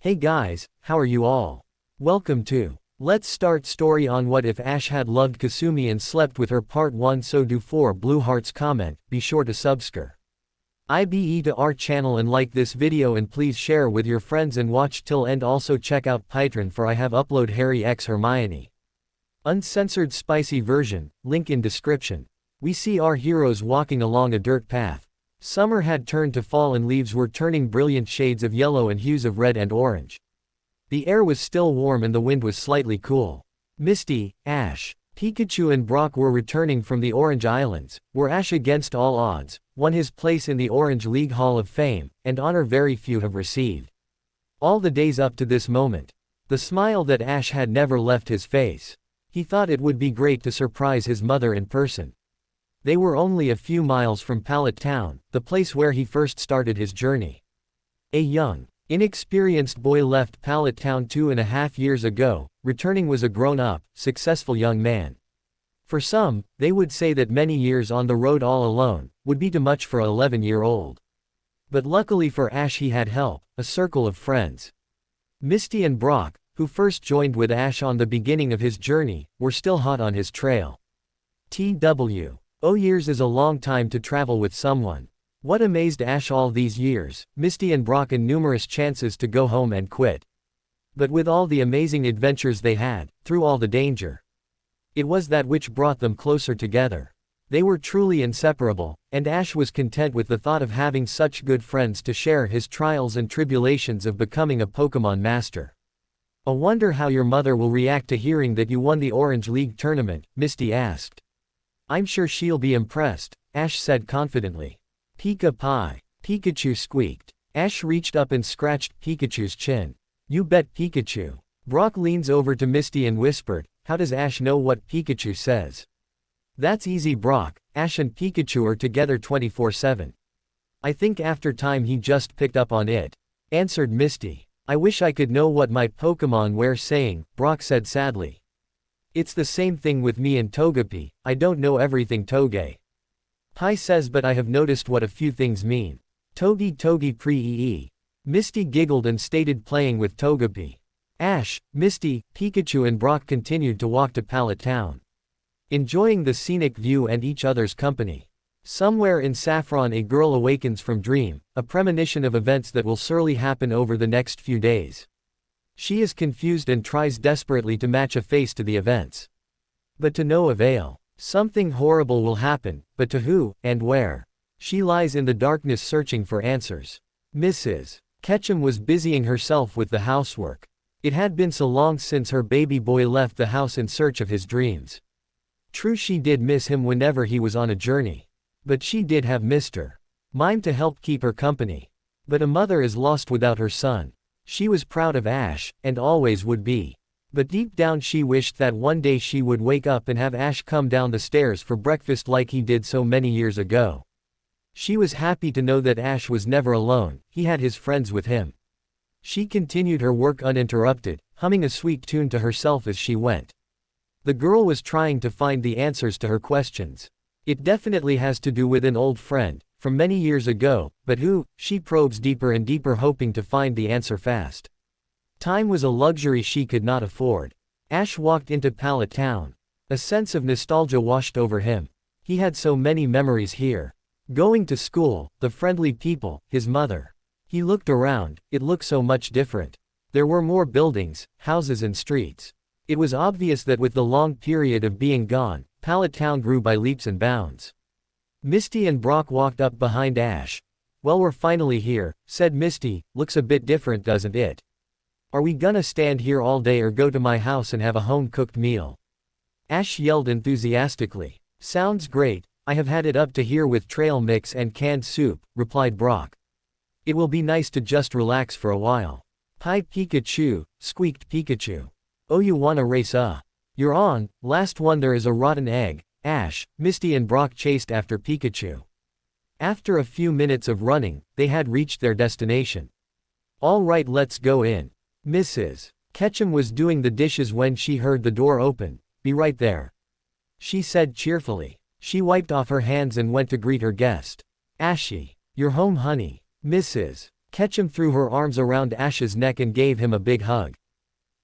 Hey guys, how are you all? Welcome to Let's Start Story on What If Ash Had Loved Kasumi and Slept With Her Part 1. So do 4 blue hearts comment, be sure to subscribe to our channel and like this video and please share with your friends and watch till end. Also check out Patreon for I have upload Harry x Hermione uncensored spicy version, link in description. We see our heroes walking along a dirt path. Summer had turned to fall and leaves were turning brilliant shades of yellow and hues of red and orange. The air was still warm and the wind was slightly cool. Misty, Ash, Pikachu and Brock were returning from the Orange Islands, where Ash against all odds, won his place in the Orange League Hall of Fame, and honor very few have received. All the days up to this moment, the smile that Ash had never left his face. He thought it would be great to surprise his mother in person. They were only a few miles from Pallet town, the place where he first started his journey. A young, inexperienced boy left Pallet town 2.5 years ago, returning was a grown-up, successful young man. For some, they would say that many years on the road all alone, would be too much for an 11-year-old. But luckily for Ash he had help, a circle of friends. Misty and Brock, who first joined with Ash on the beginning of his journey, were still hot on his trail. Years is a long time to travel with someone. What amazed Ash all these years, Misty and Brock and numerous chances to go home and quit. But with all the amazing adventures they had, through all the danger, it was that which brought them closer together. They were truly inseparable, and Ash was content with the thought of having such good friends to share his trials and tribulations of becoming a Pokemon master. I wonder how your mother will react to hearing that you won the Orange League tournament, Misty asked. I'm sure she'll be impressed, Ash said confidently. Pika Pie, Pikachu squeaked. Ash reached up and scratched Pikachu's chin. You bet Pikachu. Brock leans over to Misty and whispered, how does Ash know what Pikachu says? That's easy Brock, Ash and Pikachu are together 24/7. I think after time he just picked up on it, answered Misty. I wish I could know what my Pokemon were saying, Brock said sadly. It's the same thing with me and Togepi, I don't know everything Toge. Pi says but I have noticed what a few things mean. Togi pre-ee. Misty giggled and stated playing with Togepi. Ash, Misty, Pikachu and Brock continued to walk to Pallet Town, enjoying the scenic view and each other's company. Somewhere in Saffron a girl awakens from dream, a premonition of events that will surely happen over the next few days. She is confused and tries desperately to match a face to the events. But to no avail. Something horrible will happen, but to who, and where? She lies in the darkness searching for answers. Mrs. Ketchum was busying herself with the housework. It had been so long since her baby boy left the house in search of his dreams. True she did miss him whenever he was on a journey. But she did have Mr. Mime to help keep her company. But a mother is lost without her son. She was proud of Ash, and always would be. But deep down she wished that one day she would wake up and have Ash come down the stairs for breakfast like he did so many years ago. She was happy to know that Ash was never alone, he had his friends with him. She continued her work uninterrupted, humming a sweet tune to herself as she went. The girl was trying to find the answers to her questions. It definitely has to do with an old friend, from many years ago, but who? She probes deeper and deeper hoping to find the answer fast. Time was a luxury she could not afford. Ash walked into Pallet Town. A sense of nostalgia washed over him. He had so many memories here. Going to school, the friendly people, his mother. He looked around, it looked so much different. There were more buildings, houses and streets. It was obvious that with the long period of being gone, Pallet Town grew by leaps and bounds. Misty and Brock walked up behind Ash. Well, we're finally here, said Misty, looks a bit different doesn't it? Are we gonna stand here all day or go to my house and have a home-cooked meal? Ash yelled enthusiastically. Sounds great, I have had it up to here with trail mix and canned soup, replied Brock. It will be nice to just relax for a while. Hi Pikachu, squeaked Pikachu. Oh you wanna race You're on, last one there is a rotten egg. Ash, Misty and Brock chased after Pikachu. After a few minutes of running, they had reached their destination. All right let's go in. Mrs. Ketchum was doing the dishes when she heard the door open. Be right there, she said cheerfully. She wiped off her hands and went to greet her guest. Ashy, you're home honey. Mrs. Ketchum threw her arms around Ash's neck and gave him a big hug.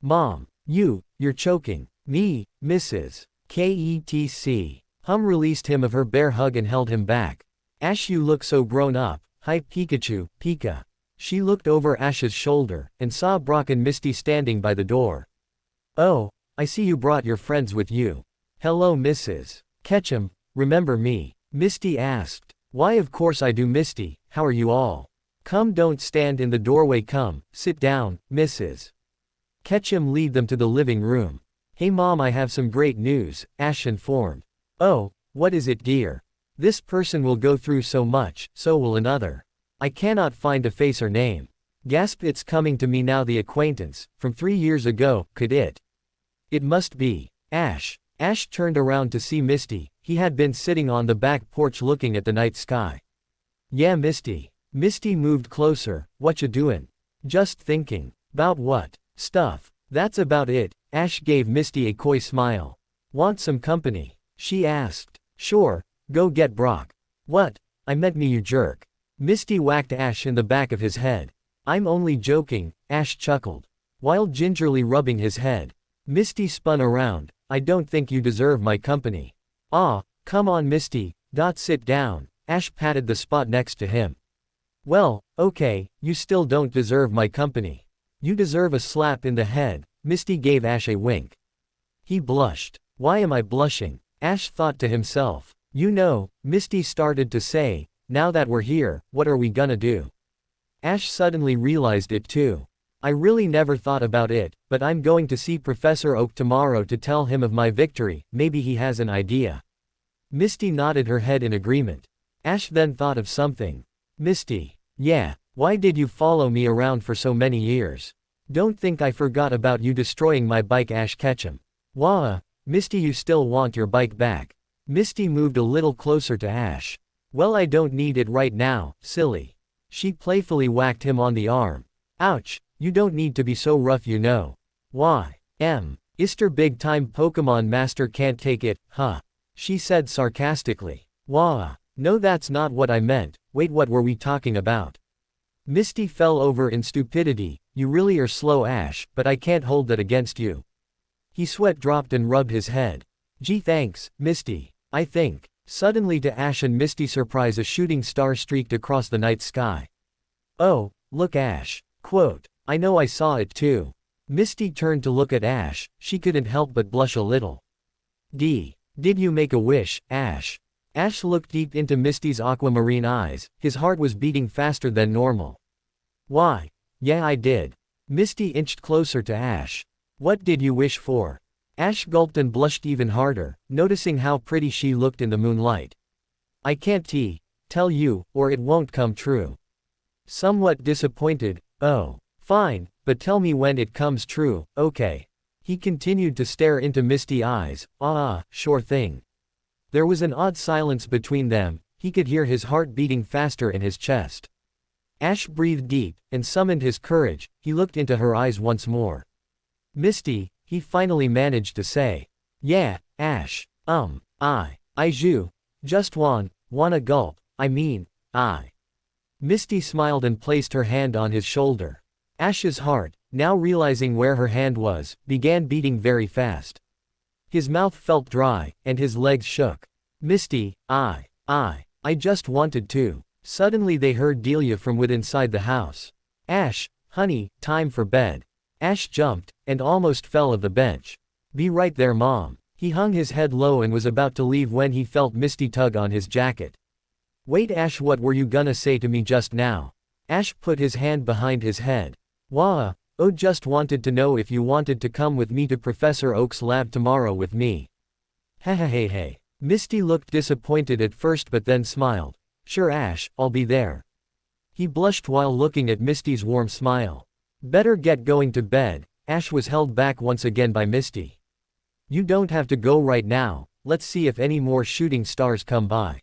Mom, you're choking me, Mrs. Ketc. Hum released him of her bear hug and held him back. Ash, you look so grown up. Hi Pikachu, Pika. She looked over Ash's shoulder, and saw Brock and Misty standing by the door. Oh, I see you brought your friends with you. Hello Mrs. Ketchum, remember me? Misty asked. Why of course I do Misty, how are you all? Come, don't stand in the doorway, come, sit down, Mrs. Ketchum lead them to the living room. Hey Mom, I have some great news, Ash informed. Oh, what is it dear? This person will go through so much, so will another. I cannot find a face or name. Gasp, it's coming to me now, the acquaintance, from 3 years ago, could it? It must be Ash. Ash turned around to see Misty. He had been sitting on the back porch looking at the night sky. Yeah Misty. Misty moved closer. What you doing? Just thinking. 'Bout what? Stuff. That's about it. Ash gave Misty a coy smile. Want some company? She asked. Sure, go get Brock. What? I meant me, you jerk. Misty whacked Ash in the back of his head. I'm only joking, Ash chuckled. While gingerly rubbing his head. Misty spun around. I don't think you deserve my company. Aw, come on Misty, sit down. Ash patted the spot next to him. Well, okay, you still don't deserve my company. You deserve a slap in the head. Misty gave Ash a wink. He blushed. Why am I blushing? Ash thought to himself. You know, Misty started to say, now that we're here, what are we gonna do? Ash suddenly realized it too. I really never thought about it, but I'm going to see Professor Oak tomorrow to tell him of my victory, maybe he has an idea. Misty nodded her head in agreement. Ash then thought of something. Misty. Yeah, why did you follow me around for so many years? Don't think I forgot about you destroying my bike, Ash Ketchum. Wah, Misty, you still want your bike back. Misty moved a little closer to Ash. Well, I don't need it right now, silly. She playfully whacked him on the arm. Ouch, you don't need to be so rough, you know. Why? Mr. Big Time Pokemon Master can't take it, huh? She said sarcastically. Wah, no, that's not what I meant. Wait, what were we talking about? Misty fell over in stupidity. You really are slow, Ash, but I can't hold that against you. He sweat dropped and rubbed his head. Gee, thanks, Misty. I think. Suddenly, to Ash and Misty's surprise, a shooting star streaked across the night sky. Oh, look, Ash. Quote. I know, I saw it too. Misty turned to look at Ash. She couldn't help but blush a little. Did you make a wish, Ash? Ash looked deep into Misty's aquamarine eyes. His heart was beating faster than normal. Why? Yeah, I did. Misty inched closer to Ash. What did you wish for? Ash gulped and blushed even harder, noticing how pretty she looked in the moonlight. I can't tell you, or it won't come true. Somewhat disappointed. Oh, fine, but tell me when it comes true, okay? He continued to stare into Misty's eyes. Sure thing. There was an odd silence between them. He could hear his heart beating faster in his chest. Ash breathed deep, and summoned his courage. He looked into her eyes once more. Misty, he finally managed to say. Yeah, Ash, just wanna gulp, I. Misty smiled and placed her hand on his shoulder. Ash's heart, now realizing where her hand was, began beating very fast. His mouth felt dry, and his legs shook. Misty, I just wanted to. Suddenly they heard Delia from within inside the house. Ash, honey, time for bed. Ash jumped, and almost fell off the bench. Be right there, Mom. He hung his head low and was about to leave when he felt Misty tug on his jacket. Wait, Ash, what were you gonna say to me just now? Ash put his hand behind his head. Just wanted to know if you wanted to come with me to Professor Oak's lab tomorrow with me. Hey. Misty looked disappointed at first but then smiled. Sure, Ash, I'll be there. He blushed while looking at Misty's warm smile. Better get going to bed. Ash was held back once again by Misty. You don't have to go right now, let's see if any more shooting stars come by.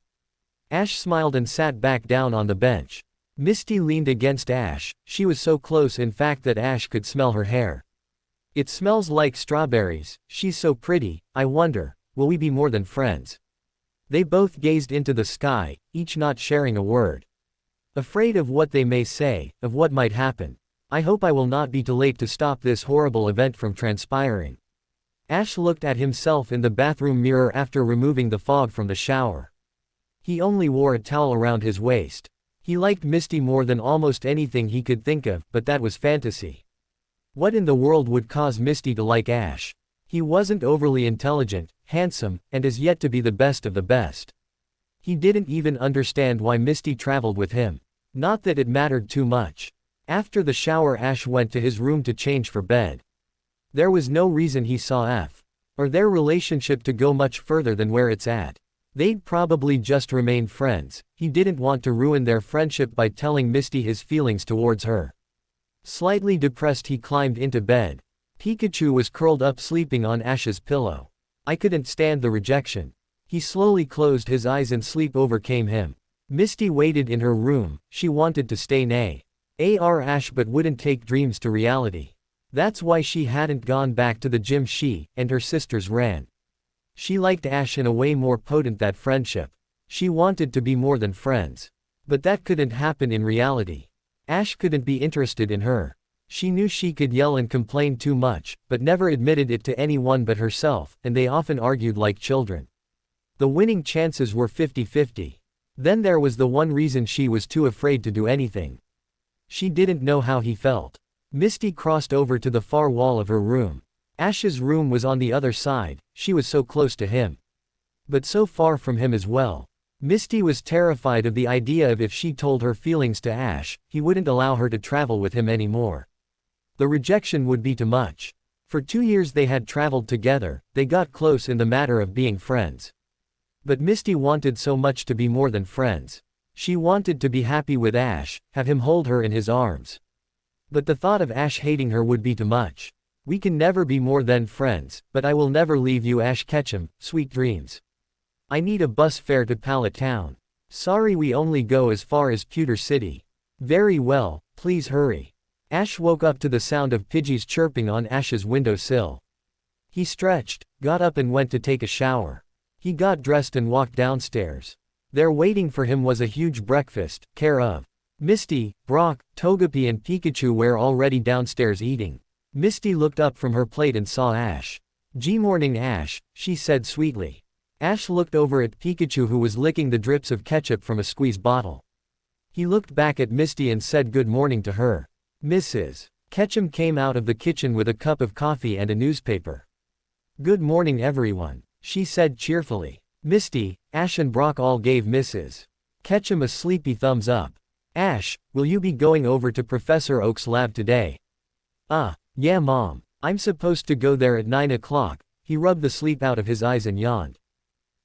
Ash smiled and sat back down on the bench. Misty leaned against Ash. She was so close, in fact, that Ash could smell her hair. It smells like strawberries. She's so pretty. I wonder, will we be more than friends? They both gazed into the sky, each not sharing a word. Afraid of what they may say, of what might happen. I hope I will not be too late to stop this horrible event from transpiring. Ash looked at himself in the bathroom mirror after removing the fog from the shower. He only wore a towel around his waist. He liked Misty more than almost anything he could think of, but that was fantasy. What in the world would cause Misty to like Ash? He wasn't overly intelligent, handsome, and is yet to be the best of the best. He didn't even understand why Misty traveled with him. Not that it mattered too much. After the shower, Ash went to his room to change for bed. There was no reason he saw or their relationship to go much further than where it's at. They'd probably just remain friends. He didn't want to ruin their friendship by telling Misty his feelings towards her. Slightly depressed, he climbed into bed. Pikachu was curled up sleeping on Ash's pillow. I couldn't stand the rejection. He slowly closed his eyes and sleep overcame him. Misty waited in her room. She wanted to stay Ash but wouldn't take dreams to reality. That's why she hadn't gone back to the gym she and her sisters ran. She liked Ash in a way more potent than friendship. She wanted to be more than friends. But that couldn't happen in reality. Ash couldn't be interested in her. She knew she could yell and complain too much, but never admitted it to anyone but herself, and they often argued like children. The winning chances were 50-50. Then there was the one reason she was too afraid to do anything. She didn't know how he felt. Misty crossed over to the far wall of her room. Ash's room was on the other side. She was so close to him, but so far from him as well. Misty was terrified of the idea of if she told her feelings to Ash, he wouldn't allow her to travel with him anymore. The rejection would be too much. For 2 years they had traveled together, they got close in the matter of being friends. But Misty wanted so much to be more than friends. She wanted to be happy with Ash, have him hold her in his arms. But the thought of Ash hating her would be too much. We can never be more than friends, but I will never leave you, Ash Ketchum, sweet dreams. I need a bus fare to Pallet Town. Sorry, we only go as far as Pewter City. Very well, please hurry. Ash woke up to the sound of Pidgeys chirping on Ash's windowsill. He stretched, got up and went to take a shower. He got dressed and walked downstairs. There waiting for him was a huge breakfast, care of Misty, Brock, Togepi and Pikachu were already downstairs eating. Misty looked up from her plate and saw Ash. "Good morning, Ash," she said sweetly. Ash looked over at Pikachu, who was licking the drips of ketchup from a squeeze bottle. He looked back at Misty and said good morning to her. Mrs. Ketchum came out of the kitchen with a cup of coffee and a newspaper. "Good morning, everyone," she said cheerfully. Misty, Ash and Brock all gave Mrs. Ketchum a sleepy thumbs up. "Ash, will you be going over to Professor Oak's lab today?" Yeah Mom. I'm supposed to go there at 9 o'clock. He rubbed the sleep out of his eyes and yawned.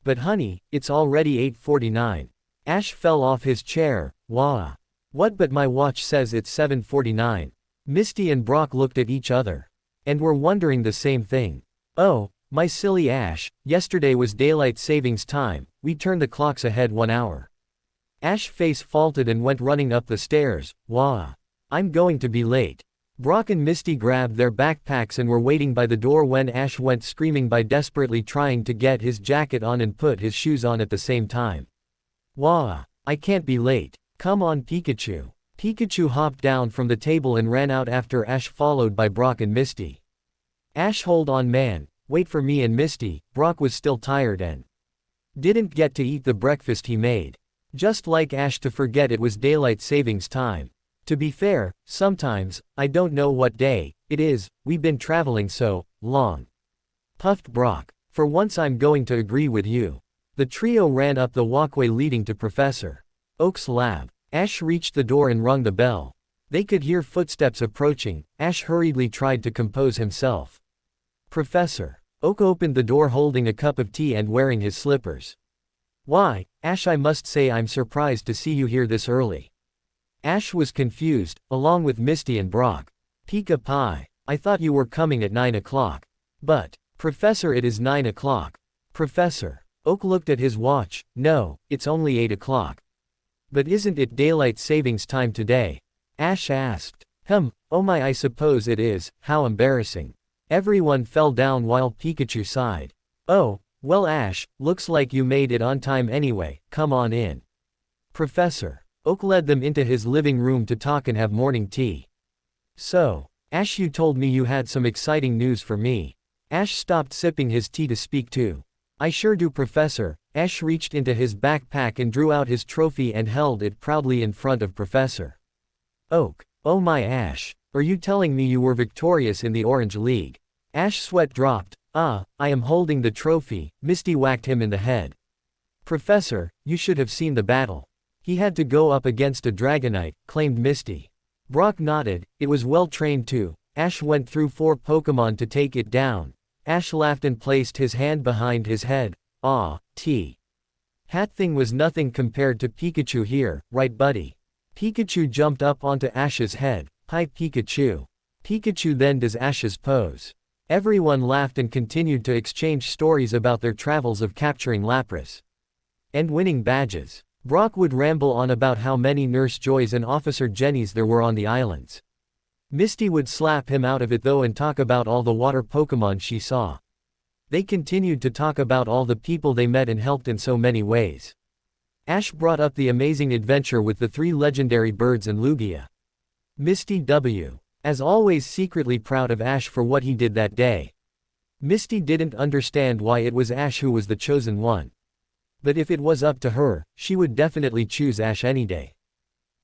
"But honey, it's already 8:49. Ash fell off his chair. Wah. "What, but my watch says it's 7:49. Misty and Brock looked at each other. And were wondering the same thing. "Oh, my silly Ash, yesterday was daylight savings time, we turned the clocks ahead 1 hour. Ash's face faltered and went running up the stairs. Wah. I'm going to be late. Brock and Misty grabbed their backpacks and were waiting by the door when Ash went screaming by, desperately trying to get his jacket on and put his shoes on at the same time. Wah. I can't be late. Come on, Pikachu. Pikachu hopped down from the table and ran out after Ash, followed by Brock and Misty. Ash, hold on man, wait for me and Misty. Brock was still tired and didn't get to eat the breakfast he made. Just like Ash to forget it was daylight savings time. To be fair, sometimes, I don't know what day it is, we've been traveling so long. Puffed Brock. For once I'm going to agree with you. The trio ran up the walkway leading to Professor Oak's lab. Ash reached the door and rung the bell. They could hear footsteps approaching. Ash hurriedly tried to compose himself. Professor Oak opened the door holding a cup of tea and wearing his slippers. Why, Ash, I must say I'm surprised to see you here this early. Ash was confused, along with Misty and Brock. Pika Pie. I thought you were coming at 9 o'clock. But, Professor, it is 9 o'clock. Professor Oak looked at his watch. No, it's only 8 o'clock. But isn't it daylight savings time today? Ash asked. Oh my, I suppose it is. How embarrassing. Everyone fell down while Pikachu sighed. Oh, well Ash, looks like you made it on time anyway, come on in. Professor Oak led them into his living room to talk and have morning tea. So, Ash, you told me you had some exciting news for me. Ash stopped sipping his tea to speak to. I sure do, Professor. Ash reached into his backpack and drew out his trophy and held it proudly in front of Professor Oak. Oh my, Ash. Are you telling me you were victorious in the Orange League? Ash's sweat dropped. I am holding the trophy. Misty whacked him in the head. Professor, you should have seen the battle. He had to go up against a Dragonite, claimed Misty. Brock nodded. It was well trained too. Ash went through 4 Pokemon to take it down. Ash laughed and placed his hand behind his head. That thing was nothing compared to Pikachu here, right buddy? Pikachu jumped up onto Ash's head. Hi Pikachu. Pikachu then does Ash's pose. Everyone laughed and continued to exchange stories about their travels of capturing Lapras and winning badges. Brock would ramble on about how many Nurse Joys and Officer Jennys there were on the islands. Misty would slap him out of it though and talk about all the water Pokemon she saw. They continued to talk about all the people they met and helped in so many ways. Ash brought up the amazing adventure with the 3 legendary birds and Lugia. Misty W. As always, secretly proud of Ash for what he did that day. Misty didn't understand why it was Ash who was the chosen one. But if it was up to her, she would definitely choose Ash any day.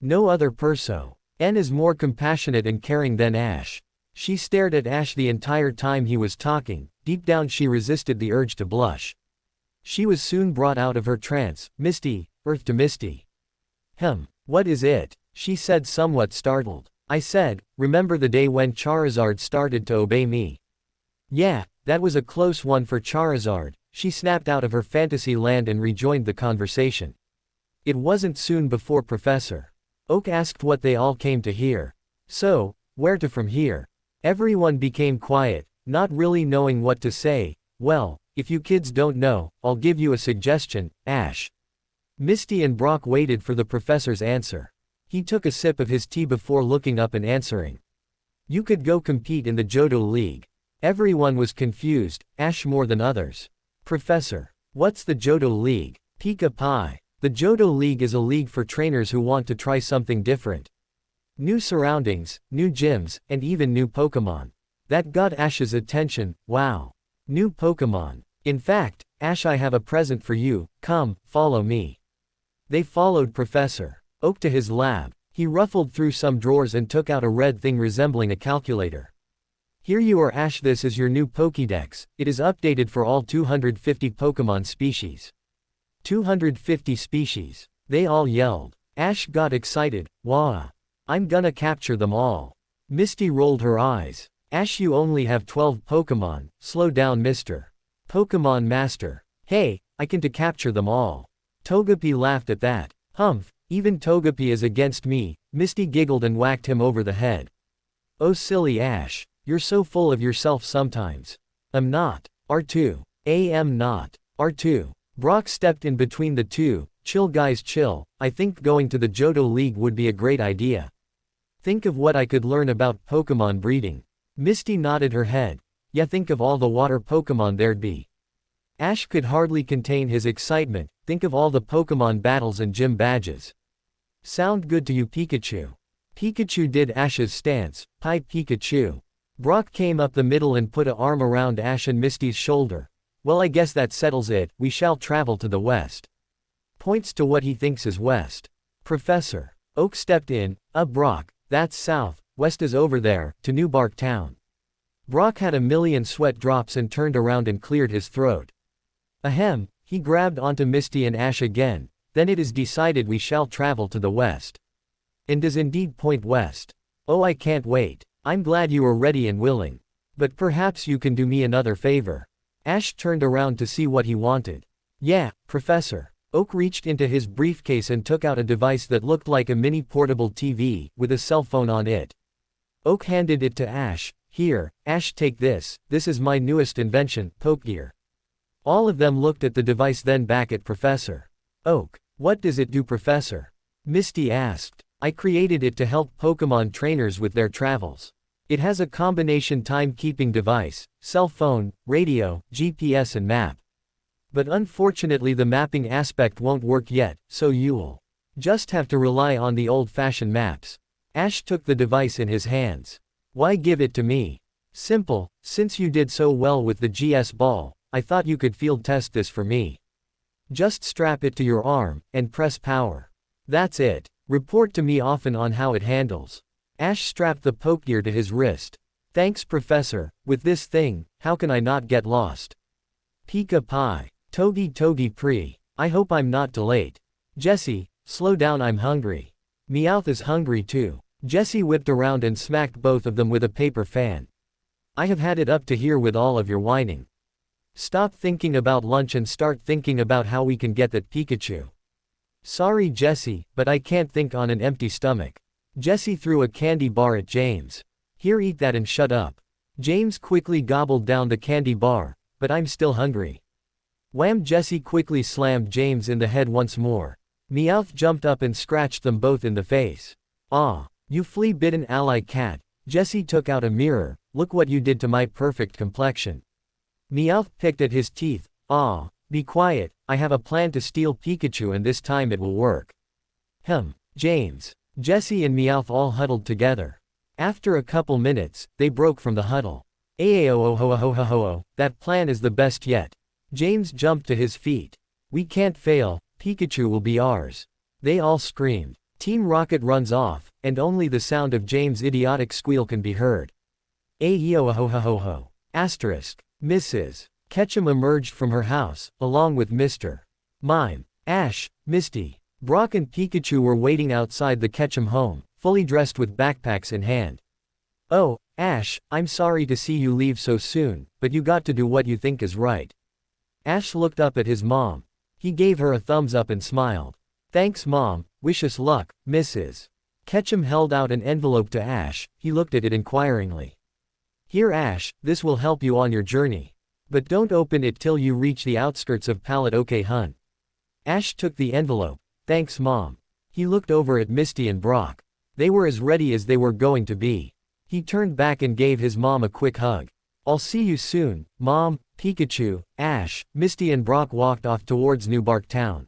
No other perso. N is more compassionate and caring than Ash. She stared at Ash the entire time he was talking. Deep down she resisted the urge to blush. She was soon brought out of her trance. Misty, Earth to Misty. What is it? She said, somewhat startled. I said, remember the day when Charizard started to obey me? Yeah, that was a close one for Charizard. She snapped out of her fantasy land and rejoined the conversation. It wasn't soon before Professor Oak asked what they all came to hear. So, where to from here? Everyone became quiet, not really knowing what to say. Well, if you kids don't know, I'll give you a suggestion, Ash. Misty and Brock waited for the professor's answer. He took a sip of his tea before looking up and answering. You could go compete in the Johto League. Everyone was confused, Ash more than others. Professor, what's the Johto League? Pika Pie. The Johto League is a league for trainers who want to try something different. New surroundings, new gyms, and even new Pokemon. That got Ash's attention. Wow. New Pokemon. In fact, Ash, I have a present for you. Come, follow me. They followed Professor Oak to his lab. He ruffled through some drawers and took out a red thing resembling a calculator. Here you are, Ash, this is your new Pokédex. It is updated for all 250 Pokemon species. 250 species. They all yelled. Ash got excited. Wah. I'm gonna capture them all. Misty rolled her eyes. Ash, you only have 12 Pokemon. Slow down, Mr. Pokemon Master. Hey, I can to capture them all. Togepi laughed at that. Even Togepi is against me. Misty giggled and whacked him over the head. Oh silly Ash. You're so full of yourself sometimes. I'm not. R2. Am not. R2. Brock stepped in between the two. Chill guys, chill. I think going to the Johto League would be a great idea. Think of what I could learn about Pokemon breeding. Misty nodded her head. Yeah, think of all the water Pokemon there'd be. Ash could hardly contain his excitement. Think of all the Pokemon battles and gym badges. Sound good to you, Pikachu? Pikachu did Ash's stance. Hi Pikachu. Brock came up the middle and put an arm around Ash and Misty's shoulder. Well, I guess that settles it. We shall travel to the west. Points to what he thinks is west. Professor Oak stepped in. Brock, that's south. West is over there, to New Bark Town. Brock had a million sweat drops and turned around and cleared his throat. He grabbed onto Misty and Ash again. Then it is decided we shall travel to the west. And does indeed point west. Oh, I can't wait. I'm glad you are ready and willing. But perhaps you can do me another favor. Ash turned around to see what he wanted. Yeah, Professor. Oak reached into his briefcase and took out a device that looked like a mini portable TV, with a cell phone on it. Oak handed it to Ash. Here, Ash, take this. This is my newest invention, Pokegear. All of them looked at the device, then back at Professor Oak. What does it do, Professor? Misty asked. I created it to help Pokemon trainers with their travels. It has a combination time-keeping device, cell phone, radio, GPS and map. But unfortunately the mapping aspect won't work yet, so you'll Just have to rely on the old-fashioned maps. Ash took the device in his hands. Why give it to me? Simple, since you did so well with the GS ball, I thought you could field test this for me. Just strap it to your arm, and press power. That's it. Report to me often on how it handles. Ash strapped the poke gear to his wrist. Thanks Professor, with this thing, how can I not get lost? Pika Pie. Togi Pre. I hope I'm not too late. Jessie, slow down, I'm hungry. Meowth is hungry too. Jessie whipped around and smacked both of them with a paper fan. I have had it up to here with all of your whining. Stop thinking about lunch and start thinking about how we can get that Pikachu. Sorry Jessie, but I can't think on an empty stomach. Jessie threw a candy bar at James. Here, eat that and shut up. James quickly gobbled down the candy bar, but I'm still hungry. Wham! Jessie quickly slammed James in the head once more. Meowth jumped up and scratched them both in the face. Ah, you flea-bitten ally cat. Jessie took out a mirror. Look what you did to my perfect complexion. Meowth picked at his teeth. Ah, be quiet, I have a plan to steal Pikachu and this time it will work. James. Jessie and Meowth all huddled together. After a couple minutes, they broke from the huddle. Ayo, that plan is the best yet. James jumped to his feet. We can't fail, Pikachu will be ours. They all screamed. Team Rocket runs off, and only the sound of James' idiotic squeal can be heard. Ayo. Asterisk. Mrs. Ketchum emerged from her house, along with Mr. Mime, Ash, Misty. Brock and Pikachu were waiting outside the Ketchum home, fully dressed with backpacks in hand. Oh, Ash, I'm sorry to see you leave so soon, but you got to do what you think is right. Ash looked up at his mom. He gave her a thumbs up and smiled. Thanks Mom, wish us luck, Mrs. Ketchum held out an envelope to Ash. He looked at it inquiringly. Here Ash, this will help you on your journey. But don't open it till you reach the outskirts of Pallet, okay hun? Ash took the envelope. Thanks Mom. He looked over at Misty and Brock. They were as ready as they were going to be. He turned back and gave his mom a quick hug. I'll see you soon, Mom. Pikachu, Ash, Misty and Brock walked off towards New Bark Town.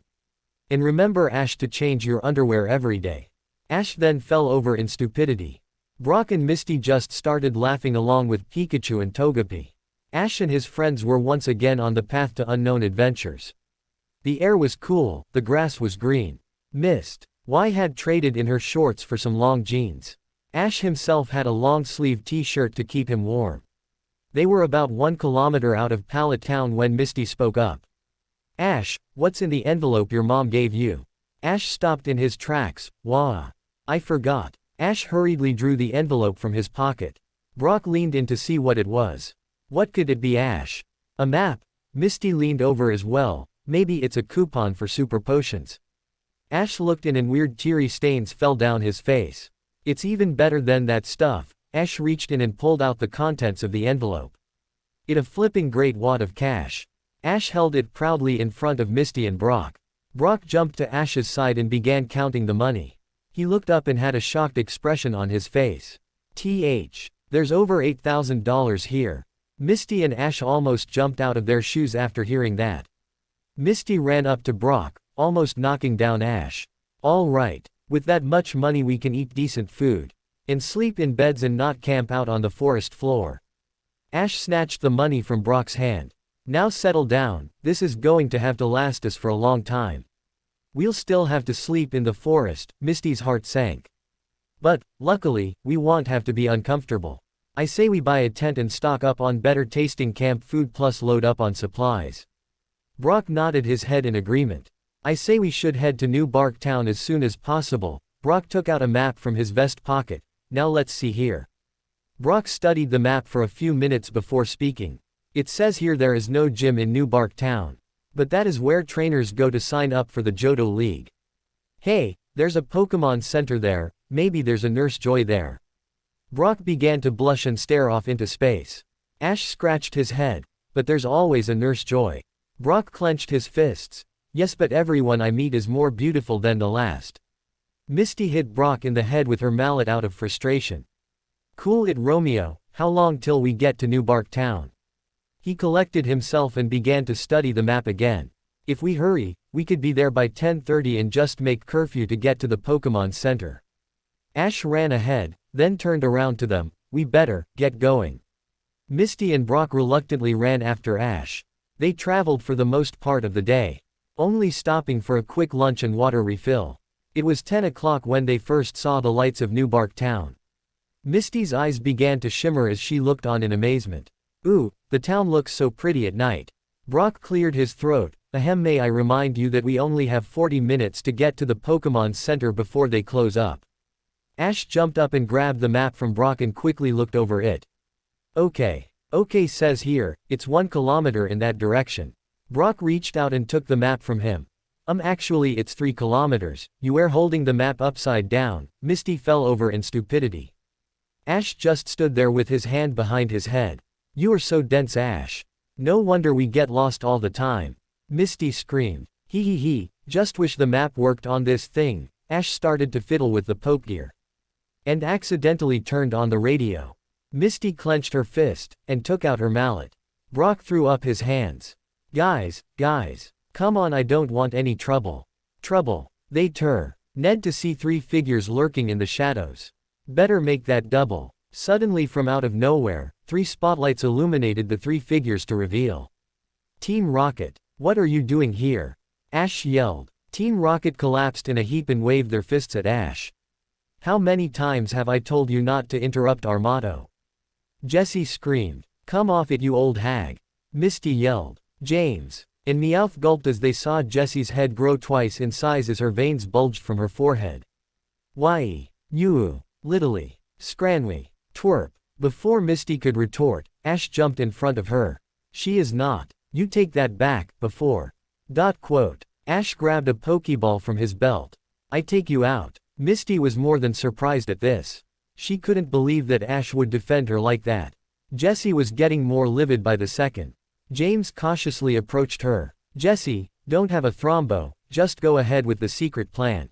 And remember Ash to change your underwear every day. Ash then fell over in stupidity. Brock and Misty just started laughing along with Pikachu and Togepi. Ash and his friends were once again on the path to unknown adventures. The air was cool, the grass was green. Mist. Y had traded in her shorts for some long jeans. Ash himself had a long-sleeved t-shirt to keep him warm. They were about 1 kilometer out of Pallet Town when Misty spoke up. Ash, what's in the envelope your mom gave you? Ash stopped in his tracks. Wah. I forgot. Ash hurriedly drew the envelope from his pocket. Brock leaned in to see what it was. What could it be, Ash? A map. Misty leaned over as well. Maybe it's a coupon for super potions. Ash looked in and weird teary stains fell down his face. It's even better than that stuff. Ash reached in and pulled out the contents of the envelope. It a flipping great wad of cash. Ash held it proudly in front of Misty and Brock. Brock jumped to Ash's side and began counting the money. He looked up and had a shocked expression on his face. There's over $8,000 here. Misty and Ash almost jumped out of their shoes after hearing that. Misty ran up to Brock, almost knocking down Ash. All right, with that much money we can eat decent food. And sleep in beds and not camp out on the forest floor. Ash snatched the money from Brock's hand. Now settle down, this is going to have to last us for a long time. We'll still have to sleep in the forest, Misty's heart sank. But, luckily, we won't have to be uncomfortable. I say we buy a tent and stock up on better tasting camp food plus load up on supplies. Brock nodded his head in agreement. I say we should head to New Bark Town as soon as possible. Brock took out a map from his vest pocket. Now let's see here. Brock studied the map for a few minutes before speaking. It says here there is no gym in New Bark Town. But that is where trainers go to sign up for the Johto League. Hey, there's a Pokemon Center there, maybe there's a Nurse Joy there. Brock began to blush and stare off into space. Ash scratched his head. But there's always a Nurse Joy. Brock clenched his fists. Yes, but everyone I meet is more beautiful than the last. Misty hit Brock in the head with her mallet out of frustration. Cool it, Romeo, how long till we get to New Bark Town? He collected himself and began to study the map again. If we hurry, we could be there by 10:30 and just make curfew to get to the Pokemon Center. Ash ran ahead, then turned around to them, we better get going. Misty and Brock reluctantly ran after Ash. They traveled for the most part of the day, only stopping for a quick lunch and water refill. It was 10 o'clock when they first saw the lights of New Bark Town. Misty's eyes began to shimmer as she looked on in amazement. Ooh, the town looks so pretty at night. Brock cleared his throat. Ahem, may I remind you that we only have 40 minutes to get to the Pokemon Center before they close up. Ash jumped up and grabbed the map from Brock and quickly looked over it. Okay, says here, it's 1 kilometer in that direction. Brock reached out and took the map from him. Actually it's 3 kilometers, you were holding the map upside down. Misty fell over in stupidity. Ash just stood there with his hand behind his head. You are so dense, Ash. No wonder we get lost all the time. Misty screamed. He, just wish the map worked on this thing. Ash started to fiddle with the Poke Gear. And accidentally turned on the radio. Misty clenched her fist, and took out her mallet. Brock threw up his hands. Guys, come on, I don't want any trouble. Trouble, they Ned to see 3 figures lurking in the shadows. Better make that double. Suddenly from out of nowhere, 3 spotlights illuminated the 3 figures to reveal. Team Rocket, what are you doing here? Ash yelled. Team Rocket collapsed in a heap and waved their fists at Ash. How many times have I told you not to interrupt our motto? Jessie screamed. Come off it, you old hag. Misty yelled. James and Meowth gulped as they saw Jessie's head grow twice in size as her veins bulged from her forehead. Why, you, Littly, Scranwy, twerp. Before Misty could retort, Ash jumped in front of her. She is not. You take that back, before. Ash grabbed a Pokeball from his belt. I take you out. Misty was more than surprised at this. She couldn't believe that Ash would defend her like that. Jessie was getting more livid by the second. James cautiously approached her. Jessie, don't have a thrombo, just go ahead with the secret plan.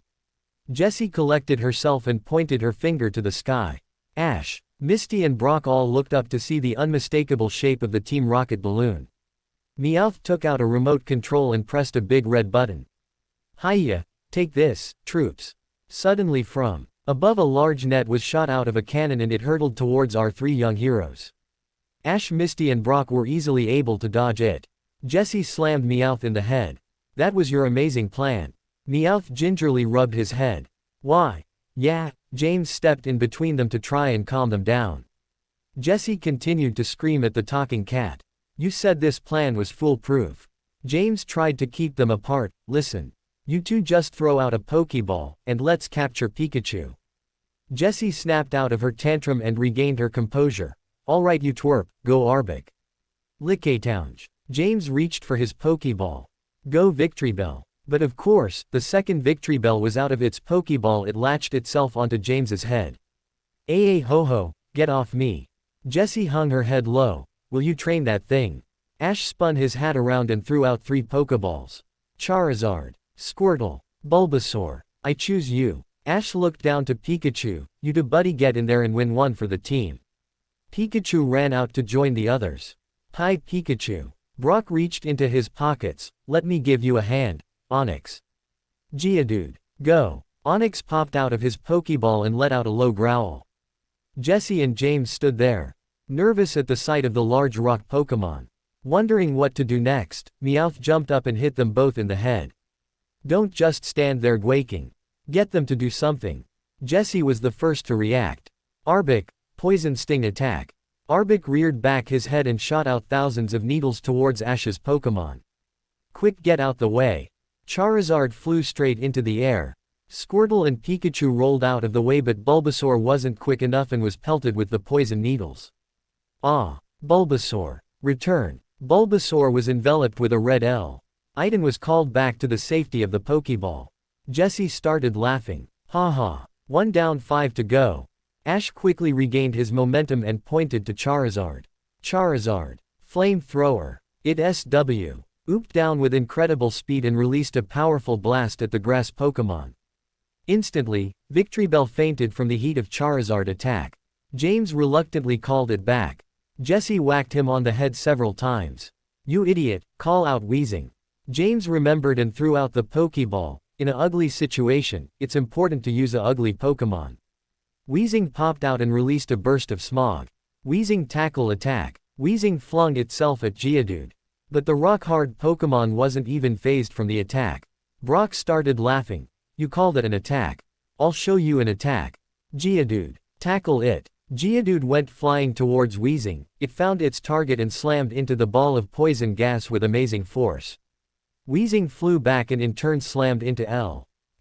Jessie collected herself and pointed her finger to the sky. Ash, Misty and Brock all looked up to see the unmistakable shape of the Team Rocket balloon. Meowth took out a remote control and pressed a big red button. Hiya, take this, troops. Suddenly from above a large net was shot out of a cannon and it hurtled towards our 3 young heroes. Ash, Misty and Brock were easily able to dodge it. Jessie slammed Meowth in the head. That was your amazing plan. Meowth gingerly rubbed his head. Why? Yeah, James stepped in between them to try and calm them down. Jessie continued to scream at the talking cat. You said this plan was foolproof. James tried to keep them apart. Listen. You two just throw out a Pokeball, and let's capture Pikachu. Jessie snapped out of her tantrum and regained her composure. Alright you twerp, go Arbok. Lickitung. James reached for his Pokeball. Go Victreebel. But of course, the second Victreebel was out of its Pokeball. It latched itself onto James's head. Ho ho, get off me. Jessie hung her head low. Will you train that thing? Ash spun his hat around and threw out 3 Pokeballs. Charizard, Squirtle, Bulbasaur, I choose you. Ash looked down to Pikachu. You two buddy get in there and win one for the team. Pikachu ran out to join the others. Hi Pikachu. Brock reached into his pockets. Let me give you a hand, Onix. Geodude, go. Onix popped out of his Pokeball and let out a low growl. Jessie and James stood there, nervous at the sight of the large rock Pokemon. Wondering what to do next, Meowth jumped up and hit them both in the head. Don't just stand there quaking. Get them to do something. Jessie was the first to react. Arbok, Poison Sting attack. Arbok reared back his head and shot out thousands of needles towards Ash's Pokemon. Quick, get out the way. Charizard flew straight into the air. Squirtle and Pikachu rolled out of the way, but Bulbasaur wasn't quick enough and was pelted with the poison needles. Ah, Bulbasaur, return. Bulbasaur was enveloped with a red L. Iden was called back to the safety of the Pokeball. Jessie started laughing. Ha, 1 down 5 to go. Ash quickly regained his momentum and pointed to Charizard. Charizard, Flamethrower. It SW. Ooped down with incredible speed and released a powerful blast at the grass Pokemon. Instantly, Victreebel fainted from the heat of Charizard attack. James reluctantly called it back. Jessie whacked him on the head several times. You idiot, call out wheezing. James remembered and threw out the Pokeball. In a ugly situation, it's important to use a ugly Pokemon. Weezing popped out and released a burst of smog. Weezing tackle attack. Weezing flung itself at Geodude. But the rock-hard Pokemon wasn't even phased from the attack. Brock started laughing. You call that an attack? I'll show you an attack. Geodude. Tackle it. Geodude went flying towards Weezing. It found its target and slammed into the ball of poison gas with amazing force. Weezing flew back and in turn slammed into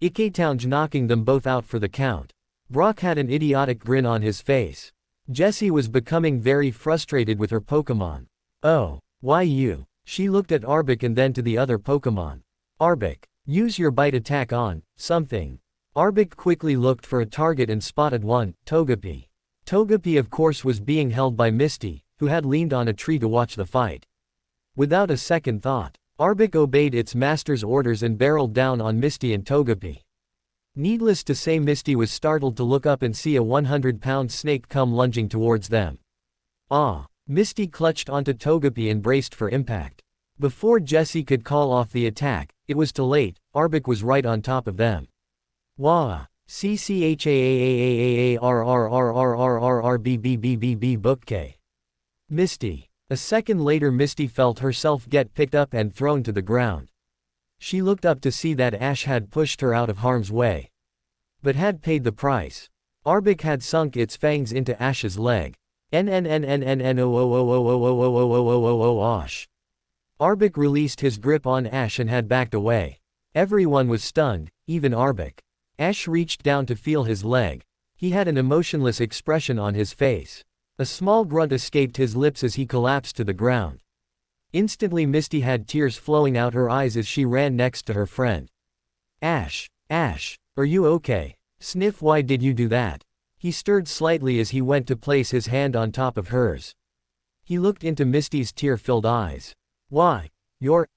Iketown, knocking them both out for the count. Brock had an idiotic grin on his face. Jessie was becoming very frustrated with her Pokemon. Oh, why you? She looked at Arbok and then to the other Pokemon. Arbok, use your bite attack on something. Arbok quickly looked for a target and spotted one, Togepi. Togepi of course was being held by Misty, who had leaned on a tree to watch the fight. Without a second thought, Arbok obeyed its master's orders and barreled down on Misty and Togepi. Needless to say, Misty was startled to look up and see a 100-pound snake come lunging towards them. Ah! Misty clutched onto Togepi and braced for impact. Before Jessie could call off the attack, it was too late. Arbok was right on top of them. Wah! CCHAAAAARRRRRRRRBBBBB book K. Misty. A second later, Misty felt herself get picked up and thrown to the ground. She looked up to see that Ash had pushed her out of harm's way. But had paid the price. Arbok had sunk its fangs into Ash's leg. Osh. Arbok released his grip on Ash and had backed away. Everyone was stunned, even Arbok. Ash reached down to feel his leg. He had an emotionless expression on his face. A small grunt escaped his lips as he collapsed to the ground. Instantly Misty had tears flowing out her eyes as she ran next to her friend. Ash, are you okay? Sniff, why did you do that? He stirred slightly as he went to place his hand on top of hers. He looked into Misty's tear-filled eyes. Why? You're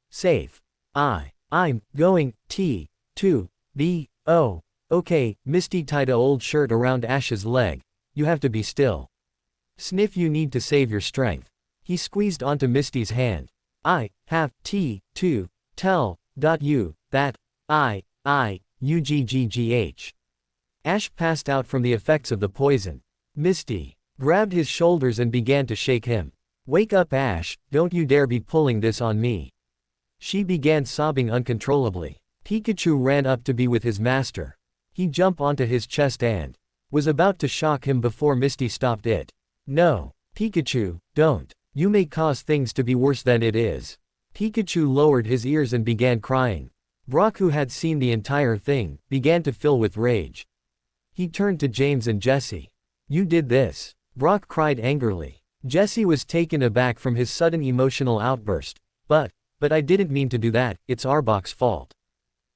safe. I'm going to be okay. Misty tied a old shirt around Ash's leg. You have to be still. Sniff, you need to save your strength. He squeezed onto Misty's hand. I have to tell you that UGGGH. Ash passed out from the effects of the poison. Misty grabbed his shoulders and began to shake him. Wake up, Ash, don't you dare be pulling this on me. She began sobbing uncontrollably. Pikachu ran up to be with his master. He jumped onto his chest and was about to shock him before Misty stopped it. No, Pikachu, don't. You may cause things to be worse than it is. Pikachu lowered his ears and began crying. Brock, who had seen the entire thing, began to fill with rage. He turned to James and Jessie. You did this. Brock cried angrily. Jessie was taken aback from his sudden emotional outburst. But I didn't mean to do that, it's Arbok's fault.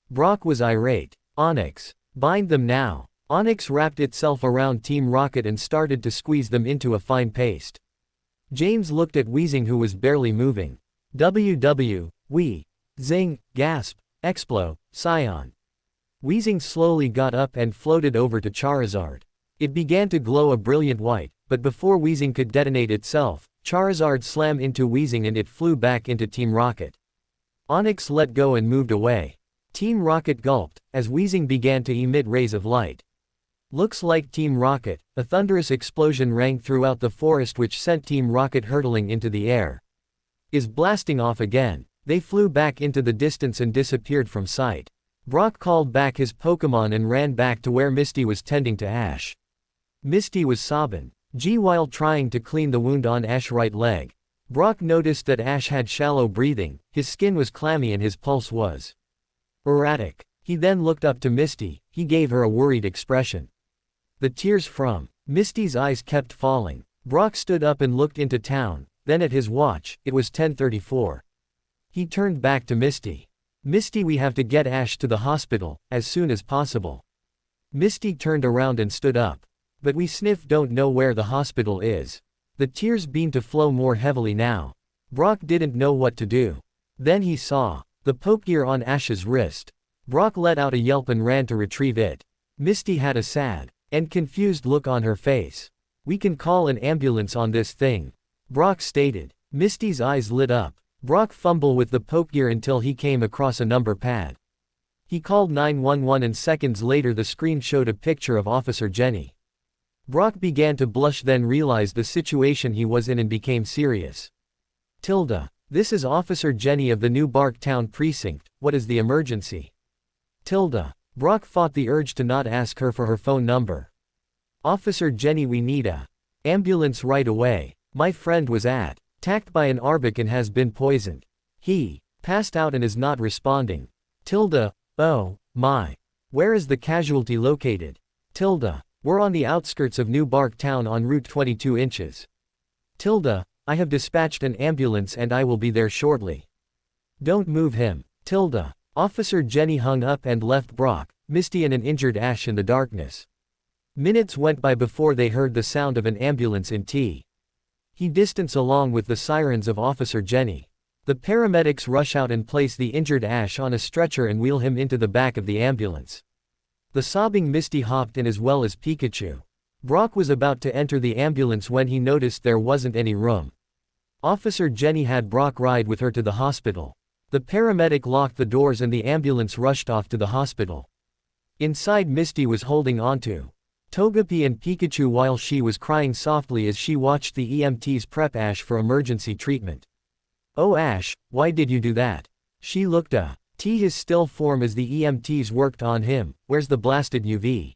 Brock was irate. Onyx. Bind them now. Onyx wrapped itself around Team Rocket and started to squeeze them into a fine paste. James looked at Weezing, who was barely moving. We. Zing, gasp, explo, Scion. Weezing slowly got up and floated over to Charizard. It began to glow a brilliant white, but before Weezing could detonate itself, Charizard slammed into Weezing and it flew back into Team Rocket. Onyx let go and moved away. Team Rocket gulped, as Weezing began to emit rays of light. Looks like Team Rocket. A thunderous explosion rang throughout the forest which sent Team Rocket hurtling into the air. Is blasting off again. They flew back into the distance and disappeared from sight. Brock called back his Pokemon and ran back to where Misty was tending to Ash. Misty was sobbing while trying to clean the wound on Ash's right leg. Brock noticed that Ash had shallow breathing, his skin was clammy and his pulse was erratic. He then looked up to Misty. He gave her a worried expression. The tears from Misty's eyes kept falling. Brock stood up and looked into town, then at his watch. It was 10:34. He turned back to Misty. Misty, we have to get Ash to the hospital, as soon as possible. Misty turned around and stood up. But we Sniff don't know where the hospital is. The tears began to flow more heavily now. Brock didn't know what to do. Then he saw the Pokegear on Ash's wrist. Brock let out a yelp and ran to retrieve it. Misty had a sad and confused look on her face. We can call an ambulance on this thing, Brock stated. Misty's eyes lit up. Brock fumbled with the poke gear until he came across a number pad. He called 911 and seconds later the screen showed a picture of Officer Jenny. Brock began to blush, then realized the situation he was in and became serious. Tilda, this is Officer Jenny of the New Barktown Precinct, what is the emergency? Tilda. Brock fought the urge to not ask her for her phone number. Officer Jenny, we need a ambulance right away. My friend was attacked by an Arbic and has been poisoned. He passed out and is not responding. Tilda, oh, my. Where is the casualty located? Tilda, we're on the outskirts of New Barktown on Route 22 inches. Tilda, I have dispatched an ambulance and I will be there shortly. Don't move him. Tilda. Officer Jenny hung up and left Brock, Misty and an injured Ash in the darkness. Minutes went by before they heard the sound of an ambulance in T. He distance along with the sirens of Officer Jenny. The paramedics rush out and place the injured Ash on a stretcher and wheel him into the back of the ambulance. The sobbing Misty hopped in as well as Pikachu. Brock was about to enter the ambulance when he noticed there wasn't any room. Officer Jenny had Brock ride with her to the hospital. The paramedic locked the doors and the ambulance rushed off to the hospital. Inside, Misty was holding onto Togepi and Pikachu while she was crying softly as she watched the EMTs prep Ash for emergency treatment. Oh Ash, why did you do that? She looked at his still form as the EMTs worked on him. Where's the blasted UV?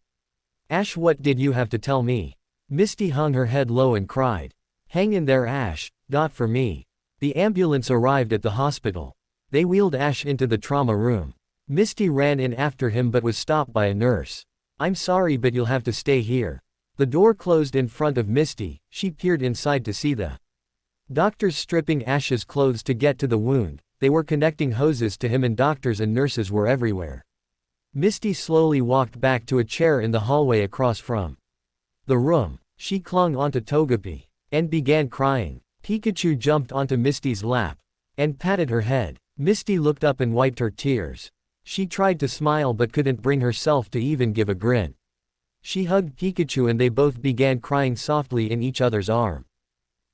Ash, what did you have to tell me? Misty hung her head low and cried. Hang in there Ash, not for me. The ambulance arrived at the hospital. They wheeled Ash into the trauma room. Misty ran in after him but was stopped by a nurse. I'm sorry but you'll have to stay here. The door closed in front of Misty. She peered inside to see the doctors stripping Ash's clothes to get to the wound. They were connecting hoses to him and doctors and nurses were everywhere. Misty slowly walked back to a chair in the hallway across from the room. She clung onto Togepi and began crying. Pikachu jumped onto Misty's lap and patted her head. Misty looked up and wiped her tears. She tried to smile but couldn't bring herself to even give a grin. She hugged Pikachu and they both began crying softly in each other's arm.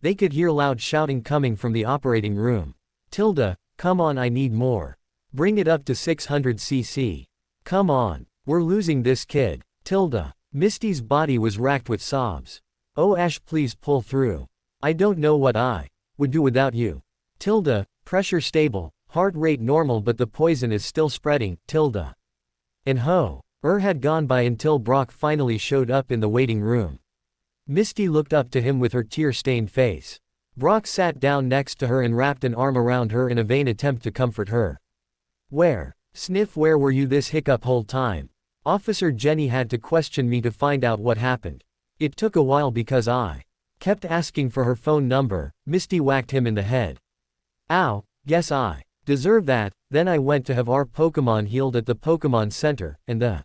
They could hear loud shouting coming from the operating room. Tilda, come on, I need more. Bring it up to 600 cc. Come on, we're losing this kid. Tilda. Misty's body was racked with sobs. Oh Ash, please pull through. I don't know what I would do without you. Tilda, pressure stable, heart rate normal but the poison is still spreading. Tilda. And had gone by until Brock finally showed up in the waiting room. Misty looked up to him with her tear-stained face. Brock sat down next to her and wrapped an arm around her in a vain attempt to comfort her. Where were you this whole time? Officer Jenny had to question me to find out what happened. It took a while because I kept asking for her phone number. Misty whacked him in the head. Ow, guess I deserve that. Then I went to have our Pokemon healed at the Pokemon Center, and the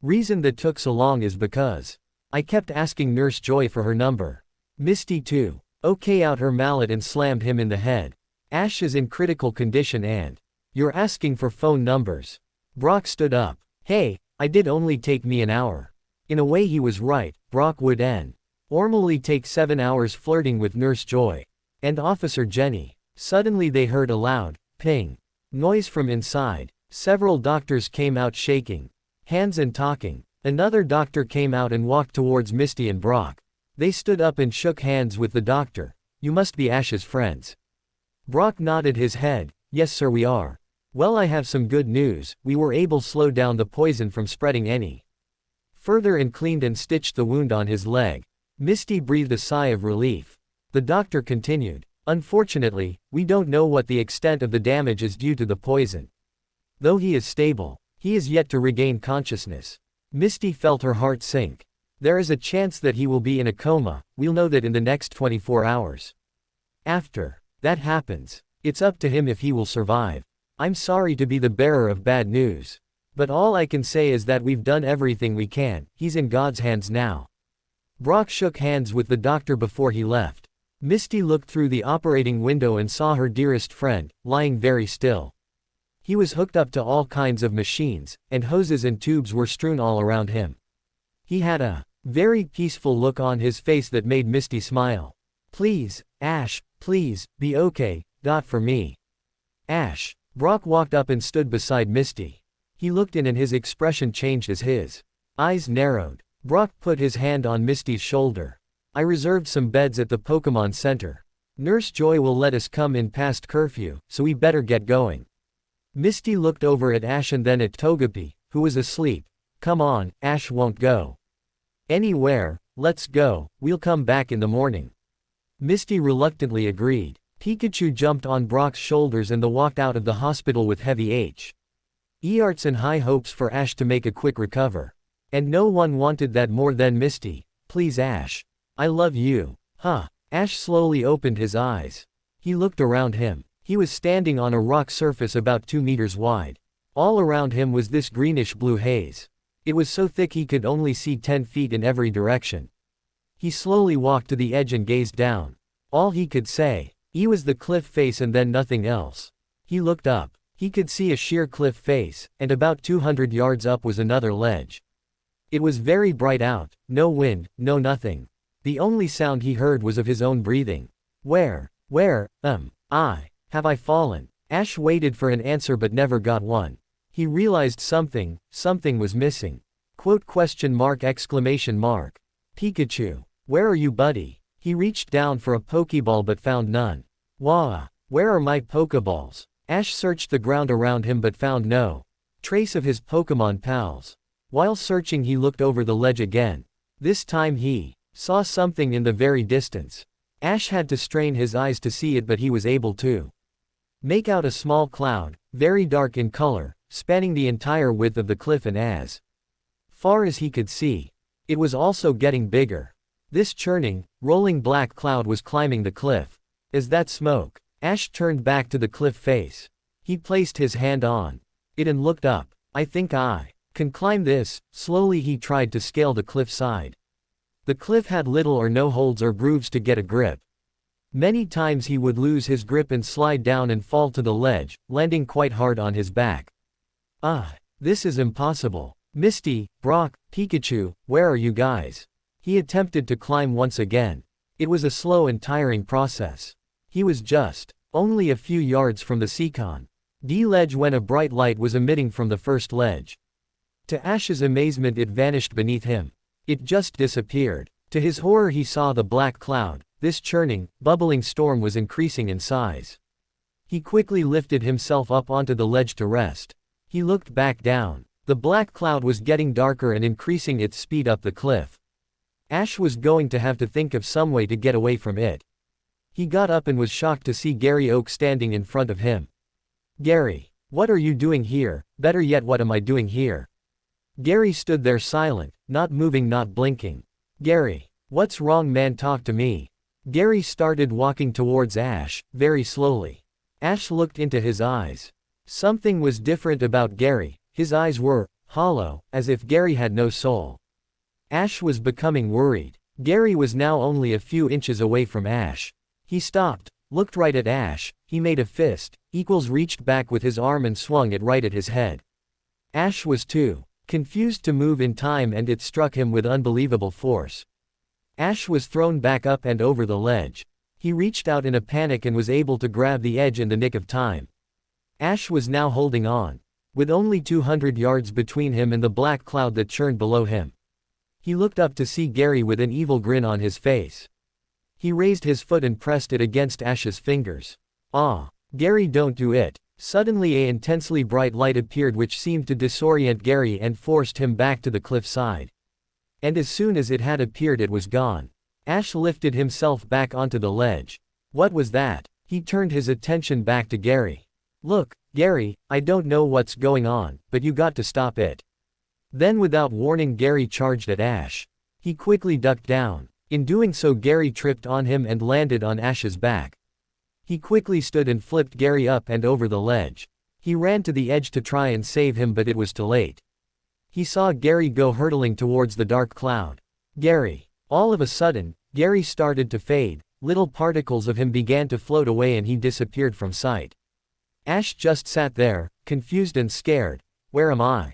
reason that took so long is because I kept asking Nurse Joy for her number. Misty too. Okay, out her mallet and slammed him in the head. Ash is in critical condition and you're asking for phone numbers. Brock stood up. Hey, I did only take me an hour. In a way he was right. Brock would normally take 7 hours flirting with Nurse Joy and Officer Jenny. Suddenly they heard a loud ping noise from inside. Several doctors came out shaking hands and talking. Another doctor came out and walked towards Misty and Brock. They stood up and shook hands with the doctor. You must be Ash's friends. Brock nodded his head. Yes sir, we are. Well, I have some good news. We were able to slow down the poison from spreading any further and cleaned and stitched the wound on his leg. Misty breathed a sigh of relief. The doctor continued. Unfortunately, we don't know what the extent of the damage is due to the poison. Though he is stable, he is yet to regain consciousness. Misty felt her heart sink. There is a chance that he will be in a coma. We'll know that in the next 24 hours. After that happens, it's up to him if he will survive. I'm sorry to be the bearer of bad news. But all I can say is that we've done everything we can. He's in God's hands now. Brock shook hands with the doctor before he left. Misty looked through the operating window and saw her dearest friend, lying very still. He was hooked up to all kinds of machines, and hoses and tubes were strewn all around him. He had a very peaceful look on his face that made Misty smile. Please, Ash, please, be okay. For me. Ash. Brock walked up and stood beside Misty. He looked in and his expression changed as his eyes narrowed. Brock put his hand on Misty's shoulder. I reserved some beds at the Pokemon Center. Nurse Joy will let us come in past curfew, so we better get going. Misty looked over at Ash and then at Togepi, who was asleep. Come on, Ash won't go anywhere, let's go, we'll come back in the morning. Misty reluctantly agreed. Pikachu jumped on Brock's shoulders and they walked out of the hospital with heavy hearts and high hopes for Ash to make a quick recover. And no one wanted that more than Misty. Please Ash. I love you. Huh. Ash slowly opened his eyes. He looked around him. He was standing on a rock surface about 2 meters wide. All around him was this greenish-blue haze. It was so thick he could only see 10 feet in every direction. He slowly walked to the edge and gazed down. All he could say, was the cliff face and then nothing else. He looked up. He could see a sheer cliff face, and about 200 yards up was another ledge. It was very bright out, no wind, no nothing. The only sound he heard was of his own breathing. Where have I fallen? Ash waited for an answer but never got one. He realized something was missing. Exclamation mark. Pikachu. Where are you, buddy? He reached down for a Pokeball but found none. Wah! Where are my Pokeballs? Ash searched the ground around him but found no trace of his Pokemon pals. While searching he looked over the ledge again. This time he saw something in the very distance. Ash had to strain his eyes to see it but he was able to make out a small cloud, very dark in color, spanning the entire width of the cliff and as far as he could see. It was also getting bigger. This churning, rolling black cloud was climbing the cliff. Is that smoke? Ash turned back to the cliff face. He placed his hand on it and looked up. I think I can climb this. Slowly he tried to scale the cliff side. The cliff had little or no holds or grooves to get a grip. Many times he would lose his grip and slide down and fall to the ledge, landing quite hard on his back. This is impossible. Misty, Brock, Pikachu, where are you guys? He attempted to climb once again. It was a slow and tiring process. He was just only a few yards from the Seacon D ledge when a bright light was emitting from the first ledge. To Ash's amazement it vanished beneath him. It just disappeared. To his horror he saw the black cloud. This churning, bubbling storm was increasing in size. He quickly lifted himself up onto the ledge to rest. He looked back down. The black cloud was getting darker and increasing its speed up the cliff. Ash was going to have to think of some way to get away from it. He got up and was shocked to see Gary Oak standing in front of him. Gary, what are you doing here? Better yet, what am I doing here? Gary stood there silent, not moving, not blinking. Gary, what's wrong, man? Talk to me. Gary started walking towards Ash, very slowly. Ash looked into his eyes. Something was different about Gary. His eyes were hollow, as if Gary had no soul. Ash was becoming worried. Gary was now only a few inches away from Ash. He stopped, looked right at Ash, he made a fist, reached back with his arm and swung it right at his head. Ash was too confused to move in time and it struck him with unbelievable force. Ash was thrown back up and over the ledge. He reached out in a panic and was able to grab the edge in the nick of time. Ash was now holding on. With only 200 yards between him and the black cloud that churned below him. He looked up to see Gary with an evil grin on his face. He raised his foot and pressed it against Ash's fingers. Gary, don't do it. Suddenly an intensely bright light appeared which seemed to disorient Gary and forced him back to the cliff side. And as soon as it had appeared it was gone. Ash lifted himself back onto the ledge. What was that? He turned his attention back to Gary. Look, Gary, I don't know what's going on, but you got to stop it. Then without warning Gary charged at Ash. He quickly ducked down. In doing so Gary tripped on him and landed on Ash's back. He quickly stood and flipped Gary up and over the ledge. He ran to the edge to try and save him but it was too late. He saw Gary go hurtling towards the dark cloud. Gary. All of a sudden, Gary started to fade, little particles of him began to float away and he disappeared from sight. Ash just sat there, confused and scared. Where am I?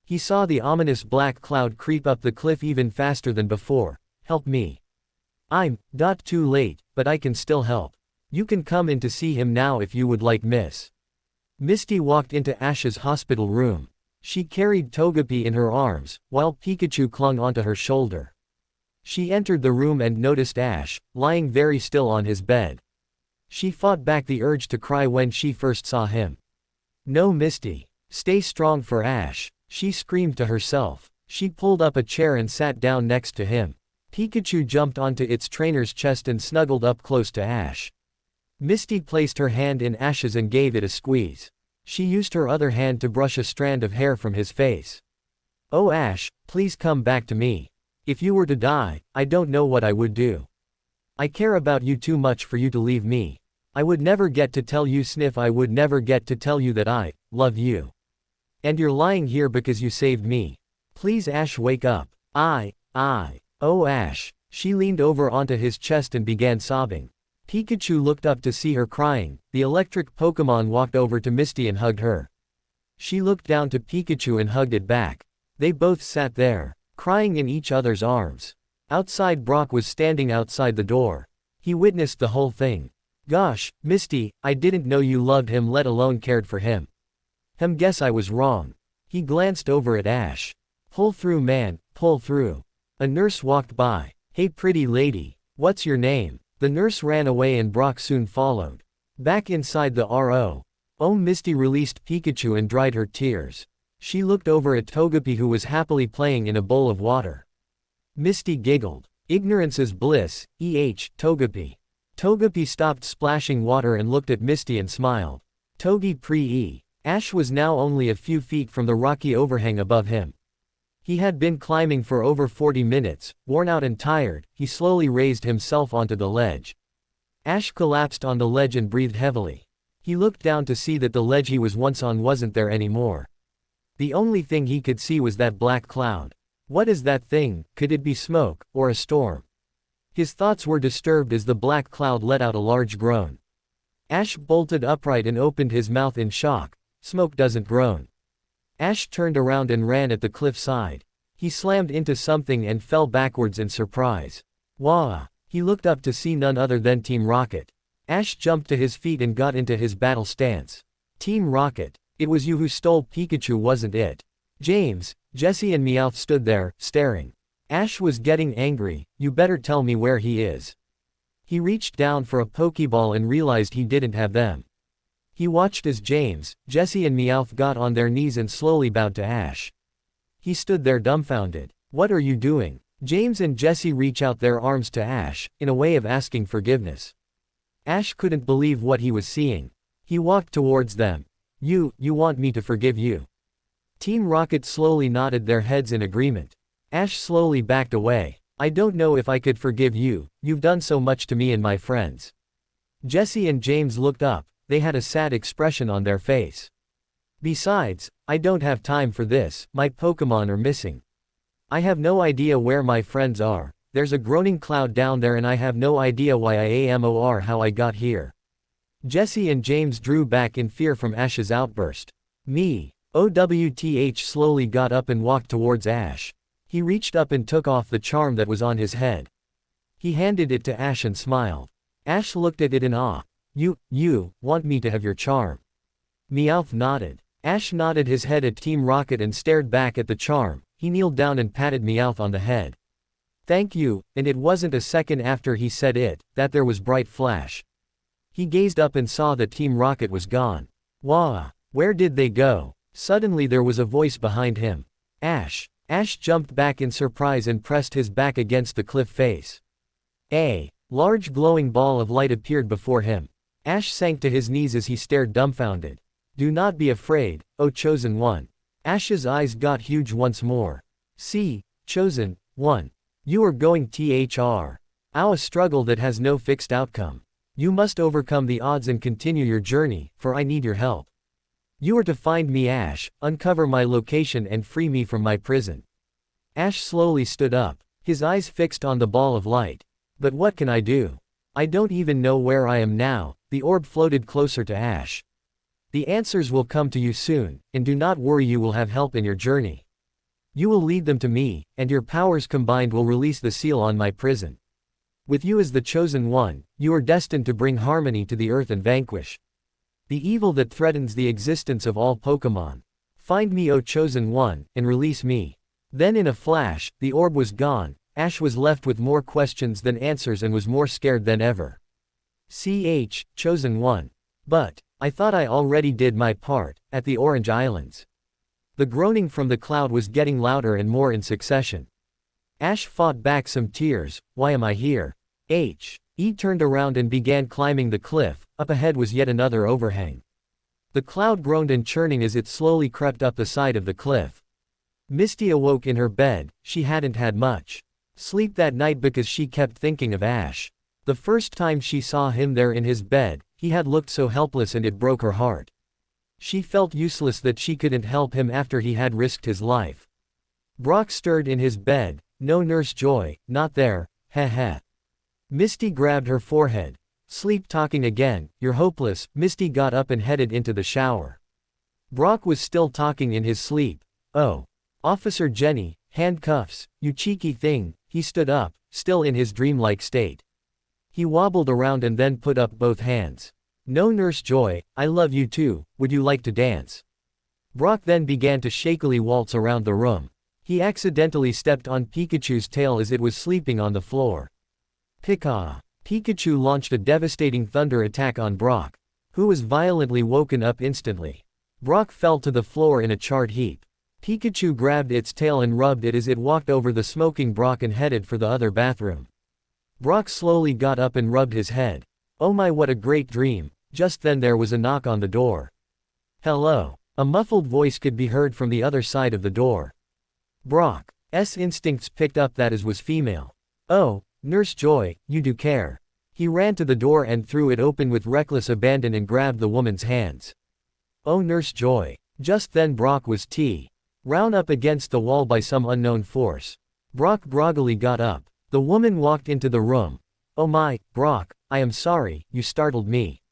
He saw the ominous black cloud creep up the cliff even faster than before. Help me. I'm too late, but I can still help. You can come in to see him now if you would like, miss. Misty walked into Ash's hospital room. She carried Togepi in her arms, while Pikachu clung onto her shoulder. She entered the room and noticed Ash, lying very still on his bed. She fought back the urge to cry when she first saw him. No, Misty. Stay strong for Ash, she screamed to herself. She pulled up a chair and sat down next to him. Pikachu jumped onto its trainer's chest and snuggled up close to Ash. Misty placed her hand in Ash's and gave it a squeeze. She used her other hand to brush a strand of hair from his face. Oh Ash, please come back to me. If you were to die, I don't know what I would do. I care about you too much for you to leave me. I would never get to tell you Sniff, I would never get to tell you that I love you. And you're lying here because you saved me. Please Ash, wake up. Oh Ash. She leaned over onto his chest and began sobbing. Pikachu looked up to see her crying. The electric Pokémon walked over to Misty and hugged her. She looked down to Pikachu and hugged it back. They both sat there, crying in each other's arms. Outside, Brock was standing outside the door. He witnessed the whole thing. Gosh, Misty, I didn't know you loved him, let alone cared for him. Guess I was wrong. He glanced over at Ash. Pull through, man, pull through. A nurse walked by. Hey pretty lady, what's your name? The nurse ran away and Brock soon followed. Back inside the RO. Oh, Misty released Pikachu and dried her tears. She looked over at Togepi, who was happily playing in a bowl of water. Misty giggled. Ignorance is bliss, Togepi. Togepi stopped splashing water and looked at Misty and smiled. Togi pre-E. Ash was now only a few feet from the rocky overhang above him. He had been climbing for over 40 minutes, worn out and tired. He slowly raised himself onto the ledge. Ash collapsed on the ledge and breathed heavily. He looked down to see that the ledge he was once on wasn't there anymore. The only thing he could see was that black cloud. What is that thing? Could it be smoke, or a storm? His thoughts were disturbed as the black cloud let out a large groan. Ash bolted upright and opened his mouth in shock. Smoke doesn't groan. Ash turned around and ran at the cliff side. He slammed into something and fell backwards in surprise. Wah! He looked up to see none other than Team Rocket. Ash jumped to his feet and got into his battle stance. Team Rocket, it was you who stole Pikachu, wasn't it? James, Jessie and Meowth stood there, staring. Ash was getting angry. You better tell me where he is. He reached down for a Pokeball and realized he didn't have them. He watched as James, Jessie and Meowth got on their knees and slowly bowed to Ash. He stood there dumbfounded. What are you doing? James and Jessie reached out their arms to Ash, in a way of asking forgiveness. Ash couldn't believe what he was seeing. He walked towards them. You want me to forgive you? Team Rocket slowly nodded their heads in agreement. Ash slowly backed away. I don't know if I could forgive you, you've done so much to me and my friends. Jessie and James looked up. They had a sad expression on their face. Besides, I don't have time for this, my Pokémon are missing. I have no idea where my friends are, there's a groaning cloud down there and I have no idea why I am or how I got here. Jessie and James drew back in fear from Ash's outburst. Me. OWTH slowly got up and walked towards Ash. He reached up and took off the charm that was on his head. He handed it to Ash and smiled. Ash looked at it in awe. You want me to have your charm? Meowth nodded. Ash nodded his head at Team Rocket and stared back at the charm. He kneeled down and patted Meowth on the head. Thank you, and it wasn't a second after he said it, that there was bright flash. He gazed up and saw that Team Rocket was gone. Wah! Where did they go? Suddenly there was a voice behind him. Ash! Ash jumped back in surprise and pressed his back against the cliff face. A large glowing ball of light appeared before him. Ash sank to his knees as he stared dumbfounded. Do not be afraid, O Chosen One. Ash's eyes got huge once more. See, Chosen One. You are going thr. A struggle that has no fixed outcome. You must overcome the odds and continue your journey, for I need your help. You are to find me, Ash, uncover my location and free me from my prison. Ash slowly stood up, his eyes fixed on the ball of light. But what can I do? I don't even know where I am now. The orb floated closer to Ash. The answers will come to you soon, and do not worry, you will have help in your journey. You will lead them to me, and your powers combined will release the seal on my prison. With you as the chosen one, you are destined to bring harmony to the earth and vanquish the evil that threatens the existence of all Pokémon. Find me, O chosen one, and release me." Then in a flash, the orb was gone. Ash was left with more questions than answers and was more scared than ever. Chosen one. But, I thought I already did my part, at the Orange Islands. The groaning from the cloud was getting louder and more in succession. Ash fought back some tears. "Why am I here?" He turned around and began climbing the cliff. Up ahead was yet another overhang. The cloud groaned and churning as it slowly crept up the side of the cliff. Misty awoke in her bed. She hadn't had much sleep that night because she kept thinking of Ash. The first time she saw him there in his bed, he had looked so helpless and it broke her heart. She felt useless that she couldn't help him after he had risked his life. Brock stirred in his bed. "No, Nurse Joy, not there, heh." Misty grabbed her forehead. "Sleep talking again, you're hopeless." Misty got up and headed into the shower. Brock was still talking in his sleep. "Oh. Officer Jenny, handcuffs, you cheeky thing." He stood up, still in his dreamlike state. He wobbled around and then put up both hands. "No, Nurse Joy, I love you too, would you like to dance?" Brock then began to shakily waltz around the room. He accidentally stepped on Pikachu's tail as it was sleeping on the floor. Pika! Pikachu launched a devastating thunder attack on Brock, who was violently woken up instantly. Brock fell to the floor in a charred heap. Pikachu grabbed its tail and rubbed it as it walked over the smoking Brock and headed for the other bathroom. Brock slowly got up and rubbed his head. "Oh my, what a great dream." Just then there was a knock on the door. "Hello." A muffled voice could be heard from the other side of the door. Brock's instincts picked up that it was female. "Oh, Nurse Joy, you do care." He ran to the door and threw it open with reckless abandon and grabbed the woman's hands. "Oh, Nurse Joy." Just then Brock was round up against the wall by some unknown force. Brock groggily got up. The woman walked into the room. "Oh my, Brock, I am sorry, you startled me."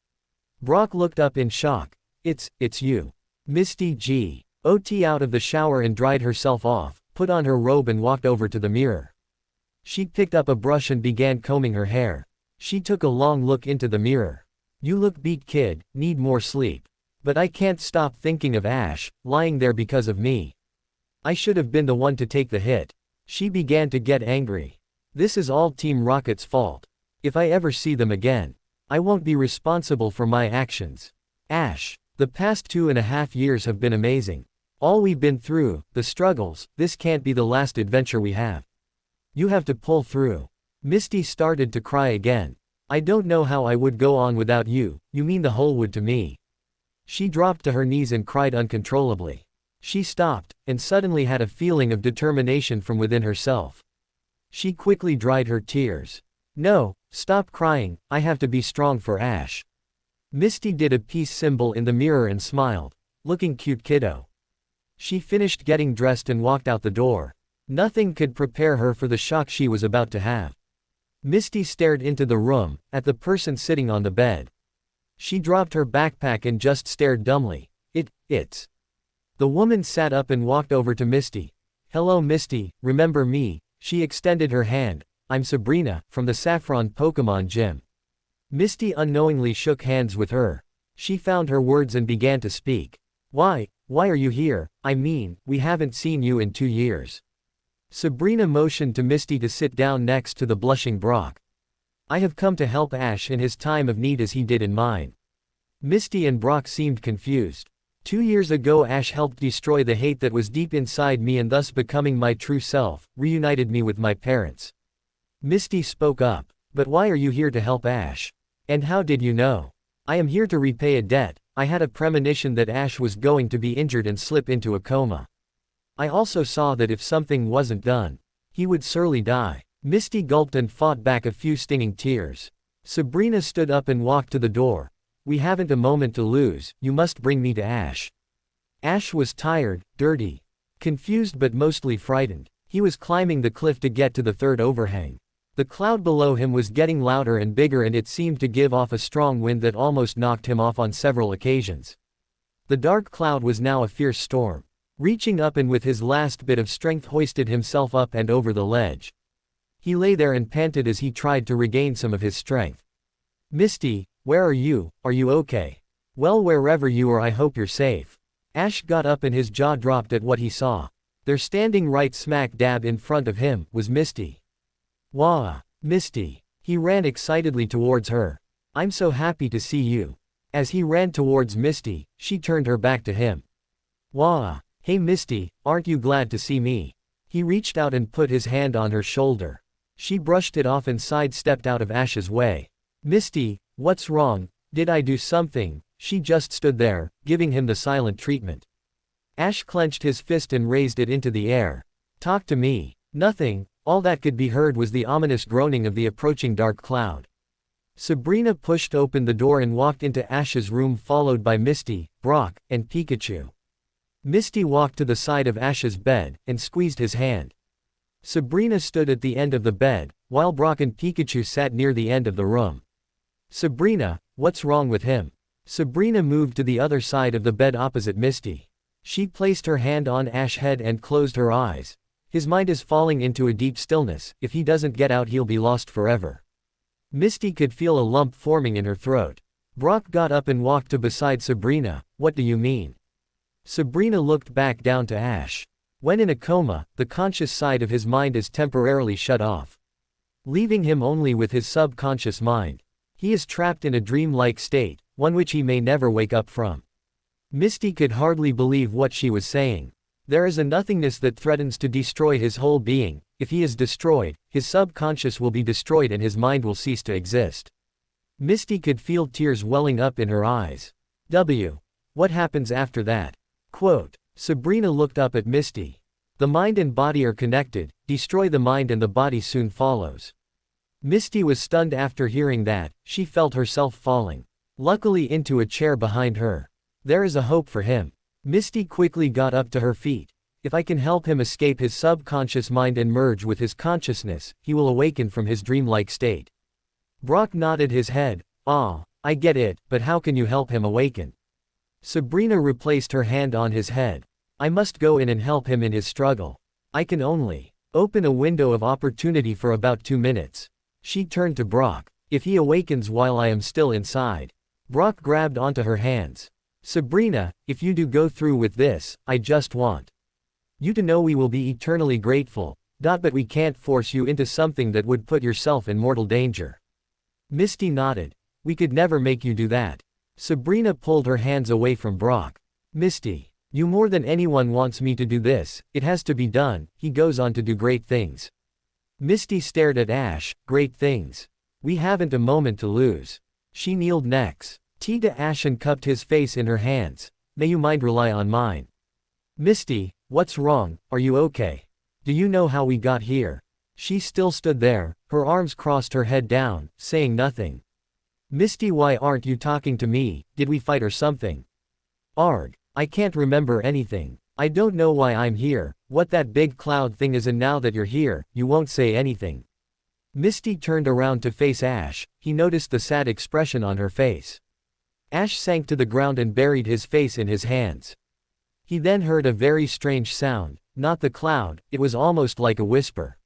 Brock looked up in shock. It's you." Misty got out of the shower and dried herself off, put on her robe and walked over to the mirror. She picked up a brush and began combing her hair. She took a long look into the mirror. "You look beat, kid, need more sleep. But I can't stop thinking of Ash, lying there because of me. I should have been the one to take the hit." She began to get angry. "This is all Team Rocket's fault. If I ever see them again, I won't be responsible for my actions. Ash, the past 2.5 years have been amazing. All we've been through, the struggles, this can't be the last adventure we have. You have to pull through." Misty started to cry again. "I don't know how I would go on without you." "You mean the whole would to me." She dropped to her knees and cried uncontrollably. She stopped, and suddenly had a feeling of determination from within herself. She quickly dried her tears. "No, stop crying, I have to be strong for Ash." Misty did a peace symbol in the mirror and smiled. "Looking cute, kiddo." She finished getting dressed and walked out the door. Nothing could prepare her for the shock she was about to have. Misty stared into the room, at the person sitting on the bed. She dropped her backpack and just stared dumbly. It's. The woman sat up and walked over to Misty. "Hello Misty, remember me?" She extended her hand. "I'm Sabrina, from the Saffron Pokémon Gym." Misty unknowingly shook hands with her. She found her words and began to speak. Why are you here? I mean, we haven't seen you in 2 years." Sabrina motioned to Misty to sit down next to the blushing Brock. "I have come to help Ash in his time of need as he did in mine." Misty and Brock seemed confused. 2 years ago Ash helped destroy the hate that was deep inside me and thus becoming my true self, reunited me with my parents. Misty spoke up. "But why are you here to help Ash? And how did you know?" "I am here to repay a debt. I had a premonition that Ash was going to be injured and slip into a coma. I also saw that if something wasn't done, he would surely die." Misty gulped and fought back a few stinging tears. Sabrina stood up and walked to the door. "We haven't a moment to lose, you must bring me to Ash." Ash was tired, dirty, confused but mostly frightened. He was climbing the cliff to get to the third overhang. The cloud below him was getting louder and bigger and it seemed to give off a strong wind that almost knocked him off on several occasions. The dark cloud was now a fierce storm. Reaching up and with his last bit of strength hoisted himself up and over the ledge. He lay there and panted as he tried to regain some of his strength. Misty, where are you? Are you okay? Well, wherever you are, I hope you're safe. Ash got up and his jaw dropped at what he saw. There, standing right smack dab in front of him, was Misty. Wah! Misty. He ran excitedly towards her. I'm so happy to see you. As he ran towards Misty, she turned her back to him. Wah! Hey Misty, aren't you glad to see me? He reached out and put his hand on her shoulder. She brushed it off and sidestepped out of Ash's way. Misty, what's wrong? Did I do something? She just stood there, giving him the silent treatment. Ash clenched his fist and raised it into the air. Talk to me. Nothing. All that could be heard was the ominous groaning of the approaching dark cloud. Sabrina pushed open the door and walked into Ash's room, followed by Misty, Brock, and Pikachu. Misty walked to the side of Ash's bed, and squeezed his hand. Sabrina stood at the end of the bed, while Brock and Pikachu sat near the end of the room. Sabrina, what's wrong with him? Sabrina moved to the other side of the bed opposite Misty. She placed her hand on Ash's head and closed her eyes. His mind is falling into a deep stillness. If he doesn't get out, he'll be lost forever. Misty could feel a lump forming in her throat. Brock got up and walked to beside Sabrina. What do you mean? Sabrina looked back down to Ash. When in a coma, the conscious side of his mind is temporarily shut off, leaving him only with his subconscious mind. He is trapped in a dream-like state, one which he may never wake up from. Misty could hardly believe what she was saying. There is a nothingness that threatens to destroy his whole being. If he is destroyed, his subconscious will be destroyed and his mind will cease to exist. Misty could feel tears welling up in her eyes. What happens after that? Quote. Sabrina looked up at Misty. The mind and body are connected. Destroy the mind and the body soon follows. Misty was stunned after hearing that. She felt herself falling, luckily into a chair behind her. There is a hope for him. Misty quickly got up to her feet. If I can help him escape his subconscious mind and merge with his consciousness, he will awaken from his dreamlike state. Brock nodded his head. Ah, I get it, but how can you help him awaken? Sabrina replaced her hand on his head. I must go in and help him in his struggle. I can only open a window of opportunity for about 2 minutes. She turned to Brock. If he awakens while I am still inside. Brock grabbed onto her hands. Sabrina, if you do go through with this, I just want you to know we will be eternally grateful. But we can't force you into something that would put yourself in mortal danger. Misty nodded. We could never make you do that. Sabrina pulled her hands away from Brock. Misty, you more than anyone wants me to do this. It has to be done. He goes on to do great things. Misty stared at Ash. Great things. We haven't a moment to lose. She kneeled next to Ash and cupped his face in her hands. May you mind rely on mine. Misty, what's wrong? Are you okay? Do you know how we got here? She still stood there, her arms crossed, her head down, saying nothing. Misty, why aren't you talking to me? Did we fight or something? Arg. I can't remember anything. I don't know why I'm here, what that big cloud thing is, and now that you're here, you won't say anything. Misty turned around to face Ash. He noticed the sad expression on her face. Ash sank to the ground and buried his face in his hands. He then heard a very strange sound. Not the cloud, it was almost like a whisper.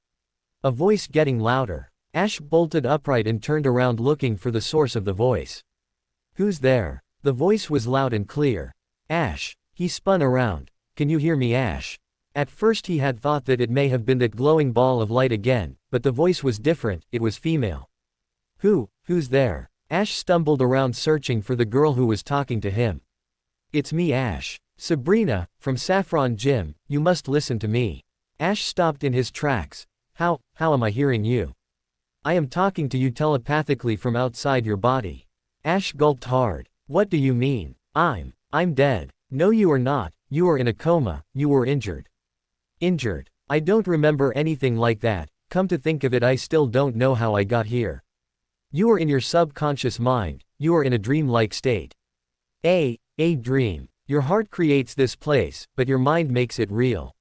A voice getting louder. Ash bolted upright and turned around looking for the source of the voice. Who's there? The voice was loud and clear. Ash. He spun around. Can you hear me, Ash? At first he had thought that it may have been that glowing ball of light again, but the voice was different, it was female. Who's there? Ash stumbled around searching for the girl who was talking to him. It's me, Ash. Sabrina, from Saffron Gym, you must listen to me. Ash stopped in his tracks. How am I hearing you? I am talking to you telepathically from outside your body. Ash gulped hard. What do you mean? I'm dead. No, you are not. You are in a coma. You were injured. Injured? I don't remember anything like that. Come to think of it, I still don't know how I got here. You are in your subconscious mind. You are in a dream-like state. A dream. Your heart creates this place, but your mind makes it real.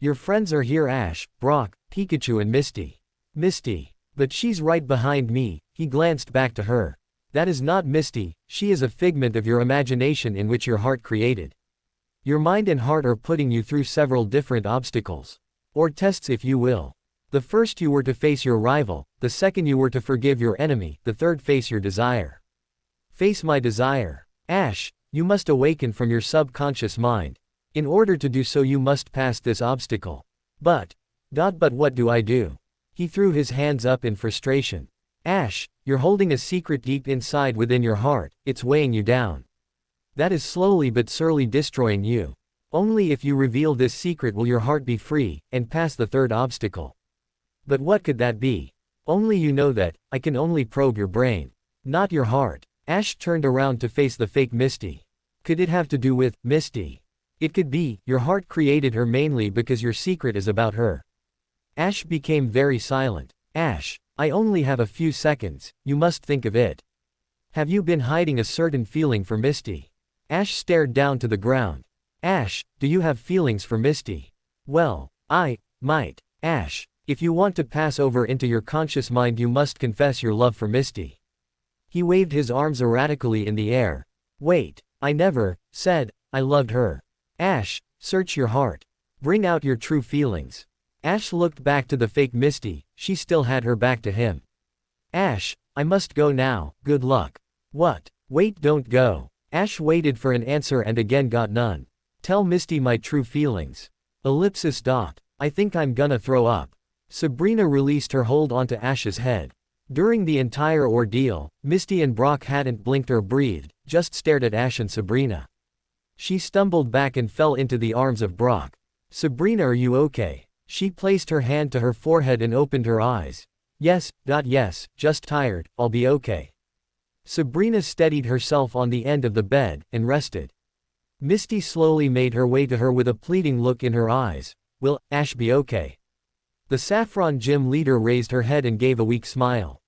Your friends are here, Ash, Brock, Pikachu and Misty. Misty. But she's right behind me. He glanced back to her. That is not Misty, she is a figment of your imagination in which your heart created. Your mind and heart are putting you through several different obstacles. Or tests, if you will. The first you were to face your rival, the second you were to forgive your enemy, the third face your desire. Face my desire. Ash, you must awaken from your subconscious mind. In order to do so you must pass this obstacle. But what do I do? He threw his hands up in frustration. Ash, you're holding a secret deep inside within your heart, it's weighing you down. That is slowly but surely destroying you. Only if you reveal this secret will your heart be free, and pass the third obstacle. But what could that be? Only you know that. I can only probe your brain. Not your heart. Ash turned around to face the fake Misty. Could it have to do with Misty? It could be, your heart created her mainly because your secret is about her. Ash became very silent. Ash, I only have a few seconds, you must think of it. Have you been hiding a certain feeling for Misty? Ash stared down to the ground. Ash, do you have feelings for Misty? Well, I might. Ash, if you want to pass over into your conscious mind you must confess your love for Misty. He waved his arms erratically in the air. Wait, I never said I loved her. Ash, search your heart. Bring out your true feelings. Ash looked back to the fake Misty, she still had her back to him. Ash, I must go now, good luck. What? Wait, don't go. Ash waited for an answer and again got none. Tell Misty my true feelings. Ellipsis dot. I think I'm gonna throw up. Sabrina released her hold onto Ash's head. During the entire ordeal, Misty and Brock hadn't blinked or breathed, just stared at Ash and Sabrina. She stumbled back and fell into the arms of Brock. Sabrina, are you okay? She placed her hand to her forehead and opened her eyes. Yes, just tired, I'll be okay. Sabrina steadied herself on the end of the bed, and rested. Misty slowly made her way to her with a pleading look in her eyes. Will Ash be okay? The Saffron Gym leader raised her head and gave a weak smile.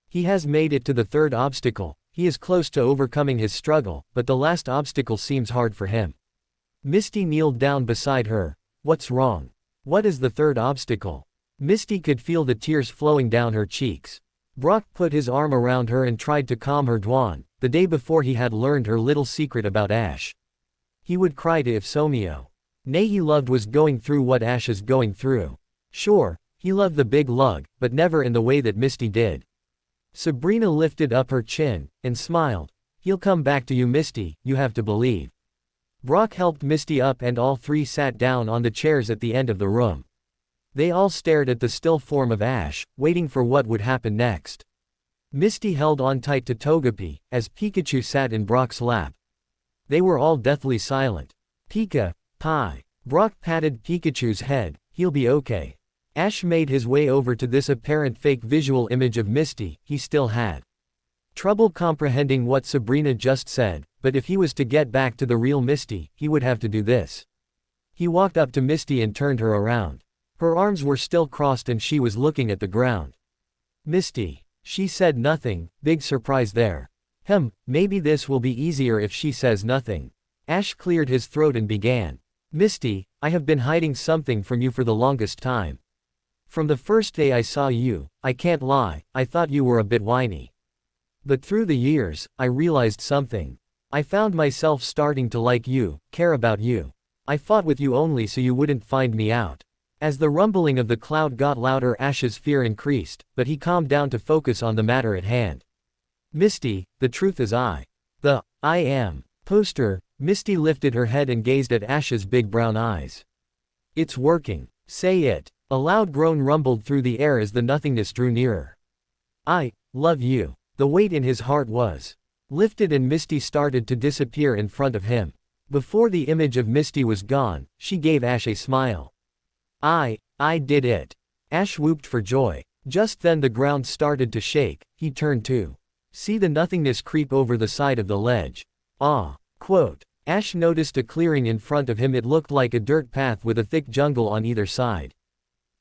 He has made it to the third obstacle, he is close to overcoming his struggle, but the last obstacle seems hard for him. Misty kneeled down beside her. What's wrong? What is the third obstacle? Misty could feel the tears flowing down her cheeks. Brock put his arm around her and tried to calm her down. The day before he had learned her little secret about Ash. He would cry to if Somio. Nay, he loved was going through what Ash is going through. Sure, he loved the big lug, but never in the way that Misty did. Sabrina lifted up her chin, and smiled. He'll come back to you, Misty, you have to believe. Brock helped Misty up and all three sat down on the chairs at the end of the room. They all stared at the still form of Ash, waiting for what would happen next. Misty held on tight to Togepi, as Pikachu sat in Brock's lap. They were all deathly silent. Pika, Pie. Brock patted Pikachu's head, he'll be okay. Ash made his way over to this apparent fake visual image of Misty. He still had trouble comprehending what Sabrina just said, but if he was to get back to the real Misty, he would have to do this. He walked up to Misty and turned her around. Her arms were still crossed and she was looking at the ground. Misty. She said nothing, big surprise there. Maybe this will be easier if she says nothing. Ash cleared his throat and began. Misty, I have been hiding something from you for the longest time. From the first day I saw you, I can't lie, I thought you were a bit whiny. But through the years, I realized something. I found myself starting to like you, care about you. I fought with you only so you wouldn't find me out. As the rumbling of the cloud got louder, Ash's fear increased, but he calmed down to focus on the matter at hand. Misty, the truth is I am poster. Misty lifted her head and gazed at Ash's big brown eyes. It's working. Say it. A loud groan rumbled through the air as the nothingness drew nearer. I love you. The weight in his heart was lifted and Misty started to disappear in front of him. Before the image of Misty was gone, she gave Ash a smile. I did it. Ash whooped for joy. Just then the ground started to shake. He turned to see the nothingness creep over the side of the ledge. Ash noticed a clearing in front of him. It looked like a dirt path with a thick jungle on either side.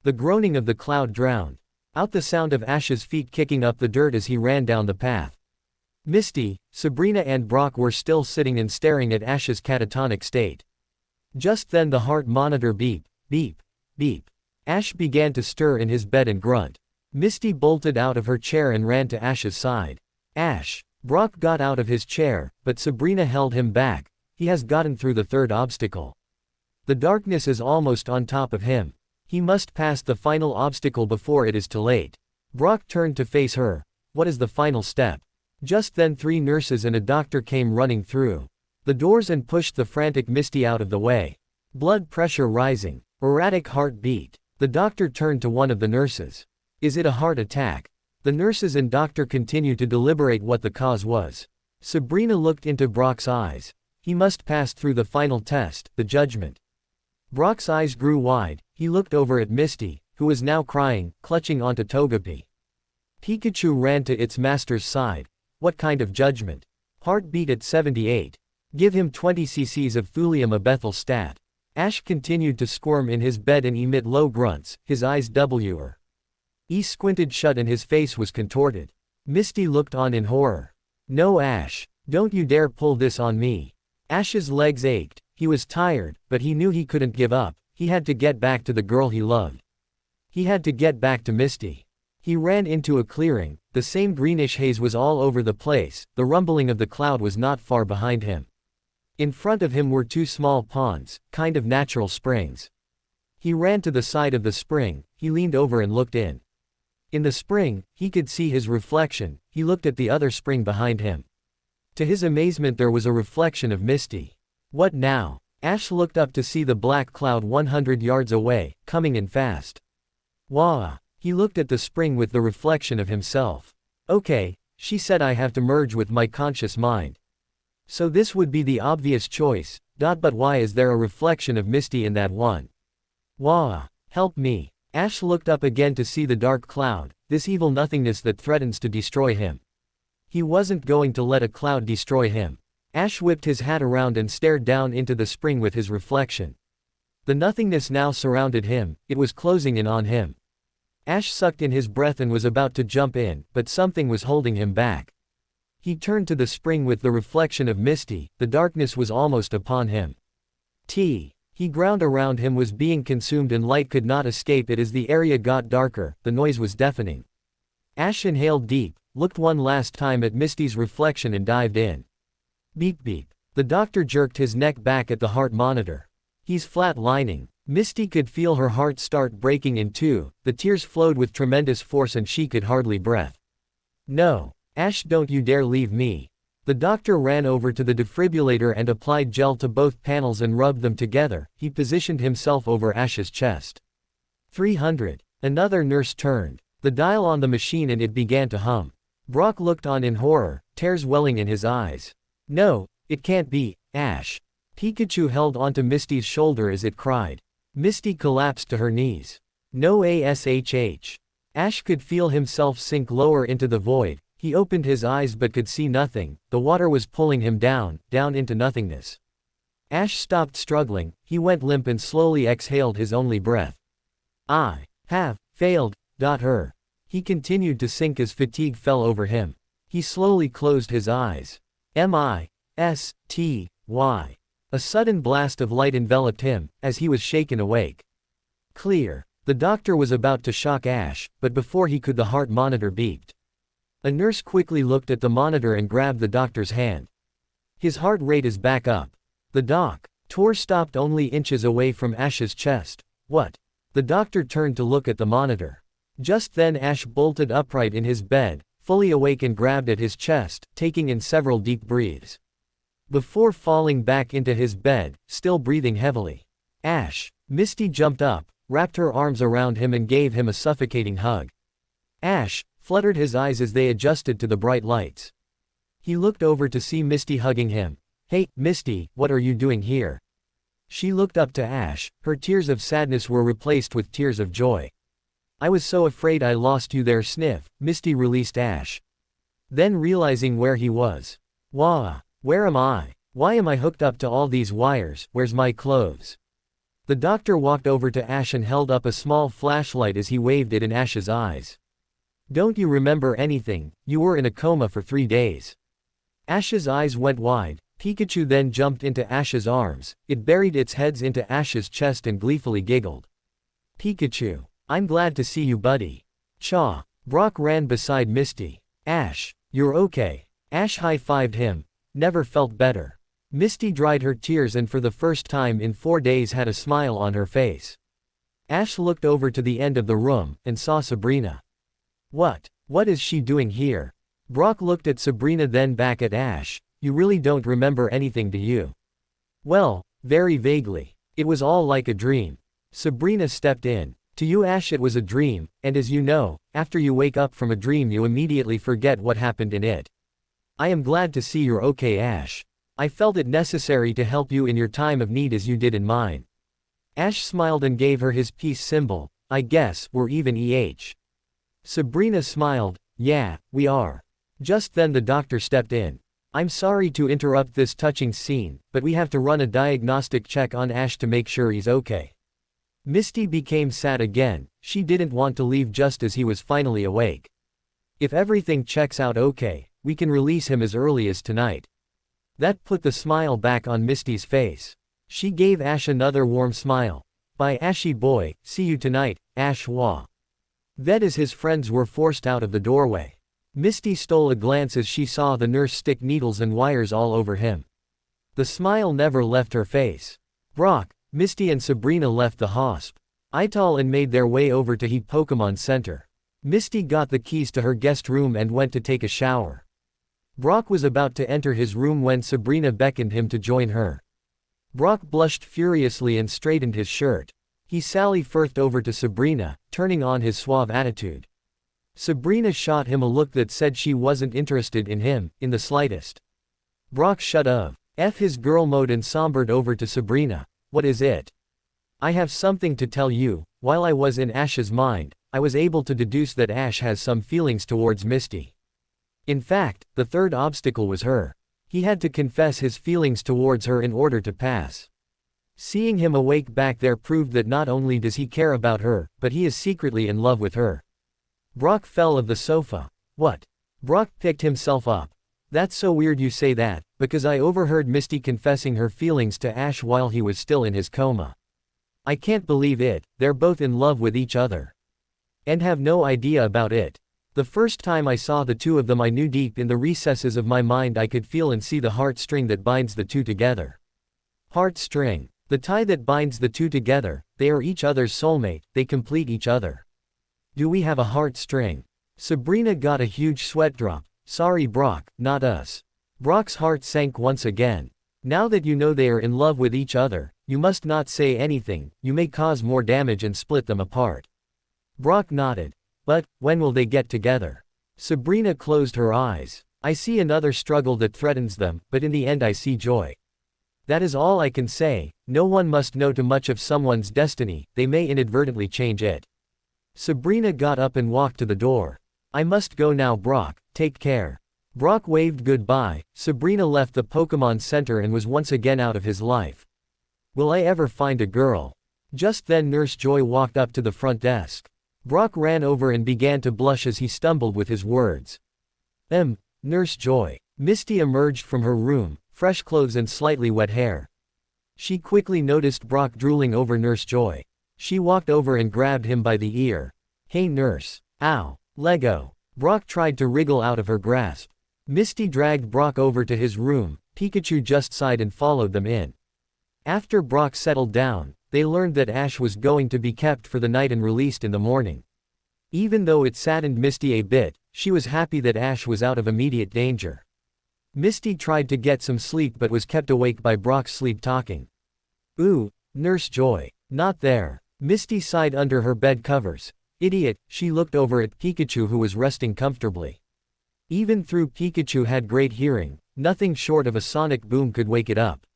The groaning of the cloud drowned out the sound of Ash's feet kicking up the dirt as he ran down the path. Misty, Sabrina and Brock were still sitting and staring at Ash's catatonic state. Just then the heart monitor beep, beep, beep. Ash began to stir in his bed and grunt. Misty bolted out of her chair and ran to Ash's side. Ash. Brock got out of his chair, but Sabrina held him back. He has gotten through the third obstacle. The darkness is almost on top of him. He must pass the final obstacle before it is too late. Brock turned to face her. What is the final step? Just then 3 nurses and a doctor came running through the doors and pushed the frantic Misty out of the way. Blood pressure rising. Erratic heartbeat. The doctor turned to one of the nurses. Is it a heart attack? The nurses and doctor continued to deliberate what the cause was. Sabrina looked into Brock's eyes. He must pass through the final test, the judgment. Brock's eyes grew wide. He looked over at Misty, who was now crying, clutching onto Togepi. Pikachu ran to its master's side. What kind of judgment? Heartbeat at 78. Give him 20 cc's of thulium abethal stat. Ash continued to squirm in his bed and emit low grunts, his eyes were. He squinted shut and his face was contorted. Misty looked on in horror. No, Ash. Don't you dare pull this on me. Ash's legs ached. He was tired, but he knew he couldn't give up. He had to get back to the girl he loved. He had to get back to Misty. He ran into a clearing. The same greenish haze was all over the place. The rumbling of the cloud was not far behind him. In front of him were 2 small ponds, kind of natural springs. He ran to the side of the spring. He leaned over and looked in. In the spring, he could see his reflection. He looked at the other spring behind him. To his amazement there was a reflection of Misty. What now? Ash looked up to see the black cloud 100 yards away, coming in fast. Wah! He looked at the spring with the reflection of himself. Okay, she said I have to merge with my conscious mind. So this would be the obvious choice, but why is there a reflection of Misty in that one? Wah! Help me. Ash looked up again to see the dark cloud, this evil nothingness that threatens to destroy him. He wasn't going to let a cloud destroy him. Ash whipped his hat around and stared down into the spring with his reflection. The nothingness now surrounded him, it was closing in on him. Ash sucked in his breath and was about to jump in, but something was holding him back. He turned to the spring with the reflection of Misty, the darkness was almost upon him. He ground around him was being consumed and light could not escape it as the area got darker, the noise was deafening. Ash inhaled deep, looked one last time at Misty's reflection and dived in. Beep beep. The doctor jerked his neck back at the heart monitor. He's flat-lining. Misty could feel her heart start breaking in 2, the tears flowed with tremendous force and she could hardly breathe. No. Ash, don't you dare leave me. The doctor ran over to the defibrillator and applied gel to both panels and rubbed them together. He positioned himself over Ash's chest. 300. Another nurse turned the dial on the machine and it began to hum. Brock looked on in horror, tears welling in his eyes. No, it can't be, Ash. Pikachu held onto Misty's shoulder as it cried. Misty collapsed to her knees. No ASHH. Ash could feel himself sink lower into the void. He opened his eyes but could see nothing. The water was pulling him down into nothingness. Ash stopped struggling. He went limp and slowly exhaled his only breath. I have failed. Her. He continued to sink as fatigue fell over him. He slowly closed his eyes. Misty. A sudden blast of light enveloped him, as he was shaken awake. Clear. The doctor was about to shock Ash, but before he could the heart monitor beeped. A nurse quickly looked at the monitor and grabbed the doctor's hand. His heart rate is back up. The doctor stopped only inches away from Ash's chest. What? The doctor turned to look at the monitor. Just then Ash bolted upright in his bed, fully awake and grabbed at his chest, taking in several deep breaths. Before falling back into his bed, still breathing heavily. Ash. Misty jumped up, wrapped her arms around him and gave him a suffocating hug. Ash fluttered his eyes as they adjusted to the bright lights. He looked over to see Misty hugging him. Hey, Misty, what are you doing here? She looked up to Ash, her tears of sadness were replaced with tears of joy. I was so afraid I lost you there. Sniff. Misty released Ash. Then realizing where he was. Wah. Where am I? Why am I hooked up to all these wires? Where's my clothes? The doctor walked over to Ash and held up a small flashlight as he waved it in Ash's eyes. Don't you remember anything? You were in a coma for 3 days. Ash's eyes went wide. Pikachu then jumped into Ash's arms. It buried its heads into Ash's chest and gleefully giggled. Pikachu. I'm glad to see you, buddy. Chaw. Brock ran beside Misty. Ash. You're okay. Ash high-fived him. Never felt better. Misty dried her tears and for the first time in 4 days had a smile on her face. Ash looked over to the end of the room, and saw Sabrina. What is she doing here? Brock looked at Sabrina then back at Ash. You really don't remember anything, do you? Well, very vaguely. It was all like a dream. Sabrina stepped in. To you Ash it was a dream, and as you know, after you wake up from a dream you immediately forget what happened in it. I am glad to see you're okay Ash. I felt it necessary to help you in your time of need as you did in mine. Ash smiled and gave her his peace symbol. I guess we're even Sabrina smiled. Yeah, we are. Just then the doctor stepped in. I'm sorry to interrupt this touching scene, but we have to run a diagnostic check on Ash to make sure he's okay. Misty became sad again. She didn't want to leave just as he was finally awake. If everything checks out okay, we can release him as early as tonight. That put the smile back on Misty's face. She gave Ash another warm smile. Bye Ashy boy, see you tonight, Ash Wah. Ved as his friends were forced out of the doorway. Misty stole a glance as she saw the nurse stick needles and wires all over him. The smile never left her face. Brock, Misty and Sabrina left the hospital and made their way over to He Pokemon Center. Misty got the keys to her guest room and went to take a shower. Brock was about to enter his room when Sabrina beckoned him to join her. Brock blushed furiously and straightened his shirt. He sally-firthed over to Sabrina, turning on his suave attitude. Sabrina shot him a look that said she wasn't interested in him, in the slightest. Brock shut up. His girl mode and sombered over to Sabrina. What is it? I have something to tell you. While I was in Ash's mind, I was able to deduce that Ash has some feelings towards Misty. In fact, the third obstacle was her. He had to confess his feelings towards her in order to pass. Seeing him awake back there proved that not only does he care about her, but he is secretly in love with her. Brock fell off the sofa. What? Brock picked himself up. That's so weird you say that, because I overheard Misty confessing her feelings to Ash while he was still in his coma. I can't believe it, they're both in love with each other. And have no idea about it. The first time I saw the two of them I knew deep in the recesses of my mind I could feel and see the heartstring that binds the two together. Heartstring. The tie that binds the two together, they are each other's soulmate, they complete each other. Do we have a heartstring? Sabrina got a huge sweat drop. Sorry Brock, not us. Brock's heart sank once again. Now that you know they are in love with each other, you must not say anything, you may cause more damage and split them apart. Brock nodded. But, when will they get together? Sabrina closed her eyes. I see another struggle that threatens them, but in the end I see joy. That is all I can say. No one must know too much of someone's destiny, they may inadvertently change it. Sabrina got up and walked to the door. I must go now Brock, take care. Brock waved goodbye. Sabrina left the Pokemon Center and was once again out of his life. Will I ever find a girl? Just then Nurse Joy walked up to the front desk. Brock ran over and began to blush as he stumbled with his words. Nurse Joy. Misty emerged from her room, fresh clothes and slightly wet hair. She quickly noticed Brock drooling over Nurse Joy. She walked over and grabbed him by the ear. Hey nurse. Ow. Lego. Brock tried to wriggle out of her grasp. Misty dragged Brock over to his room. Pikachu just sighed and followed them in. After Brock settled down, they learned that Ash was going to be kept for the night and released in the morning. Even though it saddened Misty a bit, she was happy that Ash was out of immediate danger. Misty tried to get some sleep but was kept awake by Brock's sleep-talking. Ooh, Nurse Joy. Not there. Misty sighed under her bed covers. Idiot, she looked over at Pikachu who was resting comfortably. Even though Pikachu had great hearing, nothing short of a sonic boom could wake it up.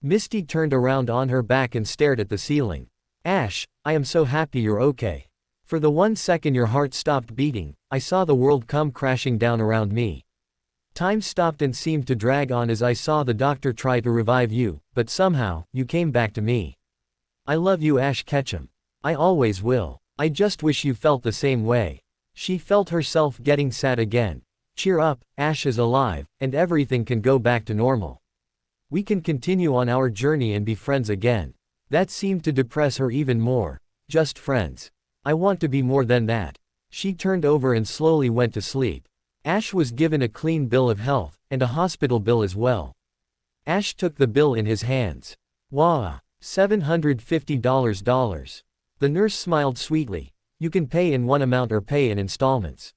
Misty turned around on her back and stared at the ceiling. Ash, I am so happy you're okay. For the 1 second your heart stopped beating, I saw the world come crashing down around me. Time stopped and seemed to drag on as I saw the doctor try to revive you, but somehow, you came back to me. I love you Ash Ketchum. I always will. I just wish you felt the same way. She felt herself getting sad again. Cheer up, Ash is alive, and everything can go back to normal. We can continue on our journey and be friends again. That seemed to depress her even more. Just friends. I want to be more than that. She turned over and slowly went to sleep. Ash was given a clean bill of health, and a hospital bill as well. Ash took the bill in his hands. Wow, $750. The nurse smiled sweetly. You can pay in one amount or pay in installments.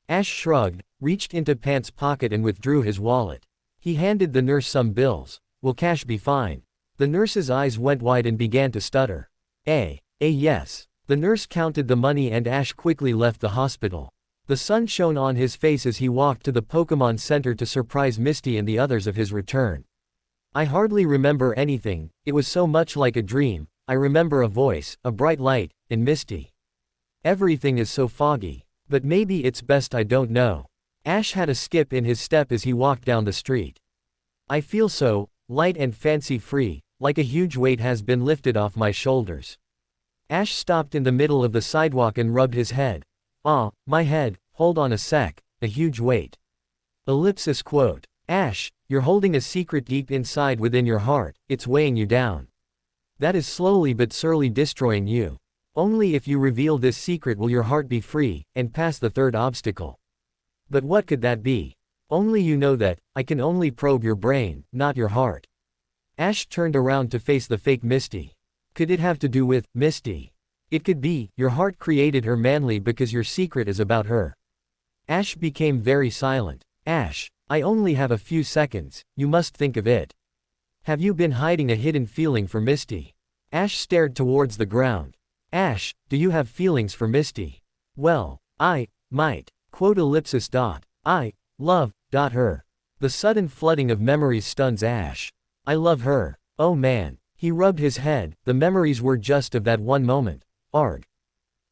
Ash shrugged, reached into pants pocket and withdrew his wallet. He handed the nurse some bills. Will cash be fine? The nurse's eyes went wide and began to stutter. Yes. The nurse counted the money and Ash quickly left the hospital. The sun shone on his face as he walked to the Pokemon Center to surprise Misty and the others of his return. I hardly remember anything, it was so much like a dream. I remember a voice, a bright light, and Misty. Everything is so foggy. But maybe it's best I don't know. Ash had a skip in his step as he walked down the street. I feel so light and fancy-free, like a huge weight has been lifted off my shoulders. Ash stopped in the middle of the sidewalk and rubbed his head. My head, hold on a sec, a huge weight. Ellipsis quote. Ash, you're holding a secret deep inside within your heart, it's weighing you down. That is slowly but surely destroying you. Only if you reveal this secret will your heart be free, and pass the third obstacle. But what could that be? Only you know that. I can only probe your brain, not your heart. Ash turned around to face the fake Misty. Could it have to do with Misty? It could be, your heart created her manly because your secret is about her. Ash became very silent. Ash, I only have a few seconds, you must think of it. Have you been hiding a hidden feeling for Misty? Ash stared towards the ground. Ash, do you have feelings for Misty? Well, I might. Quote ellipsis dot. I love dot her. The sudden flooding of memories stuns Ash. I love her. Oh man. He rubbed his head, the memories were just of that one moment. Arg.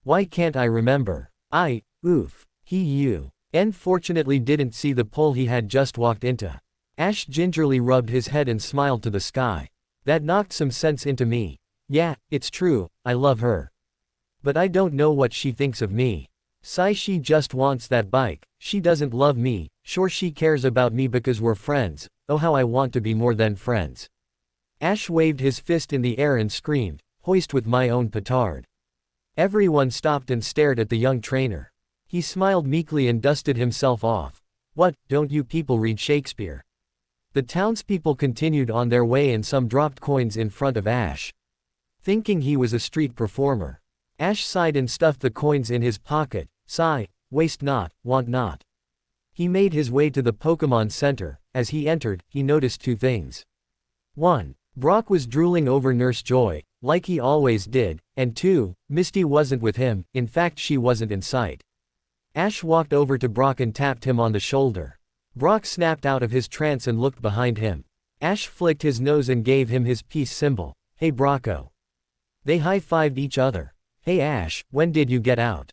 Why can't I remember? Oof. You. N fortunately didn't see the pole he had just walked into. Ash gingerly rubbed his head and smiled to the sky. That knocked some sense into me. Yeah, it's true, I love her. But I don't know what she thinks of me. She just wants that bike, she doesn't love me, sure she cares about me because we're friends, oh how I want to be more than friends. Ash waved his fist in the air and screamed, hoist with my own petard. Everyone stopped and stared at the young trainer. He smiled meekly and dusted himself off. What, don't you people read Shakespeare? The townspeople continued on their way and some dropped coins in front of Ash. Thinking he was a street performer. Ash sighed and stuffed the coins in his pocket. Sigh, waste not, want not. He made his way to the Pokemon Center. As he entered, he noticed two things. 1. Brock was drooling over Nurse Joy, like he always did, and 2. Misty wasn't with him, in fact she wasn't in sight. Ash walked over to Brock and tapped him on the shoulder. Brock snapped out of his trance and looked behind him. Ash flicked his nose and gave him his peace symbol. Hey Brocco. They high-fived each other. Hey Ash, when did you get out?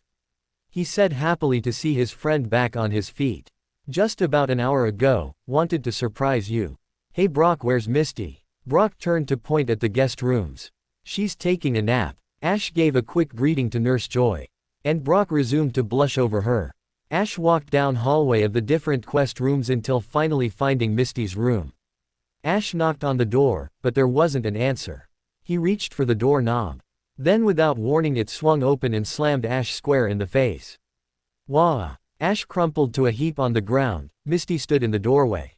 He said happily to see his friend back on his feet. Just about an hour ago, wanted to surprise you. Hey Brock, where's Misty? Brock turned to point at the guest rooms. She's taking a nap. Ash gave a quick greeting to Nurse Joy. And Brock resumed to blush over her. Ash walked down hallway of the different quest rooms until finally finding Misty's room. Ash knocked on the door, but there wasn't an answer. He reached for the door knob. Then without warning it swung open and slammed Ash square in the face. Wah! Ash crumpled to a heap on the ground. Misty stood in the doorway.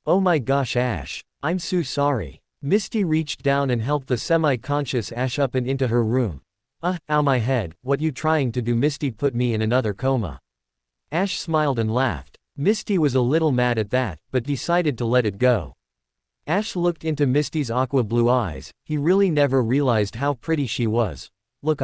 Oh my gosh Ash, I'm so sorry. Misty reached down and helped the semi-conscious Ash up and into her room. Ow my head, what you trying to do? Misty put me in another coma. Ash smiled and laughed. Misty was a little mad at that, but decided to let it go. Ash looked into Misty's aqua blue eyes, he really never realized how pretty she was. Look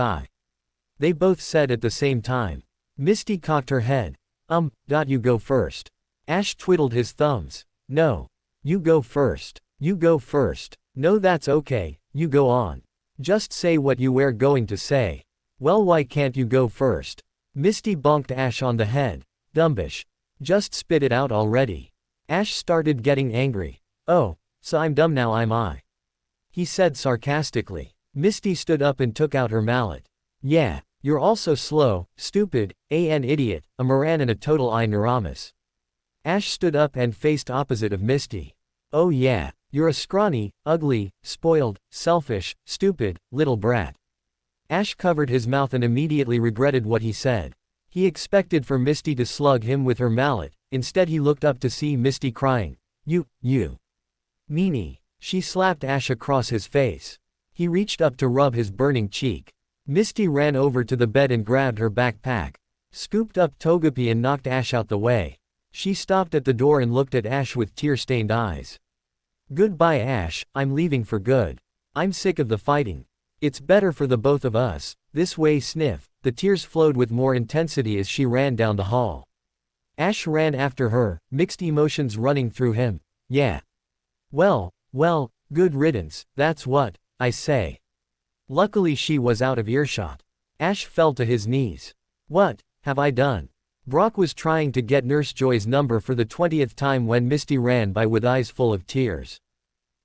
they both said at the same time. Misty cocked her head. You go first. Ash twiddled his thumbs. No. You go first. You go first. No that's okay, you go on. Just say what you were going to say. Well why can't you go first? Misty bonked Ash on the head. Dumbish. Just spit it out already. Ash started getting angry. Oh, so I'm dumb now am I? He said sarcastically. Misty stood up and took out her mallet. Yeah, you're also slow, stupid, an idiot, a moron and a total ignoramus. Ash stood up and faced opposite of Misty. Oh yeah, you're a scrawny, ugly, spoiled, selfish, stupid, little brat. Ash covered his mouth and immediately regretted what he said. He expected for Misty to slug him with her mallet, instead he looked up to see Misty crying. You. Meanie. She slapped Ash across his face. He reached up to rub his burning cheek. Misty ran over to the bed and grabbed her backpack, scooped up Togepi and knocked Ash out the way. She stopped at the door and looked at Ash with tear-stained eyes. "Goodbye Ash, I'm leaving for good. I'm sick of the fighting. It's better for the both of us, this way." Sniff. The tears flowed with more intensity as she ran down the hall. Ash ran after her, mixed emotions running through him. Yeah. Well, good riddance, that's what I say. Luckily she was out of earshot. Ash fell to his knees. What have I done? Brock was trying to get Nurse Joy's number for the 20th time when Misty ran by with eyes full of tears.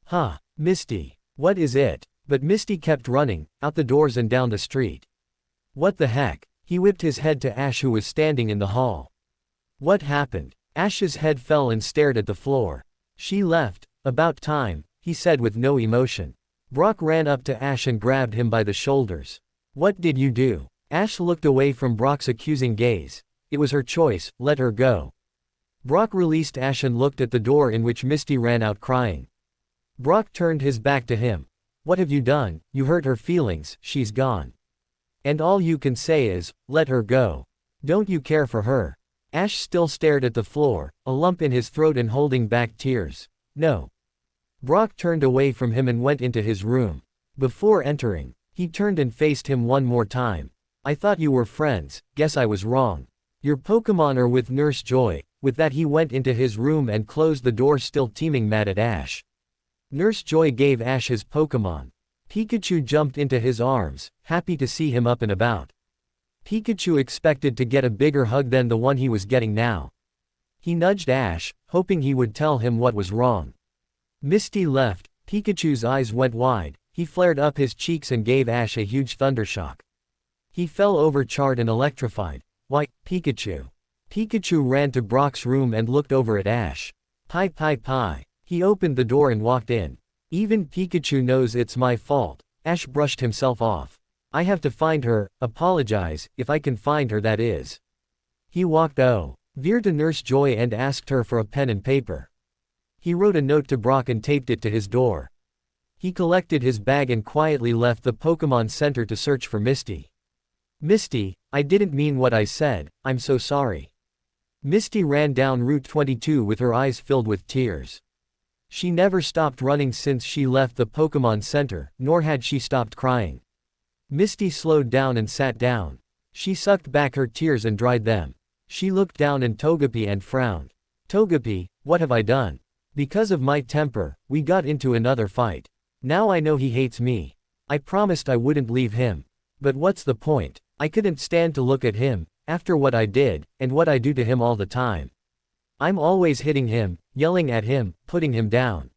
Huh, Misty, what is it? But Misty kept running, out the doors and down the street. What the heck? He whipped his head to Ash who was standing in the hall. What happened? Ash's head fell and stared at the floor. She left. About time, he said with no emotion. Brock ran up to Ash and grabbed him by the shoulders. What did you do? Ash looked away from Brock's accusing gaze. It was her choice, let her go. Brock released Ash and looked at the door in which Misty ran out crying. Brock turned his back to him. What have you done? You hurt her feelings, she's gone. And all you can say is, let her go. Don't you care for her? Ash still stared at the floor, a lump in his throat and holding back tears. No. Brock turned away from him and went into his room. Before entering, he turned and faced him one more time. I thought you were friends, guess I was wrong. Your Pokémon are with Nurse Joy. With that he went into his room and closed the door, still teeming mad at Ash. Nurse Joy gave Ash his Pokémon. Pikachu jumped into his arms, happy to see him up and about. Pikachu expected to get a bigger hug than the one he was getting now. He nudged Ash, hoping he would tell him what was wrong. Misty left. Pikachu's eyes went wide, he flared up his cheeks and gave Ash a huge thundershock. He fell over charred and electrified. Why, Pikachu. Pikachu ran to Brock's room and looked over at Ash. Pie. He opened the door and walked in. Even Pikachu knows it's my fault. Ash brushed himself off. I have to find her, apologize, if I can find her that is. He walked over to Nurse Joy and asked her for a pen and paper. He wrote a note to Brock and taped it to his door. He collected his bag and quietly left the Pokémon Center to search for Misty. Misty, I didn't mean what I said, I'm so sorry. Misty ran down Route 22 with her eyes filled with tears. She never stopped running since she left the Pokémon Center, nor had she stopped crying. Misty slowed down and sat down. She sucked back her tears and dried them. She looked down at Togepi and frowned. Togepi, what have I done? Because of my temper, we got into another fight. Now I know he hates me. I promised I wouldn't leave him. But what's the point? I couldn't stand to look at him, after what I did, and what I do to him all the time. I'm always hitting him, yelling at him, putting him down.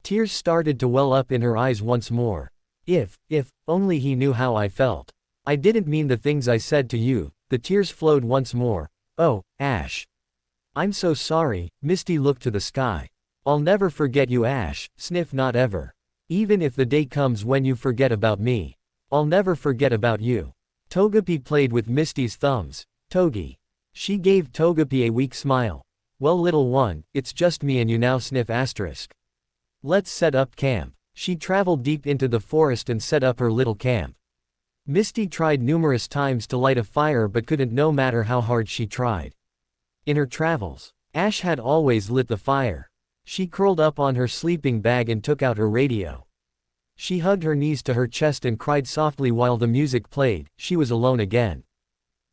Tears started to well up in her eyes once more. If only he knew how I felt. I didn't mean the things I said to you. The tears flowed once more. Oh, Ash. I'm so sorry. Misty looked to the sky. I'll never forget you, Ash. Sniff, not ever. Even if the day comes when you forget about me, I'll never forget about you. Togepi played with Misty's thumbs. Togi. She gave Togepi a weak smile. Well, little one, it's just me and you now. Sniff asterisk. Let's set up camp. She traveled deep into the forest and set up her little camp. Misty tried numerous times to light a fire but couldn't, no matter how hard she tried. In her travels, Ash had always lit the fire. She curled up on her sleeping bag and took out her radio. She hugged her knees to her chest and cried softly while the music played. She was alone again.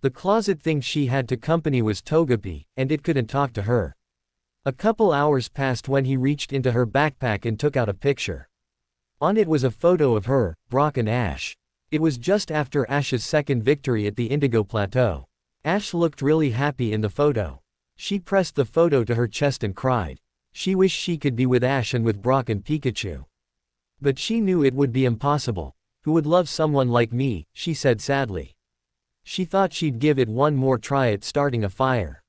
The closet thing she had to company was Togepi, and it couldn't talk to her. A couple hours passed when he reached into her backpack and took out a picture. On it was a photo of her, Brock and Ash. It was just after Ash's second victory at the Indigo Plateau. Ash looked really happy in the photo. She pressed the photo to her chest and cried. She wished she could be with Ash and with Brock and Pikachu. But she knew it would be impossible. Who would love someone like me, she said sadly. She thought she'd give it one more try at starting a fire.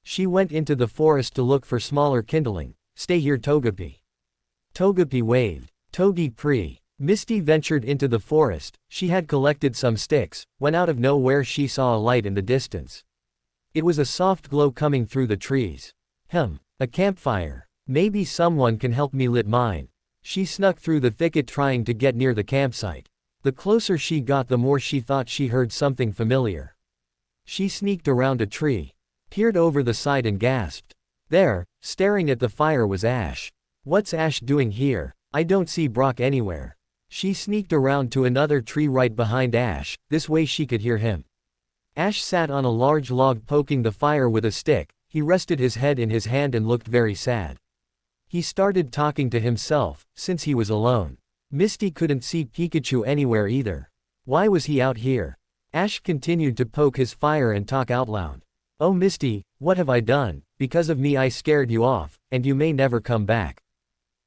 She went into the forest to look for smaller kindling. Stay here, Togepi. Togepi waved. Togi pre. Misty ventured into the forest. She had collected some sticks, when out of nowhere she saw a light in the distance. It was a soft glow coming through the trees. A campfire. Maybe someone can help me lit mine. She snuck through the thicket trying to get near the campsite. The closer she got, the more she thought she heard something familiar. She sneaked around a tree, peered over the side and gasped. There, staring at the fire, was Ash. What's Ash doing here? I don't see Brock anywhere. She sneaked around to another tree right behind Ash, this way she could hear him. Ash sat on a large log poking the fire with a stick. He rested his head in his hand and looked very sad. He started talking to himself, since he was alone. Misty couldn't see Pikachu anywhere either. Why was he out here? Ash continued to poke his fire and talk out loud. Oh Misty, what have I done? Because of me I scared you off, and you may never come back.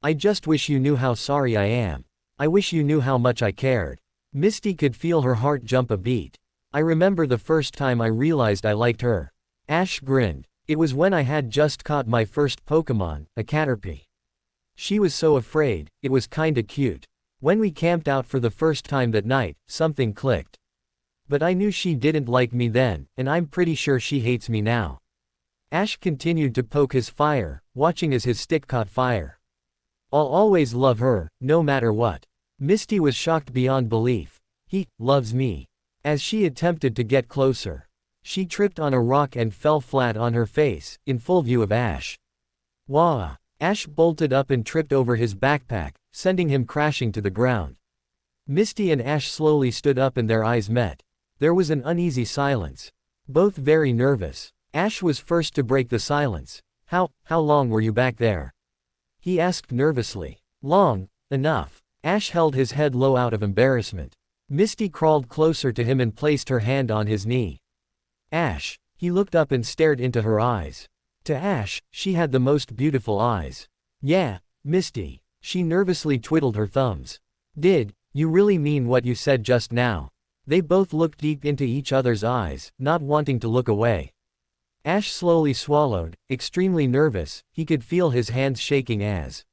I just wish you knew how sorry I am. I wish you knew how much I cared. Misty could feel her heart jump a beat. I remember the first time I realized I liked her. Ash grinned. It was when I had just caught my first Pokemon, a Caterpie. She was so afraid, it was kinda cute. When we camped out for the first time that night, something clicked. But I knew she didn't like me then, and I'm pretty sure she hates me now. Ash continued to poke his fire, watching as his stick caught fire. I'll always love her, no matter what. Misty was shocked beyond belief. He loves me. As she attempted to get closer, she tripped on a rock and fell flat on her face, in full view of Ash. Wah! Ash bolted up and tripped over his backpack, sending him crashing to the ground. Misty and Ash slowly stood up and their eyes met. There was an uneasy silence. Both very nervous. Ash was first to break the silence. How long were you back there? He asked nervously. Long enough. Ash held his head low out of embarrassment. Misty crawled closer to him and placed her hand on his knee. Ash. He looked up and stared into her eyes. To Ash, she had the most beautiful eyes. Yeah, Misty. She nervously twiddled her thumbs. Did you really mean what you said just now? They both looked deep into each other's eyes, not wanting to look away. Ash slowly swallowed, extremely nervous. He could feel his hands shaking as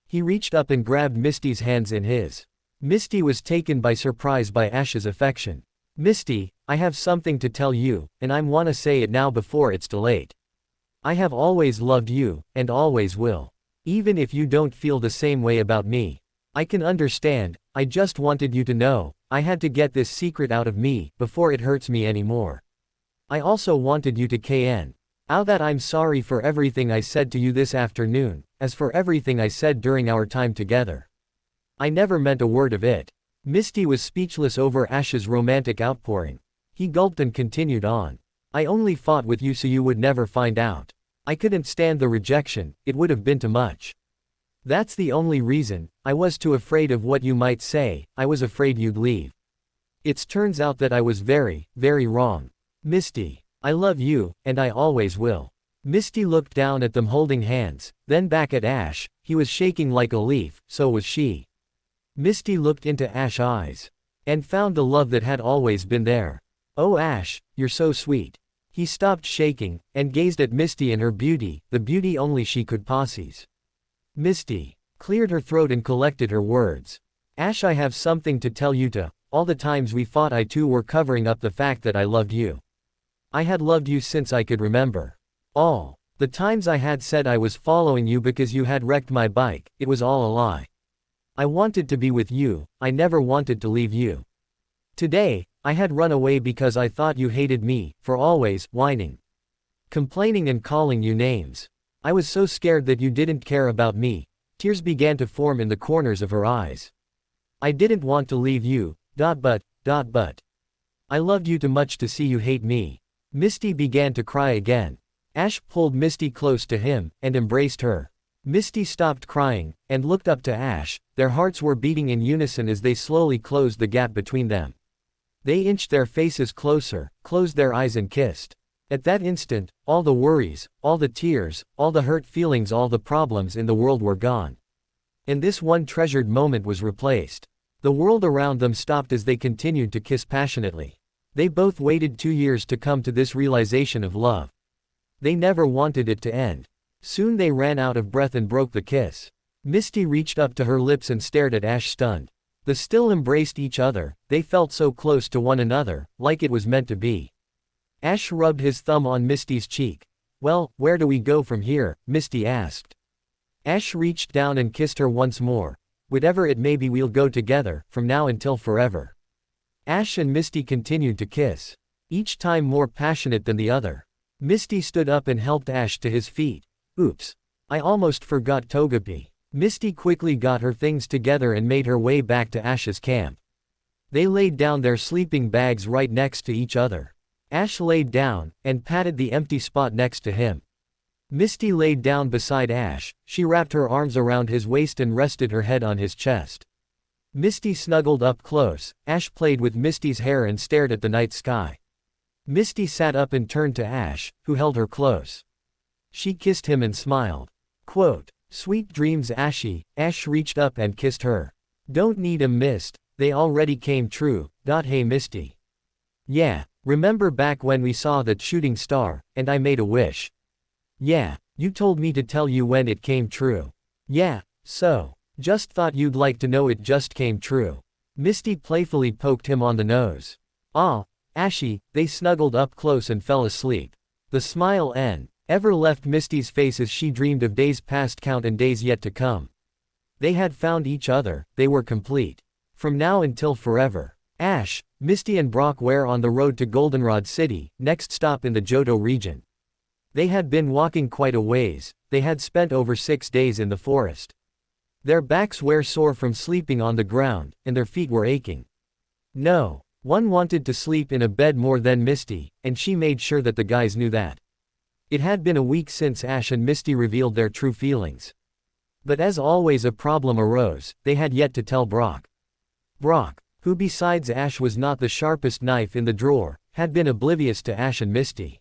he reached up and grabbed Misty's hands in his. Misty was taken by surprise by Ash's affection. Misty, I have something to tell you, and I wanna say it now before it's too late. I have always loved you, and always will. Even if you don't feel the same way about me. I can understand. I just wanted you to know, I had to get this secret out of me, before it hurts me anymore. I also wanted you to KN. Out that I'm sorry for everything I said to you this afternoon, as for everything I said during our time together. I never meant a word of it. Misty was speechless over Ash's romantic outpouring. He gulped and continued on. I only fought with you so you would never find out. I couldn't stand the rejection, it would have been too much. That's the only reason. I was too afraid of what you might say. I was afraid you'd leave. It turns out that I was very, very wrong. Misty, I love you, and I always will. Misty looked down at them holding hands, then back at Ash. He was shaking like a leaf, so was she. Misty looked into Ash's eyes, and found the love that had always been there. Oh Ash, you're so sweet. He stopped shaking, and gazed at Misty and her beauty, the beauty only she could possess. Misty cleared her throat and collected her words. Ash, I have something to tell you. All the times we fought, I too were covering up the fact that I loved you. I had loved you since I could remember. All the times I had said I was following you because you had wrecked my bike, it was all a lie. I wanted to be with you, I never wanted to leave you. Today, I had run away because I thought you hated me, for always whining, complaining and calling you names. I was so scared that you didn't care about me. Tears began to form in the corners of her eyes. I didn't want to leave you, but. I loved you too much to see you hate me. Misty began to cry again. Ash pulled Misty close to him, and embraced her. Misty stopped crying, and looked up to Ash. Their hearts were beating in unison as they slowly closed the gap between them. They inched their faces closer, closed their eyes and kissed. At that instant, all the worries, all the tears, all the hurt feelings, all the problems in the world were gone. And this one treasured moment was replaced. The world around them stopped as they continued to kiss passionately. They both waited 2 years to come to this realization of love. They never wanted it to end. Soon they ran out of breath and broke the kiss. Misty reached up to her lips and stared at Ash stunned. They still embraced each other. They felt so close to one another, like it was meant to be. Ash rubbed his thumb on Misty's cheek. Well, where do we go from here? Misty asked. Ash reached down and kissed her once more. Whatever it may be, we'll go together, from now until forever." Ash and Misty continued to kiss, each time more passionate than the other. Misty stood up and helped Ash to his feet. "Oops. I almost forgot Togepi." Misty quickly got her things together and made her way back to Ash's camp. They laid down their sleeping bags right next to each other. Ash laid down, and patted the empty spot next to him. Misty laid down beside Ash, she wrapped her arms around his waist and rested her head on his chest. Misty snuggled up close, Ash played with Misty's hair and stared at the night sky. Misty sat up and turned to Ash, who held her close. She kissed him and smiled. Quote, "Sweet dreams, Ashy." Ash reached up and kissed her. "Don't need 'em, Mist, they already came true." Hey Misty. "Yeah, remember back when we saw that shooting star, and I made a wish?" "Yeah, you told me to tell you when it came true." "Yeah, so. Just thought you'd like to know it just came true." Misty playfully poked him on the nose. "Aw, Ashy." They snuggled up close and fell asleep. The smile ever left Misty's face as she dreamed of days past count and days yet to come. They had found each other, they were complete. From now until forever. Ash, Misty and Brock were on the road to Goldenrod City, next stop in the Johto region. They had been walking quite a ways, they had spent over 6 days in the forest. Their backs were sore from sleeping on the ground, and their feet were aching. No one wanted to sleep in a bed more than Misty, and she made sure that the guys knew that. It had been a week since Ash and Misty revealed their true feelings. But as always a problem arose, they had yet to tell Brock. Brock, who besides Ash was not the sharpest knife in the drawer, had been oblivious to Ash and Misty.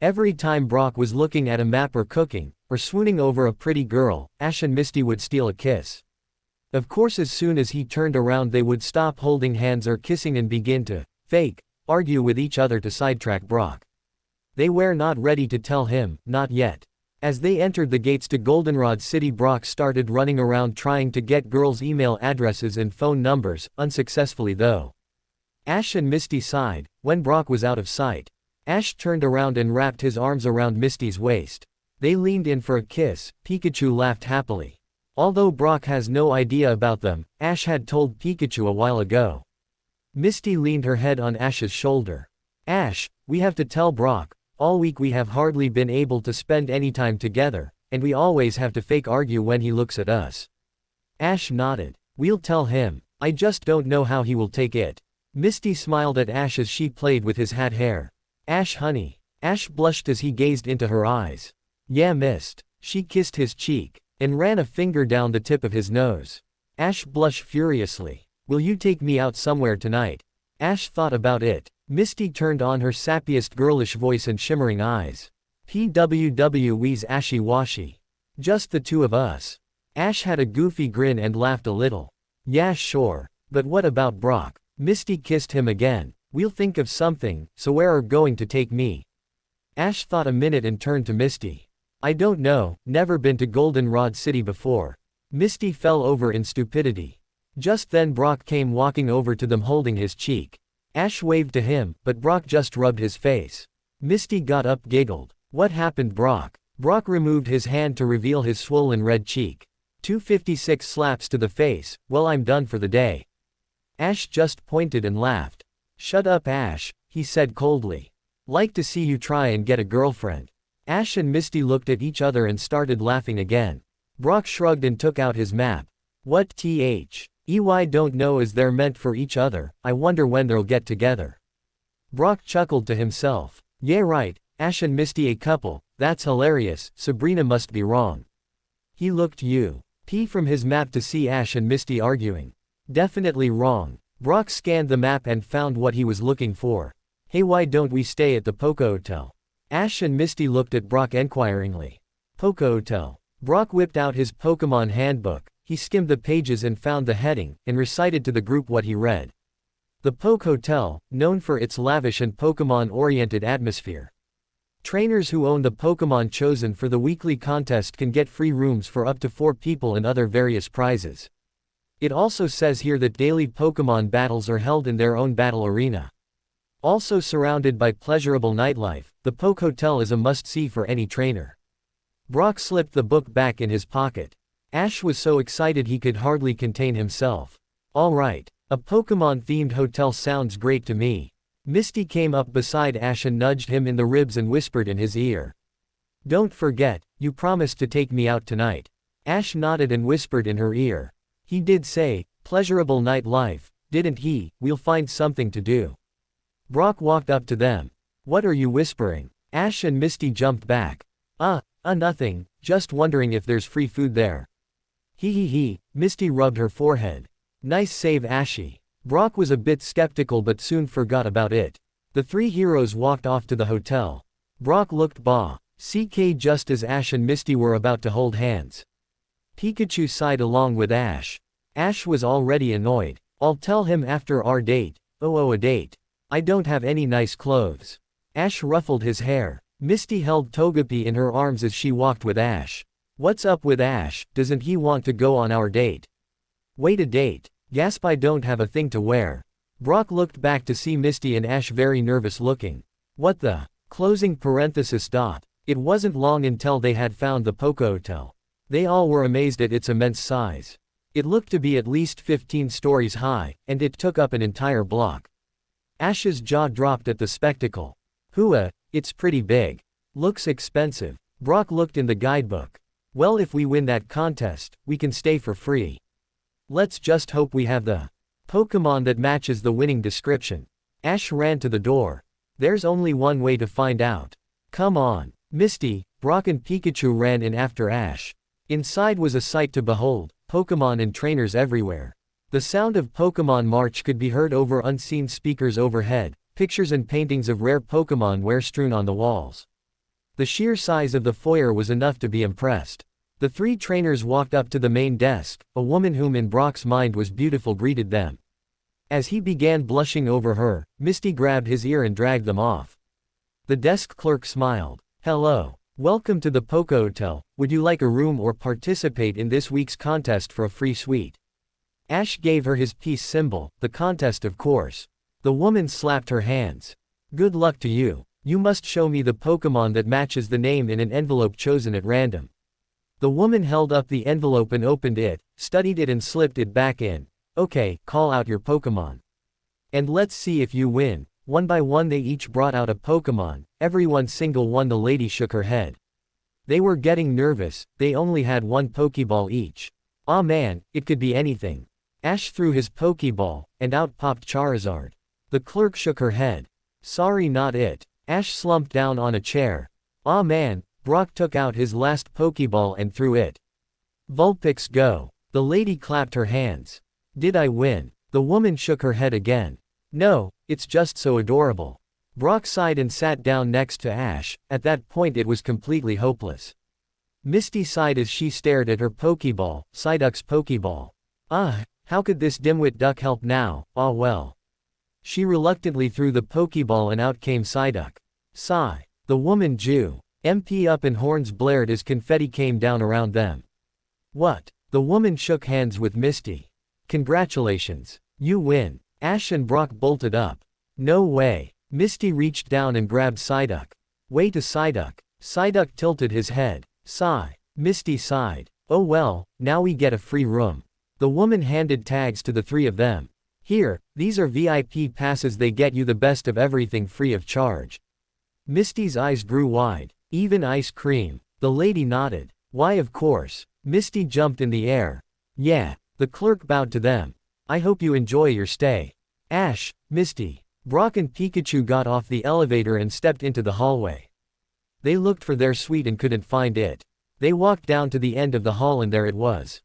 Every time Brock was looking at a map or cooking, or swooning over a pretty girl, Ash and Misty would steal a kiss. Of course as soon as he turned around they would stop holding hands or kissing and begin to argue with each other to sidetrack Brock. They were not ready to tell him, not yet. As they entered the gates to Goldenrod City, Brock started running around trying to get girls' email addresses and phone numbers, unsuccessfully though. Ash and Misty sighed, when Brock was out of sight. Ash turned around and wrapped his arms around Misty's waist. They leaned in for a kiss. Pikachu laughed happily. Although Brock has no idea about them, Ash had told Pikachu a while ago. Misty leaned her head on Ash's shoulder. "Ash, we have to tell Brock. All week we have hardly been able to spend any time together, and we always have to fake argue when he looks at us." Ash nodded. "We'll tell him. I just don't know how he will take it." Misty smiled at Ash as she played with his hat hair. "Ash honey." Ash blushed as he gazed into her eyes. "Yeah Mist." She kissed his cheek, and ran a finger down the tip of his nose. Ash blushed furiously. "Will you take me out somewhere tonight?" Ash thought about it. Misty turned on her sappiest girlish voice and shimmering eyes. "PWW's Ashy Washy. Just the two of us." Ash had a goofy grin and laughed a little. "Yeah sure, but what about Brock?" Misty kissed him again. "We'll think of something, so where are going to take me?" Ash thought a minute and turned to Misty. "I don't know, never been to Goldenrod City before." Misty fell over in stupidity. Just then Brock came walking over to them holding his cheek. Ash waved to him, but Brock just rubbed his face. Misty got up, giggled. "What happened, Brock?" Brock removed his hand to reveal his swollen red cheek. 256 slaps to the face. "Well, I'm done for the day." Ash just pointed and laughed. "Shut up Ash," he said coldly. "Like to see you try and get a girlfriend." Ash and Misty looked at each other and started laughing again. Brock shrugged and took out his map. "What EY don't know is they're meant for each other, I wonder when they'll get together." Brock chuckled to himself. "Yeah right, Ash and Misty a couple, that's hilarious, Sabrina must be wrong." He looked from his map to see Ash and Misty arguing. Definitely wrong. Brock scanned the map and found what he was looking for. "Hey, why don't we stay at the Poco Hotel?" Ash and Misty looked at Brock enquiringly. "Poco Hotel." Brock whipped out his Pokemon handbook. He skimmed the pages and found the heading, and recited to the group what he read. The Poke Hotel, known for its lavish and Pokemon-oriented atmosphere. Trainers who own the Pokemon chosen for the weekly contest can get free rooms for up to 4 people and other various prizes. It also says here that daily Pokemon battles are held in their own battle arena. Also surrounded by pleasurable nightlife, the Poke Hotel is a must-see for any trainer. Brock slipped the book back in his pocket. Ash was so excited he could hardly contain himself. Alright, a Pokemon-themed hotel sounds great to me. Misty came up beside Ash and nudged him in the ribs and whispered in his ear. Don't forget, you promised to take me out tonight. Ash nodded and whispered in her ear. He did say, pleasurable night life, didn't he? We'll find something to do. Brock walked up to them. What are you whispering? Ash and Misty jumped back. Nothing, just wondering if there's free food there. He, Misty rubbed her forehead. Nice save, Ashy. Brock was a bit skeptical but soon forgot about it. The three heroes walked off to the hotel. Brock looked CK just as Ash and Misty were about to hold hands. Pikachu sighed along with Ash. Ash was already annoyed. I'll tell him after our date. Oh, a date. I don't have any nice clothes. Ash ruffled his hair. Misty held Togepi in her arms as she walked with Ash. What's up with Ash? Doesn't he want to go on our date? Wait, a date? Gasp, I don't have a thing to wear. Brock looked back to see Misty and Ash very nervous looking. What the? Closing parenthesis dot. It wasn't long until they had found the Poké Hotel. They all were amazed at its immense size. It looked to be at least 15 stories high, and it took up an entire block. Ash's jaw dropped at the spectacle. Hooah, it's pretty big. Looks expensive. Brock looked in the guidebook. Well, if we win that contest, we can stay for free. Let's just hope we have the Pokemon that matches the winning description. Ash ran to the door. There's only one way to find out. Come on. Misty, Brock and Pikachu ran in after Ash. Inside was a sight to behold, Pokemon and trainers everywhere. The sound of Pokemon March could be heard over unseen speakers overhead, pictures and paintings of rare Pokemon were strewn on the walls. The sheer size of the foyer was enough to be impressed. The three trainers walked up to the main desk. A woman whom in Brock's mind was beautiful greeted them. As he began blushing over her, Misty grabbed his ear and dragged them off. The desk clerk smiled. Hello. Welcome to the Poké Hotel. Would you like a room or participate in this week's contest for a free suite? Ash gave her his peace symbol, the contest of course. The woman slapped her hands. Good luck to you. You must show me the Pokemon that matches the name in an envelope chosen at random. The woman held up the envelope and opened it, studied it and slipped it back in. Okay, call out your Pokemon. And let's see if you win. One by one they each brought out a Pokemon, everyone single one. The lady shook her head. They were getting nervous, they only had one Pokeball each. Aw man, it could be anything. Ash threw his Pokeball, and out popped Charizard. The clerk shook her head. Sorry, not it. Ash slumped down on a chair. Aw man, Brock took out his last Pokeball and threw it. Vulpix go. The lady clapped her hands. Did I win? The woman shook her head again. No, it's just so adorable. Brock sighed and sat down next to Ash. At that point it was completely hopeless. Misty sighed as she stared at her Pokeball, Psyduck's Pokeball. How could this dimwit duck help now? Ah well. She reluctantly threw the Pokeball and out came Psyduck. Sigh. The woman drew MP up and horns blared as confetti came down around them. What? The woman shook hands with Misty. Congratulations. You win. Ash and Brock bolted up. No way. Misty reached down and grabbed Psyduck. Wait, a Psyduck. Psyduck tilted his head. Sigh. Misty sighed. Oh well, now we get a free room. The woman handed tags to the three of them. Here, these are VIP passes, they get you the best of everything free of charge. Misty's eyes grew wide. Even ice cream. The lady nodded. Why, of course. Misty jumped in the air. Yeah. The clerk bowed to them. I hope you enjoy your stay. Ash, Misty, Brock and Pikachu got off the elevator and stepped into the hallway. They looked for their suite and couldn't find it. They walked down to the end of the hall and there it was.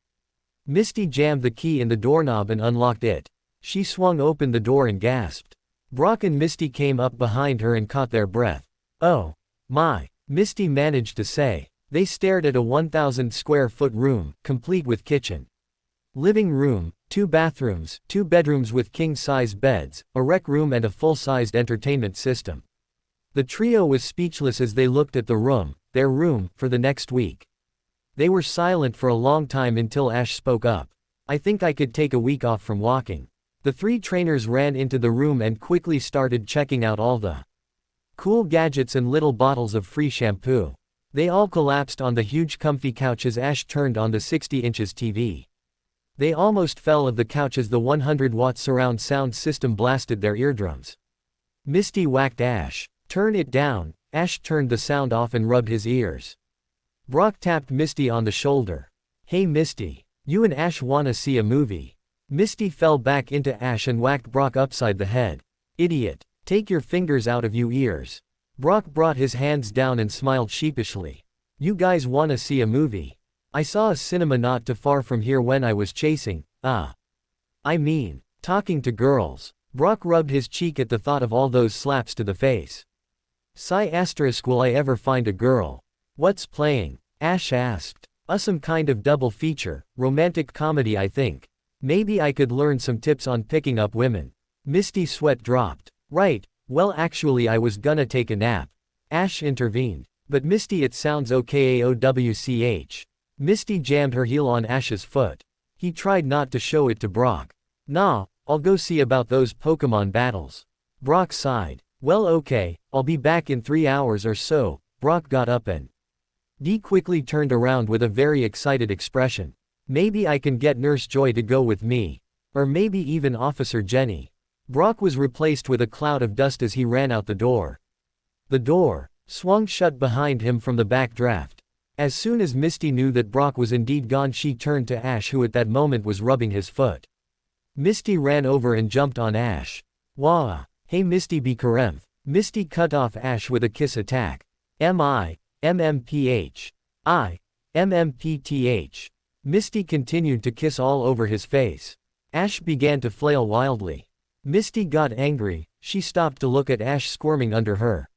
Misty jammed the key in the doorknob and unlocked it. She swung open the door and gasped. Brock and Misty came up behind her and caught their breath. Oh my, Misty managed to say. They stared at a 1,000 square foot room, complete with kitchen, living room, 2 bathrooms, 2 bedrooms with king-size beds, a rec room and a full-sized entertainment system. The trio was speechless as they looked at the room, their room, for the next week. They were silent for a long time until Ash spoke up. I think I could take a week off from walking. The 3 trainers ran into the room and quickly started checking out all the cool gadgets and little bottles of free shampoo. They all collapsed on the huge comfy couch as Ash turned on the 60-inch TV. They almost fell off the couch as the 100-watt surround sound system blasted their eardrums. Misty whacked Ash. "Turn it down." Ash turned the sound off and rubbed his ears. Brock tapped Misty on the shoulder. "Hey Misty. You and Ash wanna see a movie?" Misty fell back into Ash and whacked Brock upside the head. "Idiot. Take your fingers out of your ears." Brock brought his hands down and smiled sheepishly. "You guys wanna see a movie? I saw a cinema not too far from here when I was chasing, talking to girls." Brock rubbed his cheek at the thought of all those slaps to the face. Will I ever find a girl? What's playing? Ash asked. Some kind of double feature, romantic comedy I think. Maybe I could learn some tips on picking up women. Misty's sweat dropped. Right, well actually I was gonna take a nap. Ash intervened. But Misty, it sounds okay AOWCH. Misty jammed her heel on Ash's foot. He tried not to show it to Brock. "Nah, I'll go see about those Pokemon battles." Brock sighed. "Well okay, I'll be back in 3 hours or so." Brock got up and Dee quickly turned around with a very excited expression. "Maybe I can get Nurse Joy to go with me. Or maybe even Officer Jenny." Brock was replaced with a cloud of dust as he ran out the door. The door swung shut behind him from the back draft. As soon as Misty knew that Brock was indeed gone, she turned to Ash, who at that moment was rubbing his foot. Misty ran over and jumped on Ash. "Wah! Hey Misty, be careful." Misty cut off Ash with a kiss attack. MMPH. MMPTH. Misty continued to kiss all over his face. Ash began to flail wildly. Misty got angry. She stopped to look at Ash squirming under her.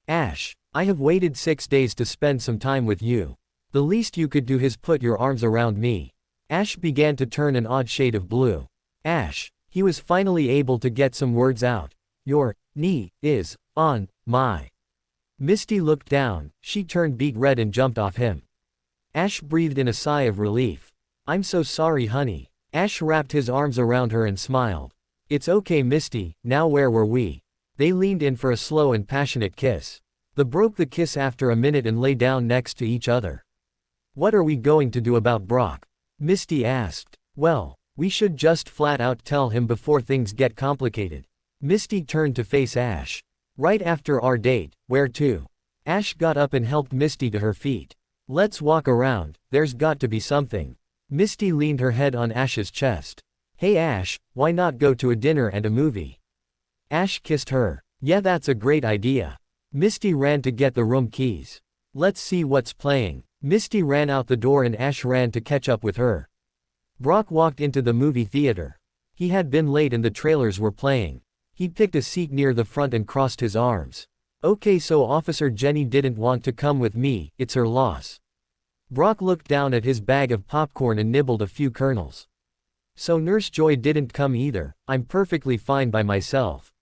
"Ash, I have waited 6 days to spend some time with you. The least you could do is put your arms around me." Ash began to turn an odd shade of blue. "Ash," he was finally able to get some words out. "Your knee is on my." Misty looked down. She turned beet red and jumped off him. Ash breathed in a sigh of relief. "I'm so sorry honey." Ash wrapped his arms around her and smiled. "It's okay Misty, now where were we?" They leaned in for a slow and passionate kiss. They broke the kiss after a minute and lay down next to each other. "What are we going to do about Brock?" Misty asked. "Well, we should just flat out tell him before things get complicated." Misty turned to face Ash. "Right after our date, where to?" Ash got up and helped Misty to her feet. "Let's walk around, there's got to be something." Misty leaned her head on Ash's chest. "Hey Ash, why not go to a dinner and a movie?" Ash kissed her. "Yeah, that's a great idea." Misty ran to get the room keys. "Let's see what's playing." Misty ran out the door and Ash ran to catch up with her. Brock walked into the movie theater. He had been late and the trailers were playing. He picked a seat near the front and crossed his arms. "Okay, so Officer Jenny didn't want to come with me, it's her loss." Brock looked down at his bag of popcorn and nibbled a few kernels. "So Nurse Joy didn't come either, I'm perfectly fine by myself."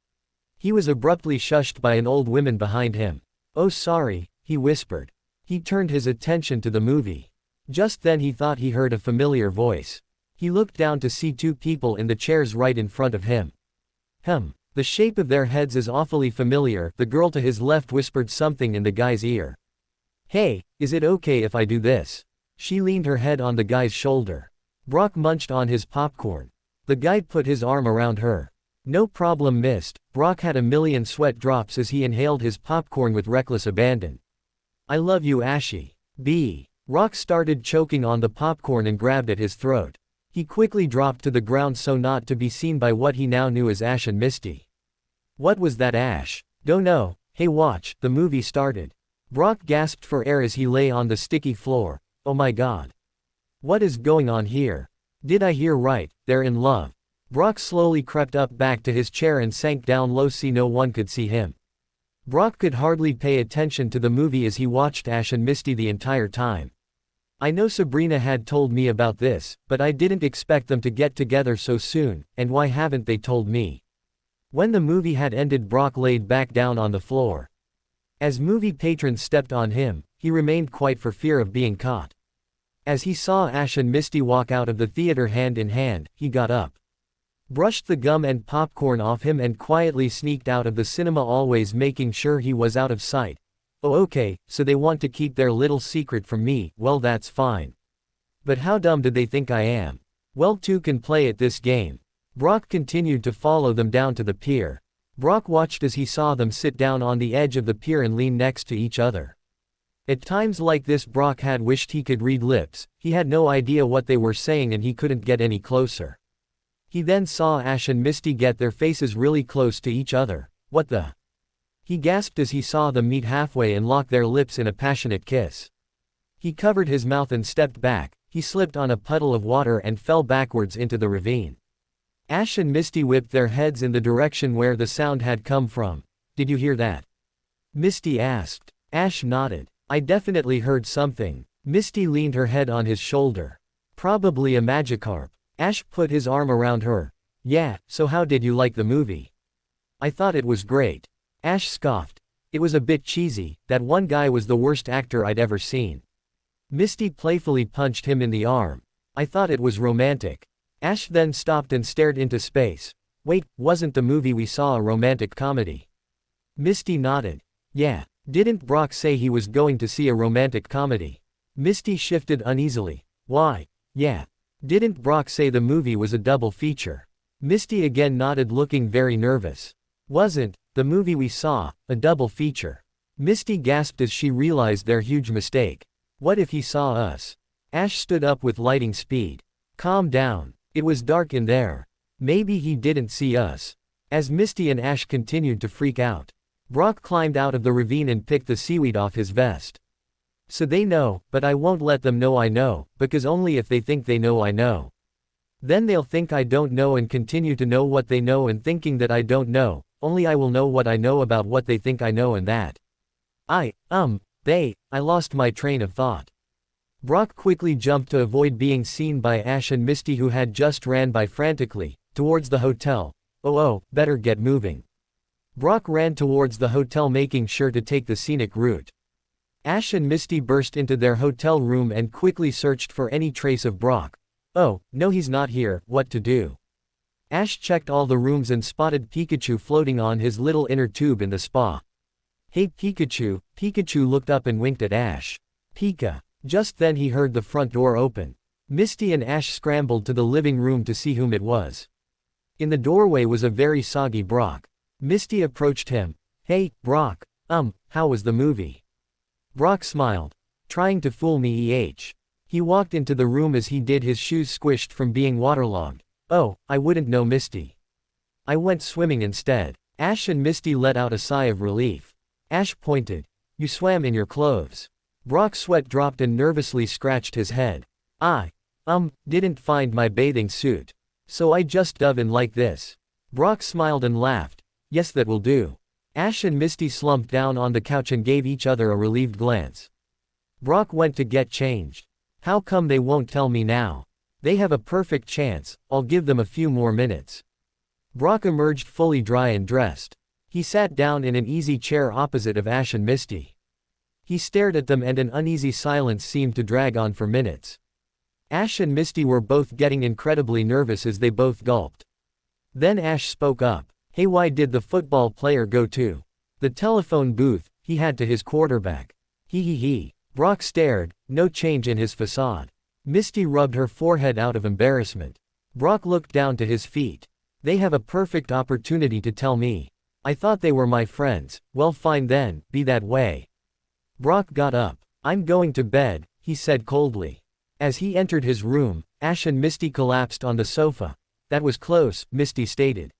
He was abruptly shushed by an old woman behind him. "Oh sorry," he whispered. He turned his attention to the movie. Just then he thought he heard a familiar voice. He looked down to see 2 people in the chairs right in front of him. The shape of their heads is awfully familiar," the girl to his left whispered something in the guy's ear. "Hey, is it okay if I do this?" She leaned her head on the guy's shoulder. Brock munched on his popcorn. The guy put his arm around her. "No problem missed." Brock had a million sweat drops as he inhaled his popcorn with reckless abandon. "I love you Ashy." Brock started choking on the popcorn and grabbed at his throat. He quickly dropped to the ground so not to be seen by what he now knew as Ash and Misty. "What was that Ash?" "Don't know." "Hey watch." The movie started. Brock gasped for air as he lay on the sticky floor. "Oh my god. What is going on here? Did I hear right, they're in love?" Brock slowly crept up back to his chair and sank down low so no one could see him. Brock could hardly pay attention to the movie as he watched Ash and Misty the entire time. "I know Sabrina had told me about this, but I didn't expect them to get together so soon, and why haven't they told me?" When the movie had ended, Brock laid back down on the floor. As movie patrons stepped on him, he remained quiet for fear of being caught. As he saw Ash and Misty walk out of the theater hand in hand, he got up, brushed the gum and popcorn off him and quietly sneaked out of the cinema, always making sure he was out of sight. Oh okay, so they want to keep their little secret from me, well that's fine. But how dumb do they think I am? Well two can play at this game. Brock continued to follow them down to the pier. Brock watched as he saw them sit down on the edge of the pier and lean next to each other. At times like this Brock had wished he could read lips, he had no idea what they were saying and he couldn't get any closer. He then saw Ash and Misty get their faces really close to each other. What the? He gasped as he saw them meet halfway and lock their lips in a passionate kiss. He covered his mouth and stepped back, he slipped on a puddle of water and fell backwards into the ravine. Ash and Misty whipped their heads in the direction where the sound had come from. Did you hear that? Misty asked. Ash nodded. I definitely heard something. Misty leaned her head on his shoulder. Probably a Magikarp. Ash put his arm around her. Yeah, so how did you like the movie? I thought it was great. Ash scoffed. It was a bit cheesy, that one guy was the worst actor I'd ever seen. Misty playfully punched him in the arm. I thought it was romantic. Ash then stopped and stared into space. Wait, wasn't the movie we saw a romantic comedy? Misty nodded. Yeah. Didn't Brock say he was going to see a romantic comedy? Misty shifted uneasily. Why? Yeah. Didn't Brock say the movie was a double feature? Misty again nodded looking very nervous. Wasn't the movie we saw a double feature? Misty gasped as she realized their huge mistake. What if he saw us? Ash stood up with lightning speed. Calm down. It was dark in there. Maybe he didn't see us. As Misty and Ash continued to freak out, Brock climbed out of the ravine and picked the seaweed off his vest. So they know, but I won't let them know I know, because only if they think they know I know. Then they'll think I don't know and continue to know what they know and thinking that I don't know, only I will know what I know about what they think I know and that. I lost my train of thought. Brock quickly jumped to avoid being seen by Ash and Misty who had just ran by frantically, towards the hotel. Oh, better get moving. Brock ran towards the hotel making sure to take the scenic route. Ash and Misty burst into their hotel room and quickly searched for any trace of Brock. Oh, no he's not here, what to do? Ash checked all the rooms and spotted Pikachu floating on his little inner tube in the spa. Hey Pikachu, Pikachu looked up and winked at Ash. Pika. Just then he heard the front door open. Misty and Ash scrambled to the living room to see whom it was. In the doorway was a very soggy Brock. Misty approached him. Hey, Brock, how was the movie? Brock smiled. Trying to fool me He walked into the room as he did his shoes squished from being waterlogged. Oh, I wouldn't know Misty. I went swimming instead. Ash and Misty let out a sigh of relief. Ash pointed. You swam in your clothes. Brock's sweat dropped and nervously scratched his head. I didn't find my bathing suit. So I just dove in like this. Brock smiled and laughed. Yes that will do. Ash and Misty slumped down on the couch and gave each other a relieved glance. Brock went to get changed. How come they won't tell me now? They have a perfect chance, I'll give them a few more minutes. Brock emerged fully dry and dressed. He sat down in an easy chair opposite of Ash and Misty. He stared at them and an uneasy silence seemed to drag on for minutes. Ash and Misty were both getting incredibly nervous as they both gulped. Then Ash spoke up. Hey, why did the football player go to the telephone booth? He had to his quarterback. He. Brock stared, no change in his facade. Misty rubbed her forehead out of embarrassment. Brock looked down to his feet. They have a perfect opportunity to tell me. I thought they were my friends. Well fine then, be that way. Brock got up. I'm going to bed, he said coldly. As he entered his room, Ash and Misty collapsed on the sofa. That was close, Misty stated.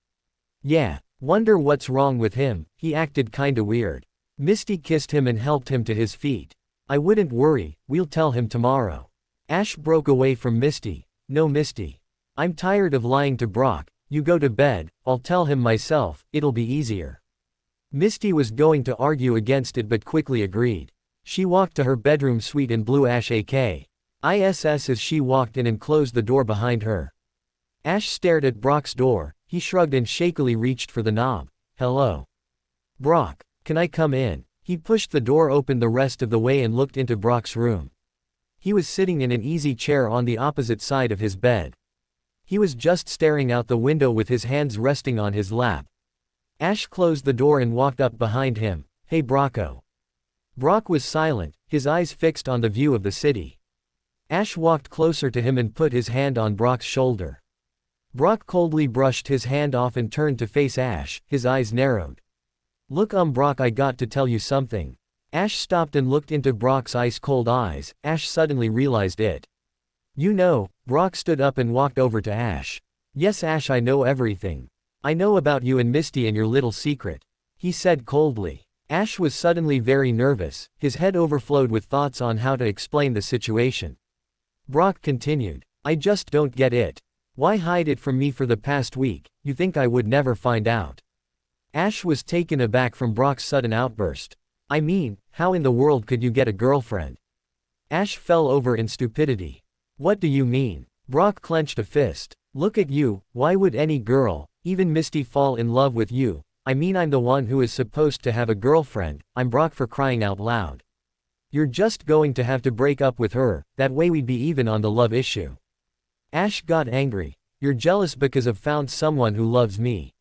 Yeah, wonder what's wrong with him, he acted kinda weird. Misty kissed him and helped him to his feet. I wouldn't worry, we'll tell him tomorrow. Ash broke away from Misty. No Misty. I'm tired of lying to Brock, you go to bed, I'll tell him myself, it'll be easier. Misty was going to argue against it but quickly agreed. She walked to her bedroom suite and blew Ash a kiss as she walked in and closed the door behind her. Ash stared at Brock's door, he shrugged and shakily reached for the knob. Hello. Brock, can I come in? He pushed the door open the rest of the way and looked into Brock's room. He was sitting in an easy chair on the opposite side of his bed. He was just staring out the window with his hands resting on his lap. Ash closed the door and walked up behind him. Hey Brocco. Brock was silent, his eyes fixed on the view of the city. Ash walked closer to him and put his hand on Brock's shoulder. Brock coldly brushed his hand off and turned to face Ash, his eyes narrowed. Look, Brock, I got to tell you something. Ash stopped and looked into Brock's ice-cold eyes. Ash suddenly realized it. You know, Brock stood up and walked over to Ash. Yes, Ash, I know everything. I know about you and Misty and your little secret, he said coldly. Ash was suddenly very nervous, his head overflowed with thoughts on how to explain the situation. Brock continued, I just don't get it. Why hide it from me for the past week? You think I would never find out? Ash was taken aback from Brock's sudden outburst. I mean, how in the world could you get a girlfriend? Ash fell over in stupidity. What do you mean? Brock clenched a fist. Look at you, why would any girl, even Misty, fall in love with you? I mean, I'm the one who is supposed to have a girlfriend, I'm Brock, for crying out loud. You're just going to have to break up with her, that way we'd be even on the love issue. Ash got angry. You're jealous because I've found someone who loves me.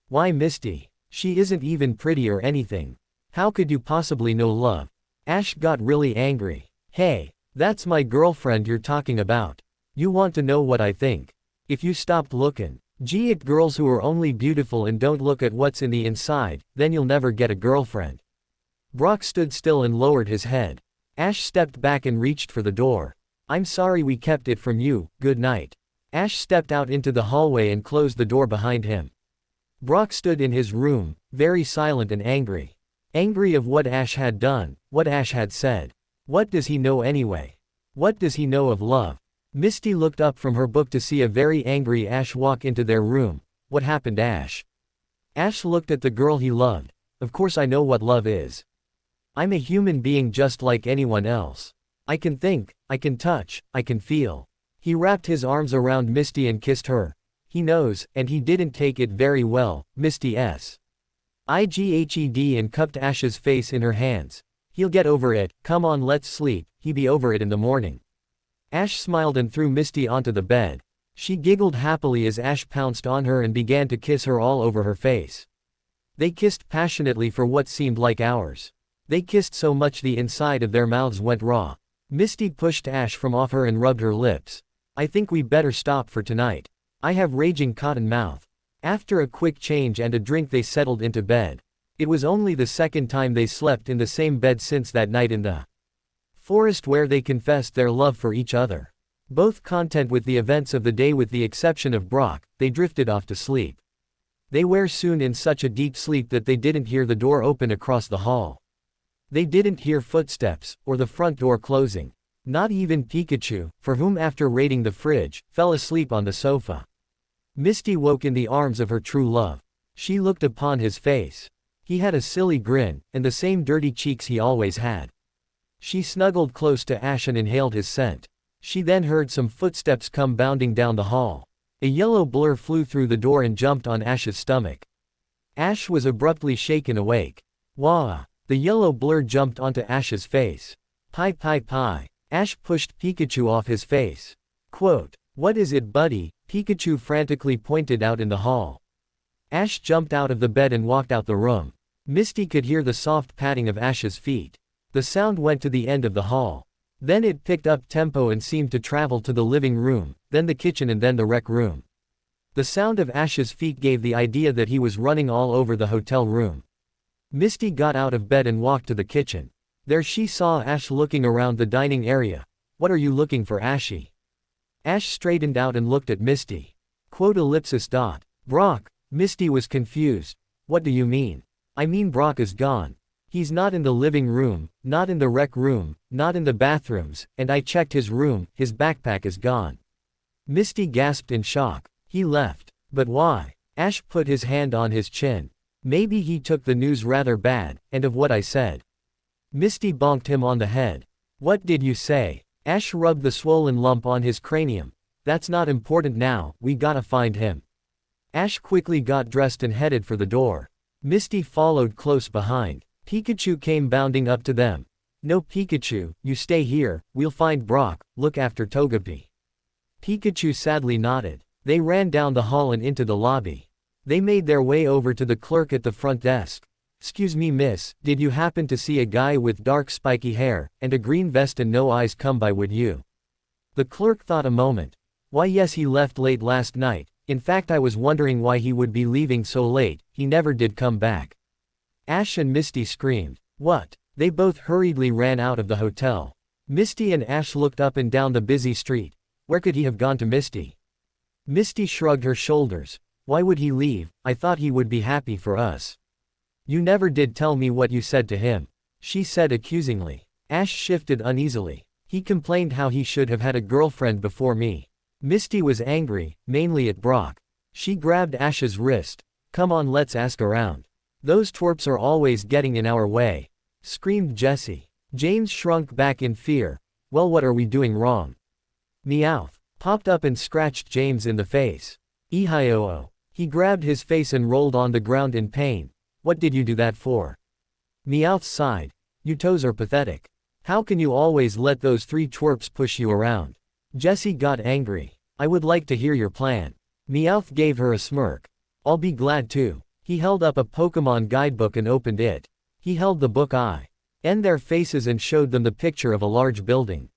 Why, Misty? She isn't even pretty or anything. How could you possibly know love? Ash got really angry. Hey, that's my girlfriend you're talking about. You want to know what I think? If you stopped looking, gee, at girls who are only beautiful and don't look at what's in the inside, then you'll never get a girlfriend. Brock stood still and lowered his head. Ash stepped back and reached for the door. I'm sorry we kept it from you, good night. Ash stepped out into the hallway and closed the door behind him. Brock stood in his room, very silent and angry. Angry of what Ash had done, what Ash had said. What does he know anyway? What does he know of love? Misty looked up from her book to see a very angry Ash walk into their room. What happened, Ash? Ash looked at the girl he loved. Of course I know what love is. I'm a human being just like anyone else. I can think, I can touch, I can feel. He wrapped his arms around Misty and kissed her. He knows, and he didn't take it very well, Misty S. IGHED, and cupped Ash's face in her hands. He'll get over it, come on, let's sleep, he'll be over it in the morning. Ash smiled and threw Misty onto the bed. She giggled happily as Ash pounced on her and began to kiss her all over her face. They kissed passionately for what seemed like hours. They kissed so much the inside of their mouths went raw. Misty pushed Ash from off her and rubbed her lips. I think we better stop for tonight. I have raging cotton mouth. After a quick change and a drink they settled into bed. It was only the second time they slept in the same bed since that night in the forest where they confessed their love for each other. Both content with the events of the day with the exception of Brock, they drifted off to sleep. They were soon in such a deep sleep that they didn't hear the door open across the hall. They didn't hear footsteps, or the front door closing. Not even Pikachu, for whom after raiding the fridge, fell asleep on the sofa. Misty woke in the arms of her true love. She looked upon his face. He had a silly grin, and the same dirty cheeks he always had. She snuggled close to Ash and inhaled his scent. She then heard some footsteps come bounding down the hall. A yellow blur flew through the door and jumped on Ash's stomach. Ash was abruptly shaken awake. Wah! The yellow blur jumped onto Ash's face. Pie pie pie. Ash pushed Pikachu off his face. Quote, "What is it, buddy?" Pikachu frantically pointed out in the hall. Ash jumped out of the bed and walked out the room. Misty could hear the soft patting of Ash's feet. The sound went to the end of the hall. Then it picked up tempo and seemed to travel to the living room, then the kitchen and then the rec room. The sound of Ash's feet gave the idea that he was running all over the hotel room. Misty got out of bed and walked to the kitchen. There she saw Ash looking around the dining area. What are you looking for, Ashy? Ash straightened out and looked at Misty. Quote ellipsis dot. Brock. Misty was confused. What do you mean? I mean Brock is gone. He's not in the living room, not in the rec room, not in the bathrooms, and I checked his room, his backpack is gone. Misty gasped in shock. He left. But why? Ash put his hand on his chin. Maybe he took the news rather bad, and of what I said. Misty bonked him on the head. What did you say? Ash rubbed the swollen lump on his cranium. That's not important now, we gotta find him. Ash quickly got dressed and headed for the door. Misty followed close behind. Pikachu came bounding up to them. No, Pikachu, you stay here, we'll find Brock, look after Togepi. Pikachu sadly nodded. They ran down the hall and into the lobby. They made their way over to the clerk at the front desk. "Excuse me miss, did you happen to see a guy with dark spiky hair, and a green vest and no eyes come by would you?" The clerk thought a moment. "Why yes, he left late last night. In fact I was wondering why he would be leaving so late, he never did come back." Ash and Misty screamed. "What?" They both hurriedly ran out of the hotel. Misty and Ash looked up and down the busy street. Where could he have gone to Misty? Misty shrugged her shoulders. "Why would he leave? I thought he would be happy for us." "You never did tell me what you said to him," she said accusingly. Ash shifted uneasily. "He complained how he should have had a girlfriend before me." Misty was angry, mainly at Brock. She grabbed Ash's wrist. "Come on, let's ask around. Those twerps are always getting in our way," screamed Jessie. James shrunk back in fear. "Well, what are we doing wrong?" Meowth popped up and scratched James in the face. "Ehio." He grabbed his face and rolled on the ground in pain. "What did you do that for?" Meowth sighed. "You toes are pathetic. How can you always let those three twerps push you around?" Jessie got angry. "I would like to hear your plan." Meowth gave her a smirk. "I'll be glad to." He held up a Pokemon guidebook and opened it. He held the book in their faces and showed them the picture of a large building.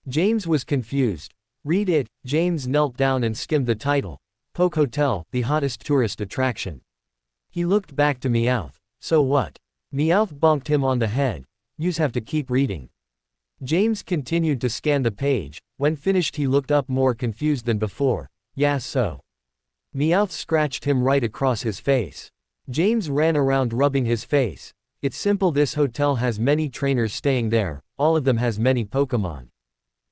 James was confused. "Read it." James knelt down and skimmed the title. "Poke Hotel, the hottest tourist attraction." He looked back to Meowth. "So what?" Meowth bonked him on the head. "Yous have to keep reading." James continued to scan the page. When finished he looked up more confused than before. "Yeah, so." Meowth scratched him right across his face. James ran around rubbing his face. "It's simple, this hotel has many trainers staying there, all of them has many Pokemon.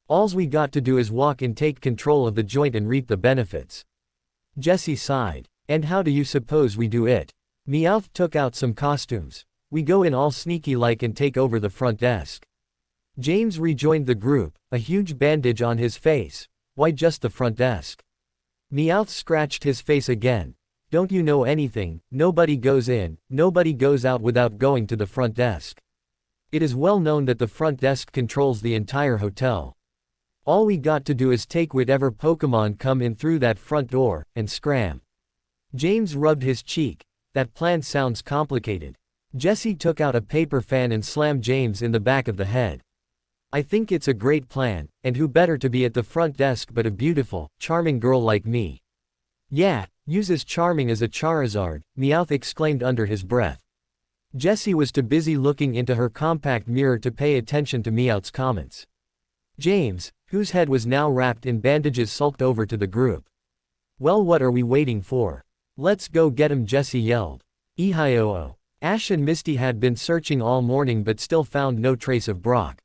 Alls we got to do is walk in, take control of the joint and reap the benefits." Jessie sighed. "And how do you suppose we do it?" Meowth took out some costumes. "We go in all sneaky like and take over the front desk." James rejoined the group, a huge bandage on his face. "Why just the front desk?" Meowth scratched his face again. "Don't you know anything? Nobody goes in, nobody goes out without going to the front desk. It is well known that the front desk controls the entire hotel. All we got to do is take whatever Pokemon come in through that front door, and scram." James rubbed his cheek. "That plan sounds complicated." Jessie took out a paper fan and slammed James in the back of the head. "I think it's a great plan, and who better to be at the front desk but a beautiful, charming girl like me." "Yeah, use as charming as a Charizard," Meowth exclaimed under his breath. Jessie was too busy looking into her compact mirror to pay attention to Meowth's comments. James, whose head was now wrapped in bandages, sulked over to the group. "Well, what are we waiting for? Let's go get him," Jessie yelled. "Ehio." Ash and Misty had been searching all morning but still found no trace of Brock.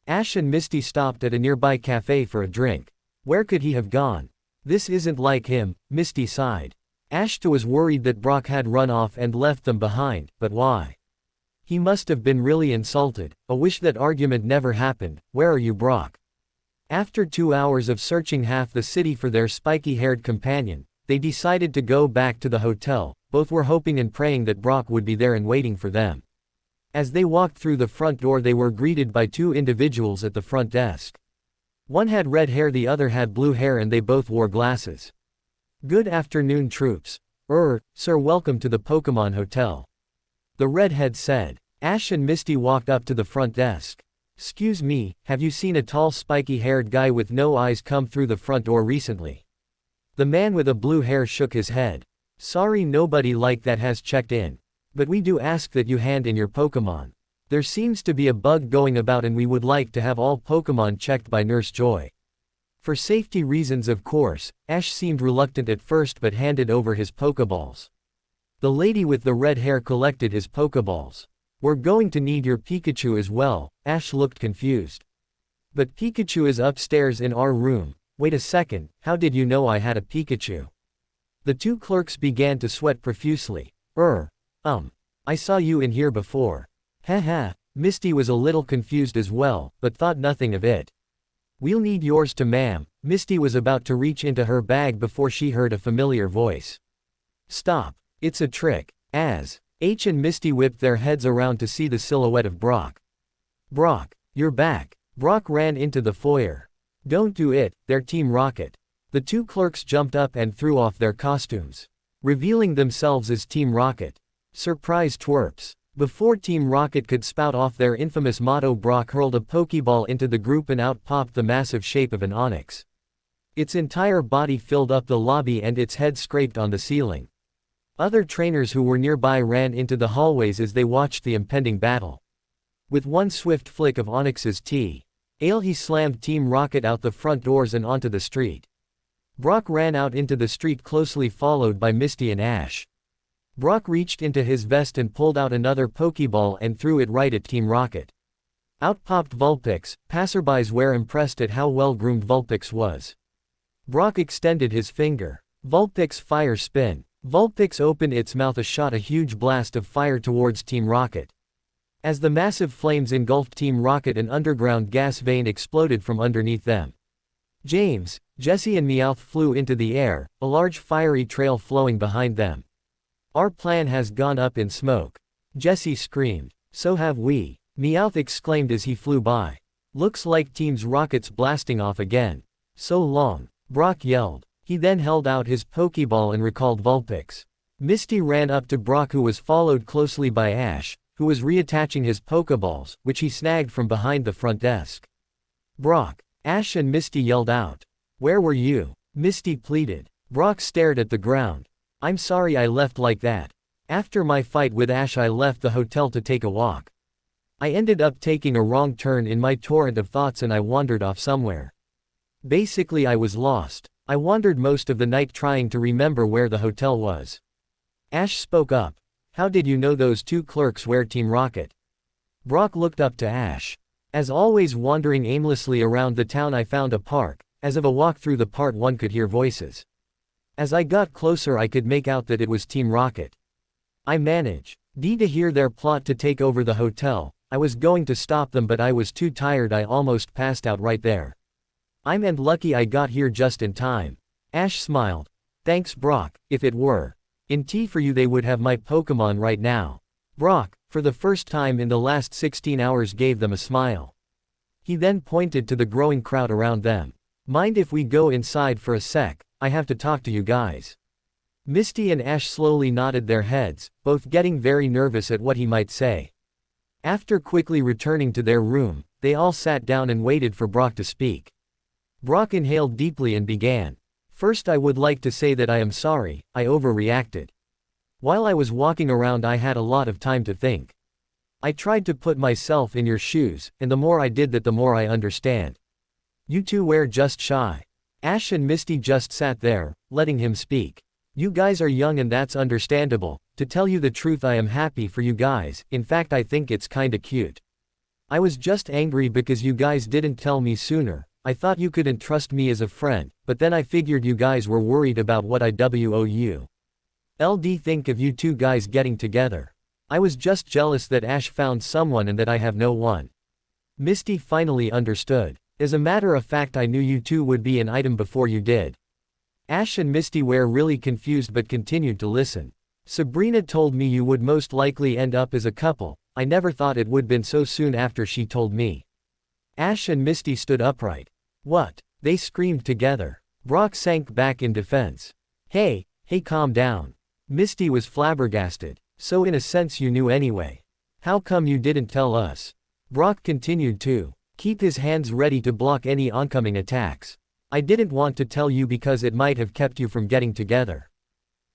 Ash and Misty stopped at a nearby cafe for a drink. Where could he have gone? "This isn't like him," Misty sighed. Ash too was worried that Brock had run off and left them behind, but why? He must have been really insulted. A wish that argument never happened. "Where are you, Brock?" After 2 hours of searching half the city for their spiky-haired companion, they decided to go back to the hotel. Both were hoping and praying that Brock would be there and waiting for them. As they walked through the front door they were greeted by two individuals at the front desk. One had red hair, the other had blue hair, and they both wore glasses. "Good afternoon, troops. Sir, welcome to the Pokemon Hotel," the redhead said. Ash and Misty walked up to the front desk. "Excuse me, have you seen a tall spiky-haired guy with no eyes come through the front door recently?" The man with the blue hair shook his head. "Sorry, nobody like that has checked in. But we do ask that you hand in your Pokemon. There seems to be a bug going about and we would like to have all Pokemon checked by Nurse Joy." For safety reasons, of course, Ash seemed reluctant at first but handed over his Pokeballs. The lady with the red hair collected his Pokeballs. "We're going to need your Pikachu as well." Ash looked confused. "But Pikachu is upstairs in our room." "Wait a second, how did you know I had a Pikachu?" The two clerks began to sweat profusely. I saw you in here before." Haha. Misty was a little confused as well, but thought nothing of it. "We'll need yours too, ma'am." Misty was about to reach into her bag before she heard a familiar voice. "Stop. It's a trick." As H and Misty whipped their heads around to see the silhouette of Brock. "Brock, you're back." Brock ran into the foyer. "Don't do it, they're Team Rocket." The two clerks jumped up and threw off their costumes, revealing themselves as Team Rocket. Surprise twerps. Before Team Rocket could spout off their infamous motto, Brock hurled a Pokeball into the group and out popped the massive shape of an onyx. Its entire body filled up the lobby and its head scraped on the ceiling. Other trainers who were nearby ran into the hallways as they watched the impending battle. With one swift flick of Onyx's tail, he slammed Team Rocket out the front doors and onto the street. Brock ran out into the street closely followed by Misty and Ash. Brock reached into his vest and pulled out another Pokeball and threw it right at Team Rocket. Out popped Vulpix. Passerbys were impressed at how well-groomed Vulpix was. Brock extended his finger. Vulpix fire spin. Vulpix opened its mouth and shot a huge blast of fire towards Team Rocket. As the massive flames engulfed Team Rocket, an underground gas vein exploded from underneath them. James, Jesse and Meowth flew into the air, a large fiery trail flowing behind them. Our plan has gone up in smoke. Jesse screamed. So have we. Meowth exclaimed as he flew by. Looks like Team Rocket's blasting off again. So long. Brock yelled. He then held out his Pokeball and recalled Vulpix. Misty ran up to Brock, who was followed closely by Ash, who was reattaching his Pokeballs, which he snagged from behind the front desk. Brock. Ash and Misty yelled out. Where were you? Misty pleaded. Brock stared at the ground. I'm sorry I left like that. After my fight with Ash, I left the hotel to take a walk. I ended up taking a wrong turn in my torrent of thoughts and I wandered off somewhere. Basically, I was lost. I wandered most of the night trying to remember where the hotel was. Ash spoke up. How did you know those two clerks were Team Rocket? Brock looked up to Ash. As always, wandering aimlessly around the town, I found a park. As of a walk through the park, one could hear voices. As I got closer, I could make out that it was Team Rocket. I managed to hear their plot to take over the hotel. I was going to stop them, but I was too tired. I almost passed out right there. I'm lucky I got here just in time. Ash smiled. Thanks, Brock. If it were in tea for you, they would have my Pokemon right now. Brock, for the first time in the last 16 hours, gave them a smile. He then pointed to the growing crowd around them. Mind if we go inside for a sec? I have to talk to you guys. Misty and Ash slowly nodded their heads, both getting very nervous at what he might say. After quickly returning to their room, they all sat down and waited for Brock to speak. Brock inhaled deeply and began. First, I would like to say that I am sorry, I overreacted. While I was walking around, I had a lot of time to think. I tried to put myself in your shoes, and the more I did that, the more I understand. You two were just shy. Ash and Misty just sat there, letting him speak. You guys are young and that's understandable. To tell you the truth, I am happy for you guys. In fact, I think it's kinda cute. I was just angry because you guys didn't tell me sooner. I thought you could entrust me as a friend, but then I figured you guys were worried about what I would think of you two guys getting together. I was just jealous that Ash found someone and that I have no one. Misty finally understood. As a matter of fact, I knew you two would be an item before you did. Ash and Misty were really confused but continued to listen. Sabrina told me you would most likely end up as a couple. I never thought it would been so soon after she told me. Ash and Misty stood upright. What? They screamed together. Brock sank back in defense. Hey, calm down. Misty was flabbergasted. So in a sense you knew anyway. How come you didn't tell us? Brock continued to keep his hands ready to block any oncoming attacks. I didn't want to tell you because it might have kept you from getting together.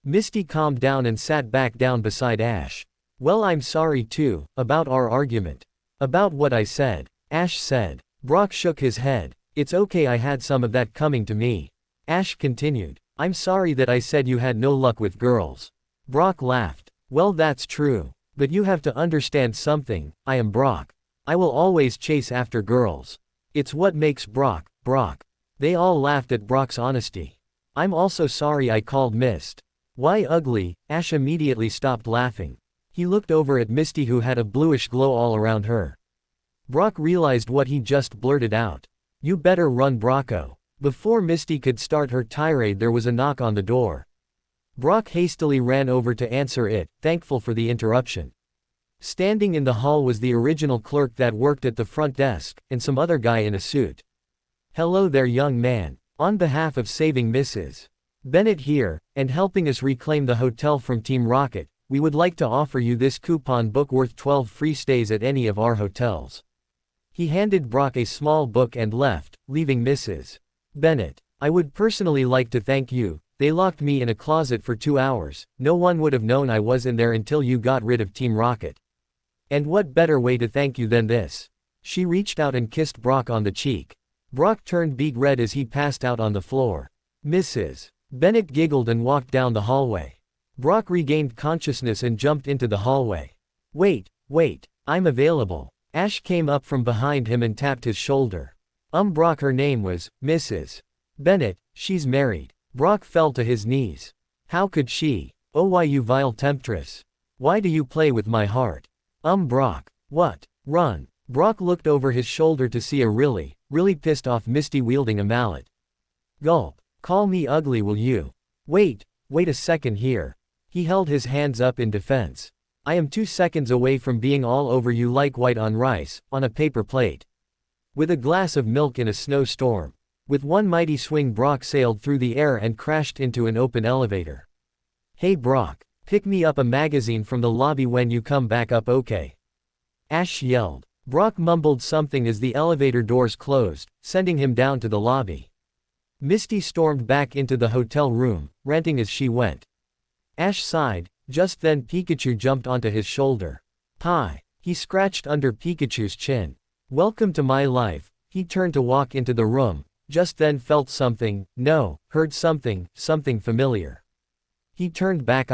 Misty calmed down and sat back down beside Ash. Well, I'm sorry too, about our argument. About what I said. Ash said. Brock shook his head. It's okay, I had some of that coming to me. Ash continued. I'm sorry that I said you had no luck with girls. Brock laughed. Well, that's true. But you have to understand something, I am Brock. I will always chase after girls. It's what makes Brock, Brock. They all laughed at Brock's honesty. I'm also sorry I called Mist. Why ugly? Ash immediately stopped laughing. He looked over at Misty, who had a bluish glow all around her. Brock realized what he just blurted out. You better run, Brocco. Before Misty could start her tirade, there was a knock on the door. Brock hastily ran over to answer it, thankful for the interruption. Standing in the hall was the original clerk that worked at the front desk, and some other guy in a suit. Hello there, young man. On behalf of saving Mrs. Bennett here, and helping us reclaim the hotel from Team Rocket, we would like to offer you this coupon book worth 12 free stays at any of our hotels. He handed Brock a small book and left, leaving Mrs. Bennet. I would personally like to thank you. They locked me in a closet for 2 hours. No one would have known I was in there until you got rid of Team Rocket. And what better way to thank you than this? She reached out and kissed Brock on the cheek. Brock turned beet red as he passed out on the floor. Mrs. Bennet giggled and walked down the hallway. Brock regained consciousness and jumped into the hallway. Wait, I'm available. Ash came up from behind him and tapped his shoulder. Brock, her name was Mrs. Bennet, she's married. Brock fell to his knees. How could she? Oh, why, you vile temptress. Why do you play with my heart? Brock. What? Run. Brock looked over his shoulder to see a really pissed off Misty wielding a mallet. Gulp. Call me ugly, will you? Wait a second here. He held his hands up in defense. I am 2 seconds away from being all over you like white on rice, on a paper plate. With a glass of milk in a snowstorm. With one mighty swing, Brock sailed through the air and crashed into an open elevator. Hey Brock, pick me up a magazine from the lobby when you come back up, okay? Ash yelled. Brock mumbled something as the elevator doors closed, sending him down to the lobby. Misty stormed back into the hotel room, ranting as she went. Ash sighed. Just then Pikachu jumped onto his shoulder. Hi. He scratched under Pikachu's chin. Welcome to my life. He turned to walk into the room. Just then felt something, heard something familiar. He turned back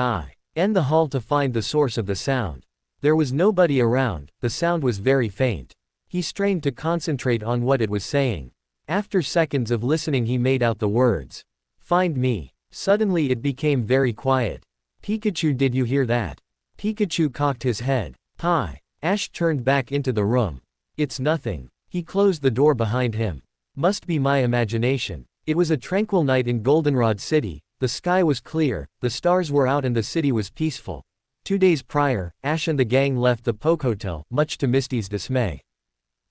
in the hall to find the source of the sound. There was nobody around, the sound was very faint. He strained to concentrate on what it was saying. After seconds of listening he made out the words. Find me. Suddenly it became very quiet. Pikachu, did you hear that? Pikachu cocked his head. Hi. Ash turned back into the room. It's nothing. He closed the door behind him. Must be my imagination. It was a tranquil night in Goldenrod City. The sky was clear, the stars were out and the city was peaceful. 2 days prior, Ash and the gang left the Poke Hotel, much to Misty's dismay.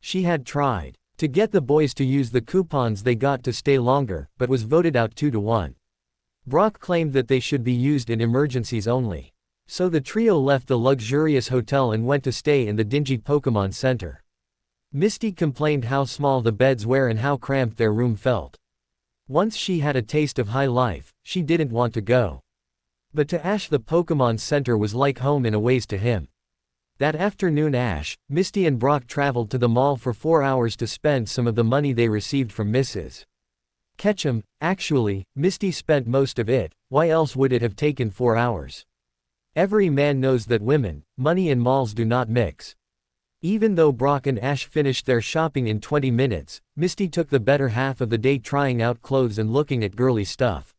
She had tried to get the boys to use the coupons they got to stay longer, but was voted out 2-1. Brock claimed that they should be used in emergencies only. So the trio left the luxurious hotel and went to stay in the dingy Pokemon Center. Misty complained how small the beds were and how cramped their room felt. Once she had a taste of high life, she didn't want to go. But to Ash the Pokemon Center was like home in a ways to him. That afternoon Ash, Misty and Brock traveled to the mall for 4 hours to spend some of the money they received from Mrs. Ketchum. Actually, Misty spent most of it, why else would it have taken 4 hours? Every man knows that women, money and malls do not mix. Even though Brock and Ash finished their shopping in 20 minutes, Misty took the better half of the day trying out clothes and looking at girly stuff.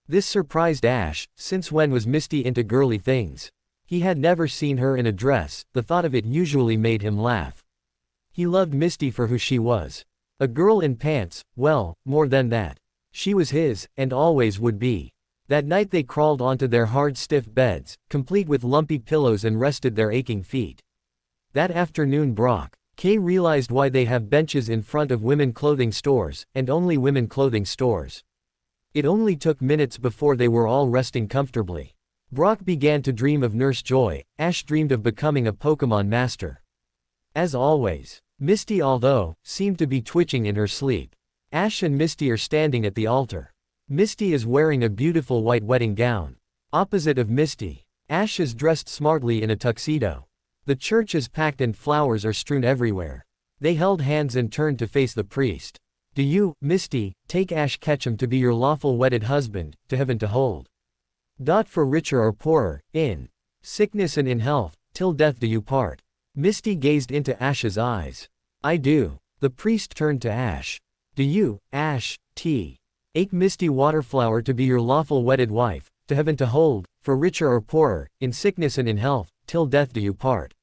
This surprised Ash. Since when was Misty into girly things? He had never seen her in a dress, the thought of it usually made him laugh. He loved Misty for who she was. A girl in pants, well, more than that. She was his, and always would be. That night they crawled onto their hard stiff beds, complete with lumpy pillows, and rested their aching feet. That afternoon Brock, K realized why they have benches in front of women clothing stores, and only women clothing stores. It only took minutes before they were all resting comfortably. Brock began to dream of Nurse Joy, Ash dreamed of becoming a Pokemon master. As always, Misty, although, seemed to be twitching in her sleep. Ash and Misty are standing at the altar. Misty is wearing a beautiful white wedding gown. Opposite of Misty, Ash is dressed smartly in a tuxedo. The church is packed and flowers are strewn everywhere. They held hands and turned to face the priest. Do you, Misty, take Ash Ketchum to be your lawful wedded husband, to heaven to hold? For richer or poorer, in sickness and in health, till death do you part. Misty gazed into Ash's eyes. I do. The priest turned to Ash. Do you, Ash, take Misty Waterflower to be your lawful wedded wife, to heaven to hold, for richer or poorer, in sickness and in health, till death do you part?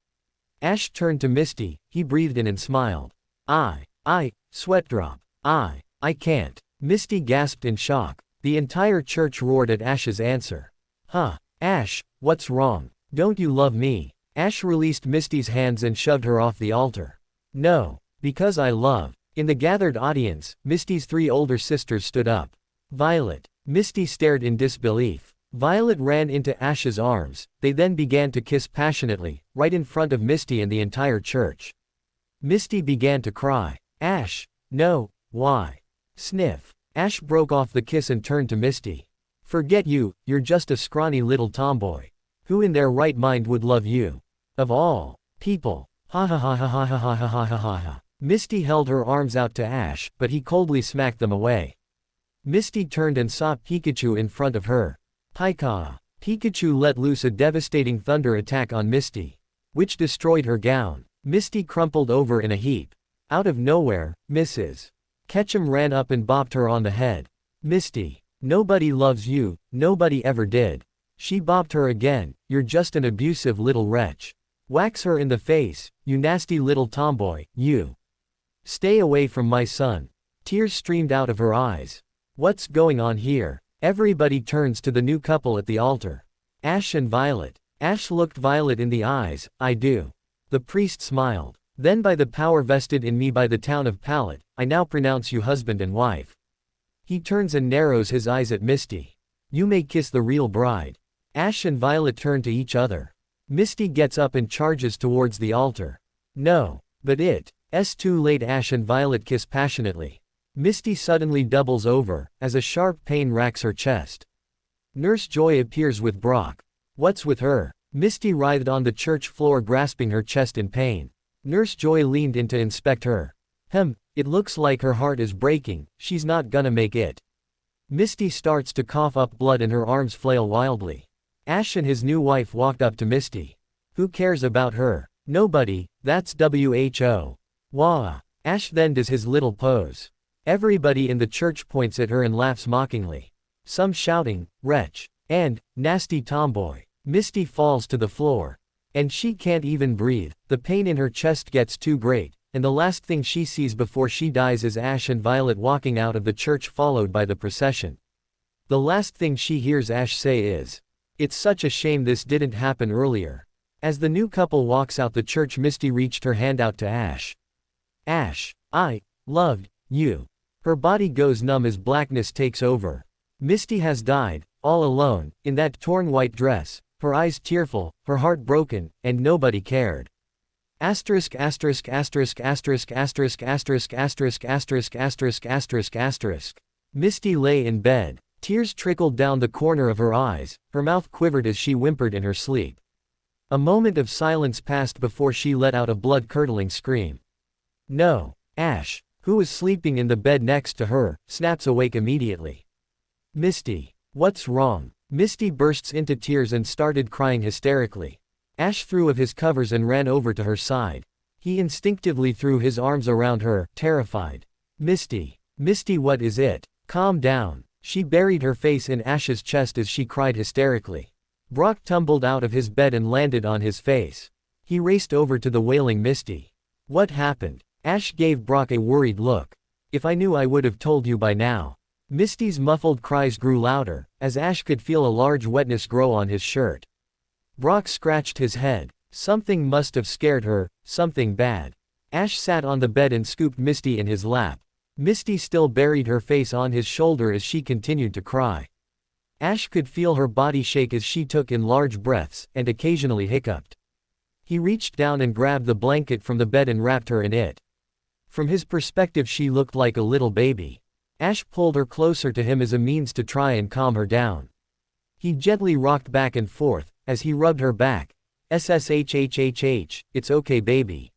Ash turned to Misty, he breathed in and smiled. Sweat drop. I can't. Misty gasped in shock. The entire church roared at Ash's answer. Ash, what's wrong? Don't you love me? Ash released Misty's hands and shoved her off the altar. No, because I love. In the gathered audience, Misty's 3 older sisters stood up. Violet. Misty stared in disbelief. Violet ran into Ash's arms, they then began to kiss passionately, right in front of Misty and the entire church. Misty began to cry. Ash, no, why? Sniff. Ash broke off the kiss and turned to Misty. Forget you, you're just a scrawny little tomboy. Who in their right mind would love you? Of all people. Ha ha ha ha ha ha ha ha ha ha ha. Misty held her arms out to Ash, but he coldly smacked them away. Misty turned and saw Pikachu in front of her. Pika. Pikachu let loose a devastating thunder attack on Misty, which destroyed her gown. Misty crumpled over in a heap. Out of nowhere, Mrs. Ketchum ran up and bopped her on the head. Misty, nobody loves you, nobody ever did. She bopped her again, you're just an abusive little wretch. Wax her in the face, you nasty little tomboy, you. Stay away from my son. Tears streamed out of her eyes. What's going on here? Everybody turns to the new couple at the altar. Ash and Violet. Ash looked Violet in the eyes. I do. The priest smiled. Then by the power vested in me by the town of Pallet, I now pronounce you husband and wife. He turns and narrows his eyes at Misty. You may kiss the real bride. Ash and Violet turn to each other. Misty gets up and charges towards the altar. No. But it's too late. Ash and Violet kiss passionately. Misty suddenly doubles over, as a sharp pain racks her chest. Nurse Joy appears with Brock. What's with her? Misty writhed on the church floor grasping her chest in pain. Nurse Joy leaned in to inspect her. It looks like her heart is breaking, she's not gonna make it. Misty starts to cough up blood and her arms flail wildly. Ash and his new wife walked up to Misty. Who cares about her? Nobody, that's WHO. Wah. Ash then does his little pose. Everybody in the church points at her and laughs mockingly. Some shouting, wretch, and, nasty tomboy. Misty falls to the floor. And she can't even breathe, the pain in her chest gets too great, and the last thing she sees before she dies is Ash and Violet walking out of the church followed by the procession. The last thing she hears Ash say is, "It's such a shame this didn't happen earlier." As the new couple walks out the church, Misty reached her hand out to Ash. Ash, I loved you. Her body goes numb as blackness takes over. Misty has died, all alone, in that torn white dress, her eyes tearful, her heart broken, and nobody cared. Asterisk asterisk asterisk asterisk asterisk asterisk asterisk asterisk asterisk asterisk asterisk. Misty lay in bed. Tears trickled down the corner of her eyes, her mouth quivered as she whimpered in her sleep. A moment of silence passed before she let out a blood-curdling scream. No. Ash, who was sleeping in the bed next to her, snaps awake immediately. Misty. What's wrong? Misty bursts into tears and started crying hysterically. Ash threw off his covers and ran over to her side. He instinctively threw his arms around her, terrified. Misty. Misty, what is it? Calm down. She buried her face in Ash's chest as she cried hysterically. Brock tumbled out of his bed and landed on his face. He raced over to the wailing Misty. What happened? Ash gave Brock a worried look. If I knew I would have told you by now. Misty's muffled cries grew louder, as Ash could feel a large wetness grow on his shirt. Brock scratched his head. Something must have scared her, something bad. Ash sat on the bed and scooped Misty in his lap. Misty still buried her face on his shoulder as she continued to cry. Ash could feel her body shake as she took in large breaths, and occasionally hiccuped. He reached down and grabbed the blanket from the bed and wrapped her in it. From his perspective she looked like a little baby. Ash pulled her closer to him as a means to try and calm her down. He gently rocked back and forth, as he rubbed her back. SSHHHH, it's okay baby.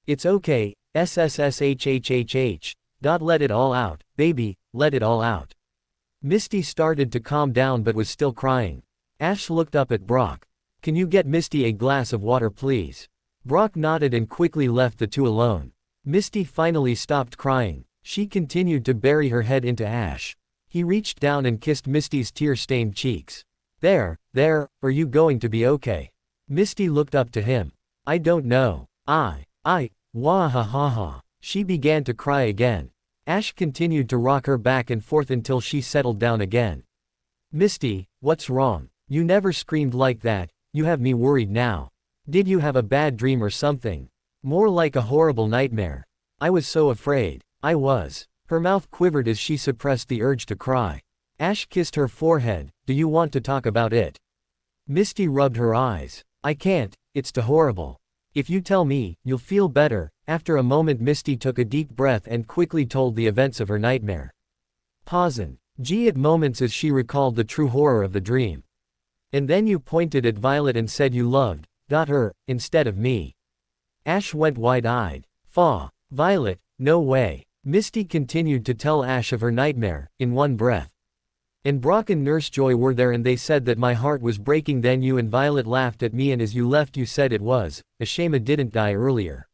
It's okay, SSSHHHH. Let it all out, baby, let it all out. Misty started to calm down but was still crying. Ash looked up at Brock. Can you get Misty a glass of water please? Brock nodded and quickly left the two alone. Misty finally stopped crying. She continued to bury her head into Ash. He reached down and kissed Misty's tear-stained cheeks. There, are you going to be okay? Misty looked up to him. I don't know. Wah ha ha ha. She began to cry again. Ash continued to rock her back and forth until she settled down again. Misty, what's wrong? You never screamed like that, you have me worried now. Did you have a bad dream or something? More like a horrible nightmare. I was so afraid. I was. Her mouth quivered as she suppressed the urge to cry. Ash kissed her forehead. Do you want to talk about it? Misty rubbed her eyes. I can't, it's too horrible. If you tell me, you'll feel better. After a moment Misty took a deep breath and quickly told the events of her nightmare. Pausing. At moments as she recalled the true horror of the dream. And then you pointed at Violet and said you loved, her, instead of me. Ash went wide-eyed. Faw. Violet, no way. Misty continued to tell Ash of her nightmare, in one breath. And Brock and Nurse Joy were there and they said that my heart was breaking. Then you and Violet laughed at me and as you left you said it was a shame I didn't die earlier.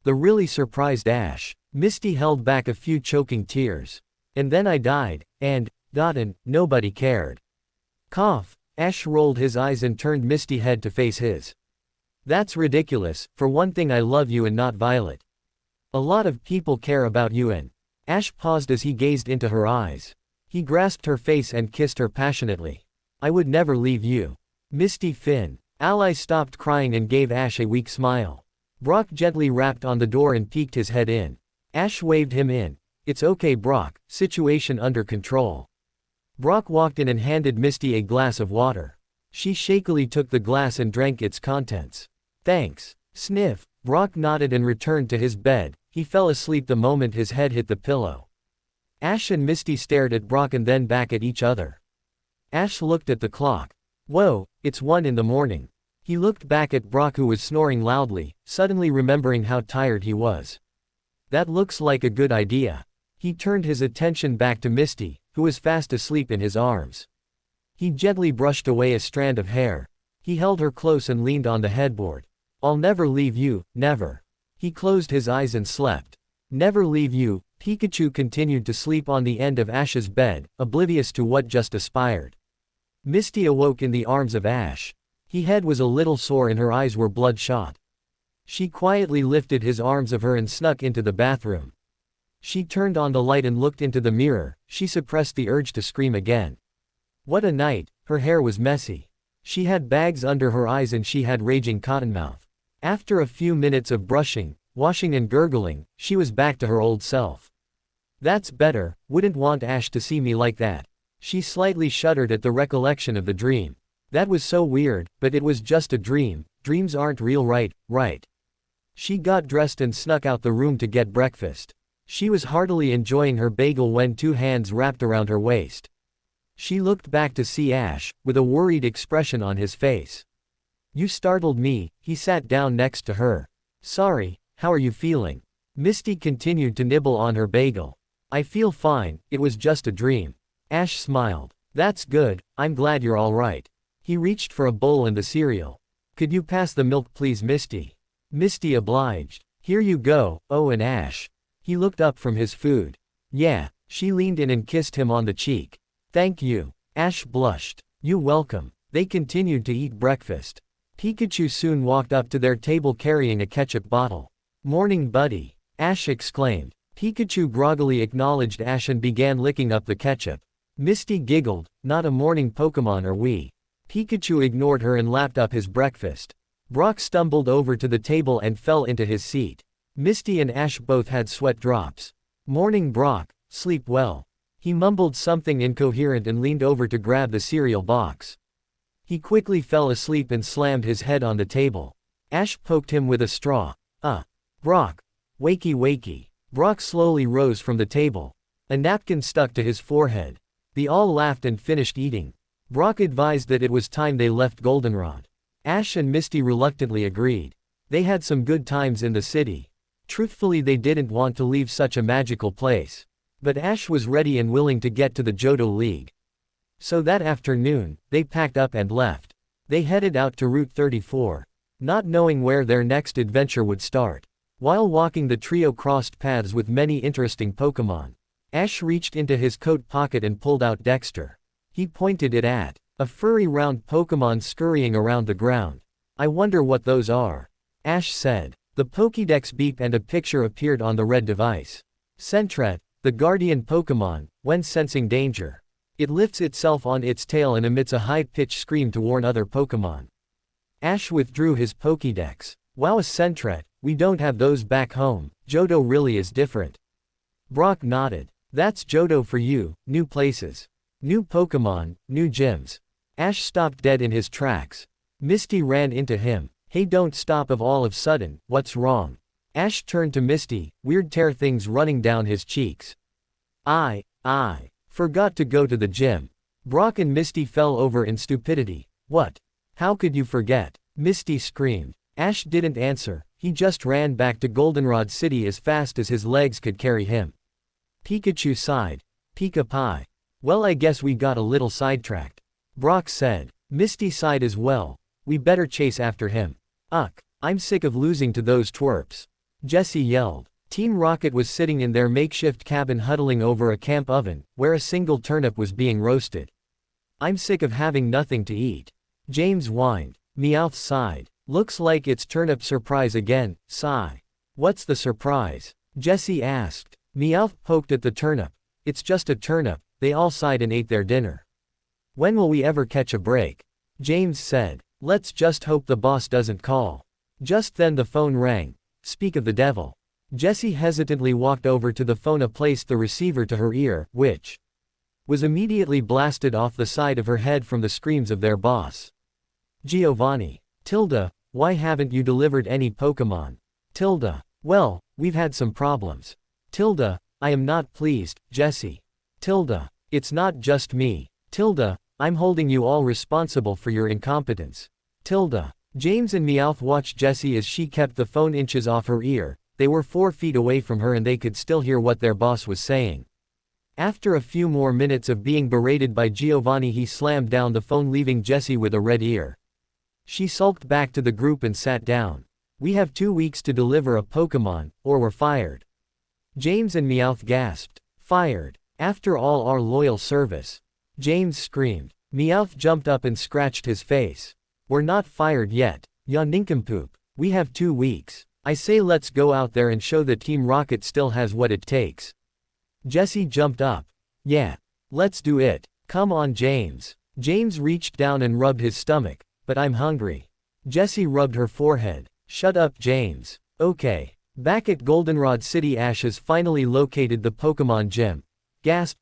The really surprised Ash. Misty held back a few choking tears. And then I died, and nobody cared. Cough. Ash rolled his eyes and turned Misty head to face his. That's ridiculous. For one thing I love you and not Violet. A lot of people care about you and… Ash paused as he gazed into her eyes. He grasped her face and kissed her passionately. I would never leave you. Misty Finn. Ally stopped crying and gave Ash a weak smile. Brock gently rapped on the door and peeked his head in. Ash waved him in. It's okay Brock, situation under control. Brock walked in and handed Misty a glass of water. She shakily took the glass and drank its contents. Thanks. Sniff. Brock nodded and returned to his bed. He fell asleep the moment his head hit the pillow. Ash and Misty stared at Brock and then back at each other. Ash looked at the clock. Whoa, it's 1 in the morning. He looked back at Brock who was snoring loudly, suddenly remembering how tired he was. That looks like a good idea. He turned his attention back to Misty, who was fast asleep in his arms. He gently brushed away a strand of hair. He held her close and leaned on the headboard. I'll never leave you, never. He closed his eyes and slept. Never leave you. Pikachu continued to sleep on the end of Ash's bed, oblivious to what just aspired. Misty awoke in the arms of Ash. His head was a little sore and her eyes were bloodshot. She quietly lifted his arms of her and snuck into the bathroom. She turned on the light and looked into the mirror. She suppressed the urge to scream again. What a night. Her hair was messy. She had bags under her eyes and she had raging cottonmouth. After a few minutes of brushing, washing and gurgling, she was back to her old self. That's better, wouldn't want Ash to see me like that. She slightly shuddered at the recollection of the dream. That was so weird, but it was just a dream. Dreams aren't real, right? She got dressed and snuck out the room to get breakfast. She was heartily enjoying her bagel when 2 hands wrapped around her waist. She looked back to see Ash, with a worried expression on his face. You startled me. He sat down next to her. Sorry, how are you feeling? Misty continued to nibble on her bagel. I feel fine, it was just a dream. Ash smiled. That's good, I'm glad you're alright. He reached for a bowl and the cereal. Could you pass the milk please Misty? Misty obliged. Here you go, oh and Ash. He looked up from his food. Yeah, she leaned in and kissed him on the cheek. Thank you. Ash blushed. You welcome. They continued to eat breakfast. Pikachu soon walked up to their table carrying a ketchup bottle. Morning buddy. Ash exclaimed. Pikachu groggily acknowledged Ash and began licking up the ketchup. Misty giggled, not a morning Pokemon are we. Pikachu ignored her and lapped up his breakfast. Brock stumbled over to the table and fell into his seat. Misty and Ash both had sweat drops. Morning Brock, sleep well. He mumbled something incoherent and leaned over to grab the cereal box. He quickly fell asleep and slammed his head on the table. Ash poked him with a straw. Brock. Wakey. Brock slowly rose from the table. A napkin stuck to his forehead. They all laughed and finished eating. Brock advised that it was time they left Goldenrod. Ash and Misty reluctantly agreed. They had some good times in the city. Truthfully they didn't want to leave such a magical place. But Ash was ready and willing to get to the Johto League. So that afternoon, they packed up and left. They headed out to Route 34. Not knowing where their next adventure would start. While walking the trio crossed paths with many interesting Pokemon. Ash reached into his coat pocket and pulled out Dexter. He pointed it at a furry round Pokemon scurrying around the ground. I wonder what those are. Ash said. The Pokédex beeped and a picture appeared on the red device. Sentret, the guardian Pokemon, when sensing danger. It lifts itself on its tail and emits a high-pitched scream to warn other Pokemon. Ash withdrew his Pokédex. Wow, a Sentret, we don't have those back home. Johto really is different. Brock nodded. That's Johto for you, new places. New Pokemon, new gyms. Ash stopped dead in his tracks. Misty ran into him. Hey, don't stop of all of sudden, what's wrong? Ash turned to Misty, weird tear things running down his cheeks. I forgot to go to the gym. Brock and Misty fell over in stupidity. What? How could you forget? Misty screamed. Ash didn't answer, he just ran back to Goldenrod City as fast as his legs could carry him. Pikachu sighed. Pika Pie. Well, I guess we got a little sidetracked. Brock said. Misty sighed as well. We better chase after him. I'm sick of losing to those twerps. Jessie yelled. Team Rocket was sitting in their makeshift cabin huddling over a camp oven, where a single turnip was being roasted. I'm sick of having nothing to eat. James whined. Meowth sighed. Looks like it's turnip surprise again, sigh. What's the surprise? Jessie asked. Meowth poked at the turnip. It's just a turnip, they all sighed and ate their dinner. When will we ever catch a break? James said. Let's just hope the boss doesn't call. Just then the phone rang. Speak of the devil. Jessie hesitantly walked over to the phone and placed the receiver to her ear, which was immediately blasted off the side of her head from the screams of their boss. Giovanni. Tilda, why haven't you delivered any Pokemon? Tilda. Well, we've had some problems. Tilda, I am not pleased, Jessie. Tilda. It's not just me. Tilda, I'm holding you all responsible for your incompetence. Tilda. James and Meowth watched Jessie as she kept the phone inches off her ear. They were 4 feet away from her and they could still hear what their boss was saying. After a few more minutes of being berated by Giovanni, he slammed down the phone, leaving Jessie with a red ear. She sulked back to the group and sat down. We have 2 weeks to deliver a Pokemon, or we're fired. James and Meowth gasped. Fired? After all our loyal service? James screamed. Meowth jumped up and scratched his face. We're not fired yet, ya nincompoop. We have 2 weeks. I say let's go out there and show that Team Rocket still has what it takes. Jessie jumped up. Yeah. Let's do it. Come on, James. James reached down and rubbed his stomach. But I'm hungry. Jessie rubbed her forehead. Shut up, James. Okay. Back at Goldenrod City, Ash has finally located the Pokemon gym. Gasp.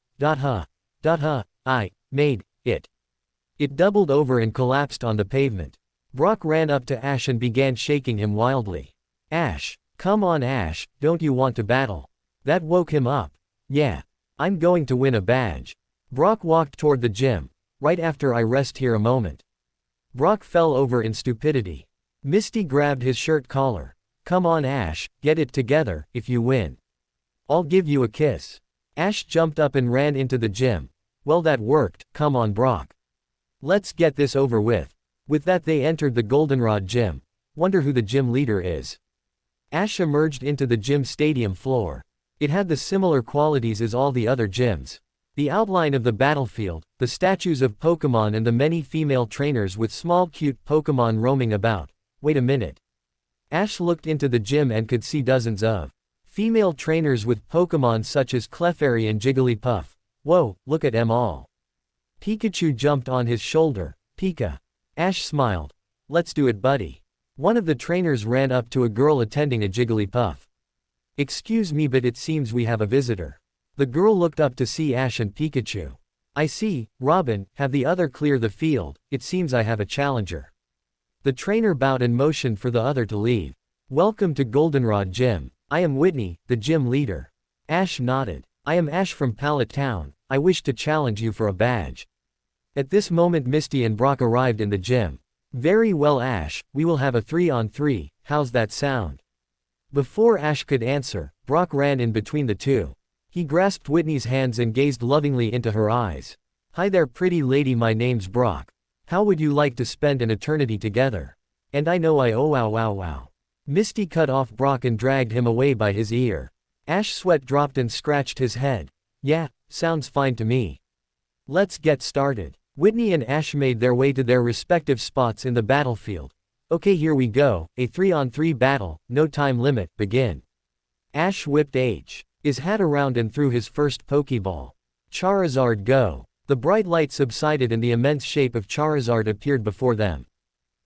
I made it. It doubled over and collapsed on the pavement. Brock ran up to Ash and began shaking him wildly. Ash. Come on, Ash, don't you want to battle? That woke him up. Yeah. I'm going to win a badge. Brock walked toward the gym. Right after I rest here a moment. Brock fell over in stupidity. Misty grabbed his shirt collar. Come on, Ash, get it together. If you win, I'll give you a kiss. Ash jumped up and ran into the gym. Well, that worked. Come on, Brock. Let's get this over with. With that, they entered the Goldenrod gym. Wonder who the gym leader is. Ash emerged into the gym stadium floor. It had the similar qualities as all the other gyms. The outline of the battlefield, the statues of Pokemon and the many female trainers with small cute Pokemon roaming about. Wait a minute. Ash looked into the gym and could see dozens of female trainers with Pokemon such as Clefairy and Jigglypuff. Whoa, look at them all. Pikachu jumped on his shoulder. Pika. Ash smiled. Let's do it, buddy. One of the trainers ran up to a girl attending a Jigglypuff. Excuse me, but it seems we have a visitor. The girl looked up to see Ash and Pikachu. I see, Robin, have the other clear the field, it seems I have a challenger. The trainer bowed and motioned for the other to leave. Welcome to Goldenrod Gym. I am Whitney, the gym leader. Ash nodded. I am Ash from Pallet Town. I wish to challenge you for a badge. At this moment Misty and Brock arrived in the gym. Very well, Ash, we will have a 3-on-3, how's that sound? Before Ash could answer, Brock ran in between the two. He grasped Whitney's hands and gazed lovingly into her eyes. Hi there, pretty lady, my name's Brock. How would you like to spend an eternity together? And I know I oh wow. Misty cut off Brock and dragged him away by his ear. Ash sweat dropped and scratched his head. Yeah, sounds fine to me. Let's get started. Whitney and Ash made their way to their respective spots in the battlefield. Okay, here we go, a 3-on-3 battle, no time limit, begin. Ash whipped his hat around and threw his first Pokeball. Charizard, go. The bright light subsided and the immense shape of Charizard appeared before them.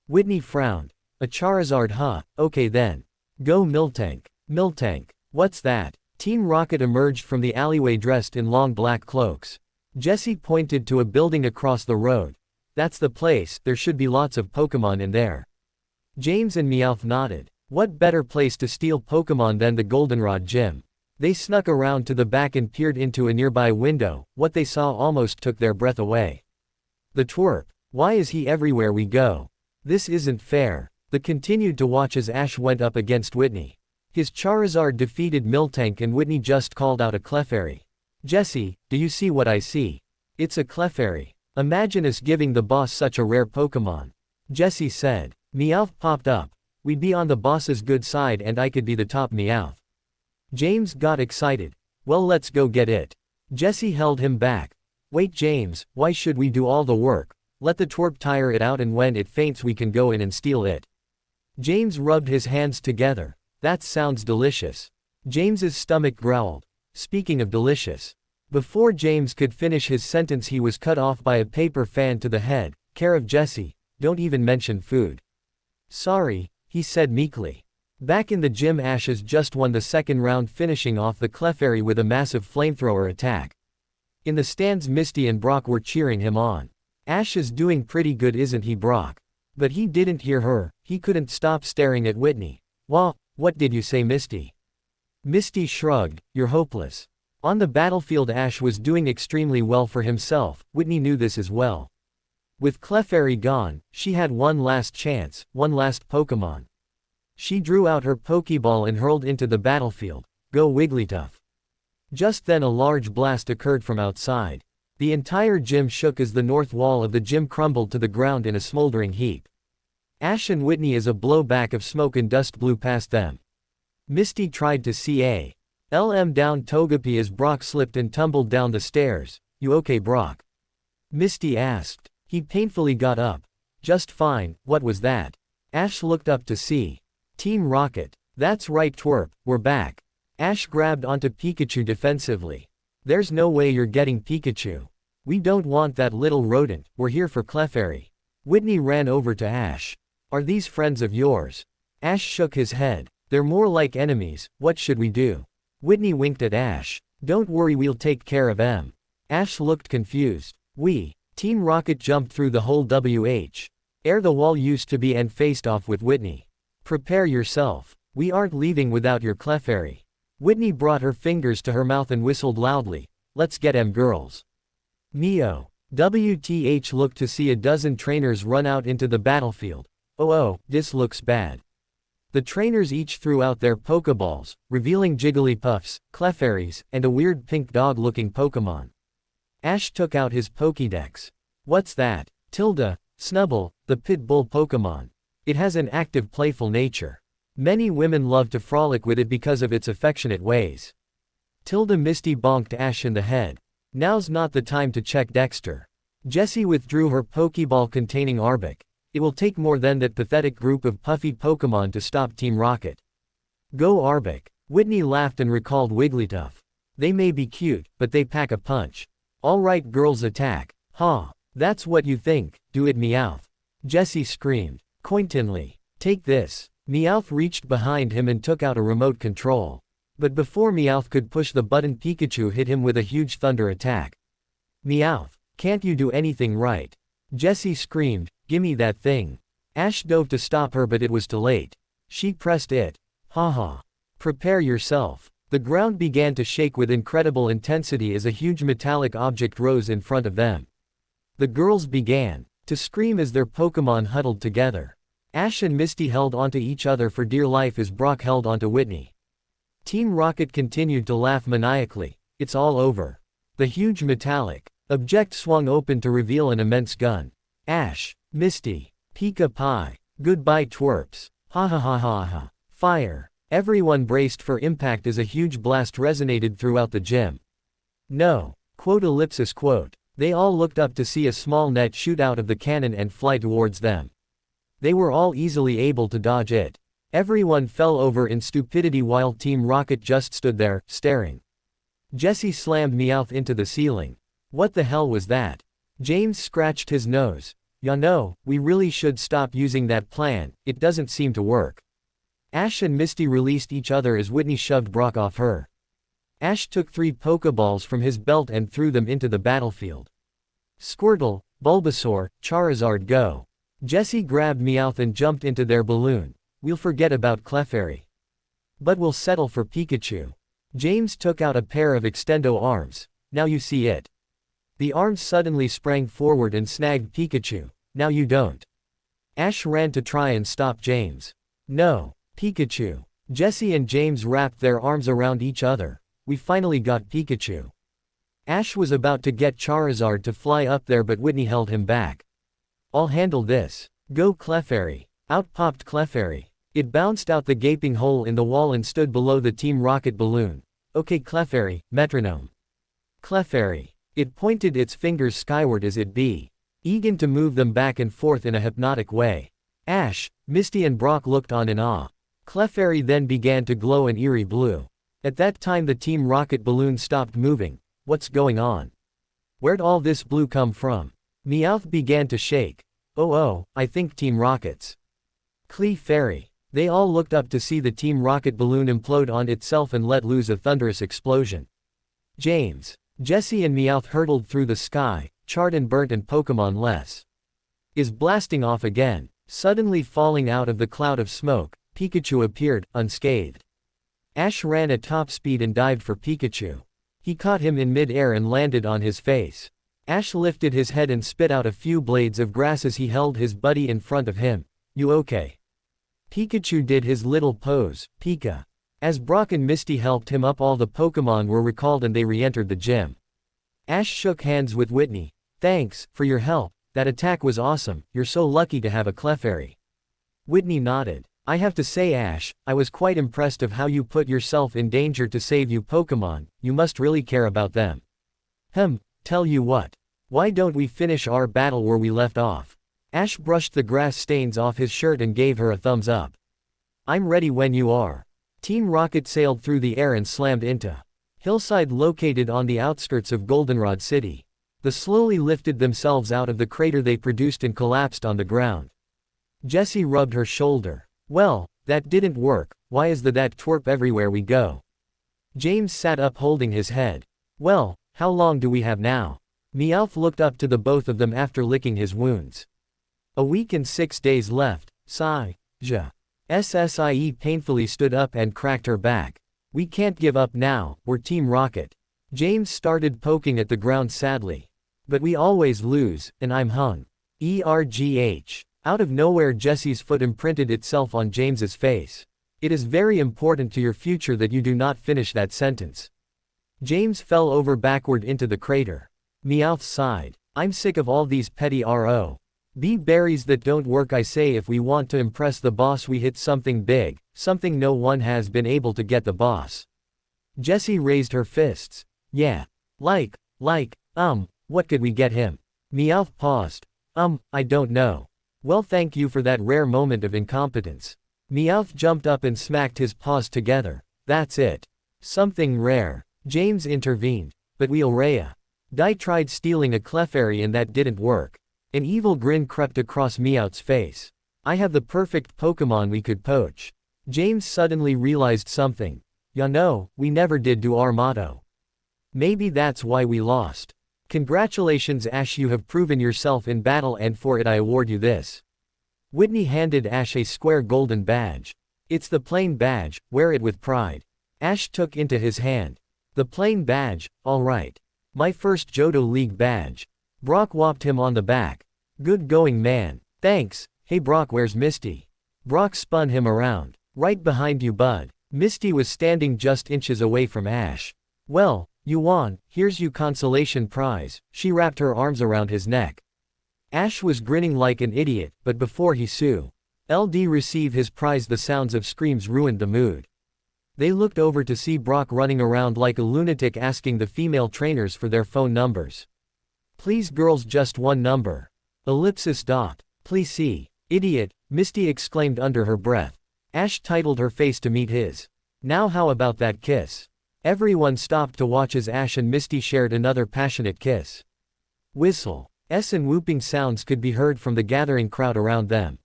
Whitney frowned. A Charizard, huh? Okay then. Go Miltank. Miltank. What's that? Team Rocket emerged from the alleyway dressed in long black cloaks. Jesse pointed to a building across the road. That's the place, there should be lots of Pokemon in there. James and Meowth nodded. What better place to steal Pokemon than the Goldenrod gym? They snuck around to the back and peered into a nearby window. What they saw almost took their breath away. The twerp. Why is he everywhere we go? This isn't fair. They continued to watch as Ash went up against Whitney. His Charizard defeated Miltank and Whitney just called out a Clefairy. Jesse, do you see what I see? It's a Clefairy. Imagine us giving the boss such a rare Pokemon. Jesse said. Meowth popped up. We'd be on the boss's good side and I could be the top Meowth. James got excited. Well, let's go get it. Jesse held him back. Wait, James, why should we do all the work? Let the twerp tire it out and when it faints we can go in and steal it. James rubbed his hands together. That sounds delicious. James's stomach growled. Speaking of delicious. Before James could finish his sentence he was cut off by a paper fan to the head. Care of Jesse, don't even mention food. Sorry, he said meekly. Back in the gym, Ash has just won the second round, finishing off the Clefairy with a massive flamethrower attack. In the stands, Misty and Brock were cheering him on. Ash is doing pretty good, isn't he, Brock? But he didn't hear her. He couldn't stop staring at Whitney. What did you say, Misty? Misty shrugged. You're hopeless. On the battlefield, Ash was doing extremely well for himself. Whitney knew this as well. With Clefairy gone, she had one last chance, one last Pokemon. She drew out her Pokeball and hurled into the battlefield. Go Wigglytuff. Just then a large blast occurred from outside. The entire gym shook as the north wall of the gym crumbled to the ground in a smoldering heap. Ash and Whitney as a blowback of smoke and dust blew past them. Misty tried to CA. Down Togepi as Brock slipped and tumbled down the stairs. You okay, Brock? Misty asked. He painfully got up. Just fine. What was that? Ash looked up to see. Team Rocket. That's right, twerp, we're back. Ash grabbed onto Pikachu defensively. There's no way you're getting Pikachu. We don't want that little rodent, we're here for Clefairy. Whitney ran over to Ash. Are these friends of yours? Ash shook his head. They're more like enemies, what should we do? Whitney winked at Ash. Don't worry, we'll take care of them. Ash looked confused. Team Rocket jumped through the hole where the wall used to be and faced off with Whitney. Prepare yourself. We aren't leaving without your Clefairy. Whitney brought her fingers to her mouth and whistled loudly. Let's get 'em, girls. Neo. WTH looked to see a dozen trainers run out into the battlefield. Oh, this looks bad. The trainers each threw out their Pokeballs, revealing Jigglypuffs, Clefairies, and a weird pink dog-looking Pokemon. Ash took out his Pokédex. What's that? Tilda, Snubbull, the pit bull Pokemon. It has an active, playful nature. Many women love to frolic with it because of its affectionate ways. Tilda Misty bonked Ash in the head. Now's not the time to check Dexter. Jessie withdrew her Pokeball containing Arbok. It will take more than that pathetic group of puffy Pokemon to stop Team Rocket. Go Arbok. Whitney laughed and recalled Wigglytuff. They may be cute, but they pack a punch. Alright, girls, attack. That's what you think, do it, Meowth. Jessie screamed. Cointinly. Take this. Meowth reached behind him and took out a remote control. But before Meowth could push the button, Pikachu hit him with a huge thunder attack. Meowth, can't you do anything right? Jessie screamed, gimme that thing. Ash dove to stop her, but it was too late. She pressed it. Prepare yourself. The ground began to shake with incredible intensity as a huge metallic object rose in front of them. The girls began to scream as their Pokemon huddled together. Ash and Misty held onto each other for dear life as Brock held onto Whitney. Team Rocket continued to laugh maniacally. It's all over. The huge metallic object swung open to reveal an immense gun. Ash, Misty, Pika Pie. Goodbye, twerps. Ha. Fire. Everyone braced for impact as a huge blast resonated throughout the gym. No. Quote. They all looked up to see a small net shoot out of the cannon and fly towards them. They were all easily able to dodge it. Everyone fell over in stupidity while Team Rocket just stood there, staring. Jessie slammed Meowth into the ceiling. What the hell was that? James scratched his nose. No, we really should stop using that plan, it doesn't seem to work. Ash and Misty released each other as Whitney shoved Brock off her. Ash took 3 Pokeballs from his belt and threw them into the battlefield. Squirtle, Bulbasaur, Charizard go. Jessie grabbed Meowth and jumped into their balloon. We'll forget about Clefairy. But we'll settle for Pikachu. James took out a pair of extendo arms. Now you see it. The arms suddenly sprang forward and snagged Pikachu. Now you don't. Ash ran to try and stop James. No, Pikachu. Jessie and James wrapped their arms around each other. We finally got Pikachu. Ash was about to get Charizard to fly up there, but Whitney held him back. I'll handle this. Go Clefairy. Out popped Clefairy. It bounced out the gaping hole in the wall and stood below the Team Rocket balloon. Okay Clefairy, metronome. Clefairy. It pointed its fingers skyward as it began to move them back and forth in a hypnotic way. Ash, Misty and Brock looked on in awe. Clefairy then began to glow an eerie blue. At that time the Team Rocket balloon stopped moving. What's going on? Where'd all this blue come from? Meowth began to shake. Oh, I think Team Rocket's Clefairy. They all looked up to see the Team Rocket balloon implode on itself and let loose a thunderous explosion. James, Jessie and Meowth hurtled through the sky, charred and burnt, and Pokemon Les is blasting off again. Suddenly falling out of the cloud of smoke, Pikachu appeared, unscathed. Ash ran at top speed and dived for Pikachu. He caught him in mid-air and landed on his face. Ash lifted his head and spit out a few blades of grass as he held his buddy in front of him. You okay? Pikachu did his little pose, Pika. As Brock and Misty helped him up, all the Pokemon were recalled and they re-entered the gym. Ash shook hands with Whitney. Thanks for your help, that attack was awesome, you're so lucky to have a Clefairy. Whitney nodded. I have to say Ash, I was quite impressed of how you put yourself in danger to save you Pokemon, you must really care about them. Tell you what. Why don't we finish our battle where we left off? Ash brushed the grass stains off his shirt and gave her a thumbs up. I'm ready when you are. Team Rocket sailed through the air and slammed into hillside located on the outskirts of Goldenrod City. They slowly lifted themselves out of the crater they produced and collapsed on the ground. Jessie rubbed her shoulder. Well, that didn't work, why is that twerp everywhere we go? James sat up holding his head. Well, how long do we have now? Meowth looked up to the both of them after licking his wounds. A week and 6 days left. Scyther painfully stood up and cracked her back. We can't give up now, we're Team Rocket. James started poking at the ground sadly. But we always lose, and I'm hung. Out of nowhere Jessie's foot imprinted itself on James's face. It is very important to your future that you do not finish that sentence. James fell over backward into the crater. Meowth sighed. I'm sick of all these petty berries that don't work. I say if we want to impress the boss we hit something big, something no one has been able to get the boss. Jessie raised her fists. Yeah. What could we get him? Meowth paused. I don't know. Well, thank you for that rare moment of incompetence. Meowth jumped up and smacked his paws together. That's it. Something rare. James intervened. But Dai tried stealing a Clefairy and that didn't work. An evil grin crept across Meowth's face. I have the perfect Pokemon we could poach. James suddenly realized something. Ya know, we never did do our motto. Maybe that's why we lost. Congratulations Ash, you have proven yourself in battle and for it I award you this. Whitney handed Ash a square golden badge. It's the plain badge, wear it with pride. Ash took into his hand. The plain badge, alright. My first Johto League badge. Brock whopped him on the back. Good going man. Thanks. Hey Brock, where's Misty? Brock spun him around. Right behind you bud. Misty was standing just inches away from Ash. Well, you won, here's you consolation prize. She wrapped her arms around his neck. Ash was grinning like an idiot, but before he receive his prize the sounds of screams ruined the mood. They looked over to see Brock running around like a lunatic asking the female trainers for their phone numbers. Please girls, just one number. Ellipsis dot. Please see. Idiot, Misty exclaimed under her breath. Ash titled her face to meet his. Now how about that kiss? Everyone stopped to watch as Ash and Misty shared another passionate kiss. Whistle. And whooping sounds could be heard from the gathering crowd around them.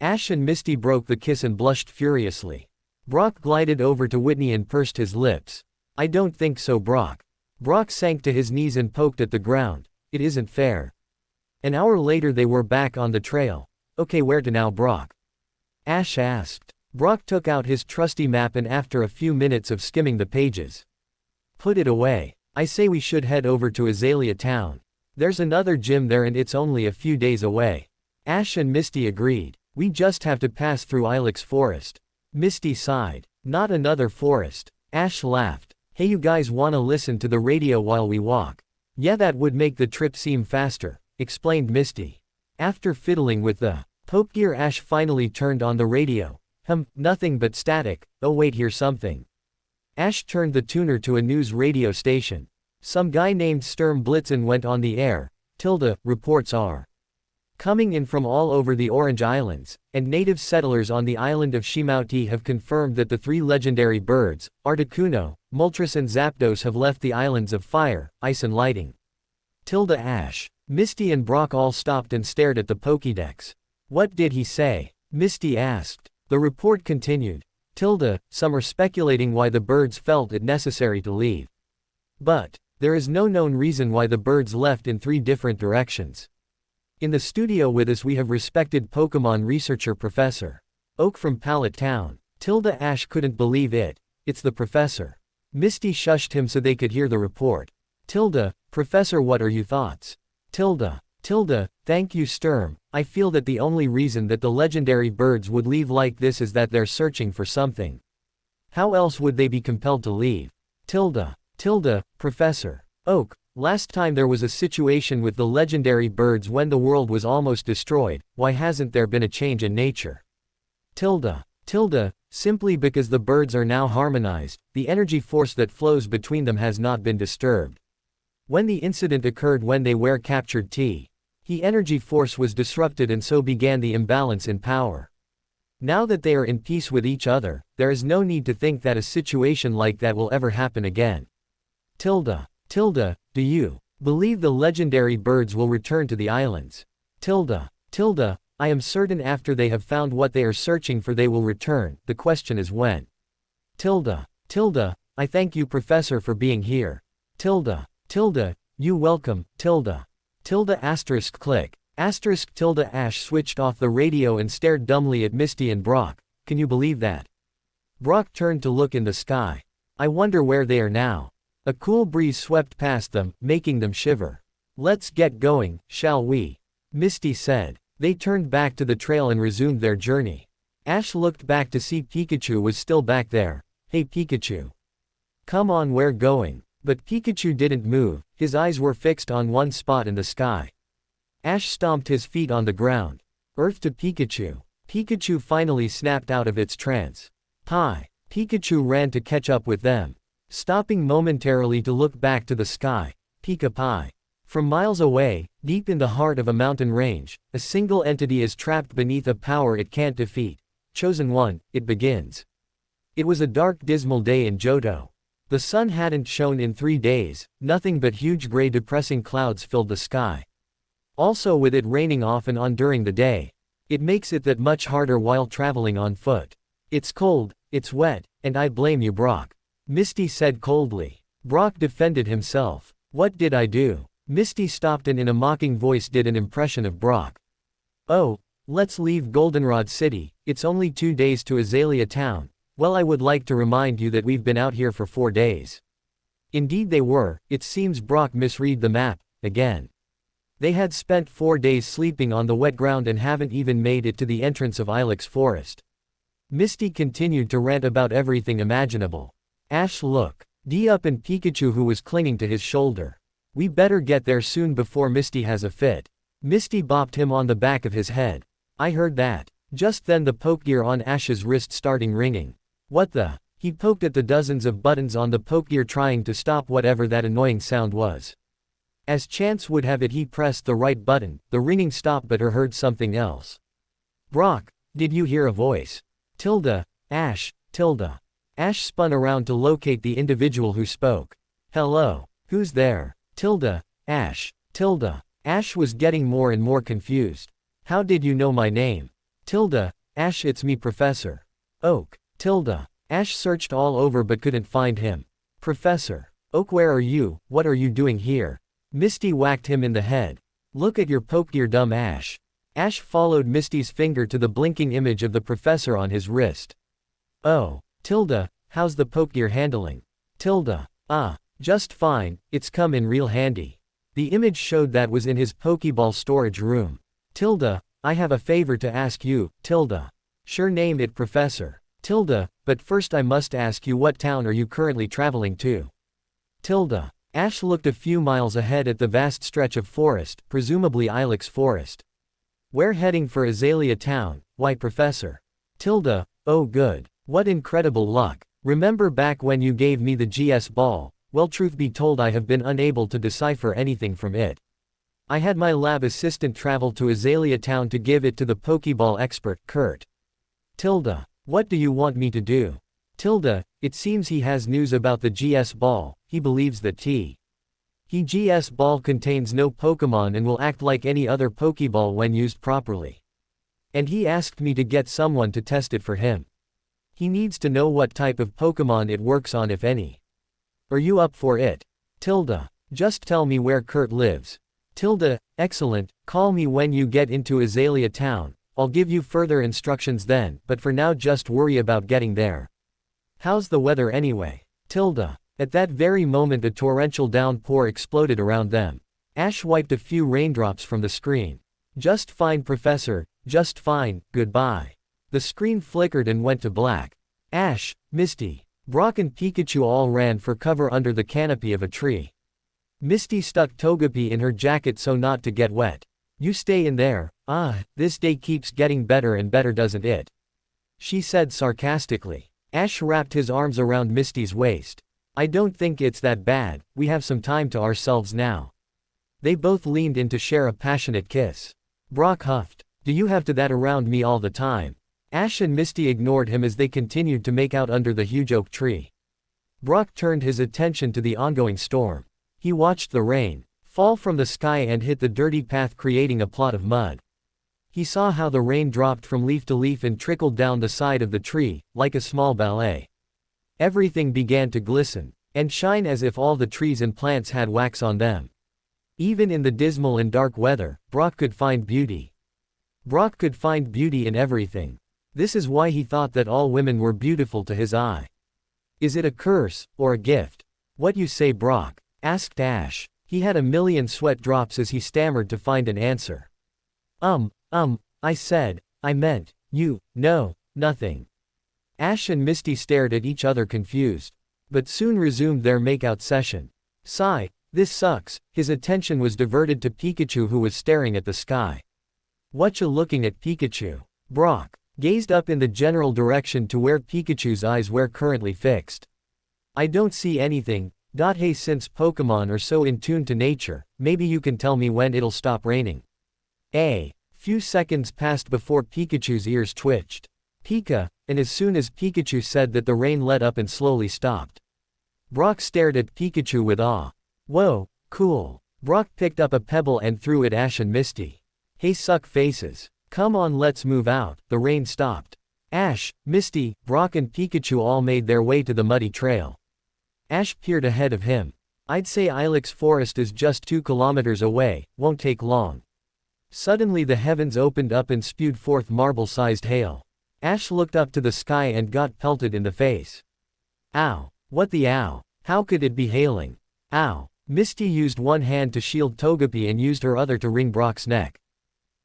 Ash and Misty broke the kiss and blushed furiously. Brock glided over to Whitney and pursed his lips. I don't think so, Brock. Brock sank to his knees and poked at the ground. It isn't fair. An hour later they were back on the trail. Okay, where to now, Brock? Ash asked. Brock took out his trusty map and after a few minutes of skimming the pages. Put it away. I say we should head over to Azalea Town. There's another gym there and it's only a few days away. Ash and Misty agreed. We just have to pass through Ilex Forest. Misty sighed. Not another forest. Ash laughed. Hey, you guys wanna listen to the radio while we walk? Yeah, that would make the trip seem faster, explained Misty. After fiddling with the poke gear, Ash finally turned on the radio. Nothing but static. Oh wait, here's something. Ash turned the tuner to a news radio station. Some guy named Sturm Blitzen went on the air. Reports are coming in from all over the Orange Islands, and native settlers on the island of Shimauti have confirmed that the 3 legendary birds, Articuno, Moltres and Zapdos, have left the islands of Fire, Ice and Lighting. Ash. Misty and Brock all stopped and stared at the Pokédex. What did he say? Misty asked. The report continued. Some are speculating why the birds felt it necessary to leave. But there is no known reason why the birds left in 3 different directions. In the studio with us we have respected Pokemon researcher Professor Oak from Pallet Town. Ash couldn't believe it. It's the professor. Misty shushed him so they could hear the report. Professor, what are your thoughts? Thank you, Sturm. I feel that the only reason that the legendary birds would leave like this is that they're searching for something. How else would they be compelled to leave? Professor Oak, last time there was a situation with the legendary birds when the world was almost destroyed. Why hasn't there been a change in nature? Simply because the birds are now harmonized. The energy force that flows between them has not been disturbed. When the incident occurred when they were captured, the energy force was disrupted and so began the imbalance in power. Now that they are in peace with each other, there is no need to think that a situation like that will ever happen again. Do you believe the legendary birds will return to the islands? I am certain after they have found what they are searching for they will return. The question is when. I thank you, Professor, for being here. You welcome, click. Ash switched off the radio and stared dumbly at Misty and Brock. Can you believe that? Brock turned to look in the sky. I wonder where they are now. A cool breeze swept past them, making them shiver. Let's get going, shall we? Misty said. They turned back to the trail and resumed their journey. Ash looked back to see Pikachu was still back there. Hey Pikachu. Come on, we're going. But Pikachu didn't move, his eyes were fixed on one spot in the sky. Ash stomped his feet on the ground. Earth to Pikachu. Pikachu finally snapped out of its trance. Hi. Pikachu ran to catch up with them. Stopping momentarily to look back to the sky. Pika-Pi. From miles away, deep in the heart of a mountain range, a single entity is trapped beneath a power it can't defeat. Chosen one, it begins. It was a dark, dismal day in Johto. The sun hadn't shone in 3 days, nothing but huge gray depressing clouds filled the sky. Also, with it raining off and on during the day, it makes it that much harder while traveling on foot. It's cold, it's wet, and I blame you, Brock. Misty said coldly. Brock defended himself. What did I do? Misty stopped and in a mocking voice did an impression of Brock. Oh, let's leave Goldenrod City, it's only 2 days to Azalea Town. Well, I would like to remind you that we've been out here for 4 days. Indeed they were. It seems Brock misread the map, again. They had spent 4 days sleeping on the wet ground and haven't even made it to the entrance of Ilex Forest. Misty continued to rant about everything imaginable. Ash looked up and Pikachu who was clinging to his shoulder. We better get there soon before Misty has a fit. Misty bopped him on the back of his head. I heard that. Just then the poke gear on Ash's wrist started ringing. What the? He poked at the dozens of buttons on the poke gear trying to stop whatever that annoying sound was. As chance would have it he pressed the right button, the ringing stopped but heard something else. Brock, did you hear a voice? Ash. Ash spun around to locate the individual who spoke. Hello, who's there? Ash. Ash was getting more and more confused. How did you know my name? Ash, it's me, Professor Oak. Ash searched all over but couldn't find him. Professor Oak, where are you? What are you doing here? Misty whacked him in the head. Look at your pokegear, dumb Ash. Ash followed Misty's finger to the blinking image of the professor on his wrist. Oh, Tilda, how's the pokegear handling? Tilda, just fine, it's come in real handy. The image showed that was in his Pokeball storage room. Tilda, I have a favor to ask you, Tilda. Sure, name it, Professor. Tilda, but first I must ask you, what town are you currently traveling to? Tilda. Ash looked a few miles ahead at the vast stretch of forest, presumably Ilex Forest. We're heading for Azalea Town. Why, Professor? Tilda, oh good. What incredible luck. Remember back when you gave me the GS ball? Well, truth be told, I have been unable to decipher anything from it. I had my lab assistant travel to Azalea Town to give it to the Pokeball expert, Kurt. Tilda, what do you want me to do? Tilda, it seems he has news about the GS ball. He believes that GS ball contains no Pokemon and will act like any other Pokeball when used properly. And he asked me to get someone to test it for him. He needs to know what type of Pokemon it works on, if any. Are you up for it? Tilda, just tell me where Kurt lives. Tilda, excellent, call me when you get into Azalea Town. I'll give you further instructions then, but for now just worry about getting there. How's the weather anyway? Tilda. At that very moment a torrential downpour exploded around them. Ash wiped a few raindrops from the screen. Just fine, Professor, just fine, goodbye. The screen flickered and went to black. Ash, Misty, Brock and Pikachu all ran for cover under the canopy of a tree. Misty stuck Togepi in her jacket so not to get wet. You stay in there. This day keeps getting better and better, doesn't it? She said sarcastically. Ash wrapped his arms around Misty's waist. I don't think it's that bad, we have some time to ourselves now. They both leaned in to share a passionate kiss. Brock huffed. Do you have to that around me all the time? Ash and Misty ignored him as they continued to make out under the huge oak tree. Brock turned his attention to the ongoing storm. He watched the rain fall from the sky and hit the dirty path, creating a plot of mud. He saw how the rain dropped from leaf to leaf and trickled down the side of the tree, like a small ballet. Everything began to glisten and shine as if all the trees and plants had wax on them. Even in the dismal and dark weather, Brock could find beauty. Brock could find beauty in everything. This is why he thought that all women were beautiful to his eye. Is it a curse, or a gift? What you say, Brock? Asked Ash. He had a million sweat drops as he stammered to find an answer. I meant, no, nothing. Ash and Misty stared at each other confused, but soon resumed their makeout session. Sigh, this sucks. His attention was diverted to Pikachu, who was staring at the sky. Whatcha looking at, Pikachu? Brock gazed up in the general direction to where Pikachu's eyes were currently fixed. I don't see anything. Hey, since Pokemon are so in tune to nature, maybe you can tell me when it'll stop raining. A few seconds passed before Pikachu's ears twitched. Pika, and as soon as Pikachu said that, the rain let up and slowly stopped. Brock stared at Pikachu with awe. Whoa, cool. Brock picked up a pebble and threw it at Ash and Misty. Hey, suck faces. Come on, let's move out. The rain stopped. Ash, Misty, Brock and Pikachu all made their way to the muddy trail. Ash peered ahead of him. I'd say Ilex Forest is just 2 kilometers away, won't take long. Suddenly the heavens opened up and spewed forth marble-sized hail. Ash looked up to the sky and got pelted in the face. Ow. What the ow? How could it be hailing? Ow. Misty used one hand to shield Togepi and used her other to wring Brock's neck.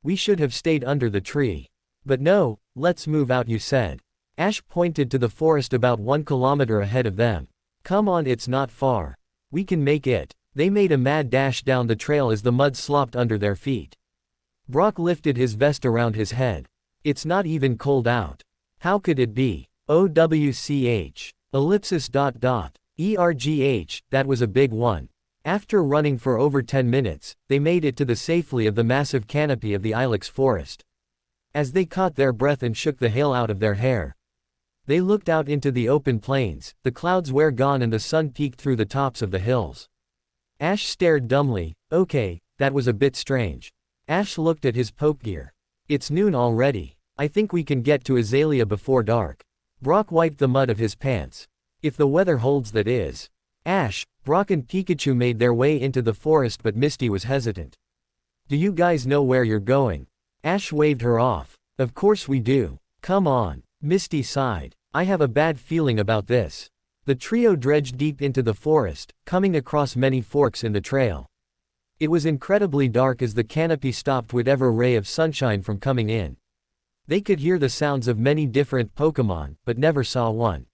We should have stayed under the tree. But no, let's move out, you said. Ash pointed to the forest about 1 kilometer ahead of them. Come on, it's not far. We can make it. They made a mad dash down the trail as the mud slopped under their feet. Brock lifted his vest around his head. It's not even cold out. How could it be? OWCH. ERGH, that was a big one. After running for over 10 minutes, they made it to the safety of the massive canopy of the Ilex Forest. As they caught their breath and shook the hail out of their hair, they looked out into the open plains. The clouds were gone and the sun peeked through the tops of the hills. Ash stared dumbly. Okay, that was a bit strange. Ash looked at his Pokegear. It's noon already. I think we can get to Azalea before dark. Brock wiped the mud of his pants. If the weather holds, that is. Ash, Brock and Pikachu made their way into the forest, but Misty was hesitant. Do you guys know where you're going? Ash waved her off. Of course we do. Come on. Misty sighed. I have a bad feeling about this. The trio dredged deep into the forest, coming across many forks in the trail. It was incredibly dark as the canopy stopped whatever ray of sunshine from coming in. They could hear the sounds of many different Pokémon, but never saw one.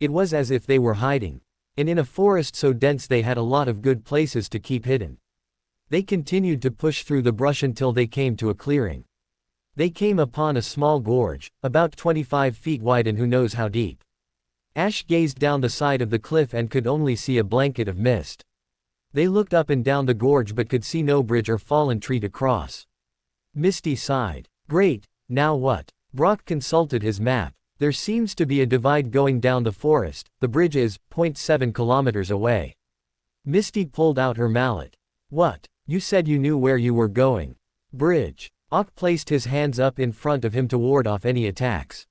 It was as if they were hiding. And in a forest so dense they had a lot of good places to keep hidden. They continued to push through the brush until they came to a clearing. They came upon a small gorge, about 25 feet wide and who knows how deep. Ash gazed down the side of the cliff and could only see a blanket of mist. They looked up and down the gorge but could see no bridge or fallen tree to cross. Misty sighed. Great, now what? Brock consulted his map. There seems to be a divide going down the forest. The bridge is 0.7 kilometers away. Misty pulled out her mallet. What? You said you knew where you were going. Bridge. Ock placed his hands up in front of him to ward off any attacks.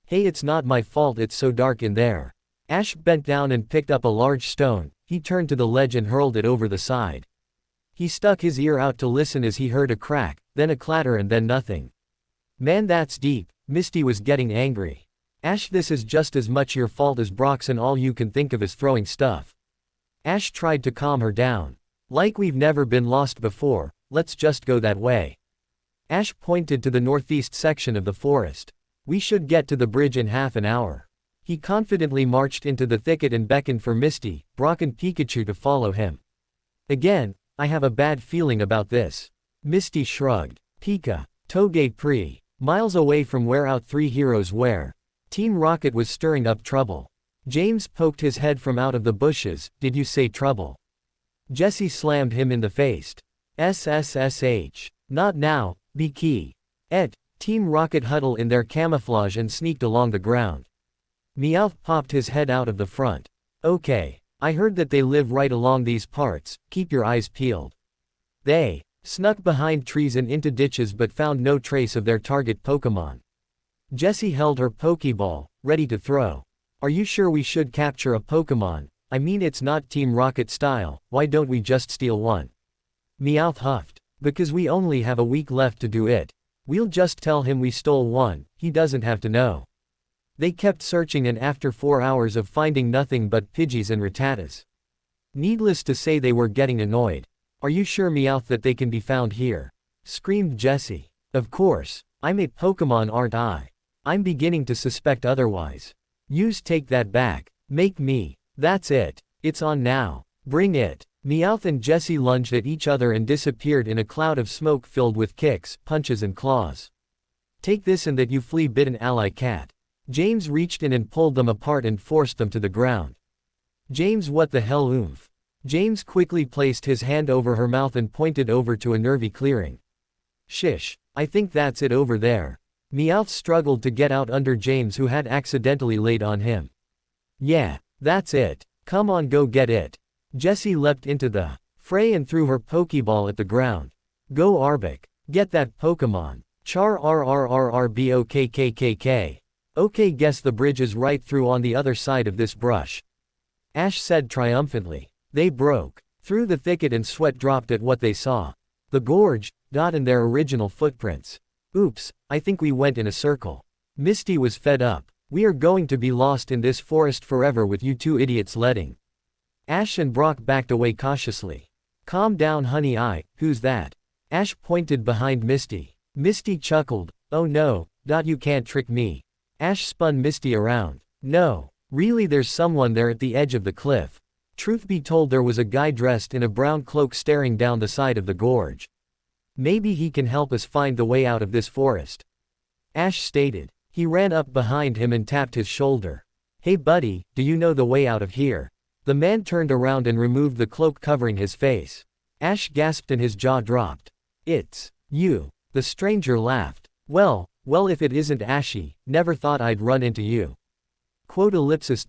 Hey, it's not my fault it's so dark in there. Ash bent down and picked up a large stone. He turned to the ledge and hurled it over the side. He stuck his ear out to listen as he heard a crack, then a clatter and then nothing. Man, that's deep. Misty was getting angry. Ash, this is just as much your fault as Brock's and all you can think of is throwing stuff. Ash tried to calm her down. Like we've never been lost before, let's just go that way. Ash pointed to the northeast section of the forest. We should get to the bridge in half an hour. He confidently marched into the thicket and beckoned for Misty, Brock and Pikachu to follow him. Again, I have a bad feeling about this. Misty shrugged. Pika. Toge Pri. Miles away from where our three heroes were. Team Rocket was stirring up trouble. James poked his head from out of the bushes. Did you say trouble? Jesse slammed him in the face. SSSH. Not now, be key. Team Rocket huddled in their camouflage and sneaked along the ground. Meowth popped his head out of the front. Okay, I heard that they live right along these parts, keep your eyes peeled. They snuck behind trees and into ditches but found no trace of their target Pokémon. Jessie held her Pokeball, ready to throw. Are you sure we should capture a Pokémon? I mean it's not Team Rocket style, why don't we just steal one? Meowth huffed. Because we only have a week left to do it. We'll just tell him we stole one, he doesn't have to know. They kept searching and after 4 hours of finding nothing but Pidgeys and Rattatas. Needless to say they were getting annoyed. Are you sure Meowth that they can be found here? Screamed Jessie. Of course, I'm a Pokémon aren't I? I'm beginning to suspect otherwise. Take that back. Make me. That's it. It's on now. Bring it. Meowth and Jessie lunged at each other and disappeared in a cloud of smoke filled with kicks, punches and claws. Take this and that you flea-bitten ally cat. James reached in and pulled them apart and forced them to the ground. James, what the hell oomph? James quickly placed his hand over her mouth and pointed over to a nervy clearing. Shish, I think that's it over there. Meowth struggled to get out under James who had accidentally laid on him. Yeah, that's it. Come on, go get it. Jessie leapt into the fray and threw her Pokeball at the ground. Go Arbok. Get that Pokémon. Char RRRRBOKKKK. Okay, guess the bridge is right through on the other side of this brush. Ash said triumphantly. They broke through the thicket and sweat dropped at what they saw. The gorge, and their original footprints. Oops, I think we went in a circle. Misty was fed up. We are going to be lost in this forest forever with you two idiots letting. Ash and Brock backed away cautiously. Calm down honey who's that? Ash pointed behind Misty. Misty chuckled. Oh no, you can't trick me. Ash spun Misty around. No, really there's someone there at the edge of the cliff. Truth be told there was a guy dressed in a brown cloak staring down the side of the gorge. Maybe he can help us find the way out of this forest. Ash stated. He ran up behind him and tapped his shoulder. Hey buddy, do you know the way out of here? The man turned around and removed the cloak covering his face. Ash gasped and his jaw dropped. It's you. The stranger laughed. Well, if it isn't Ashy, never thought I'd run into you. Quote ellipsis.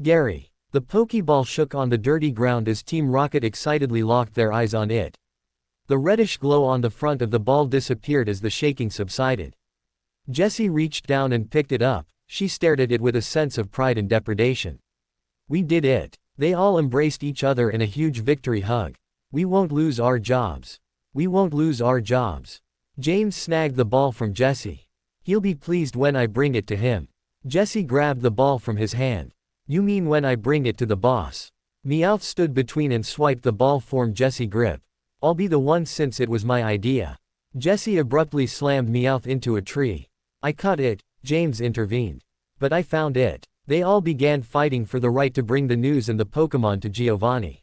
Gary. The Pokeball shook on the dirty ground as Team Rocket excitedly locked their eyes on it. The reddish glow on the front of the ball disappeared as the shaking subsided. Jessie reached down and picked it up. She stared at it with a sense of pride and depredation. We did it. They all embraced each other in a huge victory hug. We won't lose our jobs. We won't lose our jobs. James snagged the ball from Jesse. He'll be pleased when I bring it to him. Jesse grabbed the ball from his hand. You mean when I bring it to the boss? Meowth stood between and swiped the ball from Jesse's grip. I'll be the one since it was my idea. Jesse abruptly slammed Meowth into a tree. I caught it, James intervened. But I found it. They all began fighting for the right to bring the news and the Pokemon to Giovanni.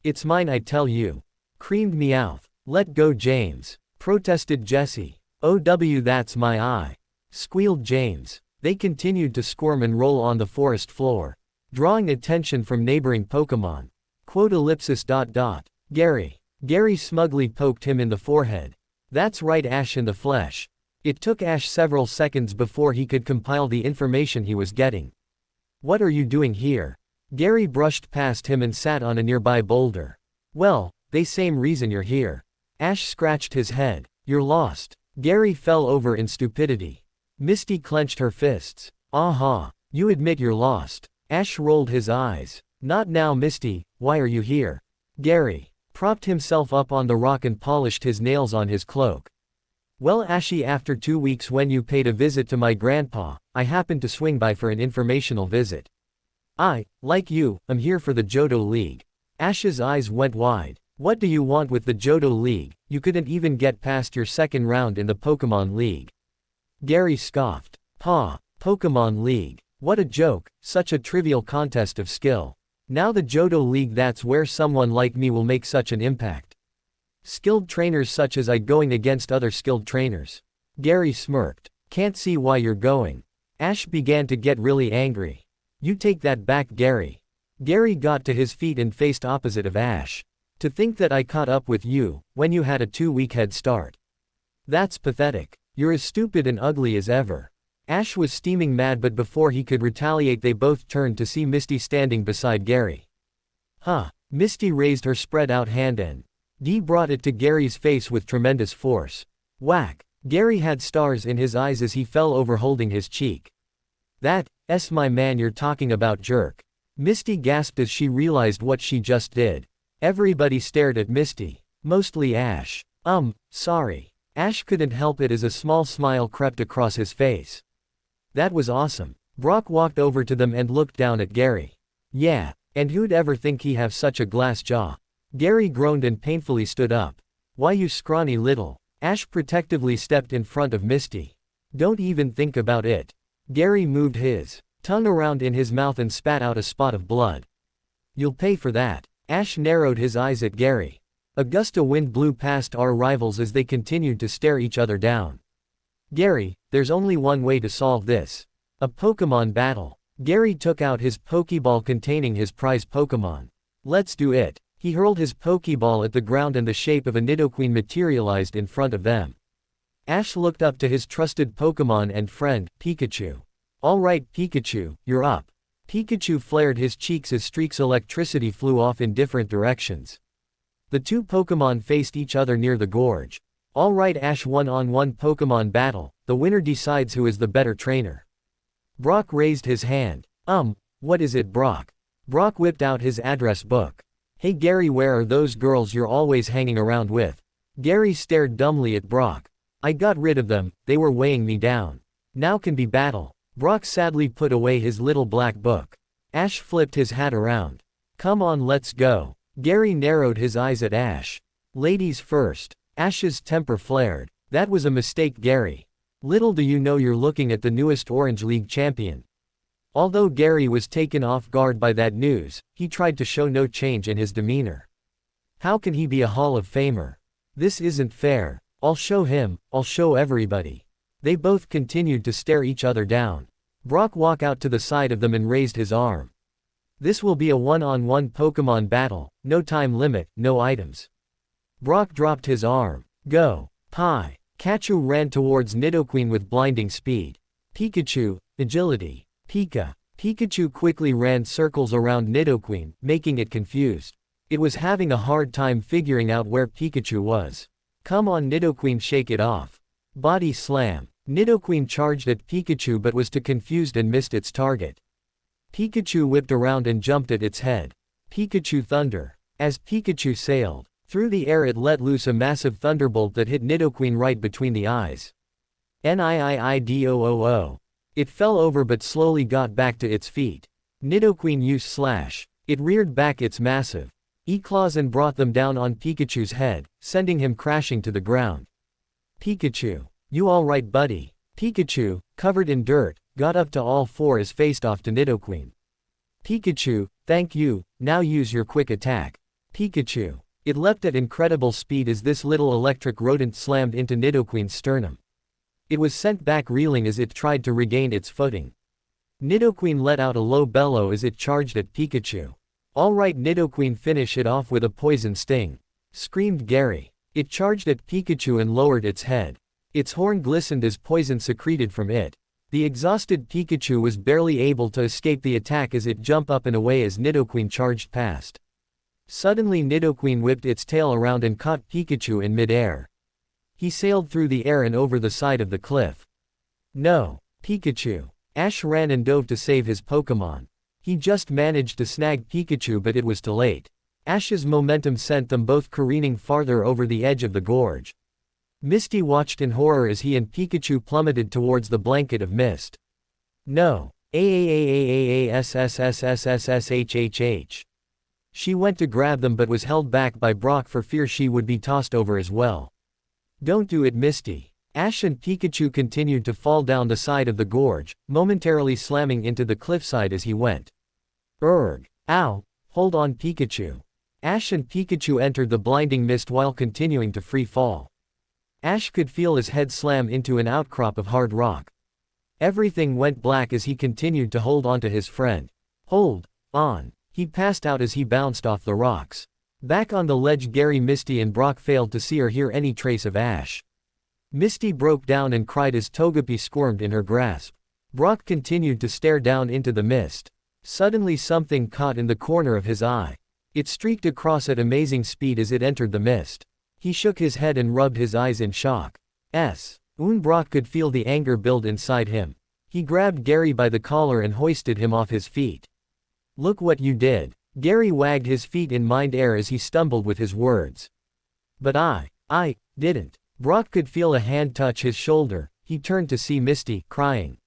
It's mine, I tell you. Creamed Meowth. Let go, James. Protested Jesse. OW, that's my eye. Squealed James. They continued to squirm and roll on the forest floor, drawing attention from neighboring Pokemon. Quote ellipsis dot dot. Gary. Gary smugly poked him in the forehead. That's right, Ash in the flesh. It took Ash several seconds before he could compile the information he was getting. What are you doing here? Gary brushed past him and sat on a nearby boulder. Well, they same reason you're here. Ash scratched his head. You're lost. Gary fell over in stupidity. Misty clenched her fists. Aha. You admit you're lost. Ash rolled his eyes. Not now, Misty, why are you here? Gary propped himself up on the rock and polished his nails on his cloak. Well, Ashy, after 2 weeks when you paid a visit to my grandpa, I happened to swing by for an informational visit. I, like you, am here for the Johto League. Ash's eyes went wide. What do you want with the Johto League? You couldn't even get past your second round in the Pokemon League. Gary scoffed. Pa, Pokemon League. What a joke, such a trivial contest of skill. Now the Johto League, that's where someone like me will make such an impact. Skilled trainers such as I going against other skilled trainers. Gary smirked. Can't see why you're going. Ash began to get really angry. You take that back, Gary. Gary got to his feet and faced opposite of Ash. To think that I caught up with you, when you had a 2-week head start. That's pathetic. You're as stupid and ugly as ever. Ash was steaming mad, but before he could retaliate they both turned to see Misty standing beside Gary. Huh. Misty raised her spread out hand and brought it to Gary's face with tremendous force. Whack. Gary had stars in his eyes as he fell over holding his cheek. That's my man you're talking about, jerk. Misty gasped as she realized what she just did. Everybody stared at Misty. Mostly Ash. Sorry. Ash couldn't help it as a small smile crept across his face. That was awesome. Brock walked over to them and looked down at Gary. Yeah, and who'd ever think he have such a glass jaw? Gary groaned and painfully stood up. Why, you scrawny little. Ash protectively stepped in front of Misty. Don't even think about it. Gary moved his tongue around in his mouth and spat out a spot of blood. You'll pay for that. Ash narrowed his eyes at Gary. A gust of wind blew past our rivals as they continued to stare each other down. Gary, there's only one way to solve this. A Pokemon battle. Gary took out his Pokeball containing his prize Pokemon. Let's do it. He hurled his Pokeball at the ground and the shape of a Nidoqueen materialized in front of them. Ash looked up to his trusted Pokemon and friend, Pikachu. All right, Pikachu, you're up. Pikachu flared his cheeks as streaks of electricity flew off in different directions. The two Pokemon faced each other near the gorge. All right, Ash, one-on-one Pokemon battle. The winner decides who is the better trainer. Brock raised his hand. What is it, Brock? Brock whipped out his address book. Hey Gary, where are those girls you're always hanging around with? Gary stared dumbly at Brock. I got rid of them, they were weighing me down. Now can be battle. Brock sadly put away his little black book. Ash flipped his hat around. Come on, let's go. Gary narrowed his eyes at Ash. Ladies first. Ash's temper flared. That was a mistake, Gary. Little do you know you're looking at the newest Orange League champion. Although Gary was taken off guard by that news, he tried to show no change in his demeanor. How can he be a Hall of Famer? This isn't fair. I'll show him, I'll show everybody. They both continued to stare each other down. Brock walked out to the side of them and raised his arm. This will be a one-on-one Pokemon battle, no time limit, no items. Brock dropped his arm. Go. Pie. Pikachu ran towards Nidoqueen with blinding speed. Pikachu, agility. Pikachu quickly ran circles around Nidoqueen, making it confused. It was having a hard time figuring out where Pikachu was. Come on, Nidoqueen, shake it off. Body slam. Nidoqueen charged at Pikachu but was too confused and missed its target. Pikachu whipped around and jumped at its head. Pikachu Thunder. As Pikachu sailed through the air, it let loose a massive thunderbolt that hit Nidoqueen right between the eyes. Niiidoo. It fell over but slowly got back to its feet. Nidoqueen used Slash. It reared back its massive E-claws and brought them down on Pikachu's head, sending him crashing to the ground. Pikachu. You alright, buddy? Pikachu, covered in dirt, got up to all fours, faced off to Nidoqueen. Pikachu, thank you, now use your quick attack. Pikachu. It leapt at incredible speed as this little electric rodent slammed into Nidoqueen's sternum. It was sent back reeling as it tried to regain its footing. Nidoqueen let out a low bellow as it charged at Pikachu. Alright Nidoqueen, finish it off with a poison sting, screamed Gary. It charged at Pikachu and lowered its head. Its horn glistened as poison secreted from it. The exhausted Pikachu was barely able to escape the attack as it jumped up and away as Nidoqueen charged past. Suddenly Nidoqueen whipped its tail around and caught Pikachu in mid-air. He sailed through the air and over the side of the cliff. No, Pikachu. Ash ran and dove to save his Pokémon. He just managed to snag Pikachu, but it was too late. Ash's momentum sent them both careening farther over the edge of the gorge. Misty watched in horror as he and Pikachu plummeted towards the blanket of mist. No. Aaaaaaaassssssshh. She went to grab them but was held back by Brock for fear she would be tossed over as well. Don't do it, Misty. Ash and Pikachu continued to fall down the side of the gorge, momentarily slamming into the cliffside as he went. Urgh. Ow. Hold on, Pikachu. Ash and Pikachu entered the blinding mist while continuing to free fall. Ash could feel his head slam into an outcrop of hard rock. Everything went black as he continued to hold on to his friend. Hold on. He passed out as he bounced off the rocks. Back on the ledge, Gary, Misty and Brock failed to see or hear any trace of Ash. Misty broke down and cried as Togepi squirmed in her grasp. Brock continued to stare down into the mist. Suddenly something caught in the corner of his eye. It streaked across at amazing speed as it entered the mist. He shook his head and rubbed his eyes in shock. Brock could feel the anger build inside him. He grabbed Gary by the collar and hoisted him off his feet. Look what you did. Gary wagged his feet in mind-air as he stumbled with his words. But I didn't. Brock could feel a hand touch his shoulder. He turned to see Misty, crying.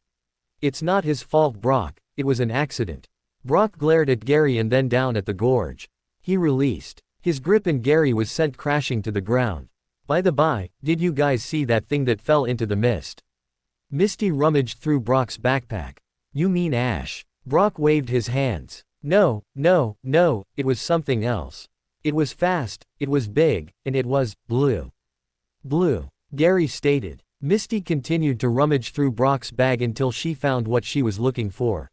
It's not his fault, Brock, it was an accident. Brock glared at Gary and then down at the gorge. He released his grip and Gary was sent crashing to the ground. By the by, did you guys see that thing that fell into the mist? Misty rummaged through Brock's backpack. You mean Ash? Brock waved his hands. No, it was something else. It was fast, it was big, and it was blue. Blue, Gary stated. Misty continued to rummage through Brock's bag until she found what she was looking for.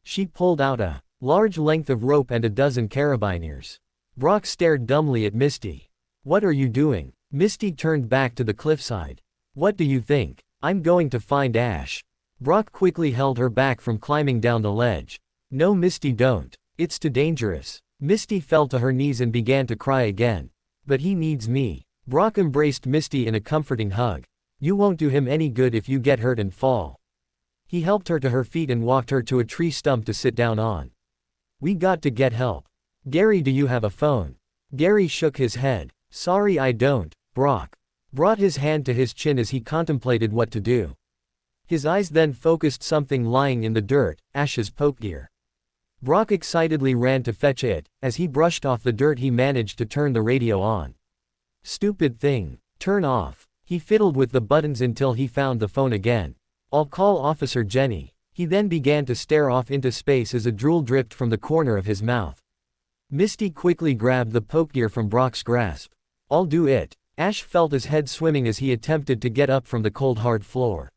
She pulled out a large length of rope and a dozen carabiners. Brock stared dumbly at Misty. What are you doing? Misty turned back to the cliffside. What do you think? I'm going to find Ash. Brock quickly held her back from climbing down the ledge. No, Misty, don't. It's too dangerous. Misty fell to her knees and began to cry again. But he needs me. Brock embraced Misty in a comforting hug. You won't do him any good if you get hurt and fall. He helped her to her feet and walked her to a tree stump to sit down on. We got to get help. Gary, do you have a phone? Gary shook his head. Sorry, I don't. Brock brought his hand to his chin as he contemplated what to do. His eyes then focused something lying in the dirt, Ash's poke gear. Brock excitedly ran to fetch it. As he brushed off the dirt, he managed to turn the radio on. Stupid thing. Turn off. He fiddled with the buttons until he found the phone again. I'll call Officer Jenny. He then began to stare off into space as a drool dripped from the corner of his mouth. Misty quickly grabbed the poke gear from Brock's grasp. I'll do it. Ash felt his head swimming as he attempted to get up from the cold hard floor.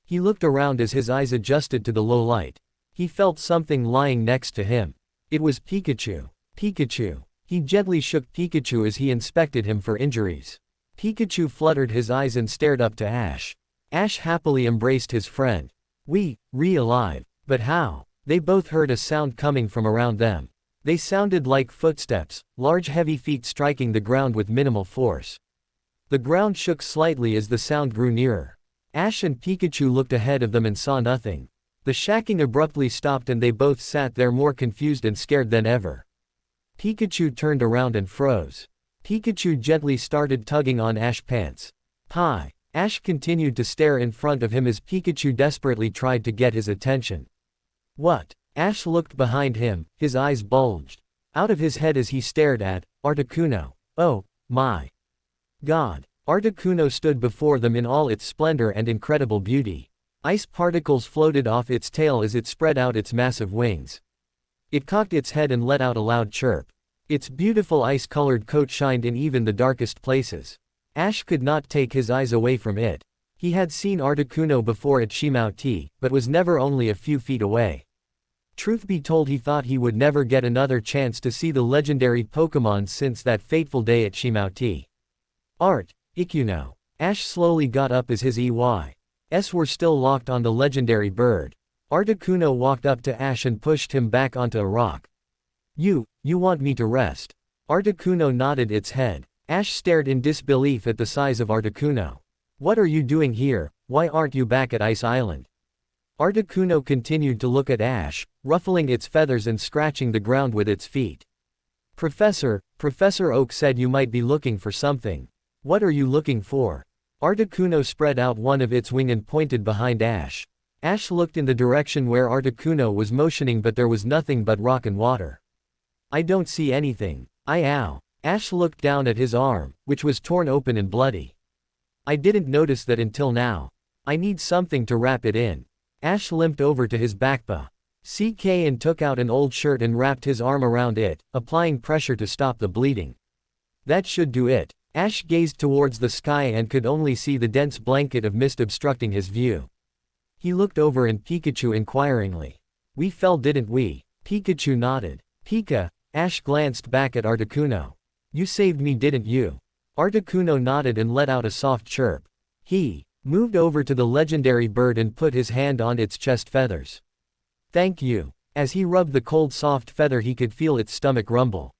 He looked around as his eyes adjusted to the low light. He felt something lying next to him. It was Pikachu. Pikachu. He gently shook Pikachu as he inspected him for injuries. Pikachu fluttered his eyes and stared up to Ash. Ash happily embraced his friend. We alive. But how? They both heard a sound coming from around them. They sounded like footsteps, large heavy feet striking the ground with minimal force. The ground shook slightly as the sound grew nearer. Ash and Pikachu looked ahead of them and saw nothing. The shacking abruptly stopped and they both sat there more confused and scared than ever. Pikachu turned around and froze. Pikachu gently started tugging on Ash's pants. Pie. Ash continued to stare in front of him as Pikachu desperately tried to get his attention. What? Ash looked behind him, his eyes bulged out of his head as he stared at Articuno. Oh, my God. Articuno stood before them in all its splendor and incredible beauty. Ice particles floated off its tail as it spread out its massive wings. It cocked its head and let out a loud chirp. Its beautiful ice-colored coat shined in even the darkest places. Ash could not take his eyes away from it. He had seen Articuno before at Shimao-T, but was never only a few feet away. Truth be told, he thought he would never get another chance to see the legendary Pokémon since that fateful day at Shimao-T. Articuno. Ash slowly got up as his EYs were still locked on the legendary bird. Articuno walked up to Ash and pushed him back onto a rock. You want me to rest? Articuno nodded its head. Ash stared in disbelief at the size of Articuno. What are you doing here? Why aren't you back at Ice Island? Articuno continued to look at Ash, ruffling its feathers and scratching the ground with its feet. Professor Oak said you might be looking for something. What are you looking for? Articuno spread out one of its wing and pointed behind Ash. Ash looked in the direction where Articuno was motioning, but there was nothing but rock and water. I don't see anything. Ow. Ash looked down at his arm, which was torn open and bloody. I didn't notice that until now. I need something to wrap it in. Ash limped over to his backpack and took out an old shirt and wrapped his arm around it, applying pressure to stop the bleeding. That should do it. Ash gazed towards the sky and could only see the dense blanket of mist obstructing his view. He looked over at Pikachu inquiringly. We fell, didn't we? Pikachu nodded. Pika. Ash glanced back at Articuno. You saved me, didn't you? Articuno nodded and let out a soft chirp. He moved over to the legendary bird and put his hand on its chest feathers. Thank you. As he rubbed the cold soft feather, he could feel its stomach rumble.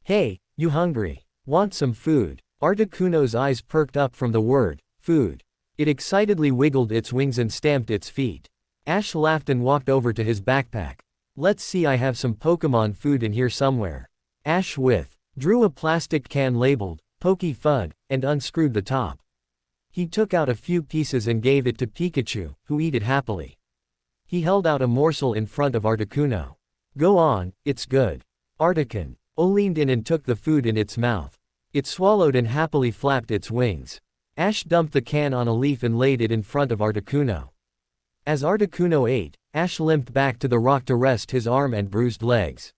Hey, you hungry? Want some food? Articuno's eyes perked up from the word, food. It excitedly wiggled its wings and stamped its feet. Ash laughed and walked over to his backpack. Let's see, I have some Pokémon food in here somewhere. Ash drew a plastic can labeled, Poke Fud, and unscrewed the top. He took out a few pieces and gave it to Pikachu, who ate it happily. He held out a morsel in front of Articuno. Go on, it's good. Articuno leaned in and took the food in its mouth. It swallowed and happily flapped its wings. Ash dumped the can on a leaf and laid it in front of Articuno. As Articuno ate, Ash limped back to the rock to rest his arm and bruised legs.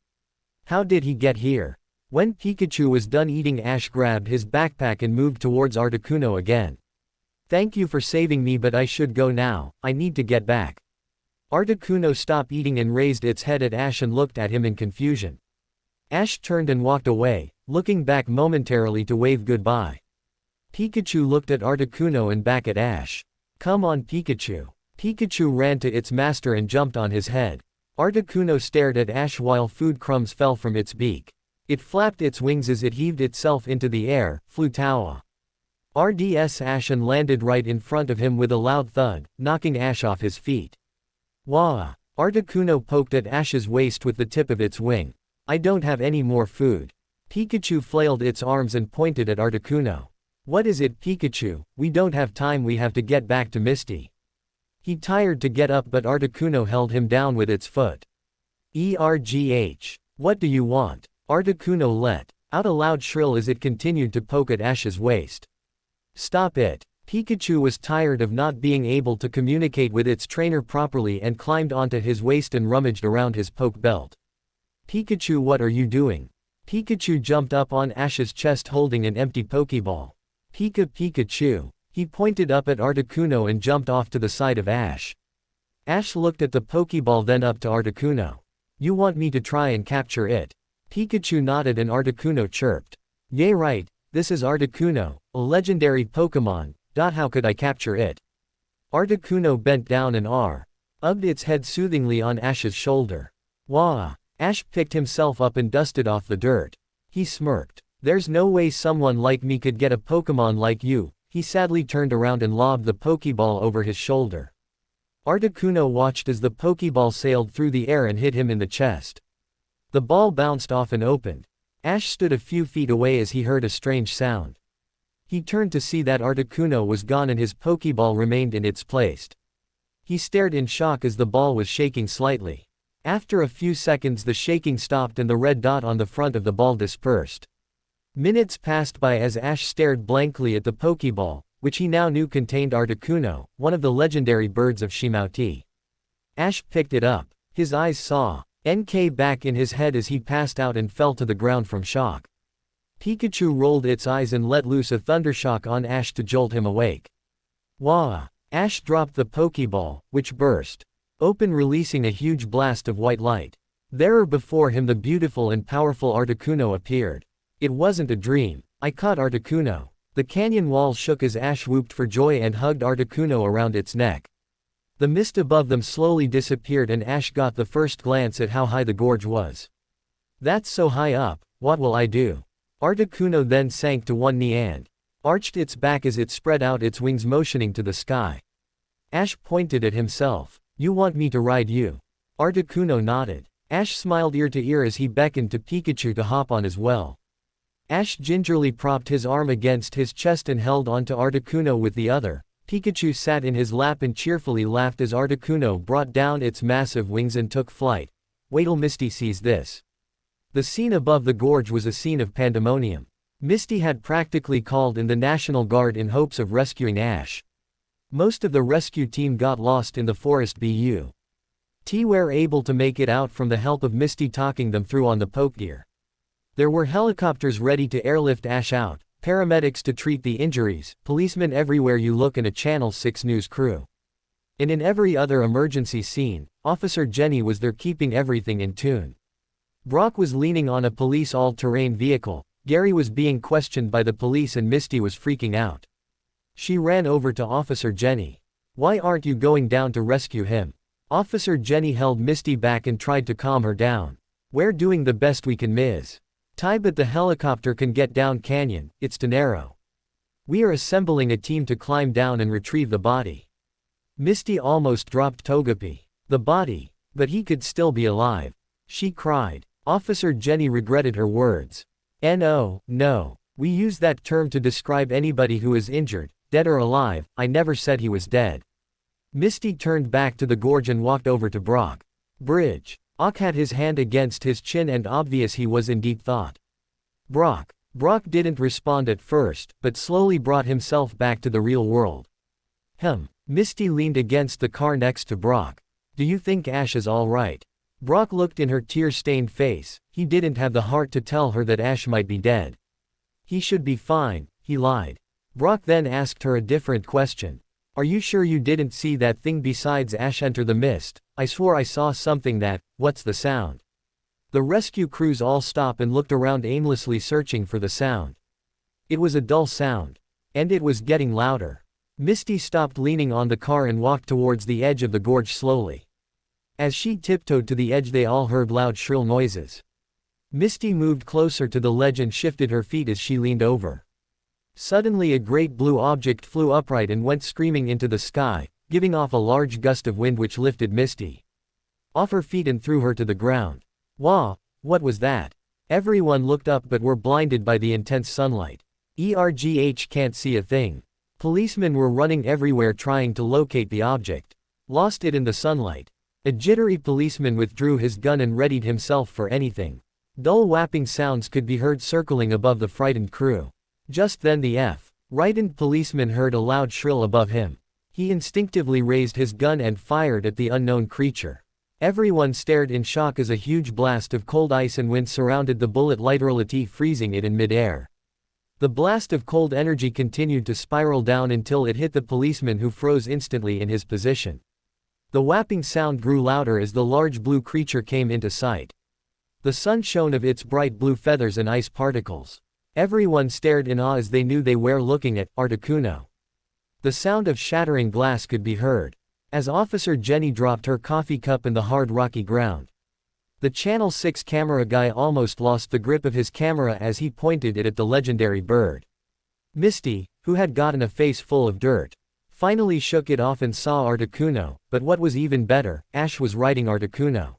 How did he get here? When Pikachu was done eating, Ash grabbed his backpack and moved towards Articuno again. Thank you for saving me, but I should go now, I need to get back. Articuno stopped eating and raised its head at Ash and looked at him in confusion. Ash turned and walked away, looking back momentarily to wave goodbye. Pikachu looked at Articuno and back at Ash. Come on, Pikachu. Pikachu ran to its master and jumped on his head. Articuno stared at Ash while food crumbs fell from its beak. It flapped its wings as it heaved itself into the air, flew towa. RDS Ash and landed right in front of him with a loud thud, knocking Ash off his feet. Wah! Articuno poked at Ash's waist with the tip of its wing. I don't have any more food. Pikachu flailed its arms and pointed at Articuno. What is it, Pikachu? We don't have time, we have to get back to Misty. He tired to get up, but Articuno held him down with its foot. ERGH. What do you want? Articuno let out a loud shrill as it continued to poke at Ash's waist. Stop it. Pikachu was tired of not being able to communicate with its trainer properly and climbed onto his waist and rummaged around his poke belt. Pikachu, what are you doing? Pikachu jumped up on Ash's chest holding an empty Pokeball. Pikachu. He pointed up at Articuno and jumped off to the side of Ash. Ash looked at the Pokeball, then up to Articuno. You want me to try and capture it? Pikachu nodded and Articuno chirped. Yay, right, this is Articuno, a legendary Pokémon. How could I capture it? Articuno bent down and rubbed its head soothingly on Ash's shoulder. Wah! Ash picked himself up and dusted off the dirt. He smirked. There's no way someone like me could get a Pokémon like you. He sadly turned around and lobbed the Pokeball over his shoulder. Articuno watched as the Pokeball sailed through the air and hit him in the chest. The ball bounced off and opened. Ash stood a few feet away as he heard a strange sound. He turned to see that Articuno was gone and his Pokeball remained in its place. He stared in shock as the ball was shaking slightly. After a few seconds the shaking stopped and the red dot on the front of the ball dispersed. Minutes passed by as Ash stared blankly at the Pokeball, which he now knew contained Articuno, one of the legendary birds of Shimauti. Ash picked it up. His eyes saw NK back in his head as he passed out and fell to the ground from shock. Pikachu rolled its eyes and let loose a thundershock on Ash to jolt him awake. Wah! Ash dropped the Pokeball, which burst open, releasing a huge blast of white light. There before him the beautiful and powerful Articuno appeared. It wasn't a dream. I caught Articuno. The canyon wall shook as Ash whooped for joy and hugged Articuno around its neck. The mist above them slowly disappeared and Ash got the first glance at how high the gorge was. That's so high up, what will I do? Articuno then sank to one knee and arched its back as it spread out its wings, motioning to the sky. Ash pointed at himself. You want me to ride you? Articuno nodded. Ash smiled ear to ear as he beckoned to Pikachu to hop on as well. Ash gingerly propped his arm against his chest and held onto Articuno with the other. Pikachu sat in his lap and cheerfully laughed as Articuno brought down its massive wings and took flight. Wait till Misty sees this. The scene above the gorge was a scene of pandemonium. Misty had practically called in the National Guard in hopes of rescuing Ash. Most of the rescue team got lost in the forest but were able to make it out from the help of Misty talking them through on the Pokegear. There were helicopters ready to airlift Ash out, paramedics to treat the injuries, policemen everywhere you look and a Channel 6 news crew. And in every other emergency scene, Officer Jenny was there keeping everything in tune. Brock was leaning on a police all-terrain vehicle, Gary was being questioned by the police and Misty was freaking out. She ran over to Officer Jenny. Why aren't you going down to rescue him? Officer Jenny held Misty back and tried to calm her down. We're doing the best we can, Ms. Ty, but the helicopter can get down canyon, it's too narrow. We are assembling a team to climb down and retrieve the body. Misty almost dropped Togepi. The body, but he could still be alive. She cried. Officer Jenny regretted her words. No, we use that term to describe anybody who is injured, dead or alive. I never said he was dead. Misty turned back to the gorge and walked over to Brock. Bridge. Ock had his hand against his chin and obvious he was in deep thought. Brock didn't respond at first, but slowly brought himself back to the real world. Misty leaned against the car next to Brock. Do you think Ash is alright? Brock looked in her tear-stained face. He didn't have the heart to tell her that Ash might be dead. He should be fine, he lied. Brock then asked her a different question. Are you sure you didn't see that thing besides Ash enter the mist? I swore I saw something that. What's the sound? The rescue crews all stopped and looked around aimlessly searching for the sound. It was a dull sound. And it was getting louder. Misty stopped leaning on the car and walked towards the edge of the gorge slowly. As she tiptoed to the edge they all heard loud shrill noises. Misty moved closer to the ledge and shifted her feet as she leaned over. Suddenly a great blue object flew upright and went screaming into the sky, giving off a large gust of wind which lifted Misty off her feet and threw her to the ground. Wah! What was that? Everyone looked up but were blinded by the intense sunlight. ERGH can't see a thing. Policemen were running everywhere trying to locate the object. Lost it in the sunlight. A jittery policeman withdrew his gun and readied himself for anything. Dull whapping sounds could be heard circling above the frightened crew. Just then the frightened policeman heard a loud shrill above him. He instinctively raised his gun and fired at the unknown creature. Everyone stared in shock as a huge blast of cold ice and wind surrounded the bullet, literally freezing it in midair. The blast of cold energy continued to spiral down until it hit the policeman, who froze instantly in his position. The whapping sound grew louder as the large blue creature came into sight. The sun shone of its bright blue feathers and ice particles. Everyone stared in awe as they knew they were looking at Articuno. The sound of shattering glass could be heard as Officer Jenny dropped her coffee cup in the hard rocky ground. The Channel 6 camera guy almost lost the grip of his camera as he pointed it at the legendary bird. Misty, who had gotten a face full of dirt, finally shook it off and saw Articuno, but what was even better, Ash was riding Articuno.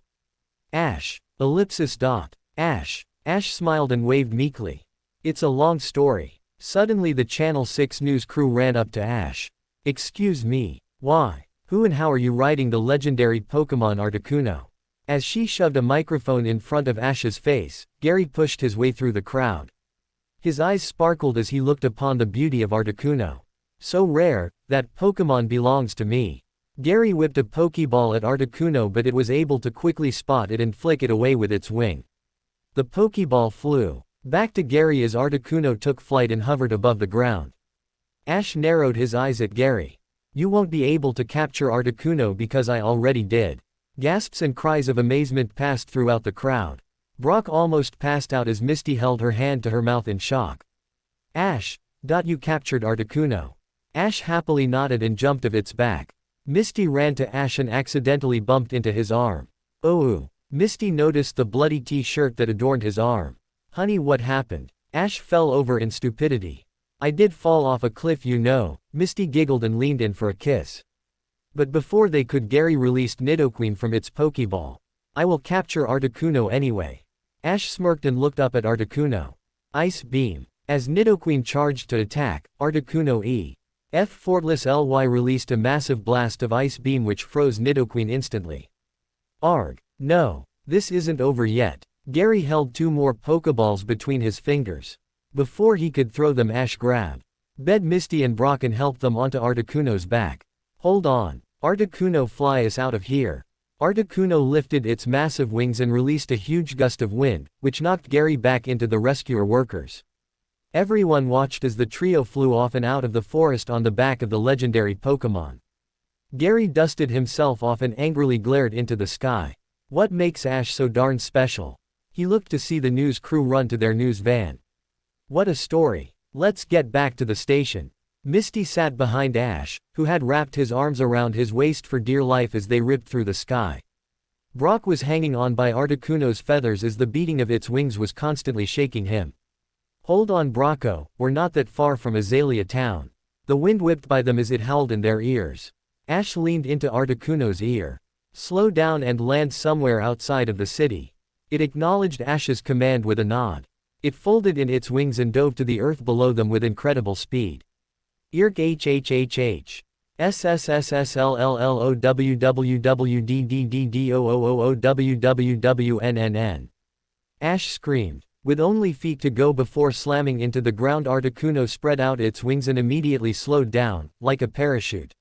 Ash. Ellipsis dot. Ash. Ash smiled and waved meekly. It's a long story. Suddenly the Channel 6 news crew ran up to Ash. Excuse me. Why? Who and how are you riding the legendary Pokemon Articuno? As she shoved a microphone in front of Ash's face, Gary pushed his way through the crowd. His eyes sparkled as he looked upon the beauty of Articuno. So rare, that Pokemon belongs to me. Gary whipped a Pokeball at Articuno, but it was able to quickly spot it and flick it away with its wing. The Pokeball flew back to Gary as Articuno took flight and hovered above the ground. Ash narrowed his eyes at Gary. You won't be able to capture Articuno because I already did. Gasps and cries of amazement passed throughout the crowd. Brock almost passed out as Misty held her hand to her mouth in shock. Ash, you captured Articuno. Ash happily nodded and jumped of its back. Misty ran to Ash and accidentally bumped into his arm. Oh! Misty noticed the bloody t-shirt that adorned his arm. Honey, what happened? Ash fell over in stupidity. I did fall off a cliff, you know. Misty giggled and leaned in for a kiss. But before they could, Gary released Nidoqueen from its Pokeball. I will capture Articuno anyway. Ash smirked and looked up at Articuno. Ice Beam. As Nidoqueen charged to attack, Articuno effortless ly released a massive blast of Ice Beam which froze Nidoqueen instantly. Arg. No. This isn't over yet. Gary held 2 more Pokeballs between his fingers. Before he could throw them, Ash grabbed Misty and Brock and helped them onto Articuno's back. Hold on. Articuno, fly us out of here. Articuno lifted its massive wings and released a huge gust of wind, which knocked Gary back into the rescuer workers. Everyone watched as the trio flew off and out of the forest on the back of the legendary Pokemon. Gary dusted himself off and angrily glared into the sky. What makes Ash so darn special? He looked to see the news crew run to their news van. What a story. Let's get back to the station. Misty sat behind Ash, who had wrapped his arms around his waist for dear life as they ripped through the sky. Brock was hanging on by Articuno's feathers as the beating of its wings was constantly shaking him. Hold on, Brocco, we're not that far from Azalea Town. The wind whipped by them as it howled in their ears. Ash leaned into Articuno's ear. Slow down and land somewhere outside of the city. It acknowledged Ash's command with a nod. It folded in its wings and dove to the earth below them with incredible speed. Irk hhhh. SSSSLLLOWWWDDDDOOOOWWWNNN. Ash screamed. With only feet to go before slamming into the ground, Articuno spread out its wings and immediately slowed down, like a parachute.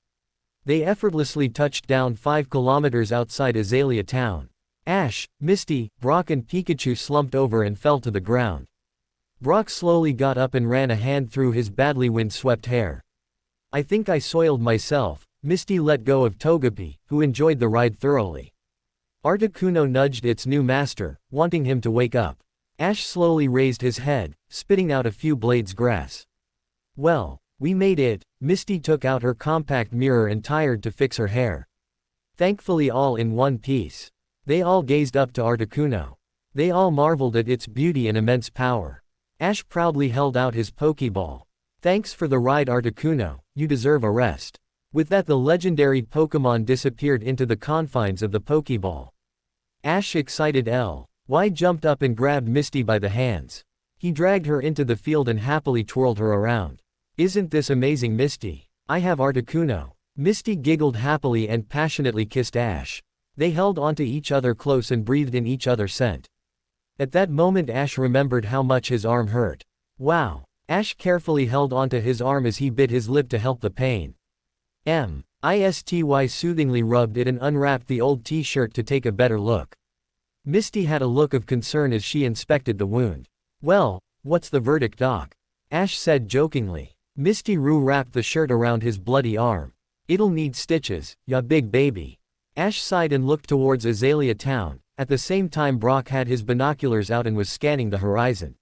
They effortlessly touched down 5 kilometers outside Azalea Town. Ash, Misty, Brock and Pikachu slumped over and fell to the ground. Brock slowly got up and ran a hand through his badly wind-swept hair. I think I soiled myself. Misty let go of Togepi, who enjoyed the ride thoroughly. Articuno nudged its new master, wanting him to wake up. Ash slowly raised his head, spitting out a few blades grass. Well, we made it. Misty took out her compact mirror and tired to fix her hair. Thankfully all in one piece. They all gazed up to Articuno. They all marveled at its beauty and immense power. Ash proudly held out his Pokeball. Thanks for the ride, Articuno, you deserve a rest. With that, the legendary Pokemon disappeared into the confines of the Pokeball. Ash, excited ly, jumped up and grabbed Misty by the hands. He dragged her into the field and happily twirled her around. Isn't this amazing, Misty? I have Articuno. Misty giggled happily and passionately kissed Ash. They held onto each other close and breathed in each other's scent. At that moment Ash remembered how much his arm hurt. Wow. Ash carefully held onto his arm as he bit his lip to help the pain. Misty soothingly rubbed it and unwrapped the old t-shirt to take a better look. Misty had a look of concern as she inspected the wound. Well, what's the verdict, Doc? Ash said jokingly. Misty wrapped the shirt around his bloody arm. It'll need stitches, ya big baby. Ash sighed and looked towards Azalea Town. At the same time Brock had his binoculars out and was scanning the horizon.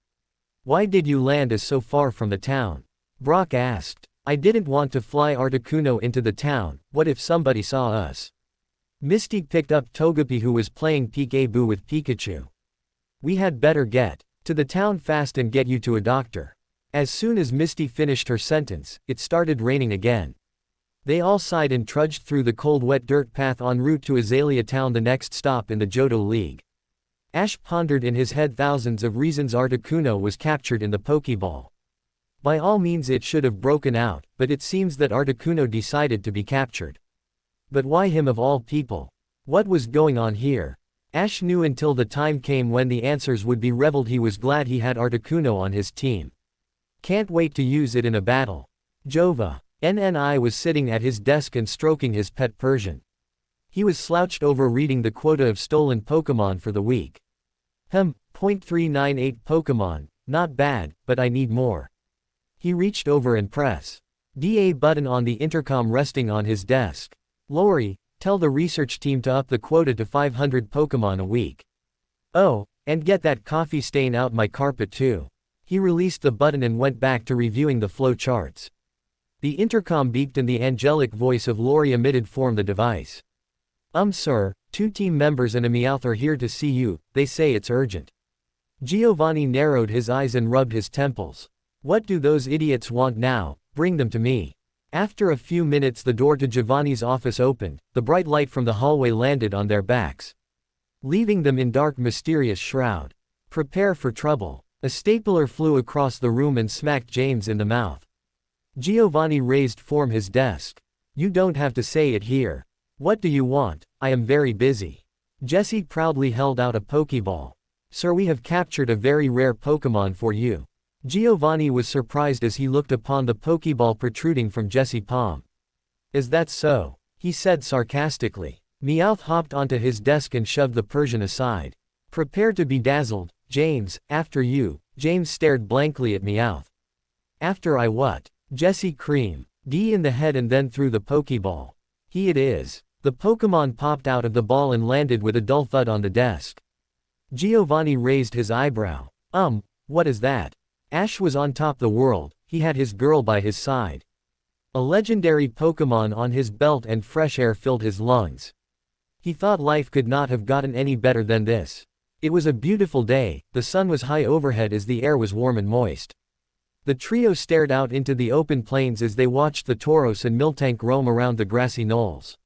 Why did you land us so far from the town? Brock asked. I didn't want to fly Articuno into the town. What if somebody saw us? Misty picked up Togepi, who was playing peek-a-boo with Pikachu. We had better get to the town fast and get you to a doctor. As soon as Misty finished her sentence, it started raining again. They all sighed and trudged through the cold wet dirt path en route to Azalea Town, the next stop in the Johto League. Ash pondered in his head thousands of reasons Articuno was captured in the Pokeball. By all means it should have broken out, but it seems that Articuno decided to be captured. But why him of all people? What was going on here? Ash knew until the time came when the answers would be revealed. He was glad he had Articuno on his team. Can't wait to use it in a battle. Jova. NNI was sitting at his desk and stroking his pet Persian. He was slouched over reading the quota of stolen Pokemon for the week. 0.398 Pokemon, not bad, but I need more. He reached over and pressed the button on the intercom resting on his desk. Lori, tell the research team to up the quota to 500 Pokemon a week. Oh, and get that coffee stain out my carpet too. He released the button and went back to reviewing the flow charts. The intercom beeped and the angelic voice of Lori emitted from the device. Sir, 2 team members and a Meowth are here to see you, they say it's urgent. Giovanni narrowed his eyes and rubbed his temples. What do those idiots want now? Bring them to me. After a few minutes the door to Giovanni's office opened, the bright light from the hallway landed on their backs, leaving them in dark mysterious shroud. Prepare for trouble. A stapler flew across the room and smacked James in the mouth. Giovanni raised from his desk. You don't have to say it here. What do you want? I am very busy. Jesse proudly held out a Pokeball. Sir, we have captured a very rare Pokemon for you. Giovanni was surprised as he looked upon the Pokeball protruding from Jesse's palm. Is that so? He said sarcastically. Meowth hopped onto his desk and shoved the Persian aside. Prepare to be dazzled, James, after you. James stared blankly at Meowth. After I what? Jesse creamed. D in the head and then threw the Pokeball. He it is. The Pokemon popped out of the ball and landed with a dull thud on the desk. Giovanni raised his eyebrow. What is that? Ash was on top the world, he had his girl by his side. A legendary Pokemon on his belt and fresh air filled his lungs. He thought life could not have gotten any better than this. It was a beautiful day, the sun was high overhead as the air was warm and moist. The trio stared out into the open plains as they watched the Tauros and Miltank roam around the grassy knolls.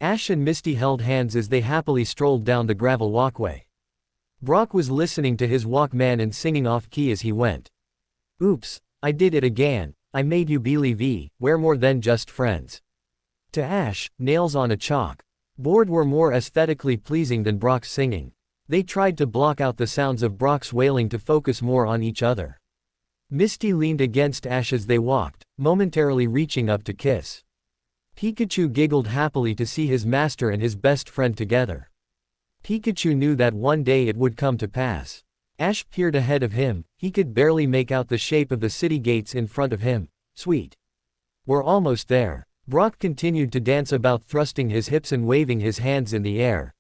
Ash and Misty held hands as they happily strolled down the gravel walkway. Brock was listening to his Walkman and singing off-key as he went. Oops, I did it again, I made you believe we're more than just friends. To Ash, nails on a chalk board were more aesthetically pleasing than Brock's singing. They tried to block out the sounds of Brock's wailing to focus more on each other. Misty leaned against Ash as they walked, momentarily reaching up to kiss. Pikachu giggled happily to see his master and his best friend together. Pikachu knew that one day it would come to pass. Ash peered ahead of him, he could barely make out the shape of the city gates in front of him. Sweet. We're almost there. Brock continued to dance about, thrusting his hips and waving his hands in the air.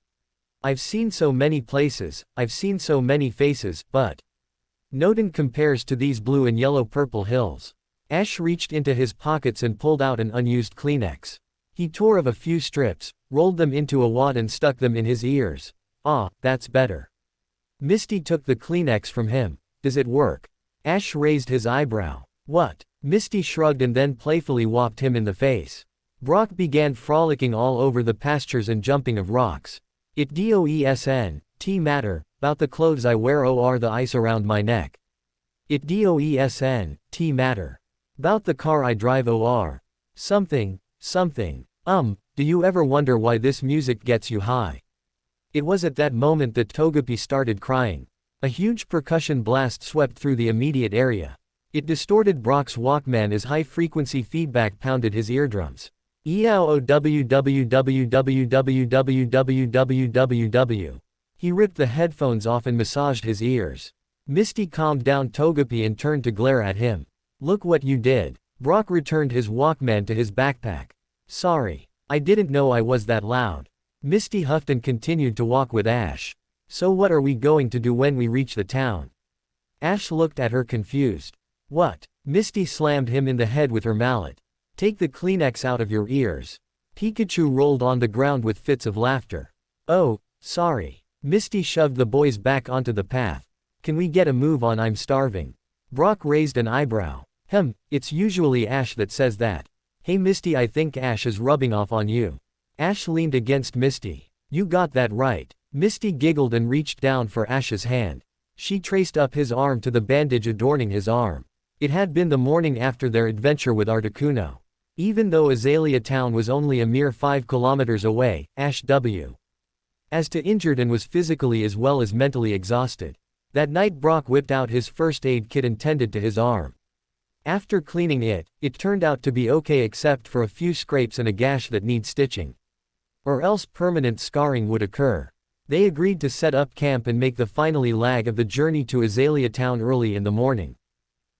I've seen so many places, I've seen so many faces, but Noden compares to these blue and yellow-purple hills. Ash reached into his pockets and pulled out an unused Kleenex. He tore off a few strips, rolled them into a wad and stuck them in his ears. Ah, that's better. Misty took the Kleenex from him. Does it work? Ash raised his eyebrow. What? Misty shrugged and then playfully whopped him in the face. Brock began frolicking all over the pastures and jumping of rocks. It doesn't matter, bout the clothes I wear or the ice around my neck. It doesn't matter. Bout the car I drive or something. Do you ever wonder why this music gets you high? It was at that moment that Togepi started crying. A huge percussion blast swept through the immediate area. It distorted Brock's Walkman as high-frequency feedback pounded his eardrums. EOWWWWWWWWW. He ripped the headphones off and massaged his ears. Misty calmed down Togepi and turned to glare at him. Look what you did. Brock returned his Walkman to his backpack. Sorry. I didn't know I was that loud. Misty huffed and continued to walk with Ash. So what are we going to do when we reach the town? Ash looked at her confused. What? Misty slammed him in the head with her mallet. Take the Kleenex out of your ears. Pikachu rolled on the ground with fits of laughter. Oh, sorry. Misty shoved the boys back onto the path. Can we get a move on? I'm starving. Brock raised an eyebrow. It's usually Ash that says that. Hey Misty, I think Ash is rubbing off on you. Ash leaned against Misty. You got that right. Misty giggled and reached down for Ash's hand. She traced up his arm to the bandage adorning his arm. It had been the morning after their adventure with Articuno. Even though Azalea Town was only a mere 5 kilometers away, Ash W. as to injured and was physically as well as mentally exhausted. That night Brock whipped out his first aid kit intended to his arm. After cleaning it, it turned out to be okay except for a few scrapes and a gash that need stitching. Or else permanent scarring would occur. They agreed to set up camp and make the finally leg of the journey to Azalea Town early in the morning.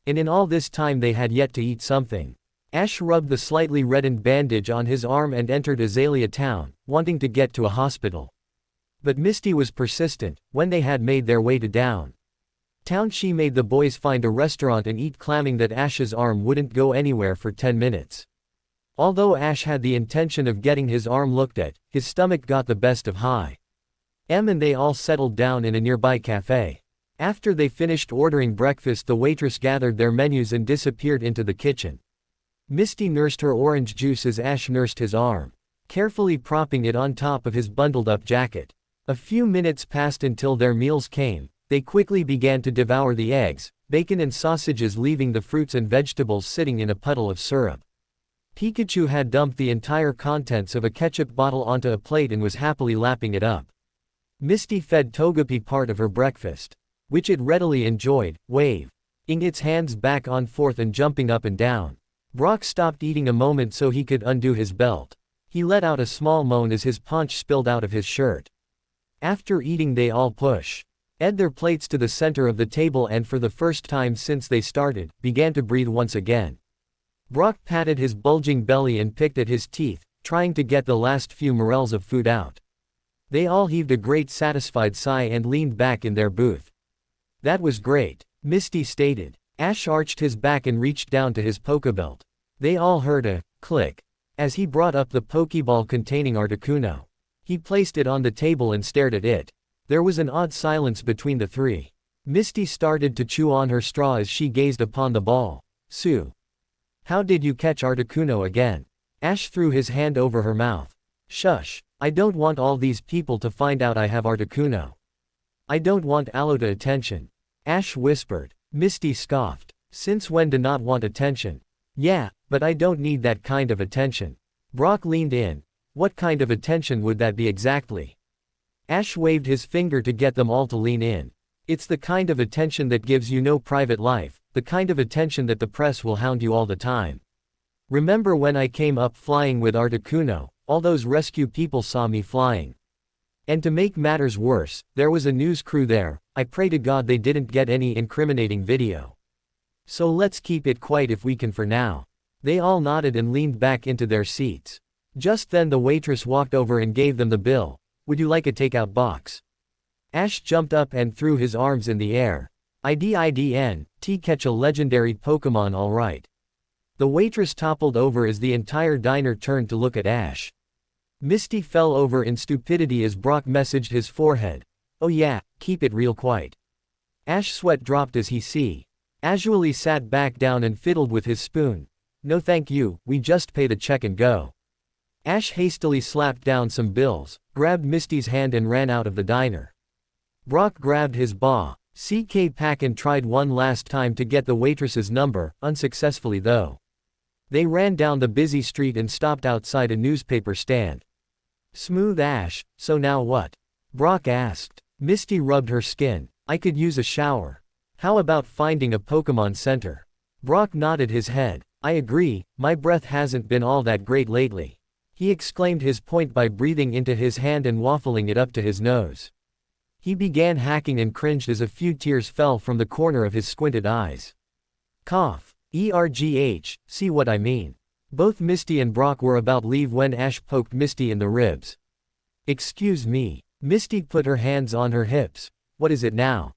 And in all this time they had yet to eat something. Ash rubbed the slightly reddened bandage on his arm and entered Azalea Town, wanting to get to a hospital. But Misty was persistent. When they had made their way to downtown, she made the boys find a restaurant and eat, claiming that Ash's arm wouldn't go anywhere for 10 minutes. Although Ash had the intention of getting his arm looked at, his stomach got the best of him and they all settled down in a nearby cafe. After they finished ordering breakfast, the waitress gathered their menus and disappeared into the kitchen. Misty nursed her orange juice as Ash nursed his arm, carefully propping it on top of his bundled-up jacket. A few minutes passed until their meals came. They quickly began to devour the eggs, bacon and sausages, leaving the fruits and vegetables sitting in a puddle of syrup. Pikachu had dumped the entire contents of a ketchup bottle onto a plate and was happily lapping it up. Misty fed Togepi part of her breakfast, which it readily enjoyed, waving its hands back and forth and jumping up and down. Brock stopped eating a moment so he could undo his belt. He let out a small moan as his punch spilled out of his shirt. After eating, they all pushed their plates to the center of the table and for the first time since they started, began to breathe once again. Brock patted his bulging belly and picked at his teeth, trying to get the last few morels of food out. They all heaved a great satisfied sigh and leaned back in their booth. That was great, Misty stated. Ash arched his back and reached down to his Pokebelt. They all heard a click as he brought up the Pokeball containing Articuno. He placed it on the table and stared at it. There was an odd silence between the three. Misty started to chew on her straw as she gazed upon the ball. Sue, how did you catch Articuno again? Ash threw his hand over her mouth. Shush, I don't want all these people to find out I have Articuno. I don't want Alota attention. Ash whispered. Misty scoffed. Since when do not want attention? Yeah, but I don't need that kind of attention. Brock leaned in. What kind of attention would that be exactly? Ash waved his finger to get them all to lean in. It's the kind of attention that gives you no private life, the kind of attention that the press will hound you all the time. Remember when I came up flying with Articuno, all those rescue people saw me flying. And to make matters worse, there was a news crew there. I pray to God they didn't get any incriminating video. So let's keep it quiet if we can for now. They all nodded and leaned back into their seats. Just then the waitress walked over and gave them the bill. Would you like a takeout box? Ash jumped up and threw his arms in the air. IDIDN, catch a legendary Pokemon alright. The waitress toppled over as the entire diner turned to look at Ash. Misty fell over in stupidity as Brock messaged his forehead. Oh yeah, keep it real quiet. Ash sweat dropped as he casually sat back down and fiddled with his spoon. No thank you, we just pay the check and go. Ash hastily slapped down some bills, grabbed Misty's hand and ran out of the diner. Brock grabbed his CK pack and tried one last time to get the waitress's number, unsuccessfully though. They ran down the busy street and stopped outside a newspaper stand. Smooth Ash, so now what? Brock asked. Misty rubbed her skin. I could use a shower. How about finding a Pokemon Center? Brock nodded his head. I agree, my breath hasn't been all that great lately. He exclaimed his point by breathing into his hand and waffling it up to his nose. He began hacking and cringed as a few tears fell from the corner of his squinted eyes. Cough. ERGH, see what I mean? Both Misty and Brock were about leave when Ash poked Misty in the ribs. Excuse me. Misty put her hands on her hips. What is it now?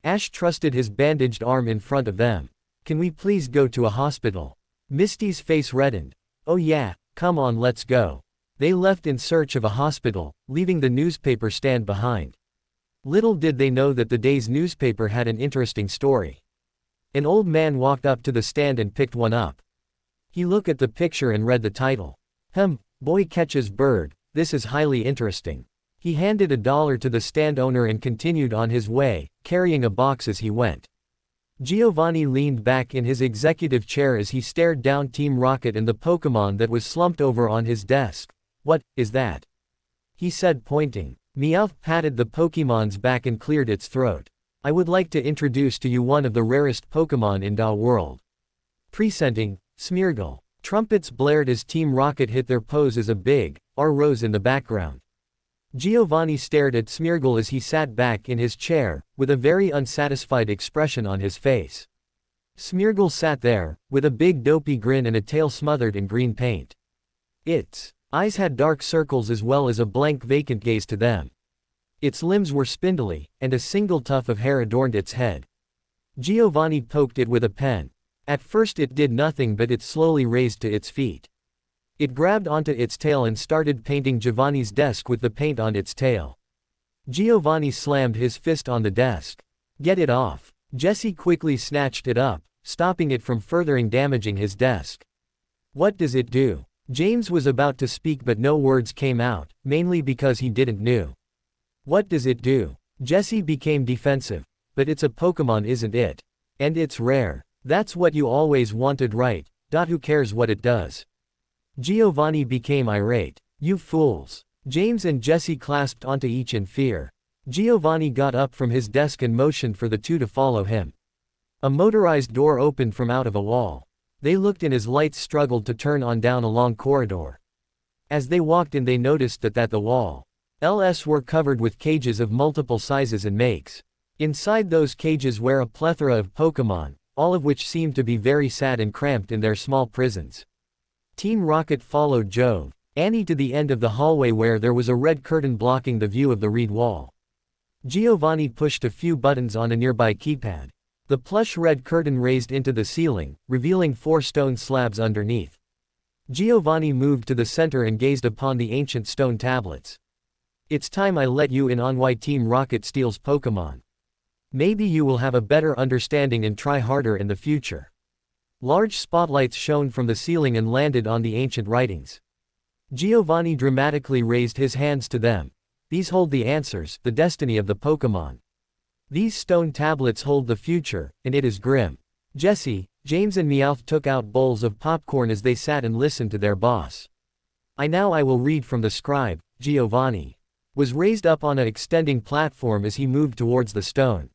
Ash trusted his bandaged arm in front of them. Can we please go to a hospital? Misty's face reddened. Oh yeah, come on, let's go. They left in search of a hospital, leaving the newspaper stand behind. Little did they know that the day's newspaper had an interesting story. An old man walked up to the stand and picked one up. He looked at the picture and read the title. Boy catches bird, this is highly interesting. He handed $1 to the stand owner and continued on his way, carrying a box as he went. Giovanni leaned back in his executive chair as he stared down Team Rocket and the Pokémon that was slumped over on his desk. "What is that?" he said, pointing. Meowth patted the Pokémon's back and cleared its throat. "I would like to introduce to you one of the rarest Pokémon in the world. Presenting, Smeargle." Trumpets blared as Team Rocket hit their pose as a big R rose in the background. Giovanni stared at Smeargle as he sat back in his chair, with a very unsatisfied expression on his face. Smeargle sat there, with a big dopey grin and a tail smothered in green paint. Its eyes had dark circles as well as a blank vacant gaze to them. Its limbs were spindly, and a single tuft of hair adorned its head. Giovanni poked it with a pen. At first it did nothing, but it slowly raised to its feet. It grabbed onto its tail and started painting Giovanni's desk with the paint on its tail. Giovanni slammed his fist on the desk. "Get it off." Jesse quickly snatched it up, stopping it from furthering damaging his desk. "What does it do?" James was about to speak but no words came out, mainly because he didn't know. "What does it do?" Jesse became defensive. "But it's a Pokémon, isn't it? And it's rare. That's what you always wanted, right? Who cares what it does?" Giovanni became irate. "You fools." James and Jesse clasped onto each in fear. Giovanni got up from his desk and motioned for the two to follow him. A motorized door opened from out of a wall. They looked in as lights struggled to turn on down a long corridor. As they walked in, they noticed that the walls were covered with cages of multiple sizes and makes. Inside those cages were a plethora of Pokémon, all of which seemed to be very sad and cramped in their small prisons. Team Rocket followed Annie to the end of the hallway where there was a red curtain blocking the view of the reed wall. Giovanni pushed a few buttons on a nearby keypad. The plush red curtain raised into the ceiling, revealing 4 stone slabs underneath. Giovanni moved to the center and gazed upon the ancient stone tablets. "It's time I let you in on why Team Rocket steals Pokémon. Maybe you will have a better understanding and try harder in the future." Large spotlights shone from the ceiling and landed on the ancient writings. Giovanni dramatically raised his hands to them. "These hold the answers, the destiny of the Pokémon. These stone tablets hold the future, and it is grim." Jesse, James and Meowth took out bowls of popcorn as they sat and listened to their boss. I will read from the scribe." Giovanni was raised up on an extending platform as he moved towards the stone.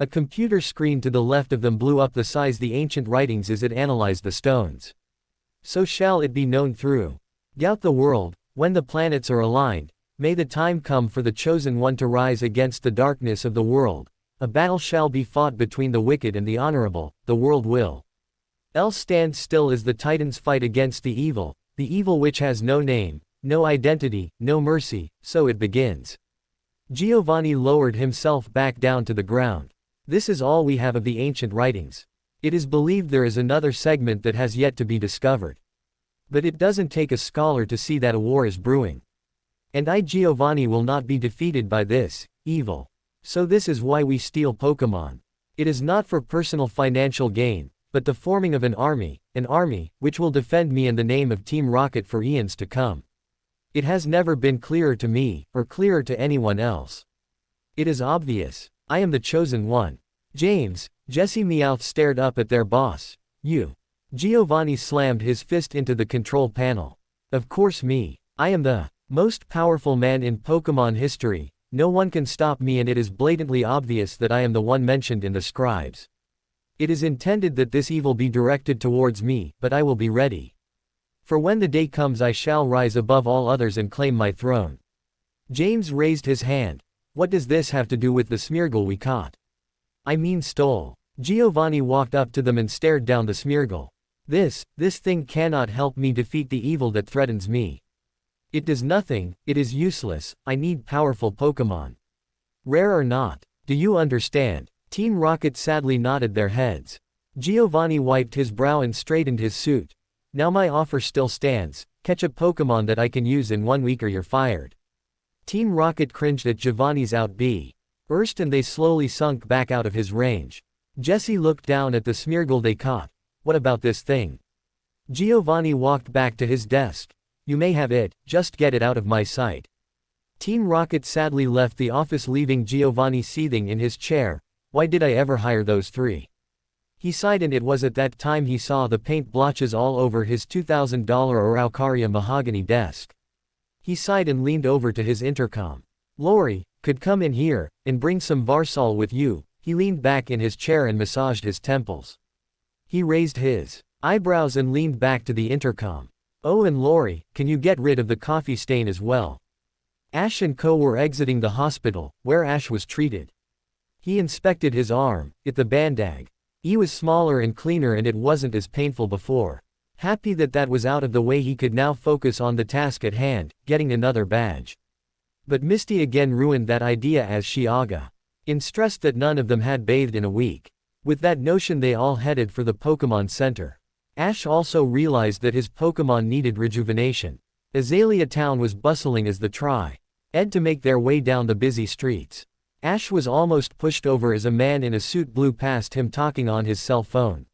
A computer screen to the left of them blew up the size the ancient writings as it analyzed the stones. "So shall it be known throughout the world, when the planets are aligned, may the time come for the chosen one to rise against the darkness of the world. A battle shall be fought between the wicked and the honorable, the world will stand still as the titans fight against the evil which has no name, no identity, no mercy, so it begins." Giovanni lowered himself back down to the ground. "This is all we have of the ancient writings. It is believed there is another segment that has yet to be discovered. But it doesn't take a scholar to see that a war is brewing. And Giovanni will not be defeated by this evil. So this is why we steal Pokémon. It is not for personal financial gain, but the forming of an army which will defend me in the name of Team Rocket for eons to come. It has never been clearer to me, or clearer to anyone else. It is obvious. I am the chosen one." James, Jesse Meowth stared up at their boss. "You." Giovanni slammed his fist into the control panel. "Of course me. I am the most powerful man in Pokémon history. No one can stop me, and it is blatantly obvious that I am the one mentioned in the scribes. It is intended that this evil be directed towards me, but I will be ready. For when the day comes I shall rise above all others and claim my throne." James raised his hand. "What does this have to do with the Smeargle we caught? I mean stole." Giovanni walked up to them and stared down the Smeargle. This thing cannot help me defeat the evil that threatens me. It does nothing, it is useless. I need powerful Pokémon. Rare or not. Do you understand?" Team Rocket sadly nodded their heads. Giovanni wiped his brow and straightened his suit. "Now my offer still stands. Catch a Pokémon that I can use in 1 week or you're fired." Team Rocket cringed at Giovanni's outburst and they slowly sunk back out of his range. Jesse looked down at the Smeargle they caught. "What about this thing?" Giovanni walked back to his desk. "You may have it, just get it out of my sight." Team Rocket sadly left the office, leaving Giovanni seething in his chair. Why did I ever hire those three? He sighed, and it was at that time he saw the paint blotches all over his $2,000 Araucaria mahogany desk. He sighed and leaned over to his intercom. Lori, could come in here, and bring some Varsol with you. He leaned back in his chair and massaged his temples. He raised his eyebrows and leaned back to the intercom. Oh, and Lori, can you get rid of the coffee stain as well? Ash and Co were exiting the hospital, where Ash was treated. He inspected his arm, the bandag. He was smaller and cleaner, and it wasn't as painful before. Happy that that was out of the way, he could now focus on the task at hand, getting another badge. But Misty again ruined that idea as she stressed that none of them had bathed in a week. With that notion, they all headed for the Pokemon Center. Ash also realized that his Pokemon needed rejuvenation. Azalea Town was bustling as the Ed to make their way down the busy streets. Ash was almost pushed over as a man in a suit blew past him talking on his cell phone.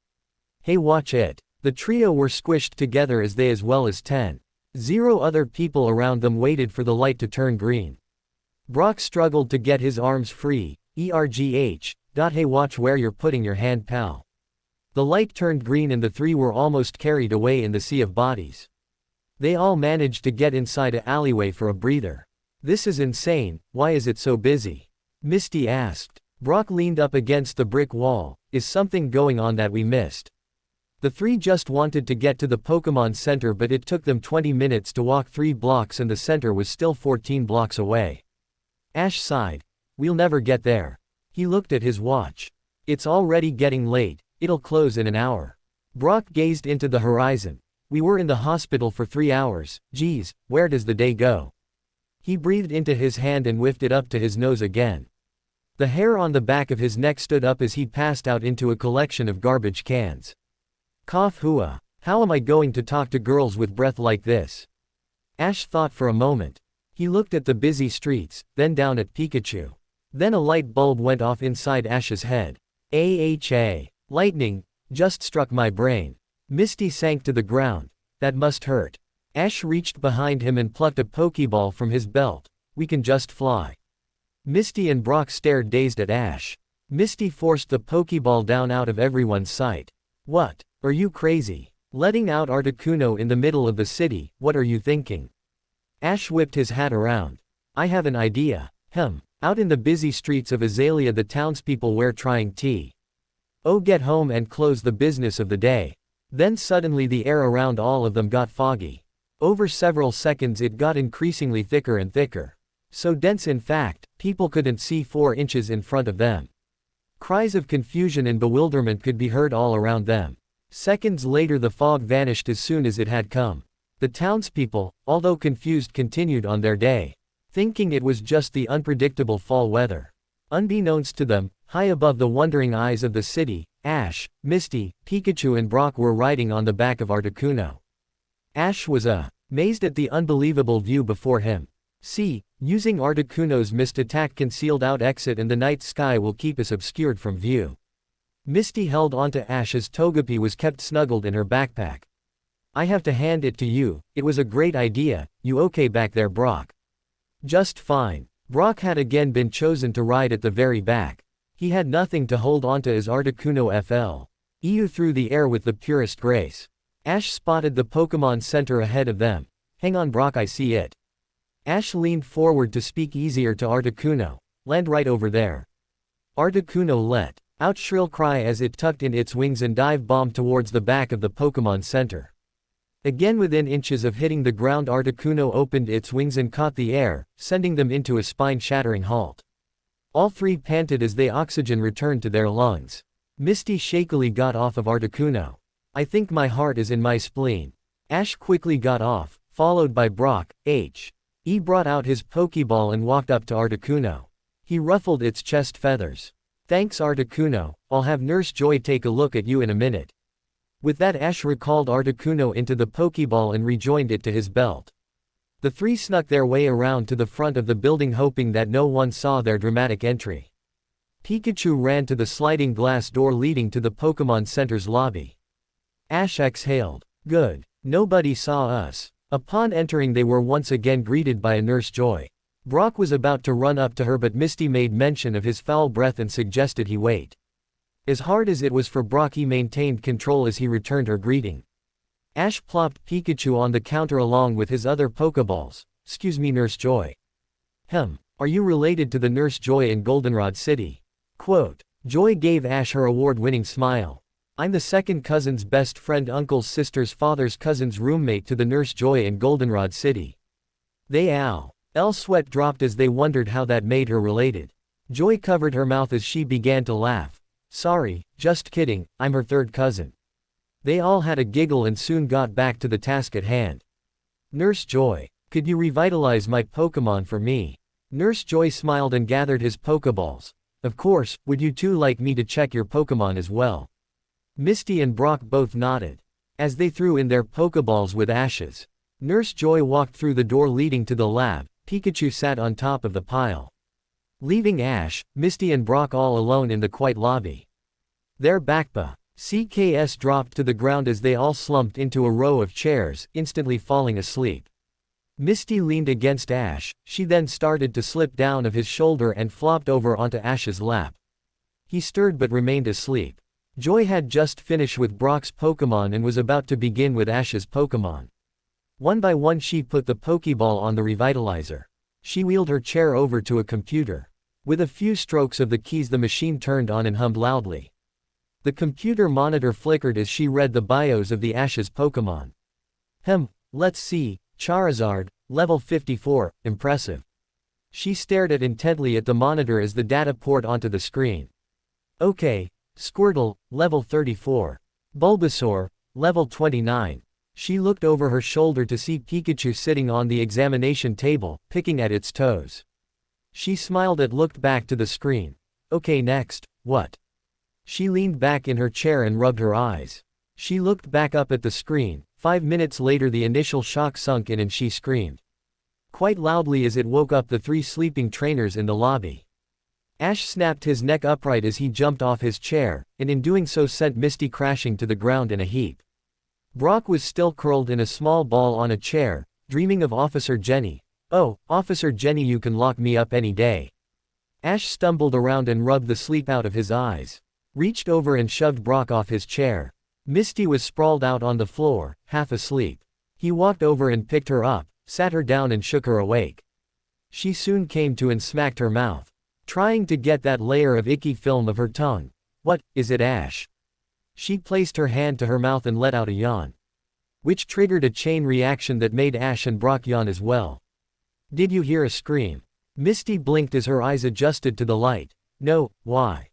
Hey, watch it. The trio were squished together as they, as well as 10. Other people around them, waited for the light to turn green. Brock struggled to get his arms free. Hey, watch where you're putting your hand, pal. The light turned green and the three were almost carried away in the sea of bodies. They all managed to get inside an alleyway for a breather. This is insane, why is it so busy? Misty asked. Brock leaned up against the brick wall. Is something going on that we missed? The three just wanted to get to the Pokemon Center, but it took them 20 minutes to walk 3 blocks and the center was still 14 blocks away. Ash sighed. We'll never get there. He looked at his watch. It's already getting late, it'll close in an hour. Brock gazed into the horizon. We were in the hospital for 3 hours, geez, where does the day go? He breathed into his hand and whiffed it up to his nose again. The hair on the back of his neck stood up as he passed out into a collection of garbage cans. Cough hua. How am I going to talk to girls with breath like this? Ash thought for a moment. He looked at the busy streets, then down at Pikachu. Then a light bulb went off inside Ash's head. AHA. Lightning, just struck my brain. Misty sank to the ground. That must hurt. Ash reached behind him and plucked a Pokeball from his belt. We can just fly. Misty and Brock stared dazed at Ash. Misty forced the Pokeball down out of everyone's sight. What? Are you crazy? Letting out Articuno in the middle of the city, what are you thinking? Ash whipped his hat around. I have an idea. Out in the busy streets of Azalea, the townspeople were trying tea. Oh, get home and close the business of the day. Then suddenly the air around all of them got foggy. Over several seconds it got increasingly thicker and thicker. So dense in fact, people couldn't see 4 inches in front of them. Cries of confusion and bewilderment could be heard all around them. Seconds later the fog vanished as soon as it had come. The townspeople, although confused, continued on their day, thinking it was just the unpredictable fall weather. Unbeknownst to them, high above the wondering eyes of the city, Ash, Misty, Pikachu and Brock were riding on the back of Articuno. Ash was amazed at the unbelievable view before him. See, using Articuno's mist attack concealed out exit and the night sky will keep us obscured from view. Misty held onto Ash's Togepi was kept snuggled in her backpack. I have to hand it to you, it was a great idea. You okay back there, Brock? Just fine. Brock had again been chosen to ride at the very back. He had nothing to hold onto as Articuno flew through the air with the purest grace. Ash spotted the Pokemon Center ahead of them. Hang on, Brock, I see it. Ash leaned forward to speak easier to Articuno. Land right over there. Articuno let out shrill cry as it tucked in its wings and dive-bombed towards the back of the Pokemon Center. Again within inches of hitting the ground, Articuno opened its wings and caught the air, sending them into a spine-shattering halt. All three panted as the oxygen returned to their lungs. Misty shakily got off of Articuno. I think my heart is in my spleen. Ash quickly got off, followed by Brock. He brought out his Pokeball and walked up to Articuno. He ruffled its chest feathers. Thanks, Articuno, I'll have Nurse Joy take a look at you in a minute. With that, Ash recalled Articuno into the Pokeball and rejoined it to his belt. The three snuck their way around to the front of the building, hoping that no one saw their dramatic entry. Pikachu ran to the sliding glass door leading to the Pokemon Center's lobby. Ash exhaled. Good. Nobody saw us. Upon entering, they were once again greeted by a Nurse Joy. Brock was about to run up to her, but Misty made mention of his foul breath and suggested he wait. As hard as it was for Brock, he maintained control as he returned her greeting. Ash plopped Pikachu on the counter along with his other Pokeballs. "Excuse me, Nurse Joy. Are you related to the Nurse Joy in Goldenrod City?" Quote. Joy gave Ash her award-winning smile. "I'm the second cousin's best friend, uncle's sister's father's cousin's roommate to the Nurse Joy in Goldenrod City." Elle's sweat dropped as they wondered how that made her related. Joy covered her mouth as she began to laugh. "Sorry, just kidding, I'm her third cousin." They all had a giggle and soon got back to the task at hand. "Nurse Joy, could you revitalize my Pokémon for me?" Nurse Joy smiled and gathered his Pokeballs. "Of course, would you two like me to check your Pokémon as well?" Misty and Brock both nodded. As they threw in their Pokeballs with Ash's, Nurse Joy walked through the door leading to the lab. Pikachu sat on top of the pile, leaving Ash, Misty and Brock all alone in the quiet lobby. Their CKS dropped to the ground as they all slumped into a row of chairs, instantly falling asleep. Misty leaned against Ash. She then started to slip down of his shoulder and flopped over onto Ash's lap. He stirred but remained asleep. Joy had just finished with Brock's Pokémon and was about to begin with Ash's Pokémon. One by one she put the Pokeball on the revitalizer. She wheeled her chair over to a computer. With a few strokes of the keys the machine turned on and hummed loudly. The computer monitor flickered as she read the bios of the Ash's Pokémon. Let's see, Charizard, level 54, impressive. She stared intently at the monitor as the data poured onto the screen. Okay, Squirtle, level 34. Bulbasaur, level 29. She looked over her shoulder to see Pikachu sitting on the examination table, picking at its toes. She smiled and looked back to the screen. Okay, next, what? She leaned back in her chair and rubbed her eyes. She looked back up at the screen. 5 minutes later the initial shock sunk in and she screamed quite loudly as it woke up the 3 sleeping trainers in the lobby. Ash snapped his neck upright as he jumped off his chair, and in doing so sent Misty crashing to the ground in a heap. Brock was still curled in a small ball on a chair, dreaming of Officer Jenny. "Oh, Officer Jenny, you can lock me up any day." Ash stumbled around and rubbed the sleep out of his eyes. Reached over and shoved Brock off his chair. Misty was sprawled out on the floor, half asleep. He walked over and picked her up, sat her down and shook her awake. She soon came to and smacked her mouth, trying to get that layer of icky film of her tongue. "What, is it, Ash?" She placed her hand to her mouth and let out a yawn, which triggered a chain reaction that made Ash and Brock yawn as well. "Did you hear a scream?" Misty blinked as her eyes adjusted to the light. "No, why?"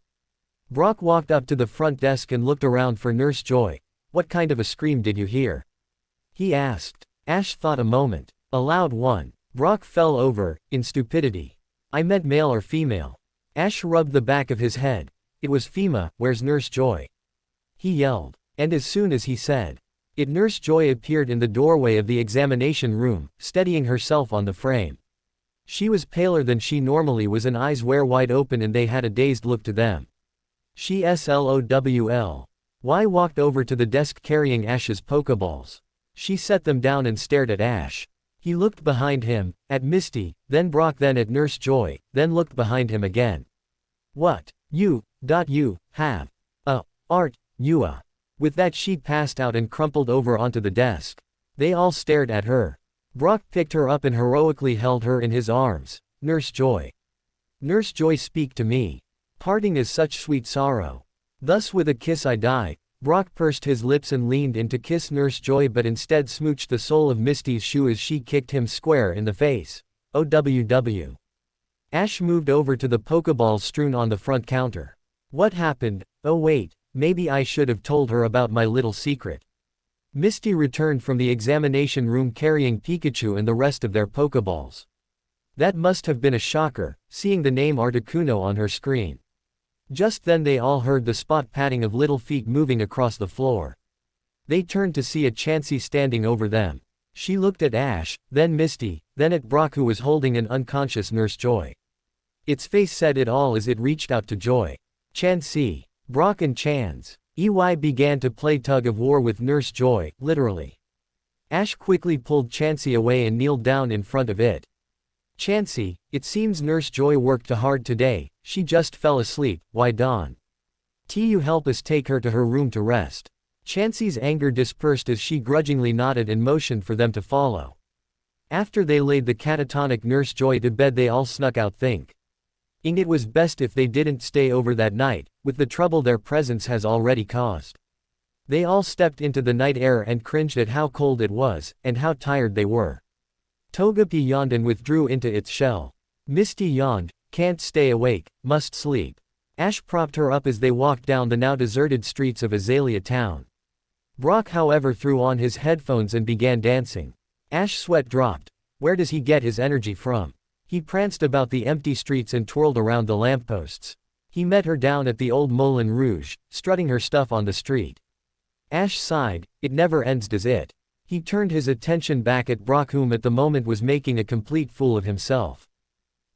Brock walked up to the front desk and looked around for Nurse Joy. "What kind of a scream did you hear?" he asked. Ash thought a moment. "A loud one." Brock fell over, in stupidity. "I meant male or female." Ash rubbed the back of his head. "It was Fema, where's Nurse Joy?" he yelled. And as soon as he said it, Nurse Joy appeared in the doorway of the examination room, steadying herself on the frame. She was paler than she normally was and eyes were wide open and they had a dazed look to them. She slowl. Y walked over to the desk carrying Ash's Pokeballs. She set them down and stared at Ash. He looked behind him, at Misty, then Brock, then at Nurse Joy, then looked behind him again. "What? You have art, With that she passed out and crumpled over onto the desk. They all stared at her. Brock picked her up and heroically held her in his arms. "Nurse Joy. Nurse Joy, speak to me. Parting is such sweet sorrow. Thus with a kiss I die." Brock pursed his lips and leaned in to kiss Nurse Joy but instead smooched the sole of Misty's shoe as she kicked him square in the face. OWW. Ash moved over to the Pokeballs strewn on the front counter. "What happened? Oh wait, maybe I should have told her about my little secret." Misty returned from the examination room carrying Pikachu and the rest of their Pokeballs. That must have been a shocker, seeing the name Articuno on her screen. Just then they all heard the spot padding of little feet moving across the floor. They turned to see a Chansey standing over them. She looked at Ash, then Misty, then at Brock who was holding an unconscious Nurse Joy. Its face said it all as it reached out to Joy. Chansey. Brock and Chans. EY began to play tug of war with Nurse Joy, literally. Ash quickly pulled Chansey away and kneeled down in front of it. Chansey, it seems Nurse Joy worked too hard today, she just fell asleep, why Dawn? You help us take her to her room to rest. Chansey's anger dispersed as she grudgingly nodded and motioned for them to follow. After they laid the catatonic Nurse Joy to bed they all snuck out thinking it was best if they didn't stay over that night, with the trouble their presence has already caused. They all stepped into the night air and cringed at how cold it was, and how tired they were. Togepi yawned and withdrew into its shell. Misty yawned, can't stay awake, must sleep. Ash propped her up as they walked down the now deserted streets of Azalea Town. Brock however threw on his headphones and began dancing. Ash's sweat dropped. Where does he get his energy from? He pranced about the empty streets and twirled around the lampposts. He met her down at the old Moulin Rouge, strutting her stuff on the street. Ash sighed, it never ends does it? He turned his attention back at Brock whom at the moment was making a complete fool of himself.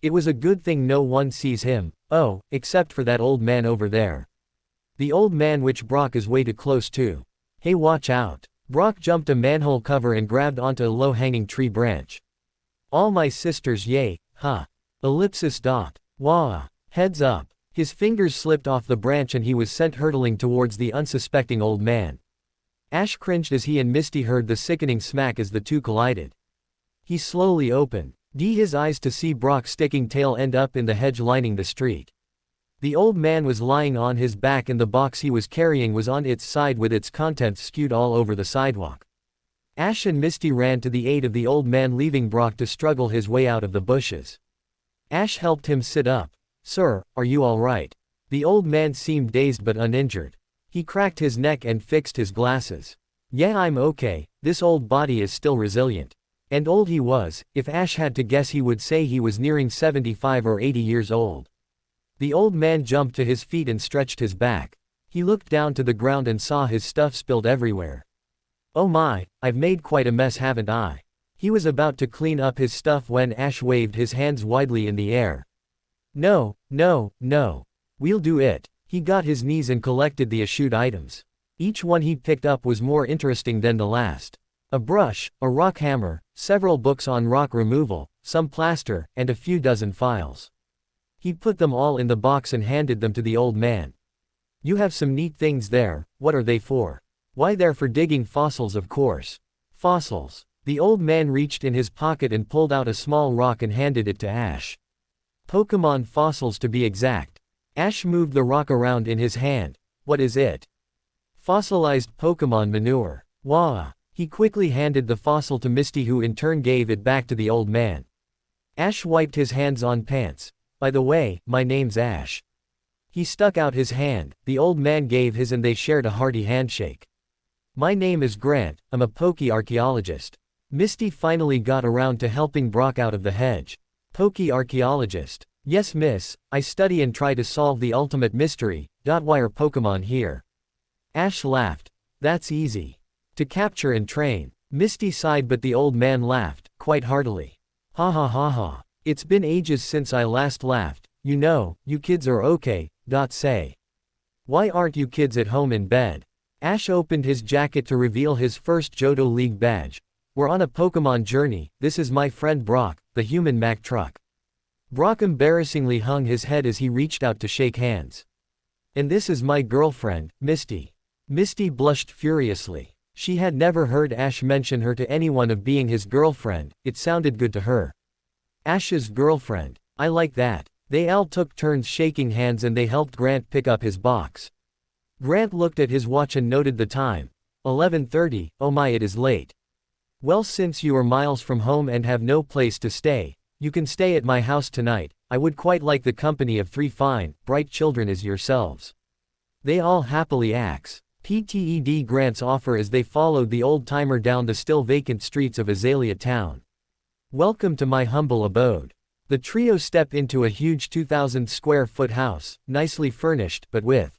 It was a good thing no one sees him, oh, except for that old man over there. The old man which Brock is way too close to. Hey watch out. Brock jumped a manhole cover and grabbed onto a low-hanging tree branch. All my sisters yay, huh. Ellipsis dot. Wah. Heads up. His fingers slipped off the branch and he was sent hurtling towards the unsuspecting old man. Ash cringed as he and Misty heard the sickening smack as the two collided. He slowly opened his eyes to see Brock's sticking tail end up in the hedge lining the street. The old man was lying on his back and the box he was carrying was on its side with its contents skewed all over the sidewalk. Ash and Misty ran to the aid of the old man leaving Brock to struggle his way out of the bushes. Ash helped him sit up. Sir, are you all right? The old man seemed dazed but uninjured. He cracked his neck and fixed his glasses. Yeah I'm okay, this old body is still resilient. And old he was, if Ash had to guess he would say he was nearing 75 or 80 years old. The old man jumped to his feet and stretched his back. He looked down to the ground and saw his stuff spilled everywhere. Oh my, I've made quite a mess haven't I? He was about to clean up his stuff when Ash waved his hands widely in the air. No, no, no. We'll do it. He got his knees and collected the eschewed items. Each one he picked up was more interesting than the last. A brush, a rock hammer, several books on rock removal, some plaster, and a few dozen files. He put them all in the box and handed them to the old man. You have some neat things there, what are they for? Why they're for digging fossils of course. Fossils. The old man reached in his pocket and pulled out a small rock and handed it to Ash. Pokémon fossils to be exact. Ash moved the rock around in his hand. What is it? Fossilized Pokémon manure. Wah. He quickly handed the fossil to Misty who in turn gave it back to the old man. Ash wiped his hands on pants. By the way, my name's Ash. He stuck out his hand, the old man gave his and they shared a hearty handshake. My name is Grant, I'm a Poké archaeologist. Misty finally got around to helping Brock out of the hedge. Poké archaeologist. Yes miss, I study and try to solve the ultimate mystery. Why are Pokémon here? Ash laughed. That's easy. To capture and train. Misty sighed but the old man laughed, quite heartily. Ha ha ha ha. It's been ages since I last laughed, you know, you kids are okay, say. Why aren't you kids at home in bed? Ash opened his jacket to reveal his first Johto League badge. We're on a Pokémon journey, this is my friend Brock, the human Mack truck. Brock embarrassingly hung his head as he reached out to shake hands. And this is my girlfriend, Misty. Misty blushed furiously. She had never heard Ash mention her to anyone of being his girlfriend, it sounded good to her. Ash's girlfriend. I like that. They all took turns shaking hands and they helped Grant pick up his box. Grant looked at his watch and noted the time. 11:30, oh my it is late. Well since you are miles from home and have no place to stay, you can stay at my house tonight, I would quite like the company of 3 fine, bright children as yourselves. They all happily accepted Grant's offer as they followed the old-timer down the still vacant streets of Azalea Town. Welcome to my humble abode. The trio step into a huge 2,000 square foot house, nicely furnished but with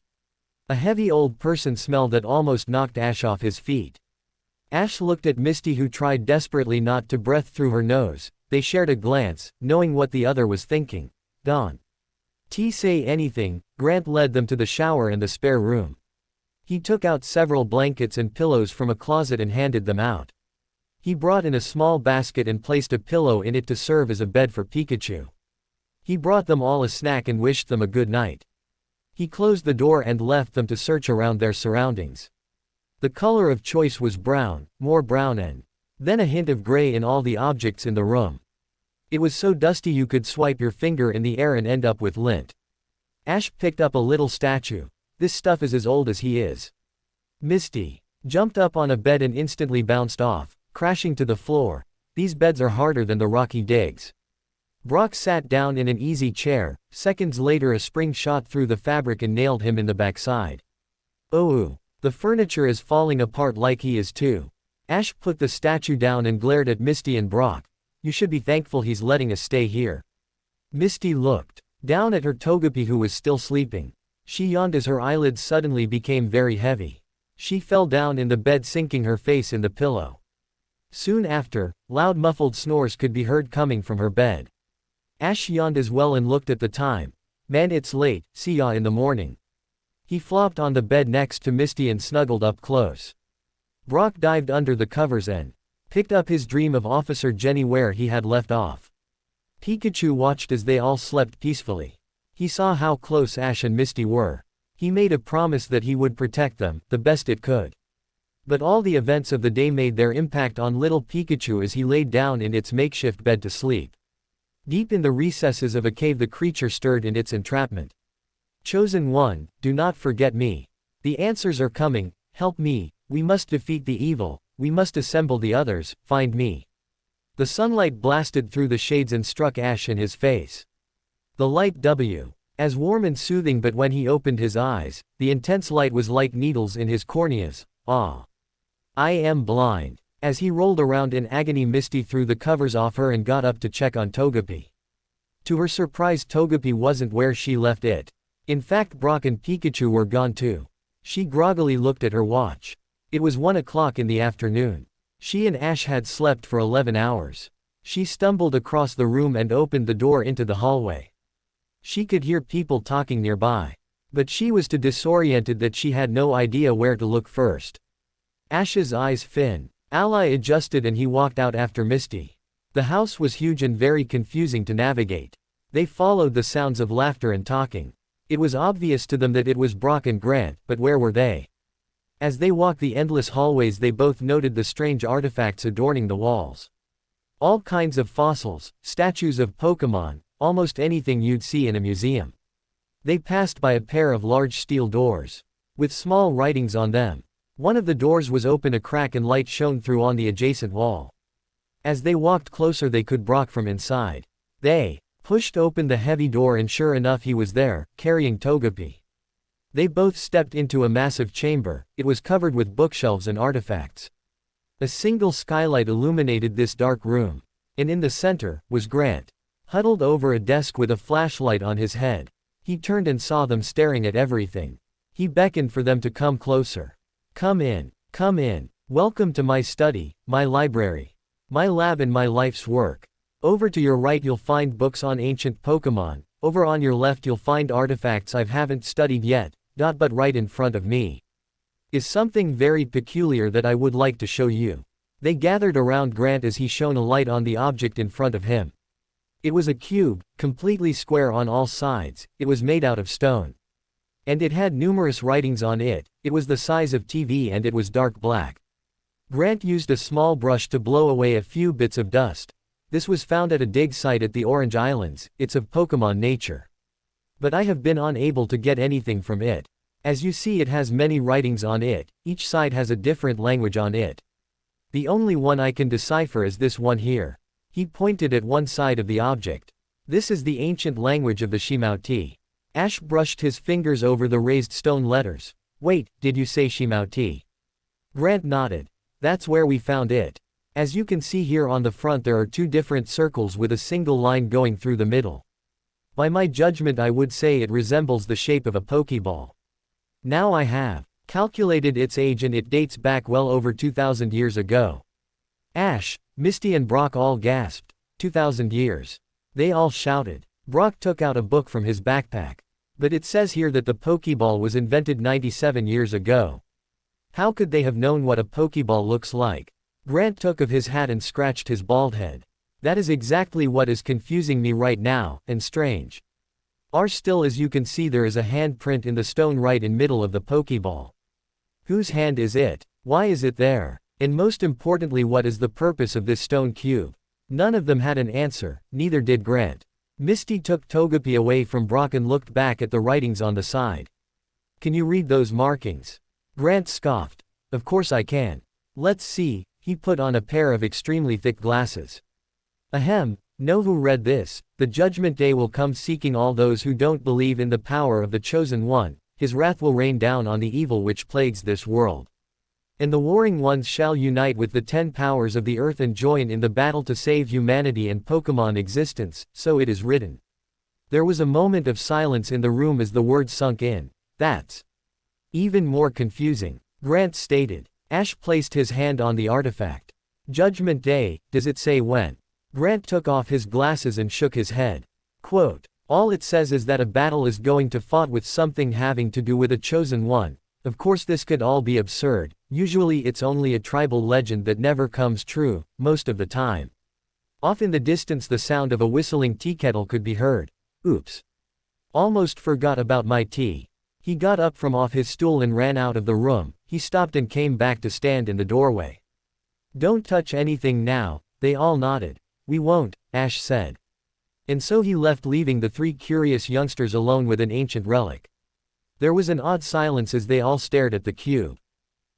a heavy old person smell that almost knocked Ash off his feet. Ash looked at Misty who tried desperately not to breath through her nose. They shared a glance, knowing what the other was thinking. Don't say anything. Grant led them to the shower and the spare room. He took out several blankets and pillows from a closet and handed them out. He brought in a small basket and placed a pillow in it to serve as a bed for Pikachu. He brought them all a snack and wished them a good night. He closed the door and left them to search around their surroundings. The color of choice was brown, more brown and then a hint of gray in all the objects in the room. It was so dusty you could swipe your finger in the air and end up with lint. Ash picked up a little statue. This stuff is as old as he is. Misty jumped up on a bed and instantly bounced off, crashing to the floor. These beds are harder than the rocky digs. Brock sat down in an easy chair. Seconds later a spring shot through the fabric and nailed him in the backside. Oh, the furniture is falling apart like he is too. Ash put the statue down and glared at Misty and Brock. You should be thankful he's letting us stay here. Misty looked down at her Togepi who was still sleeping. She yawned as her eyelids suddenly became very heavy. She fell down in the bed sinking her face in the pillow. Soon after, loud muffled snores could be heard coming from her bed. Ash yawned as well and looked at the time. Man, it's late, see ya in the morning. He flopped on the bed next to Misty and snuggled up close. Brock dived under the covers and picked up his dream of Officer Jenny where he had left off. Pikachu watched as they all slept peacefully. He saw how close Ash and Misty were. He made a promise that he would protect them, the best it could. But all the events of the day made their impact on little Pikachu as he laid down in its makeshift bed to sleep. Deep in the recesses of a cave the creature stirred in its entrapment. Chosen one, do not forget me. The answers are coming, help me, we must defeat the evil, we must assemble the others, find me. The sunlight blasted through the shades and struck Ash in his face. The light was as warm and soothing, but when he opened his eyes, the intense light was like needles in his corneas. Ah! I am blind. As he rolled around in agony, Misty threw the covers off her and got up to check on Togepi. To her surprise, Togepi wasn't where she left it. In fact, Brock and Pikachu were gone too. She groggily looked at her watch. It was 1 o'clock in the afternoon. She and Ash had slept for 11 hours. She stumbled across the room and opened the door into the hallway. She could hear people talking nearby. But she was too disoriented that she had no idea where to look first. Ash's eyes fin. Ally adjusted and he walked out after Misty. The house was huge and very confusing to navigate. They followed the sounds of laughter and talking. It was obvious to them that it was Brock and Grant, but where were they? As they walked the endless hallways, they both noted the strange artifacts adorning the walls. All kinds of fossils, statues of Pokémon, almost anything you'd see in a museum. They passed by a pair of large steel doors with small writings on them. One of the doors was open, a crack and light shone through on the adjacent wall. As they walked closer, they could Brock from inside. They pushed open the heavy door and sure enough he was there, carrying Togepi. They both stepped into a massive chamber. It was covered with bookshelves and artifacts. A single skylight illuminated this dark room. And in the center was Grant, huddled over a desk with a flashlight on his head. He turned and saw them staring at everything. He beckoned for them to come closer. Come in, come in. Welcome to my study, my library, my lab and my life's work. Over to your right you'll find books on ancient Pokémon. Over on your left you'll find artifacts I haven't studied yet. But right in front of me is something very peculiar that I would like to show you. They gathered around Grant as he shone a light on the object in front of him. It was a cube, completely square on all sides. It was made out of stone. And it had numerous writings on it. It was the size of TV and it was dark black. Grant used a small brush to blow away a few bits of dust. This was found at a dig site at the Orange Islands. It's of Pokémon nature. But I have been unable to get anything from it. As you see, it has many writings on it. Each side has a different language on it. The only one I can decipher is this one here. He pointed at one side of the object. This is the ancient language of the Shimauti. Ash brushed his fingers over the raised stone letters. Wait, did you say Shimauti? Grant nodded. That's where we found it. As you can see here on the front there are two different circles with a single line going through the middle. By my judgment I would say it resembles the shape of a Pokeball. Now I have calculated its age and it dates back well over 2,000 years ago. Ash, Misty and Brock all gasped. 2,000 years. They all shouted. Brock took out a book from his backpack. But it says here that the Pokeball was invented 97 years ago. How could they have known what a Pokeball looks like? Grant took of his hat and scratched his bald head. That is exactly what is confusing me right now, and strange. Still, as you can see, there is a handprint in the stone right in middle of the Pokeball. Whose hand is it? Why is it there? And most importantly, what is the purpose of this stone cube? None of them had an answer, neither did Grant. Misty took Togepi away from Brock and looked back at the writings on the side. Can you read those markings? Grant scoffed. Of course I can. Let's see. He put on a pair of extremely thick glasses. Ahem, know who read this? The judgment day will come seeking all those who don't believe in the power of the chosen one. His wrath will rain down on the evil which plagues this world. And the warring ones shall unite with the 10 powers of the earth and join in the battle to save humanity and Pokemon existence, so it is written. There was a moment of silence in the room as the words sunk in. That's even more confusing, Grant stated. Ash placed his hand on the artifact. Judgment Day, does it say when? Grant took off his glasses and shook his head. Quote, all it says is that a battle is going to fought with something having to do with a chosen one. Of course this could all be absurd, usually it's only a tribal legend that never comes true, most of the time. Off in the distance the sound of a whistling tea kettle could be heard. Oops. Almost forgot about my tea. He got up from off his stool and ran out of the room. He stopped and came back to stand in the doorway. Don't touch anything now, they all nodded. We won't, Ash said. And so he left, leaving the 3 curious youngsters alone with an ancient relic. There was an odd silence as they all stared at the cube.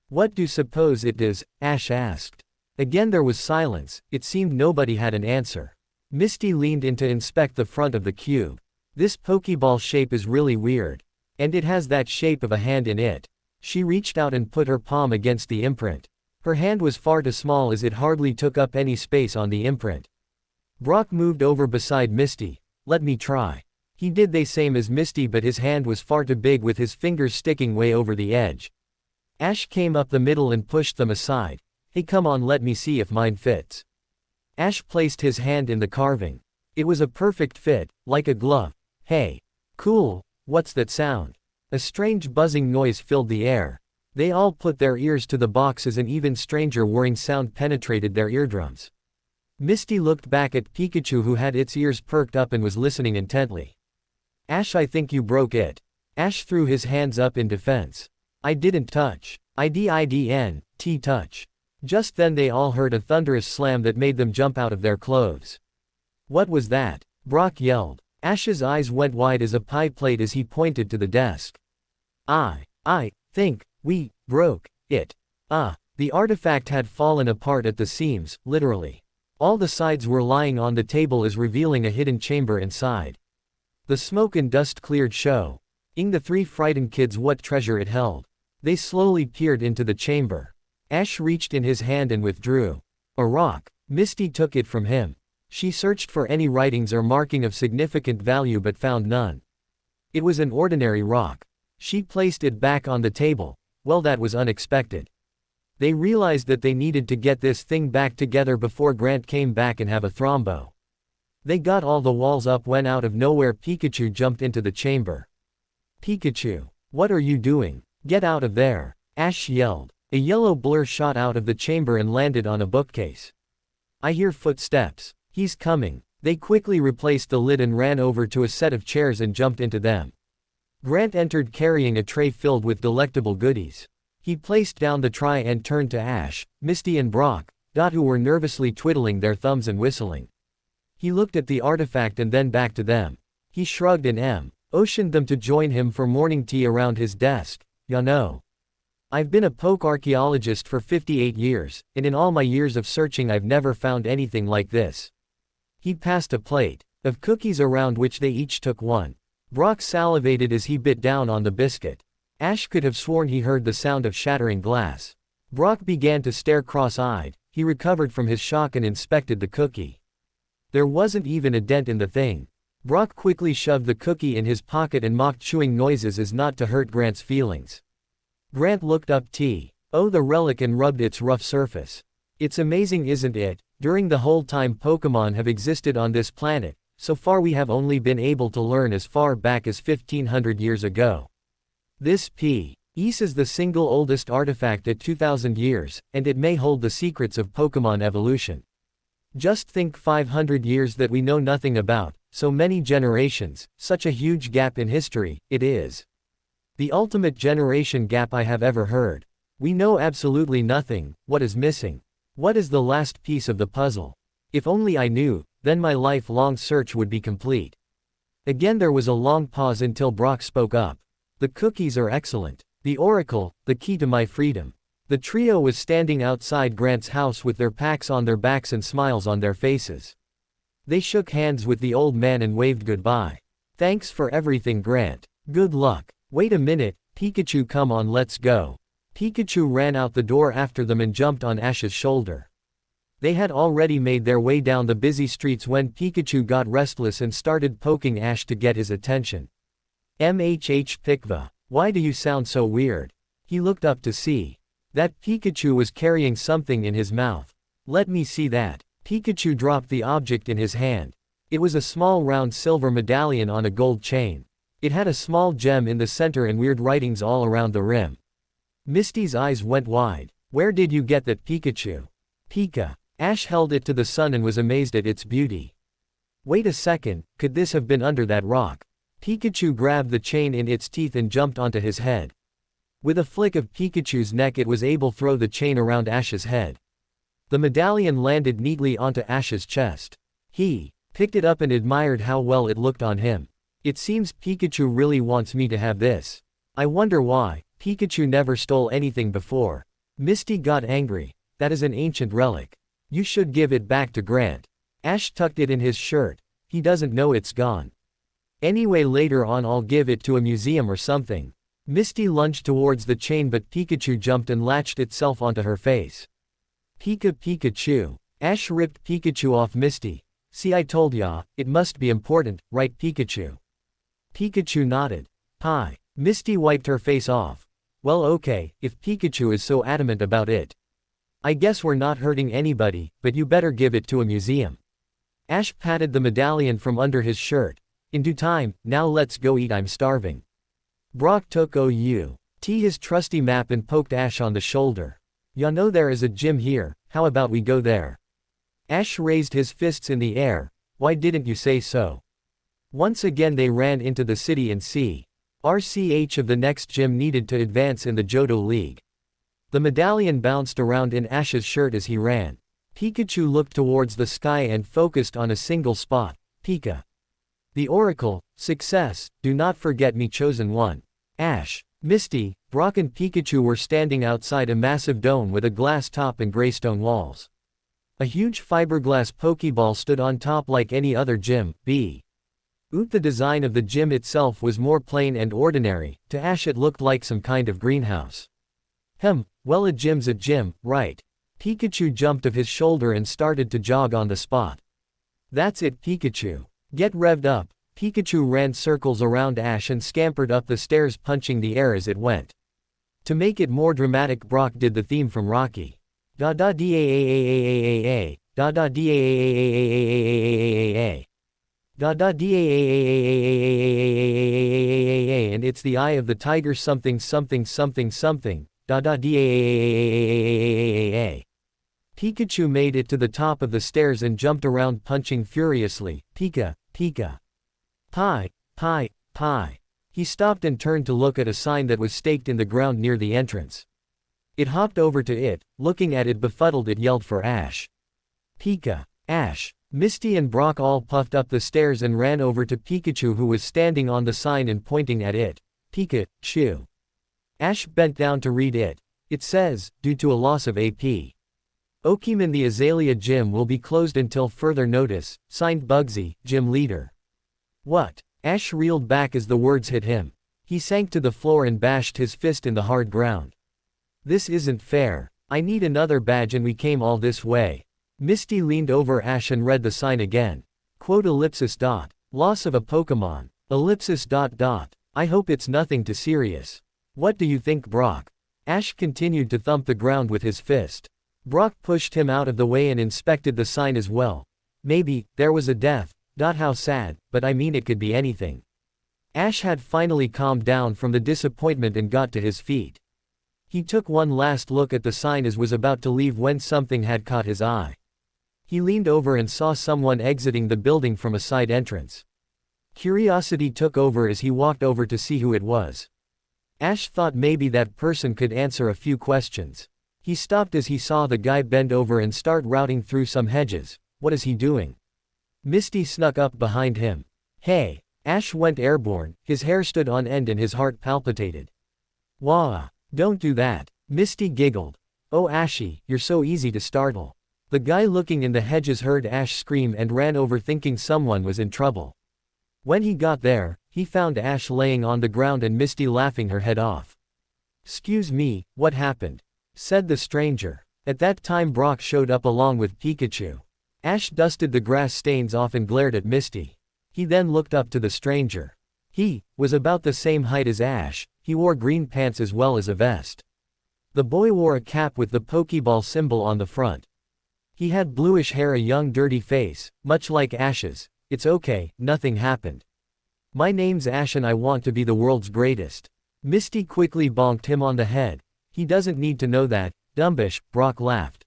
What do you suppose it is? Ash asked. Again there was silence, it seemed nobody had an answer. Misty leaned in to inspect the front of the cube. This Pokeball shape is really weird. And it has that shape of a hand in it. She reached out and put her palm against the imprint. Her hand was far too small as it hardly took up any space on the imprint. Brock moved over beside Misty. Let me try. He did the same as Misty, but his hand was far too big with his fingers sticking way over the edge. Ash came up the middle and pushed them aside. Hey, come on, let me see if mine fits. Ash placed his hand in the carving. It was a perfect fit, like a glove. Hey. Cool, what's that sound? A strange buzzing noise filled the air. They all put their ears to the box as an even stranger whirring sound penetrated their eardrums. Misty looked back at Pikachu, who had its ears perked up and was listening intently. Ash, I think you broke it. Ash threw his hands up in defense. I didn't touch. I didn't touch. Just then they all heard a thunderous slam that made them jump out of their clothes. What was that? Brock yelled. Ash's eyes went wide as a pie plate as he pointed to the desk. I think we broke it. The artifact had fallen apart at the seams, literally. All the sides were lying on the table as revealing a hidden chamber inside. The smoke and dust cleared, showing the 3 frightened kids what treasure it held. They slowly peered into the chamber. Ash reached in his hand and withdrew a rock. Misty took it from him. She searched for any writings or marking of significant value but found none. It was an ordinary rock. She placed it back on the table. Well, that was unexpected. They realized that they needed to get this thing back together before Grant came back and have a thrombo. They got all the walls up when out of nowhere Pikachu jumped into the chamber. Pikachu, what are you doing? Get out of there, Ash yelled. A yellow blur shot out of the chamber and landed on a bookcase. I hear footsteps. He's coming. They quickly replaced the lid and ran over to a set of chairs and jumped into them. Grant entered carrying a tray filled with delectable goodies. He placed down the tray and turned to Ash, Misty and Brock, who were nervously twiddling their thumbs and whistling. He looked at the artifact and then back to them. He shrugged and motioned them to join him for morning tea around his desk. You know, I've been a poke archaeologist for 58 years, and in all my years of searching I've never found anything like this. He passed a plate of cookies around which they each took one. Brock salivated as he bit down on the biscuit. Ash could have sworn he heard the sound of shattering glass. Brock began to stare cross-eyed. He recovered from his shock and inspected the cookie. There wasn't even a dent in the thing. Brock quickly shoved the cookie in his pocket and mocked chewing noises as not to hurt Grant's feelings. Grant looked up the relic and rubbed its rough surface. It's amazing, isn't it? During the whole time Pokemon have existed on this planet, so far we have only been able to learn as far back as 1500 years ago. This Ys is the single oldest artifact at 2000 years, and it may hold the secrets of Pokémon evolution. Just think 500 years that we know nothing about, so many generations, such a huge gap in history, it is. The ultimate generation gap I have ever heard. We know absolutely nothing. What is missing? What is the last piece of the puzzle? If only I knew, then my lifelong search would be complete. Again there was a long pause until Brock spoke up. The cookies are excellent. The Oracle, the key to my freedom. The trio was standing outside Grant's house with their packs on their backs and smiles on their faces. They shook hands with the old man and waved goodbye. Thanks for everything, Grant. Good luck. Wait a minute, Pikachu, come on, let's go. Pikachu ran out the door after them and jumped on Ash's shoulder. They had already made their way down the busy streets when Pikachu got restless and started poking Ash to get his attention. Pikva, why do you sound so weird? He looked up to see that Pikachu was carrying something in his mouth. Let me see that. Pikachu dropped the object in his hand. It was a small round silver medallion on a gold chain. It had a small gem in the center and weird writings all around the rim. Misty's eyes went wide. Where did you get that, Pikachu? Pika. Ash held it to the sun and was amazed at its beauty. Wait a second, could this have been under that rock? Pikachu grabbed the chain in its teeth and jumped onto his head. With a flick of Pikachu's neck it was able to throw the chain around Ash's head. The medallion landed neatly onto Ash's chest. He picked it up and admired how well it looked on him. It seems Pikachu really wants me to have this. I wonder why. Pikachu never stole anything before. Misty got angry. That is an ancient relic. You should give it back to Grant. Ash tucked it in his shirt. He doesn't know it's gone. Anyway, later on I'll give it to a museum or something. Misty lunged towards the chain but Pikachu jumped and latched itself onto her face. Pikachu. Ash ripped Pikachu off Misty. See, I told ya, it must be important, right, Pikachu? Pikachu nodded. Hi. Misty wiped her face off. Well, okay, if Pikachu is so adamant about it. I guess we're not hurting anybody, but you better give it to a museum. Ash patted the medallion from under his shirt. In due time, now let's go eat, I'm starving. Brock took his trusty map and poked Ash on the shoulder. Ya know there is a gym here, how about we go there? Ash raised his fists in the air. Why didn't you say so? Once again they ran into the city and RCH of the next gym needed to advance in the Johto League. The medallion bounced around in Ash's shirt as he ran. Pikachu looked towards the sky and focused on a single spot. Pika. The Oracle, success, do not forget me, chosen one. Ash, Misty, Brock and Pikachu were standing outside a massive dome with a glass top and gray stone walls. A huge fiberglass Pokeball stood on top like any other gym. The design of the gym itself was more plain and ordinary. To Ash it looked like some kind of greenhouse. Well, a gym's a gym, right? Pikachu jumped off his shoulder and started to jog on the spot. That's it, Pikachu. Get revved up. Pikachu ran circles around Ash and scampered up the stairs, punching the air as it went. To make it more dramatic, Brock did the theme from Rocky. Da da da da da da da da and it's the eye of the tiger something something something something. Da da da. Pikachu made it to the top of the stairs and jumped around punching furiously. Pika, Pika. Pie, pie, pie. He stopped and turned to look at a sign that was staked in the ground near the entrance. It hopped over to it, looking at it befuddled, it yelled for Ash. Pika, Ash. Misty and Brock all puffed up the stairs and ran over to Pikachu, who was standing on the sign and pointing at it. Pikachu. Ash bent down to read it. It says, due to a loss of AP. Okiman, the Azalea Gym will be closed until further notice, signed Bugsy, gym leader. What? Ash reeled back as the words hit him. He sank to the floor and bashed his fist in the hard ground. This isn't fair. I need another badge and we came all this way. Misty leaned over Ash and read the sign again. Quote ellipsis dot. Loss of a Pokemon. Ellipsis dot dot. I hope it's nothing too serious. What do you think, Brock? Ash continued to thump the ground with his fist. Brock pushed him out of the way and inspected the sign as well. Maybe, there was a death. How sad, but I mean it could be anything. Ash had finally calmed down from the disappointment and got to his feet. He took one last look at the sign as was about to leave when something had caught his eye. He leaned over and saw someone exiting the building from a side entrance. Curiosity took over as he walked over to see who it was. Ash thought maybe that person could answer a few questions. He stopped as he saw the guy bend over and start routing through some hedges. What is he doing? Misty snuck up behind him. Hey! Ash went airborne, his hair stood on end and his heart palpitated. Wah! Don't do that. Misty giggled. Oh Ashy, you're so easy to startle. The guy looking in the hedges heard Ash scream and ran over thinking someone was in trouble. When he got there, he found Ash laying on the ground and Misty laughing her head off. "Excuse me, what happened?" said the stranger. At that time Brock showed up along with Pikachu. Ash dusted the grass stains off and glared at Misty. He then looked up to the stranger. He was about the same height as Ash. He wore green pants as well as a vest. The boy wore a cap with the Pokeball symbol on the front. He had bluish hair, a young dirty face, much like Ash's. "It's okay, nothing happened. My name's Ash and I want to be the world's greatest." Misty quickly bonked him on the head. "He doesn't need to know that, Dumbish," Brock laughed.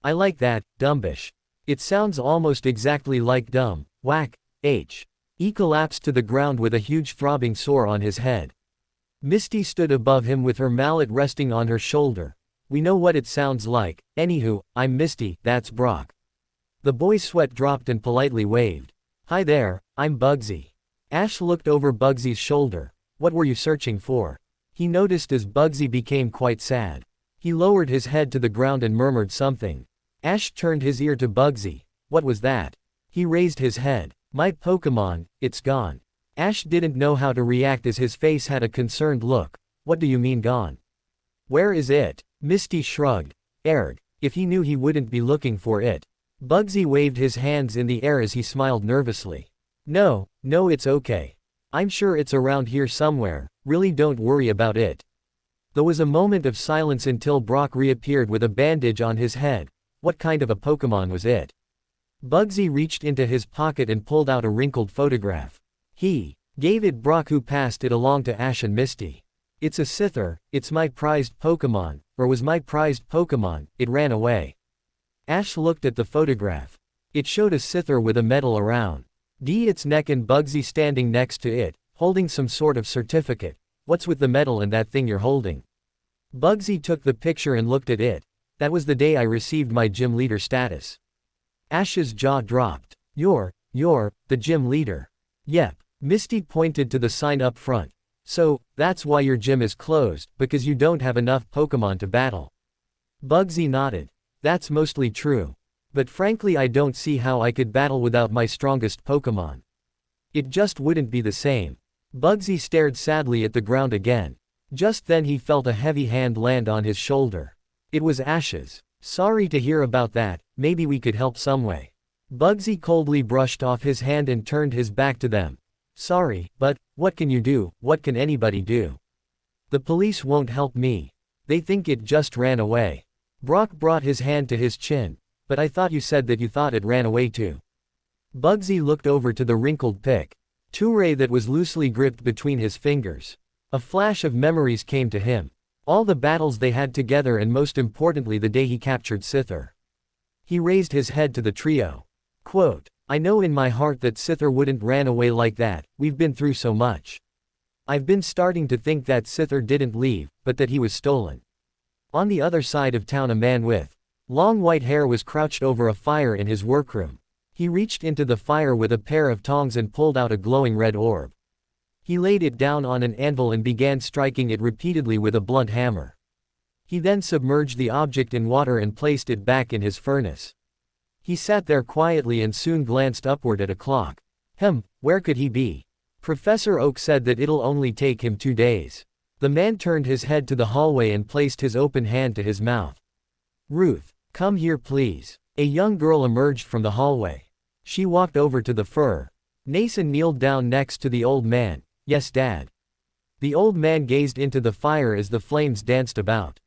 "I like that, Dumbish. It sounds almost exactly like dumb." Whack! He collapsed to the ground with a huge throbbing sore on his head. Misty stood above him with her mallet resting on her shoulder. "We know what it sounds like. Anywho, I'm Misty, that's Brock." The boy's sweat dropped and politely waved. "Hi there, I'm Bugsy." Ash looked over Bugsy's shoulder. "What were you searching for?" he noticed as Bugsy became quite sad. He lowered his head to the ground and murmured something. Ash turned his ear to Bugsy. "What was that?" He raised his head. "My Pokemon, it's gone." Ash didn't know how to react as his face had a concerned look. "What do you mean gone? Where is it?" Misty shrugged. "Erg. If he knew he wouldn't be looking for it." Bugsy waved his hands in the air as he smiled nervously. No, it's okay. I'm sure it's around here somewhere, really don't worry about it." There was a moment of silence until Brock reappeared with a bandage on his head. What kind of a Pokemon was it? Bugsy reached into his pocket and pulled out a wrinkled photograph. He gave it Brock, who passed it along to Ash and Misty. "It's a Scyther, it's my prized Pokemon, or was my prized Pokemon, it ran away." Ash looked at the photograph. It showed a Scyther with a medal around its neck and Bugsy standing next to it, holding some sort of certificate. "What's with the medal and that thing you're holding?" Bugsy took the picture and looked at it. "That was the day I received my gym leader status." Ash's jaw dropped. You're the gym leader." "Yep." Misty pointed to the sign up front. "So, that's why your gym is closed, because you don't have enough Pokemon to battle." Bugsy nodded. "That's mostly true. But frankly I don't see how I could battle without my strongest Pokemon. It just wouldn't be the same." Bugsy stared sadly at the ground again. Just then he felt a heavy hand land on his shoulder. It was Ash's. "Sorry to hear about that, maybe we could help someway." Bugsy coldly brushed off his hand and turned his back to them. "Sorry, but what can you do? What can anybody do? The police won't help me. They think it just ran away." Brock brought his hand to his chin. "But I thought you said that you thought it ran away too." Bugsy looked over to the wrinkled pick Touré that was loosely gripped between his fingers. A flash of memories came to him. All the battles they had together, and most importantly the day he captured Scyther. He raised his head to the trio. Quote, "I know in my heart that Scyther wouldn't ran away like that, we've been through so much. I've been starting to think that Scyther didn't leave, but that he was stolen." On the other side of town, a man with long white hair was crouched over a fire in his workroom. He reached into the fire with a pair of tongs and pulled out a glowing red orb. He laid it down on an anvil and began striking it repeatedly with a blunt hammer. He then submerged the object in water and placed it back in his furnace. He sat there quietly and soon glanced upward at a clock. Where could he be? Professor Oak said that it'll only take him 2 days. The man turned his head to the hallway and placed his open hand to his mouth. "Ruth, come here please." A young girl emerged from the hallway. She walked over to the fur. Nason kneeled down next to the old man. "Yes, Dad." The old man gazed into the fire as the flames danced about.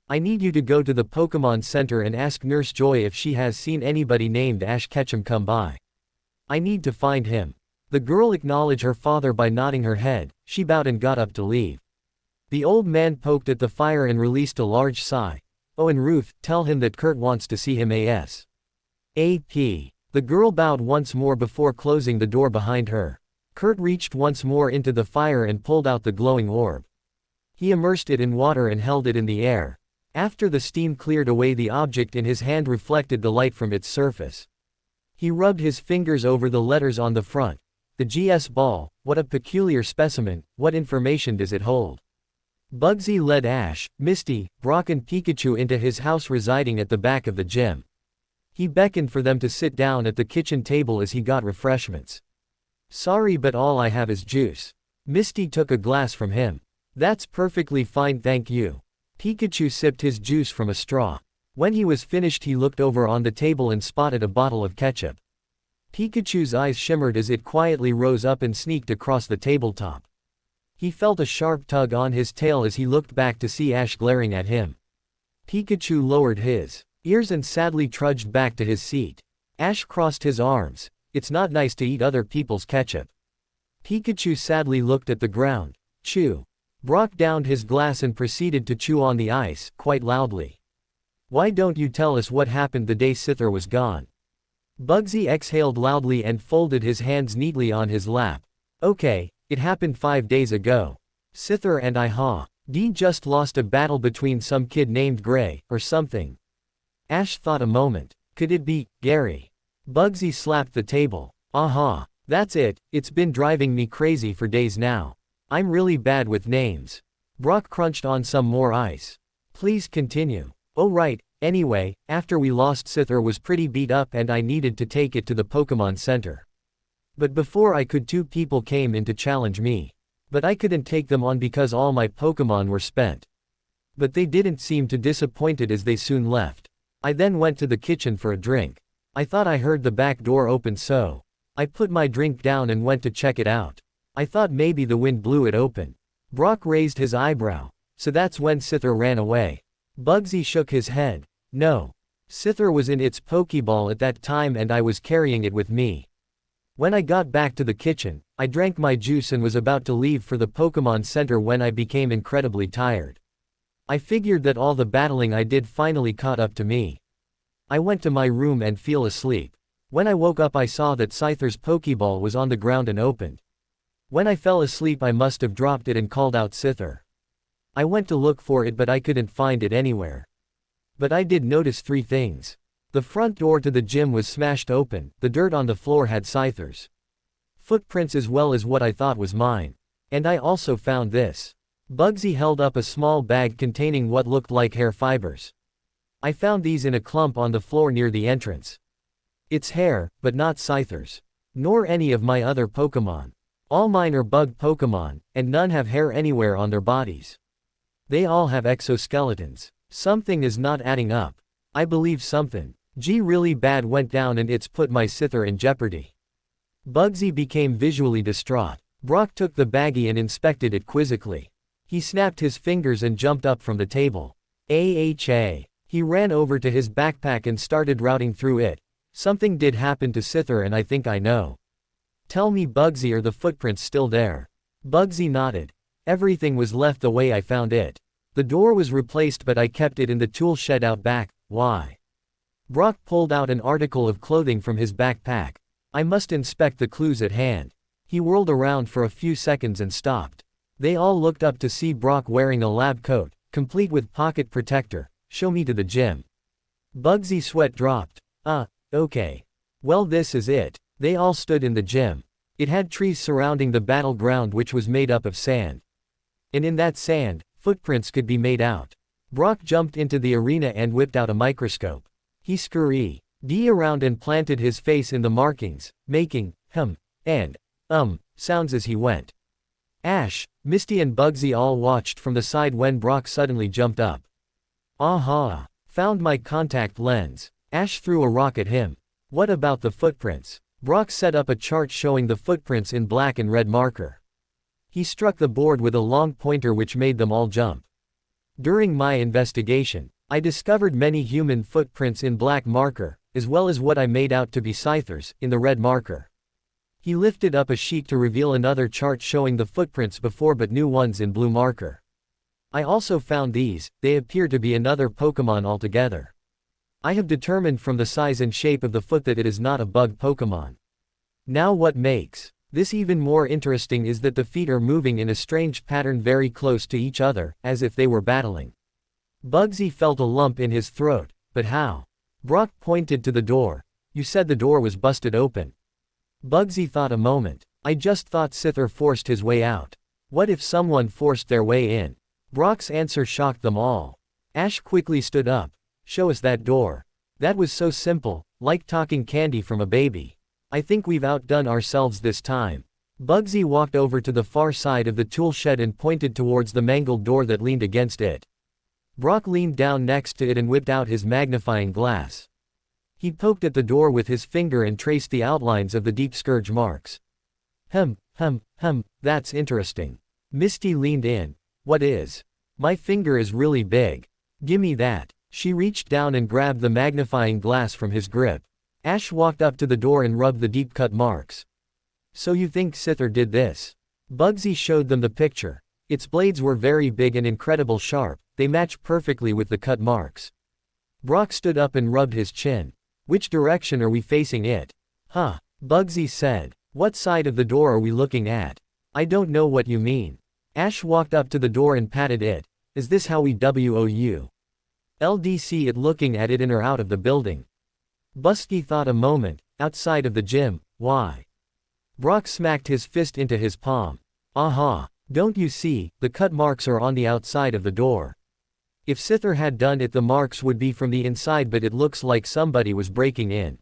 "I need you to go to the Pokemon Center and ask Nurse Joy if she has seen anybody named Ash Ketchum come by. I need to find him." The girl acknowledged her father by nodding her head. She bowed and got up to leave. The old man poked at the fire and released a large sigh. "Oh, and Ruth, tell him that Kurt wants to see him ASAP." The girl bowed once more before closing the door behind her. Kurt reached once more into the fire and pulled out the glowing orb. He immersed it in water and held it in the air. After the steam cleared away, the object in his hand reflected the light from its surface. He rubbed his fingers over the letters on the front. The GS ball, what a peculiar specimen, what information does it hold? Bugsy led Ash, Misty, Brock and Pikachu into his house residing at the back of the gym. He beckoned for them to sit down at the kitchen table as he got refreshments. "Sorry, but all I have is juice." Misty took a glass from him. "That's perfectly fine, thank you." Pikachu sipped his juice from a straw. When he was finished, he looked over on the table and spotted a bottle of ketchup. Pikachu's eyes shimmered as it quietly rose up and sneaked across the tabletop. He felt a sharp tug on his tail as he looked back to see Ash glaring at him. Pikachu lowered his ears and sadly trudged back to his seat. Ash crossed his arms. "It's not nice to eat other people's ketchup." Pikachu sadly looked at the ground. "Chew." Brock downed his glass and proceeded to chew on the ice, quite loudly. "Why don't you tell us what happened the day Scyther was gone?" Bugsy exhaled loudly and folded his hands neatly on his lap. "Okay, it happened 5 days ago. Scyther and I just lost a battle between some kid named Gray, or something." Ash thought a moment. Could it be Gary? Bugsy slapped the table. That's it, it's been driving me crazy for days now. I'm really bad with names." Brock crunched on some more ice. "Please continue." "Oh right, anyway, after we lost, Scyther was pretty beat up and I needed to take it to the Pokemon Center. But before I could, 2 people came in to challenge me. But I couldn't take them on because all my Pokemon were spent. But they didn't seem too disappointed as they soon left. I then went to the kitchen for a drink. I thought I heard the back door open, so I put my drink down and went to check it out. I thought maybe the wind blew it open." Brock raised his eyebrow. "So that's when Scyther ran away?" Bugsy shook his head. "No. Scyther was in its Pokeball at that time and I was carrying it with me. When I got back to the kitchen, I drank my juice and was about to leave for the Pokemon Center when I became incredibly tired. I figured that all the battling I did finally caught up to me. I went to my room and fell asleep. When I woke up, I saw that Scyther's Pokeball was on the ground and opened. When I fell asleep, I must have dropped it and called out Scyther. I went to look for it but I couldn't find it anywhere. But I did notice 3 things. The front door to the gym was smashed open, the dirt on the floor had Scyther's footprints as well as what I thought was mine. And I also found this." Bugsy held up a small bag containing what looked like hair fibers. "I found these in a clump on the floor near the entrance. It's hair, but not Scyther's. Nor any of my other Pokemon. All mine are bug Pokemon, and none have hair anywhere on their bodies. They all have exoskeletons. Something is not adding up. I believe something really bad went down and it's put my Scyther in jeopardy." Bugsy became visually distraught. Brock took the baggie and inspected it quizzically. He snapped his fingers and jumped up from the table. "AHA." He ran over to his backpack and started routing through it. "Something did happen to Scyther and I think I know. Tell me, Bugsy, are the footprints still there?" Bugsy nodded. "Everything was left the way I found it. The door was replaced but I kept it in the tool shed out back." "Why?" Brock pulled out an article of clothing from his backpack. "I must inspect the clues at hand." He whirled around for a few seconds and stopped. They all looked up to see Brock wearing a lab coat, complete with pocket protector. "Show me to the gym." Bugsy's sweat dropped. Okay. Well, this is it." They all stood in the gym. It had trees surrounding the battleground which was made up of sand. And in that sand, footprints could be made out. Brock jumped into the arena and whipped out a microscope. He scurried around and planted his face in the markings, making and sounds as he went. Ash, Misty and Bugsy all watched from the side when Brock suddenly jumped up. "Aha! Found my contact lens." Ash threw a rock at him. "What about the footprints?" Brock set up a chart showing the footprints in black and red marker. He struck the board with a long pointer which made them all jump. "During my investigation, I discovered many human footprints in black marker, as well as what I made out to be Scyther's, in the red marker. He lifted up a sheet to reveal another chart showing the footprints before but new ones in blue marker. I also found these, they appear to be another Pokemon altogether. I have determined from the size and shape of the foot that it is not a bug Pokemon. Now what makes this even more interesting is that the feet are moving in a strange pattern very close to each other, as if they were battling. Bugsy felt a lump in his throat, but how? Brock pointed to the door. You said the door was busted open. Bugsy thought a moment. I just thought Scyther forced his way out. What if someone forced their way in? Brock's answer shocked them all. Ash quickly stood up. Show us that door. That was so simple, like talking candy from a baby. I think we've outdone ourselves this time. Bugsy walked over to the far side of the tool shed and pointed towards the mangled door that leaned against it. Brock leaned down next to it and whipped out his magnifying glass. He poked at the door with his finger and traced the outlines of the deep scourge marks. That's interesting. Misty leaned in. What is? My finger is really big. Gimme that. She reached down and grabbed the magnifying glass from his grip. Ash walked up to the door and rubbed the deep-cut marks. So you think Scyther did this? Bugsy showed them the picture. Its blades were very big and incredible sharp, they match perfectly with the cut marks. Brock stood up and rubbed his chin. Which direction are we facing it? Huh. Bugsy said. What side of the door are we looking at? I don't know what you mean. Ash walked up to the door and patted it. Is this how we WOU? LDC it looking at it in or out of the building? Busky thought a moment. Outside of the gym, why? Brock smacked his fist into his palm. Aha. Don't you see, the cut marks are on the outside of the door. If Scyther had done it the marks would be from the inside but it looks like somebody was breaking in.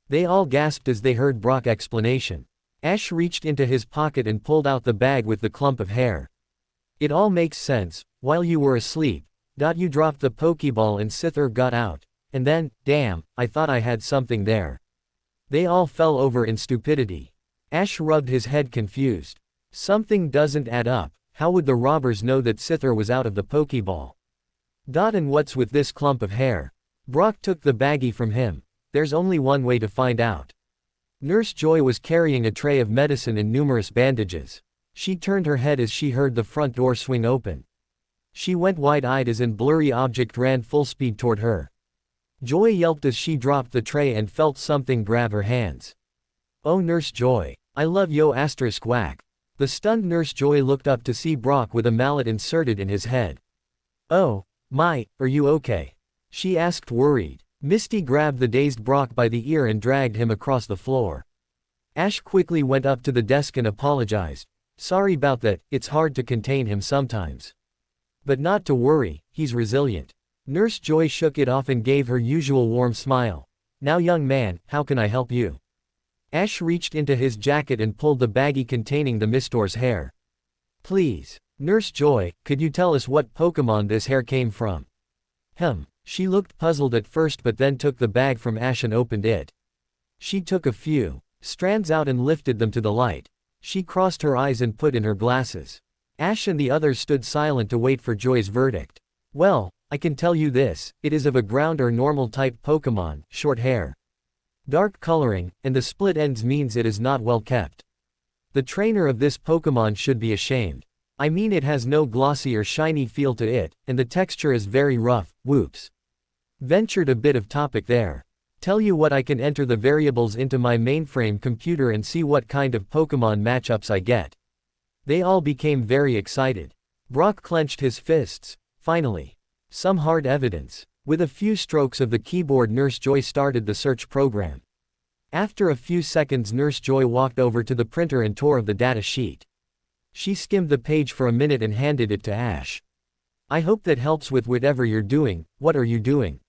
They all gasped as they heard Brock's explanation. Ash reached into his pocket and pulled out the bag with the clump of hair. It all makes sense. While you were asleep, you dropped the Pokeball and Scyther got out. And then, damn, I thought I had something there. They all fell over in stupidity. Ash rubbed his head confused. Something doesn't add up. How would the robbers know that Scyther was out of the Pokeball? And what's with this clump of hair? Brock took the baggie from him. There's only one way to find out. Nurse Joy was carrying a tray of medicine and numerous bandages. She turned her head as she heard the front door swing open. She went wide-eyed as an blurry object ran full speed toward her. Joy yelped as she dropped the tray and felt something grab her hands. Oh Nurse Joy. I love yo asterisk whack. The stunned Nurse Joy looked up to see Brock with a mallet inserted in his head. Oh, my, are you okay? She asked worried. Misty grabbed the dazed Brock by the ear and dragged him across the floor. Ash quickly went up to the desk and apologized. Sorry about that, it's hard to contain him sometimes. But not to worry, he's resilient. Nurse Joy shook it off and gave her usual warm smile. Now young man, how can I help you? Ash reached into his jacket and pulled the baggie containing the Mistor's hair. Please. Nurse Joy, could you tell us what Pokemon this hair came from? She looked puzzled at first but then took the bag from Ash and opened it. She took a few strands out and lifted them to the light. She crossed her eyes and put in her glasses. Ash and the others stood silent to wait for Joy's verdict. Well, I can tell you this, it is of a ground or normal type Pokemon, short hair. Dark coloring, and the split ends means it is not well kept. The trainer of this Pokemon should be ashamed. I mean it has no glossy or shiny feel to it, and the texture is very rough, whoops. Ventured a bit of topic there. Tell you what I can enter the variables into my mainframe computer and see what kind of Pokemon matchups I get. They all became very excited. Brock clenched his fists. Finally. Some hard evidence. With a few strokes of the keyboard Nurse Joy started the search program. After a few seconds Nurse Joy walked over to the printer and tore of the data sheet. She skimmed the page for a minute and handed it to Ash. I hope that helps with whatever you're doing. What are you doing?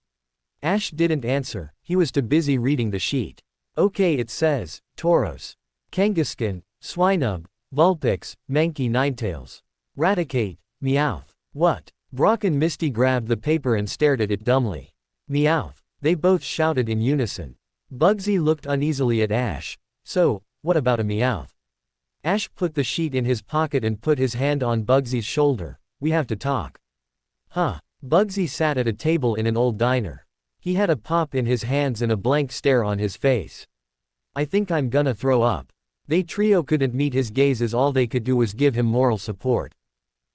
Ash didn't answer, he was too busy reading the sheet. Okay, it says, Tauros, Kangaskhan, Swinub, Vulpix, Mankey Ninetails, Raticate, Meowth. What? Brock and Misty grabbed the paper and stared at it dumbly. Meowth. They both shouted in unison. Bugsy looked uneasily at Ash. So, what about a Meowth? Ash put the sheet in his pocket and put his hand on Bugsy's shoulder. We have to talk. Huh. Bugsy sat at a table in an old diner. He had a pop in his hands and a blank stare on his face. I think I'm gonna throw up. They trio couldn't meet his gaze as all they could do was give him moral support.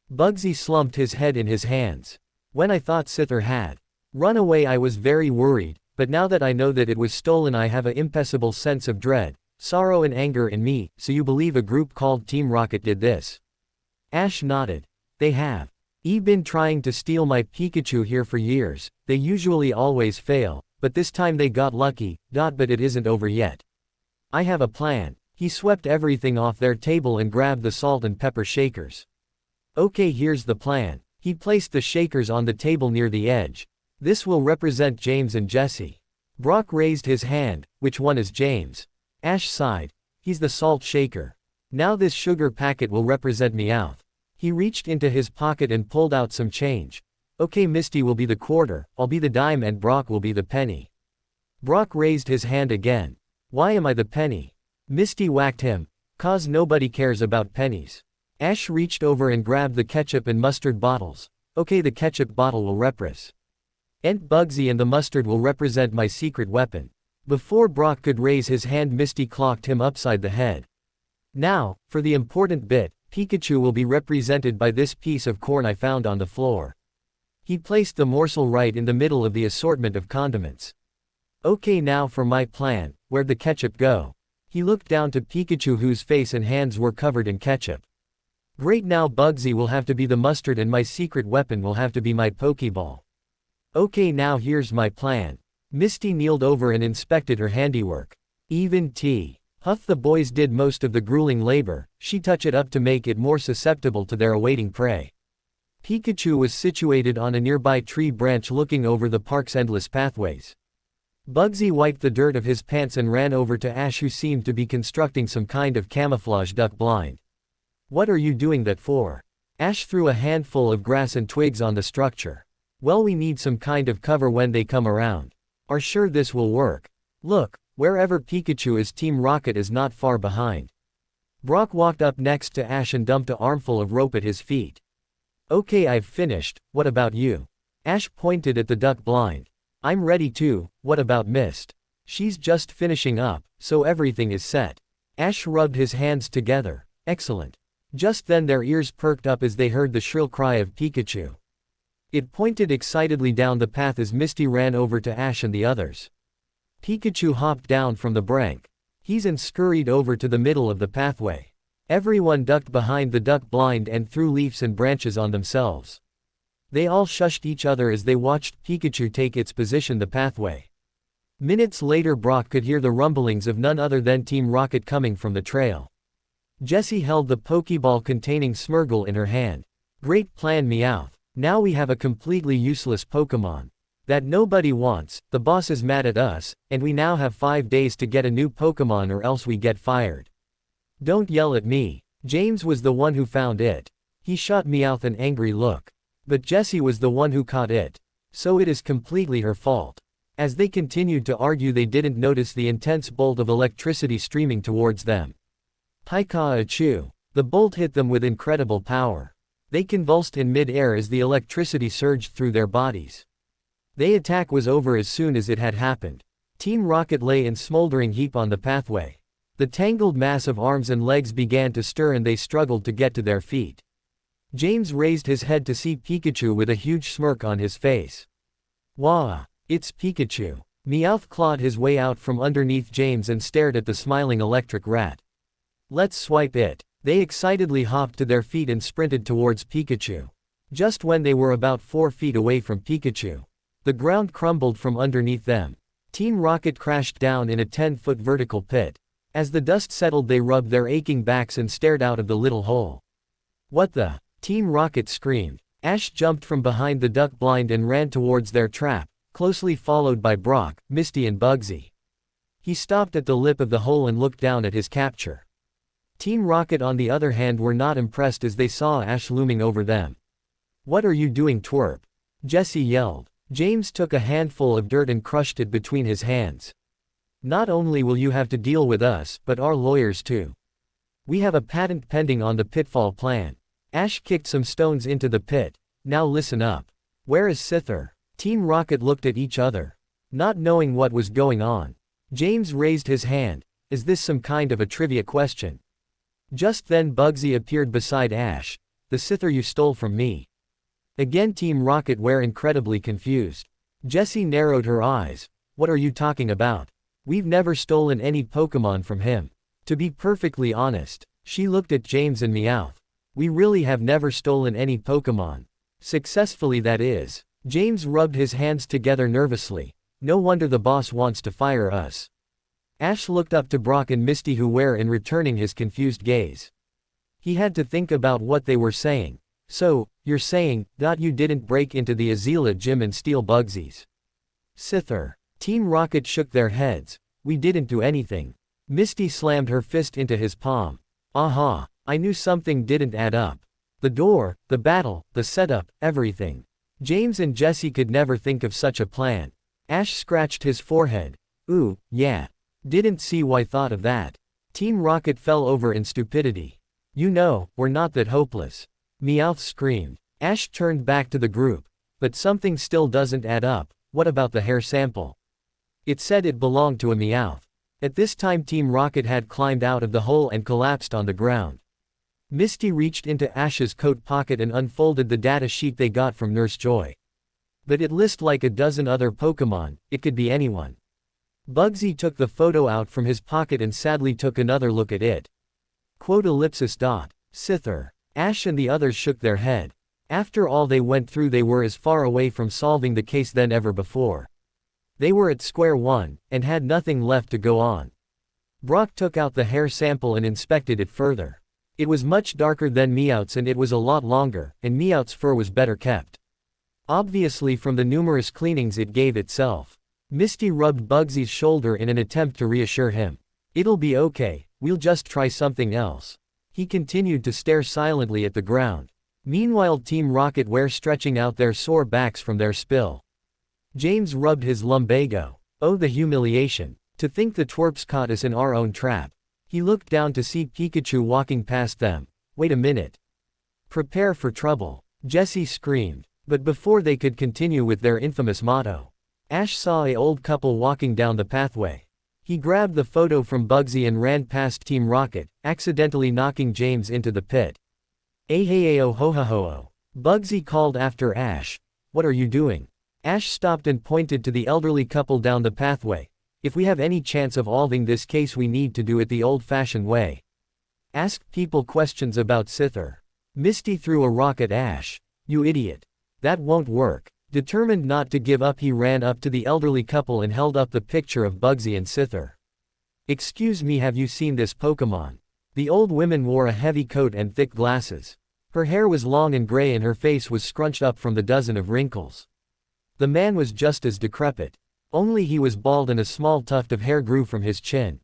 Bugsy slumped his head in his hands. When I thought Scyther had run away I was very worried, but now that I know that it was stolen I have an impassable sense of dread, sorrow and anger in me. So you believe a group called Team Rocket did this? Ash nodded. They have. Been trying to steal my Pikachu here for years. They usually always fail, but this time they got lucky. But it isn't over yet. I have a plan. He swept everything off their table and grabbed the salt and pepper shakers. Okay, here's the plan. He placed the shakers on the table near the edge. This will represent James and Jesse. Brock raised his hand. Which one is James? Ash sighed. He's the salt shaker. Now this sugar packet will represent Meowth. He reached into his pocket and pulled out some change. Okay, Misty will be the quarter, I'll be the dime and Brock will be the penny. Brock raised his hand again. Why am I the penny? Misty whacked him. Cause nobody cares about pennies. Ash reached over and grabbed the ketchup and mustard bottles. Okay, the ketchup bottle will represent Bugsy and the mustard will represent my secret weapon. Before Brock could raise his hand, Misty clocked him upside the head. Now, for the important bit, Pikachu will be represented by this piece of corn I found on the floor. He placed the morsel right in the middle of the assortment of condiments. Okay, now for my plan. Where'd the ketchup go? He looked down to Pikachu whose face and hands were covered in ketchup. Great, now Bugsy will have to be the mustard and my secret weapon will have to be my Pokeball. Okay, now here's my plan. Misty kneeled over and inspected her handiwork. Even T. Huff, the boys did most of the grueling labor. She touched it up to make it more susceptible to their awaiting prey. Pikachu was situated on a nearby tree branch looking over the park's endless pathways. Bugsy wiped the dirt of his pants and ran over to Ash, who seemed to be constructing some kind of camouflage duck blind. What are you doing that for? Ash threw a handful of grass and twigs on the structure. Well, we need some kind of cover when they come around. Are sure this will work? Look, wherever Pikachu is, Team Rocket is not far behind. Brock walked up next to Ash and dumped an armful of rope at his feet. Okay, I've finished. What about you? Ash pointed at the duck blind. I'm ready too. What about Mist? She's just finishing up, so everything is set. Ash rubbed his hands together. Excellent. Just then their ears perked up as they heard the shrill cry of Pikachu. It pointed excitedly down the path as Misty ran over to Ash and the others. Pikachu hopped down from the bank. He's and scurried over to the middle of the pathway. Everyone ducked behind the duck blind and threw leaves and branches on themselves. They all shushed each other as they watched Pikachu take its position the pathway. Minutes later, Brock could hear the rumblings of none other than Team Rocket coming from the trail. Jessie held the Pokeball containing Smeargle in her hand. Great plan, Meowth. Now we have a completely useless Pokemon that nobody wants. The boss is mad at us, and we now have 5 days to get a new Pokemon or else we get fired. Don't yell at me. James was the one who found it. He shot Meowth an angry look. But Jessie was the one who caught it. So it is completely her fault. As they continued to argue, they didn't notice the intense bolt of electricity streaming towards them. Pika-Achoo! The bolt hit them with incredible power. They convulsed in mid-air as the electricity surged through their bodies. The attack was over as soon as it had happened. Team Rocket lay in smoldering heap on the pathway. The tangled mass of arms and legs began to stir and they struggled to get to their feet. James raised his head to see Pikachu with a huge smirk on his face. Wah! It's Pikachu. Meowth clawed his way out from underneath James and stared at the smiling electric rat. Let's swipe it. They excitedly hopped to their feet and sprinted towards Pikachu. Just when they were about 4 feet away from Pikachu, the ground crumbled from underneath them. Team Rocket crashed down in a 10-foot vertical pit. As the dust settled, they rubbed their aching backs and stared out of the little hole. What the? Team Rocket screamed. Ash jumped from behind the duck blind and ran towards their trap, closely followed by Brock, Misty and Bugsy. He stopped at the lip of the hole and looked down at his capture. Team Rocket, on the other hand, were not impressed as they saw Ash looming over them. What are you doing, twerp? Jessie yelled. James took a handful of dirt and crushed it between his hands. Not only will you have to deal with us, but our lawyers too. We have a patent pending on the pitfall plan. Ash kicked some stones into the pit. Now listen up. Where is Scyther? Team Rocket looked at each other, not knowing what was going on. James raised his hand. Is this some kind of a trivia question? Just then Bugsy appeared beside Ash. The Scyther you stole from me. Again Team Rocket were incredibly confused. Jessie narrowed her eyes. What are you talking about? We've never stolen any Pokemon from him. To be perfectly honest, she looked at James and Meowth. We really have never stolen any Pokemon. Successfully, that is. James rubbed his hands together nervously. No wonder the boss wants to fire us. Ash looked up to Brock and Misty, who were in returning his confused gaze. He had to think about what they were saying. So, you're saying that you didn't break into the Azila gym and steal Bugsy's Scyther? Team Rocket shook their heads. We didn't do anything. Misty slammed her fist into his palm. Aha, I knew something didn't add up. The door, the battle, the setup, everything. James and Jessie could never think of such a plan. Ash scratched his forehead. Ooh, yeah. Didn't see why thought of that. Team Rocket fell over in stupidity. You know, we're not that hopeless. Meowth screamed. Ash turned back to the group. But something still doesn't add up. What about the hair sample? It said it belonged to a Meowth. At this time Team Rocket had climbed out of the hole and collapsed on the ground. Misty reached into Ash's coat pocket and unfolded the data sheet they got from Nurse Joy. But it lists like a dozen other Pokemon. It could be anyone. Bugsy took the photo out from his pocket and sadly took another look at it. Quote ellipsis dot. Scyther. Ash and the others shook their head. After all they went through, they were as far away from solving the case than ever before. They were at square one, and had nothing left to go on. Brock took out the hair sample and inspected it further. It was much darker than Meowth's and it was a lot longer, and Meowth's fur was better kept. Obviously from the numerous cleanings it gave itself. Misty rubbed Bugsy's shoulder in an attempt to reassure him. It'll be okay, we'll just try something else. He continued to stare silently at the ground. Meanwhile Team Rocket were stretching out their sore backs from their spill. James rubbed his lumbago. Oh, the humiliation. To think the twerps caught us in our own trap. He looked down to see Pikachu walking past them. Wait a minute. Prepare for trouble. Jessie screamed. But before they could continue with their infamous motto, Ash saw an old couple walking down the pathway. He grabbed the photo from Bugsy and ran past Team Rocket, accidentally knocking James into the pit. Aheyeo ho ha ho. Bugsy called after Ash. What are you doing? Ash stopped and pointed to the elderly couple down the pathway. If we have any chance of solving this case, we need to do it the old-fashioned way. Ask people questions about Scyther. Misty threw a rock at Ash. You idiot. That won't work. Determined not to give up, he ran up to the elderly couple and held up the picture of Bugsy and Scyther. Excuse me, have you seen this Pokemon? The old woman wore a heavy coat and thick glasses. Her hair was long and gray and her face was scrunched up from the dozen of wrinkles. The man was just as decrepit. Only he was bald and a small tuft of hair grew from his chin.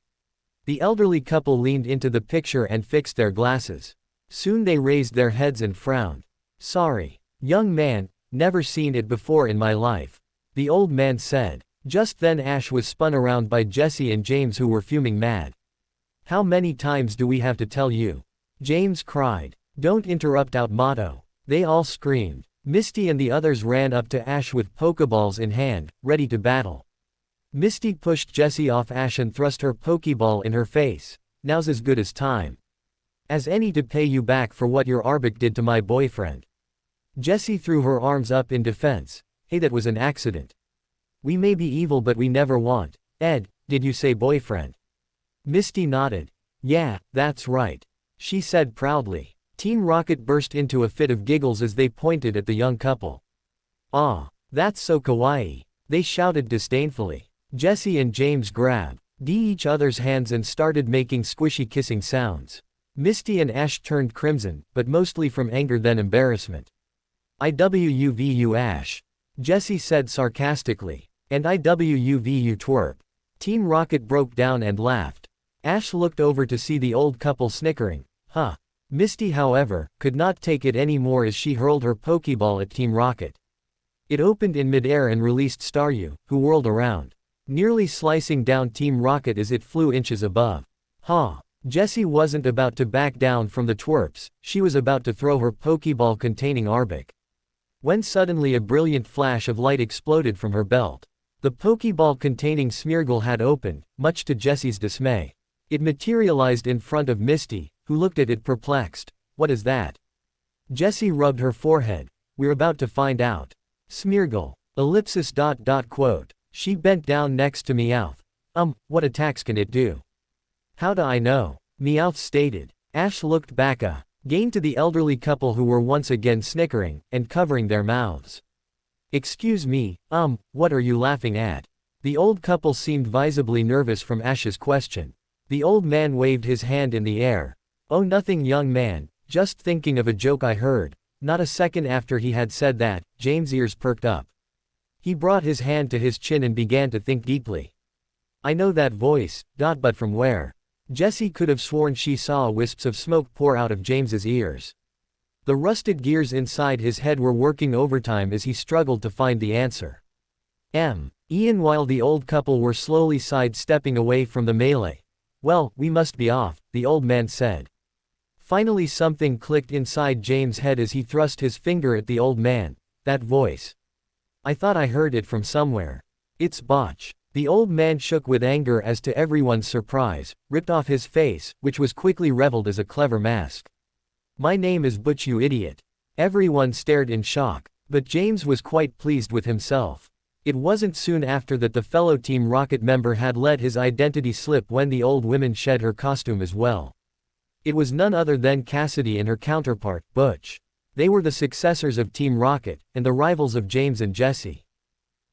The elderly couple leaned into the picture and fixed their glasses. Soon they raised their heads and frowned. Sorry, young man, never seen it before in my life, the old man said. Just then Ash was spun around by Jessie and James, who were fuming mad. How many times do we have to tell you? James cried. Don't interrupt out motto. They all screamed. Misty and the others ran up to Ash with Pokeballs in hand, ready to battle. Misty pushed Jessie off Ash and thrust her Pokeball in her face. Now's as good as time as any to pay you back for what your Arbok did to my boyfriend. Jessie threw her arms up in defense. Hey, that was an accident. We may be evil but we never want. Ed, did you say boyfriend? Misty nodded. Yeah, that's right, she said proudly. Team Rocket burst into a fit of giggles as they pointed at the young couple. Ah, that's so kawaii, they shouted disdainfully. Jessie and James grabbed each other's hands and started making squishy kissing sounds. Misty and Ash turned crimson, but mostly from anger then embarrassment. IWUVU Ash, Jessie said sarcastically. And IWUVU twerp. Team Rocket broke down and laughed. Ash looked over to see the old couple snickering. Huh. Misty, however, could not take it anymore as she hurled her Pokeball at Team Rocket. It opened in midair and released Staryu, who whirled around, nearly slicing down Team Rocket as it flew inches above. Huh. Jessie wasn't about to back down from the twerps, she was about to throw her Pokeball containing Arbok. When suddenly a brilliant flash of light exploded from her belt. The Pokeball containing Smeargle had opened, much to Jessie's dismay. It materialized in front of Misty, who looked at it perplexed. What is that? Jessie rubbed her forehead. We're about to find out. Smeargle. Ellipsis. Quote. She bent down next to Meowth. What attacks can it do? How do I know? Meowth stated. Ash looked back again to the elderly couple who were once again snickering, and covering their mouths. Excuse me, what are you laughing at? The old couple seemed visibly nervous from Ash's question. The old man waved his hand in the air. Oh, nothing, young man, just thinking of a joke I heard. Not a second after he had said that, James' ears perked up. He brought his hand to his chin and began to think deeply. I know that voice, but from where? Jessie could have sworn she saw wisps of smoke pour out of James's ears. The rusted gears inside his head were working overtime as he struggled to find the answer. Ian, while the old couple were slowly sidestepping away from the melee. Well, we must be off, the old man said. Finally something clicked inside James' head as he thrust his finger at the old man. That voice. I thought I heard it from somewhere. It's Botch. The old man shook with anger as to everyone's surprise, ripped off his face, which was quickly reveled as a clever mask. My name is Butch, you idiot. Everyone stared in shock, but James was quite pleased with himself. It wasn't soon after that the fellow Team Rocket member had let his identity slip when the old woman shed her costume as well. It was none other than Cassidy and her counterpart, Butch. They were the successors of Team Rocket, and the rivals of James and Jessie.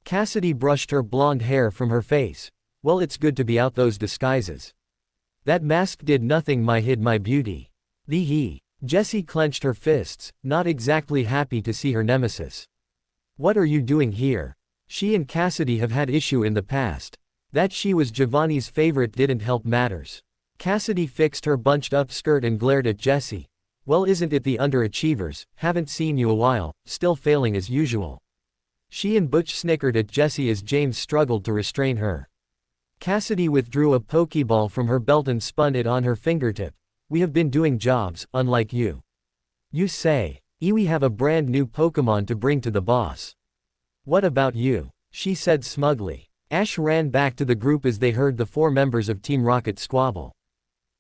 Cassidy brushed her blonde hair from her face. Well, it's good to be out those disguises. That mask did nothing, hid my beauty. Jessie clenched her fists, not exactly happy to see her nemesis. What are you doing here? She and Cassidy have had issue in the past. That she was Giovanni's favorite didn't help matters. Cassidy fixed her bunched up skirt and glared at Jessie. Well, isn't it the underachievers, haven't seen you a while, still failing as usual. She and Butch snickered at Jessie as James struggled to restrain her. Cassidy withdrew a Pokeball from her belt and spun it on her fingertip. We have been doing jobs, unlike you. You say, we have a brand new Pokemon to bring to the boss. What about you? She said smugly. Ash ran back to the group as they heard the four members of Team Rocket squabble.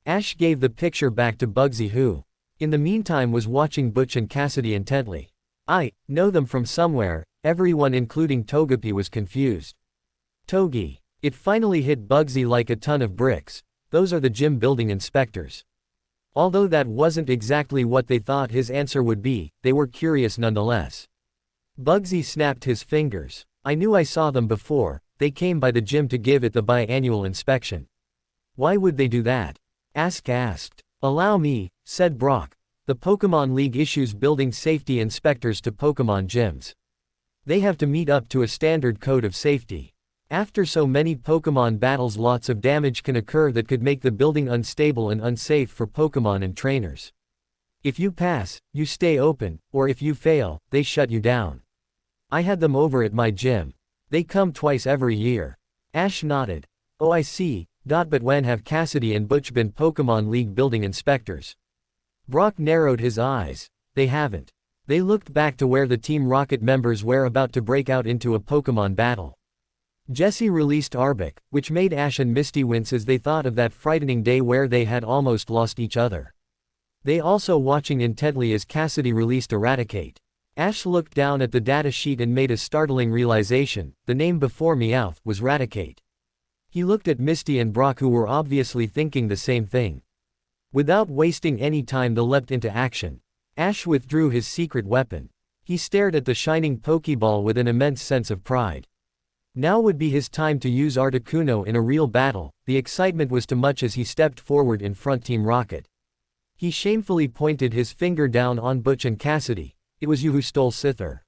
Ash gave the picture back to Bugsy, who, in the meantime, was watching Butch and Cassidy intently. I know them from somewhere. Everyone including Togepi was confused. Togi. It finally hit Bugsy like a ton of bricks. Those are the gym building inspectors. Although that wasn't exactly what they thought his answer would be, they were curious nonetheless. Bugsy snapped his fingers. I knew I saw them before. They came by the gym to give it the biannual inspection. Why would they do that? Ask asked. Allow me, said Brock. The Pokemon League issues building safety inspectors to Pokemon gyms. They have to meet up to a standard code of safety. After so many Pokemon battles, lots of damage can occur that could make the building unstable and unsafe for Pokemon and trainers. If you pass, you stay open, or if you fail, they shut you down. I had them over at my gym. They come twice every year. Ash nodded. Oh, I see. But when have Cassidy and Butch been Pokemon League building inspectors? Brock narrowed his eyes. They haven't. They looked back to where the Team Rocket members were about to break out into a Pokemon battle. Jessie released Arbok, which made Ash and Misty wince as they thought of that frightening day where they had almost lost each other. They also watching intently as Cassidy released Eradicate. Ash looked down at the datasheet and made a startling realization. The name before Meowth was Raticate. He looked at Misty and Brock, who were obviously thinking the same thing. Without wasting any time, they leapt into action. Ash withdrew his secret weapon. He stared at the shining Pokeball with an immense sense of pride. Now would be his time to use Articuno in a real battle. The excitement was too much as he stepped forward in front Team Rocket. He shamefully pointed his finger down on Butch and Cassidy. It was you who stole Scyther.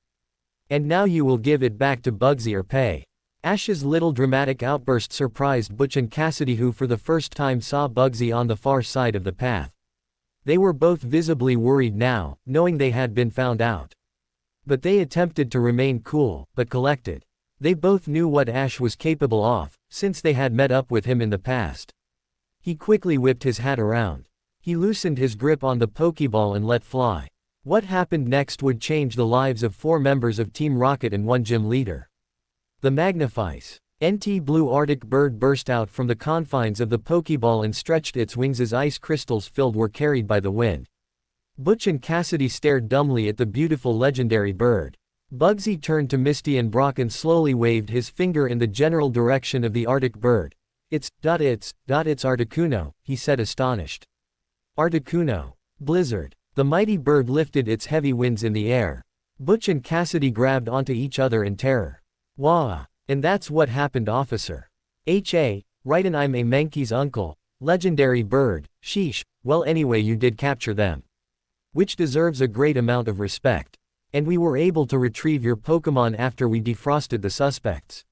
And now you will give it back to Bugsy or pay. Ash's little dramatic outburst surprised Butch and Cassidy, who for the first time saw Bugsy on the far side of the path. They were both visibly worried now, knowing they had been found out. But they attempted to remain cool, but collected. They both knew what Ash was capable of, since they had met up with him in the past. He quickly whipped his hat around. He loosened his grip on the Pokeball and let fly. What happened next would change the lives of 4 members of Team Rocket and 1 gym leader. The Magnifice. NT blue Arctic bird burst out from the confines of the Pokeball and stretched its wings as ice crystals filled were carried by the wind. Butch and Cassidy stared dumbly at the beautiful legendary bird. Bugsy turned to Misty and Brock and slowly waved his finger in the general direction of the Arctic bird. It's Articuno, he said astonished. Articuno. Blizzard. The mighty bird lifted its heavy wings in the air. Butch and Cassidy grabbed onto each other in terror. Wah! And that's what happened, officer. Right, and I'm a Mankey's uncle. Legendary bird, sheesh, well anyway you did capture them. Which deserves a great amount of respect. And we were able to retrieve your Pokémon after we defrosted the suspects.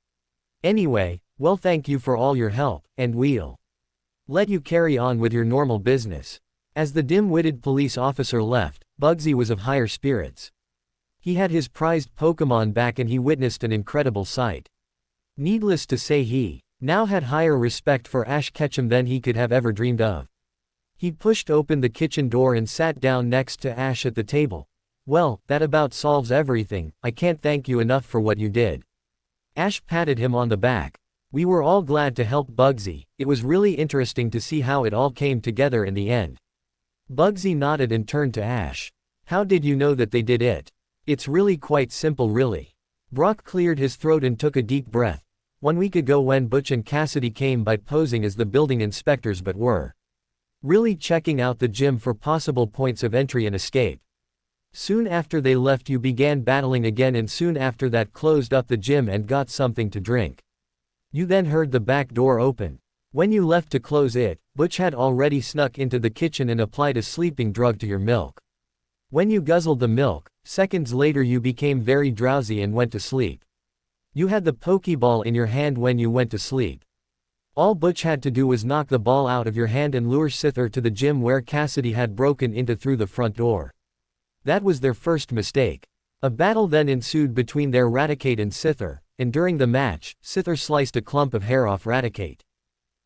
Anyway, well thank you for all your help, and we'll let you carry on with your normal business. As the dim-witted police officer left, Bugsy was of higher spirits. He had his prized Pokémon back and he witnessed an incredible sight. Needless to say he now had higher respect for Ash Ketchum than he could have ever dreamed of. He pushed open the kitchen door and sat down next to Ash at the table. Well, that about solves everything, I can't thank you enough for what you did. Ash patted him on the back. We were all glad to help Bugsy, it was really interesting to see how it all came together in the end. Bugsy nodded and turned to Ash. How did you know that they did it? It's really quite simple really. Brock cleared his throat and took a deep breath. 1 week ago when Butch and Cassidy came by posing as the building inspectors but were really checking out the gym for possible points of entry and escape. Soon after they left you began battling again and soon after that closed up the gym and got something to drink. You then heard the back door open. When you left to close it, Butch had already snuck into the kitchen and applied a sleeping drug to your milk. When you guzzled the milk, seconds later you became very drowsy and went to sleep. You had the Pokeball in your hand when you went to sleep. All Butch had to do was knock the ball out of your hand and lure Scyther to the gym where Cassidy had broken into through the front door. That was their first mistake. A battle then ensued between their Raticate and Scyther, and during the match, Scyther sliced a clump of hair off Raticate.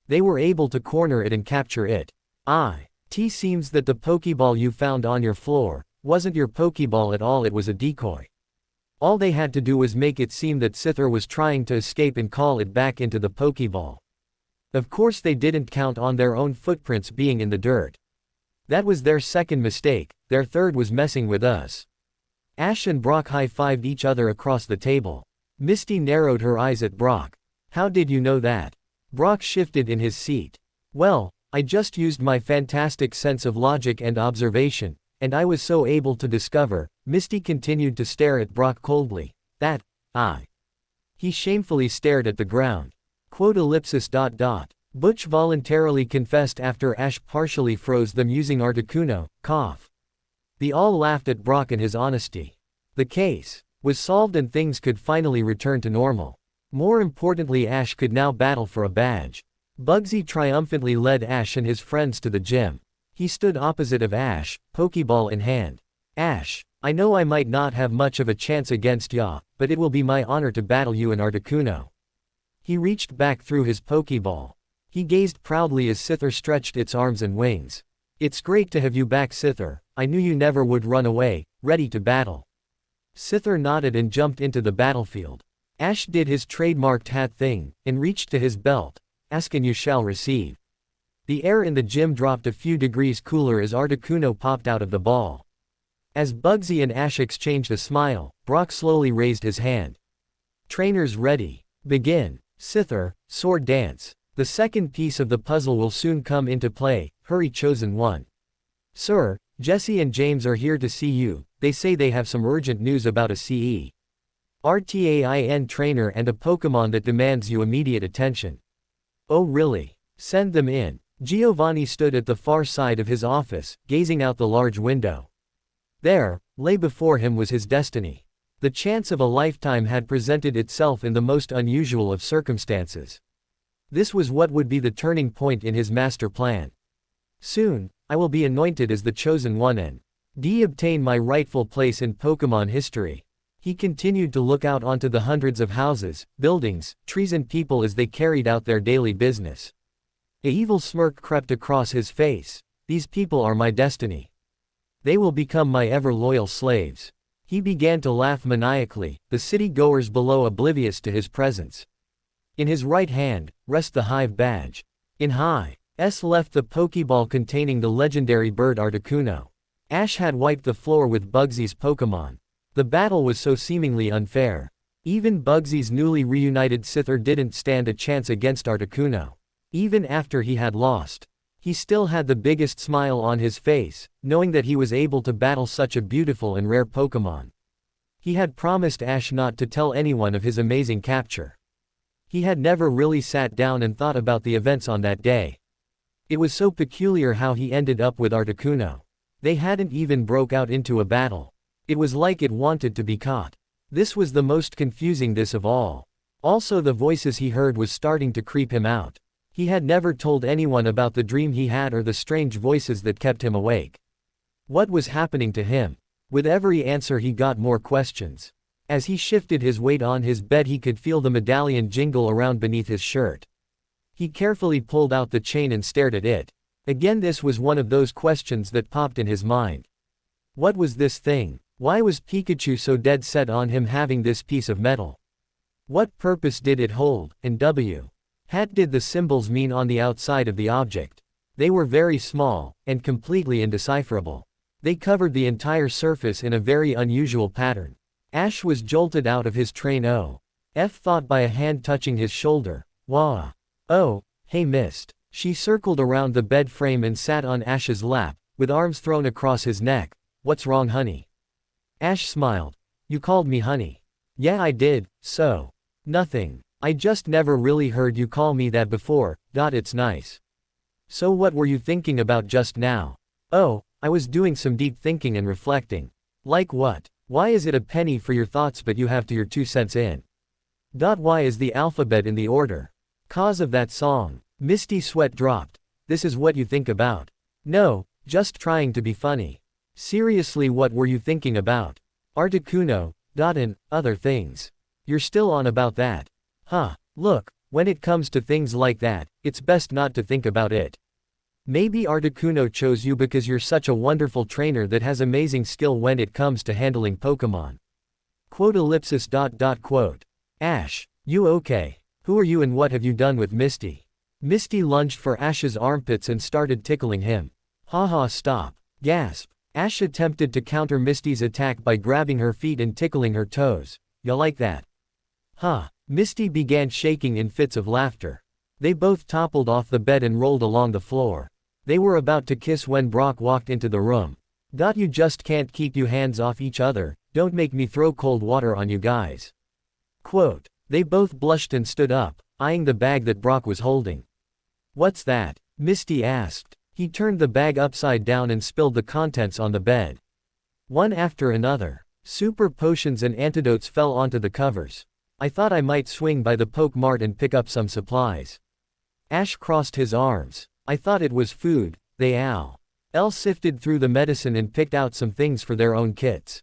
They were able to corner it and capture it. It seems that the Pokeball you found on your floor wasn't your Pokeball at all, it was a decoy. All they had to do was make it seem that Scyther was trying to escape and call it back into the Pokeball. Of course they didn't count on their own footprints being in the dirt. That was their second mistake, their third was messing with us. Ash and Brock high-fived each other across the table. Misty narrowed her eyes at Brock. How did you know that? Brock shifted in his seat. Well, I just used my fantastic sense of logic and observation, and I was so able to discover. Misty continued to stare at Brock coldly. That, He shamefully stared at the ground. Butch voluntarily confessed after Ash partially froze them using Articuno, cough. They all laughed at Brock and his honesty. The case was solved and things could finally return to normal. More importantly, Ash could now battle for a badge. Bugsy triumphantly led Ash and his friends to the gym. He stood opposite of Ash, Pokeball in hand. Ash, I know I might not have much of a chance against ya, but it will be my honor to battle you in Articuno. He reached back through his Pokeball. He gazed proudly as Scyther stretched its arms and wings. It's great to have you back, Scyther. I knew you never would run away, ready to battle. Scyther nodded and jumped into the battlefield. Ash did his trademarked hat thing, and reached to his belt. Ask and you shall receive. The air in the gym dropped a few degrees cooler as Articuno popped out of the ball. As Bugsy and Ash exchanged a smile, Brock slowly raised his hand. Trainers ready. Begin. Scyther, sword dance. The second piece of the puzzle will soon come into play, hurry chosen one. Sir, Jesse and James are here to see you, they say they have some urgent news about a CERTAIN trainer and a Pokémon that demands you immediate attention. Oh really? Send them in. Giovanni stood at the far side of his office, gazing out the large window. There, lay before him was his destiny. The chance of a lifetime had presented itself in the most unusual of circumstances. This was what would be the turning point in his master plan. Soon, I will be anointed as the chosen one and obtain my rightful place in Pokémon history. He continued to look out onto the hundreds of houses, buildings, trees and people as they carried out their daily business. An evil smirk crept across his face. These people are my destiny. They will become my ever-loyal slaves. He began to laugh maniacally, the city-goers below oblivious to his presence. In his right hand, rests the hive badge. In high S left the Pokeball containing the legendary bird Articuno. Ash had wiped the floor with Bugsy's Pokémon. The battle was so seemingly unfair. Even Bugsy's newly reunited Scyther didn't stand a chance against Articuno. Even after he had lost, he still had the biggest smile on his face, knowing that he was able to battle such a beautiful and rare Pokémon. He had promised Ash not to tell anyone of his amazing capture. He had never really sat down and thought about the events on that day. It was so peculiar how he ended up with Articuno. They hadn't even broke out into a battle. It was like it wanted to be caught. This was the most confusing this of all. Also the voices he heard was starting to creep him out. He had never told anyone about the dream he had or the strange voices that kept him awake. What was happening to him? With every answer he got more questions. As he shifted his weight on his bed he could feel the medallion jingle around beneath his shirt. He carefully pulled out the chain and stared at it. Again this was one of those questions that popped in his mind. What was this thing? Why was Pikachu so dead set on him having this piece of metal? What purpose did it hold, and what did the symbols mean on the outside of the object? They were very small, and completely indecipherable. They covered the entire surface in a very unusual pattern. Ash was jolted out of his train thought by a hand touching his shoulder. Wah! Oh, hey Mist. She circled around the bed frame and sat on Ash's lap, with arms thrown across his neck. What's wrong honey? Ash smiled. You called me honey. Yeah I did, so. Nothing. I just never really heard you call me that before. It's nice. So what were you thinking about just now? Oh, I was doing some deep thinking and reflecting. Like what? Why is it a penny for your thoughts but you have to your 2 cents in? Why is the alphabet in the order? Cause of that song. Misty sweat dropped. This is what you think about? No, just trying to be funny. Seriously what were you thinking about? Articuno, and other things. You're still on about that. Huh, look, when it comes to things like that, it's best not to think about it. Maybe Articuno chose you because you're such a wonderful trainer that has amazing skill when it comes to handling Pokemon. Quote. Ash, you okay? Who are you and what have you done with Misty? Misty lunged for Ash's armpits and started tickling him. Haha stop. Gasp. Ash attempted to counter Misty's attack by grabbing her feet and tickling her toes. You like that? Huh. Misty began shaking in fits of laughter. They both toppled off the bed and rolled along the floor. They were about to kiss when Brock walked into the room. You just can't keep your hands off each other, don't make me throw cold water on you guys. Quote. They both blushed and stood up, eyeing the bag that Brock was holding. What's that? Misty asked. He turned the bag upside down and spilled the contents on the bed. One after another, super potions and antidotes fell onto the covers. I thought I might swing by the Poke Mart and pick up some supplies. Ash crossed his arms. I thought it was food, they all sifted through the medicine and picked out some things for their own kits.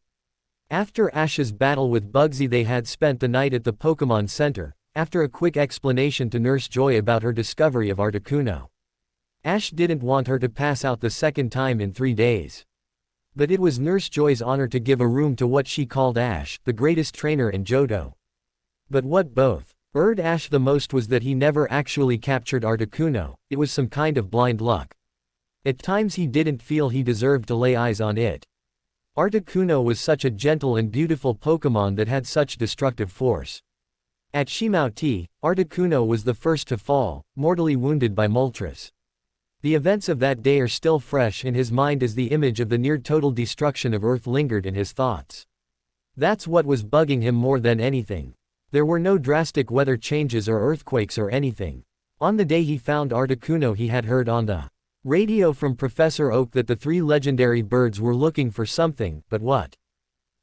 After Ash's battle with Bugsy they had spent the night at the Pokemon Center, after a quick explanation to Nurse Joy about her discovery of Articuno. Ash didn't want her to pass out the second time in 3 days. But it was Nurse Joy's honor to give a room to what she called Ash, the greatest trainer in Johto. But what both irked Ash the most was that he never actually captured Articuno. It was some kind of blind luck. At times he didn't feel he deserved to lay eyes on it. Articuno was such a gentle and beautiful Pokemon that had such destructive force. At Shimao-T, Articuno was the first to fall, mortally wounded by Moltres. The events of that day are still fresh in his mind as the image of the near-total destruction of Earth lingered in his thoughts. That's what was bugging him more than anything. There were no drastic weather changes or earthquakes or anything. On the day he found Articuno he had heard on the radio from Professor Oak that the 3 legendary birds were looking for something, but what?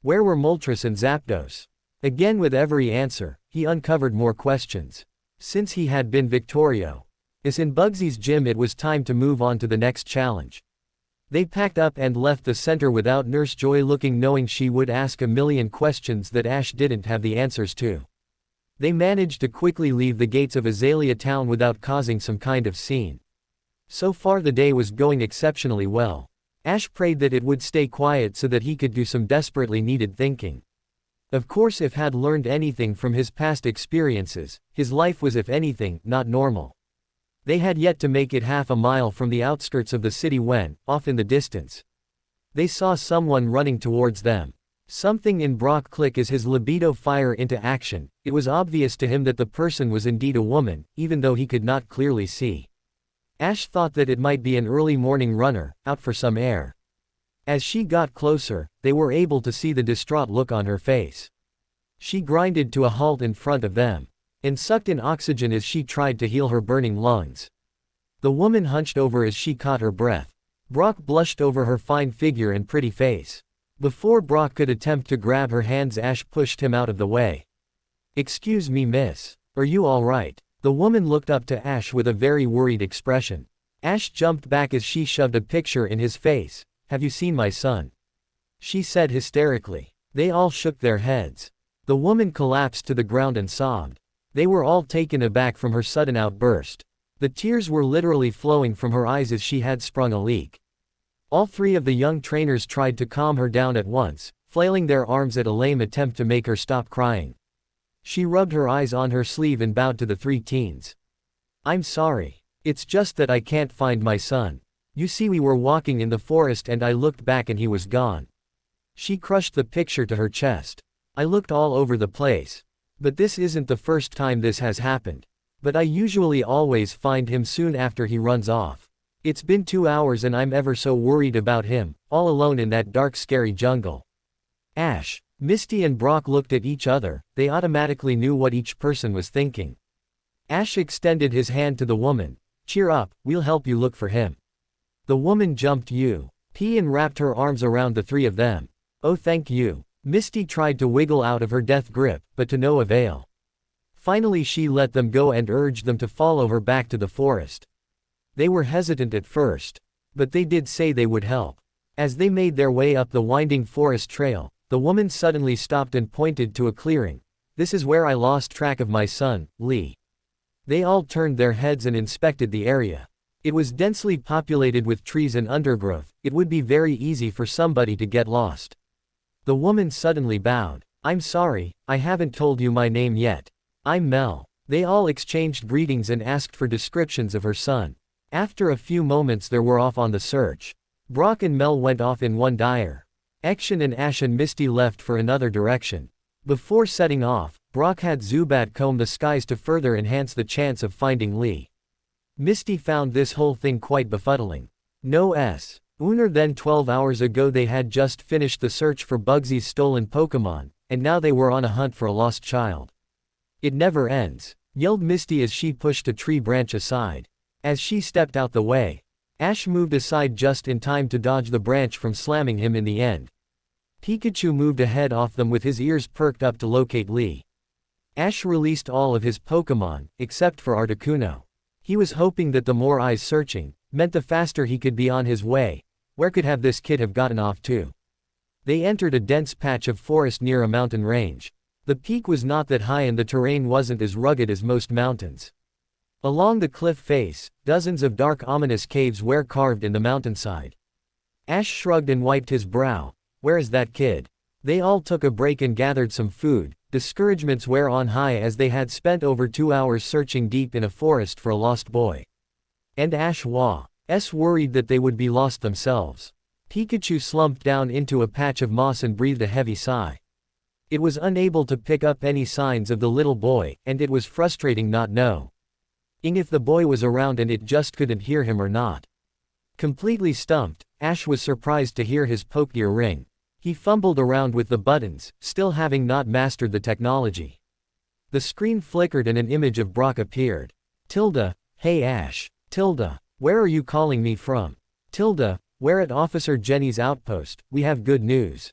Where were Moltres and Zapdos? Again with every answer, he uncovered more questions. Since he had been Victorio is in Bugsy's gym it was time to move on to the next challenge. They packed up and left the center without Nurse Joy looking, knowing she would ask a million questions that Ash didn't have the answers to. They managed to quickly leave the gates of Azalea Town without causing some kind of scene. So far the day was going exceptionally well. Ash prayed that it would stay quiet so that he could do some desperately needed thinking. Of course, if had learned anything from his past experiences, his life was, if anything, not normal. They had yet to make it half a mile from the outskirts of the city when, off in the distance, they saw someone running towards them. Something in Brock clicked as his libido fire into action. It was obvious to him that the person was indeed a woman, even though he could not clearly see. Ash thought that it might be an early morning runner, out for some air. As she got closer, they were able to see the distraught look on her face. She grinded to a halt in front of them, and sucked in oxygen as she tried to heal her burning lungs. The woman hunched over as she caught her breath. Brock blushed over her fine figure and pretty face. Before Brock could attempt to grab her hands, Ash pushed him out of the way. "Excuse me, miss. Are you all right?" The woman looked up to Ash with a very worried expression. Ash jumped back as she shoved a picture in his face. "Have you seen my son?" she said hysterically. They all shook their heads. The woman collapsed to the ground and sobbed. They were all taken aback from her sudden outburst. The tears were literally flowing from her eyes as she had sprung a leak. All three of the young trainers tried to calm her down at once, flailing their arms at a lame attempt to make her stop crying. She rubbed her eyes on her sleeve and bowed to the three teens. "I'm sorry. It's just that I can't find my son. You see, we were walking in the forest and I looked back and he was gone." She crushed the picture to her chest. "I looked all over the place. But this isn't the first time this has happened. But I usually always find him soon after he runs off. It's been 2 hours and I'm ever so worried about him, all alone in that dark scary jungle." Ash, Misty and Brock looked at each other. They automatically knew what each person was thinking. Ash extended his hand to the woman. "Cheer up, we'll help you look for him." The woman jumped and wrapped her arms around the three of them. "Oh, thank you." Misty tried to wiggle out of her death grip, but to no avail. Finally she let them go and urged them to follow her back to the forest. They were hesitant at first, but they did say they would help. As they made their way up the winding forest trail, the woman suddenly stopped and pointed to a clearing. "This is where I lost track of my son, Lee." They all turned their heads and inspected the area. It was densely populated with trees and undergrowth. It would be very easy for somebody to get lost. The woman suddenly bowed. "I'm sorry, I haven't told you my name yet. I'm Mel." They all exchanged greetings and asked for descriptions of her son. After a few moments they were off on the search. Brock and Mel went off in one direction and Ash and Misty left for another direction. Before setting off, Brock had Zubat comb the skies to further enhance the chance of finding Lee. Misty found this whole thing quite befuddling. Sooner than 12 hours ago they had just finished the search for Bugsy's stolen Pokémon, and now they were on a hunt for a lost child. "It never ends," yelled Misty as she pushed a tree branch aside. As she stepped out the way, Ash moved aside just in time to dodge the branch from slamming him in the end. Pikachu moved ahead off them with his ears perked up to locate Lee. Ash released all of his Pokémon, except for Articuno. He was hoping that the more eyes searching meant the faster he could be on his way. Where could have this kid have gotten off to? They entered a dense patch of forest near a mountain range. The peak was not that high and the terrain wasn't as rugged as most mountains. Along the cliff face, dozens of dark ominous caves were carved in the mountainside. Ash shrugged and wiped his brow. "Where is that kid?" They all took a break and gathered some food. Discouragements were on high as they had spent over 2 hours searching deep in a forest for a lost boy. And Ash was worried that they would be lost themselves. Pikachu slumped down into a patch of moss and breathed a heavy sigh. It was unable to pick up any signs of the little boy, and it was frustrating not knowing if the boy was around and it just couldn't hear him or not. Completely stumped, Ash was surprised to hear his Pokegear ring. He fumbled around with the buttons, still having not mastered the technology. The screen flickered and an image of Brock appeared. "Tilda, hey Ash. Tilda, where are you calling me from?" "Tilda, we're at Officer Jenny's outpost. We have good news.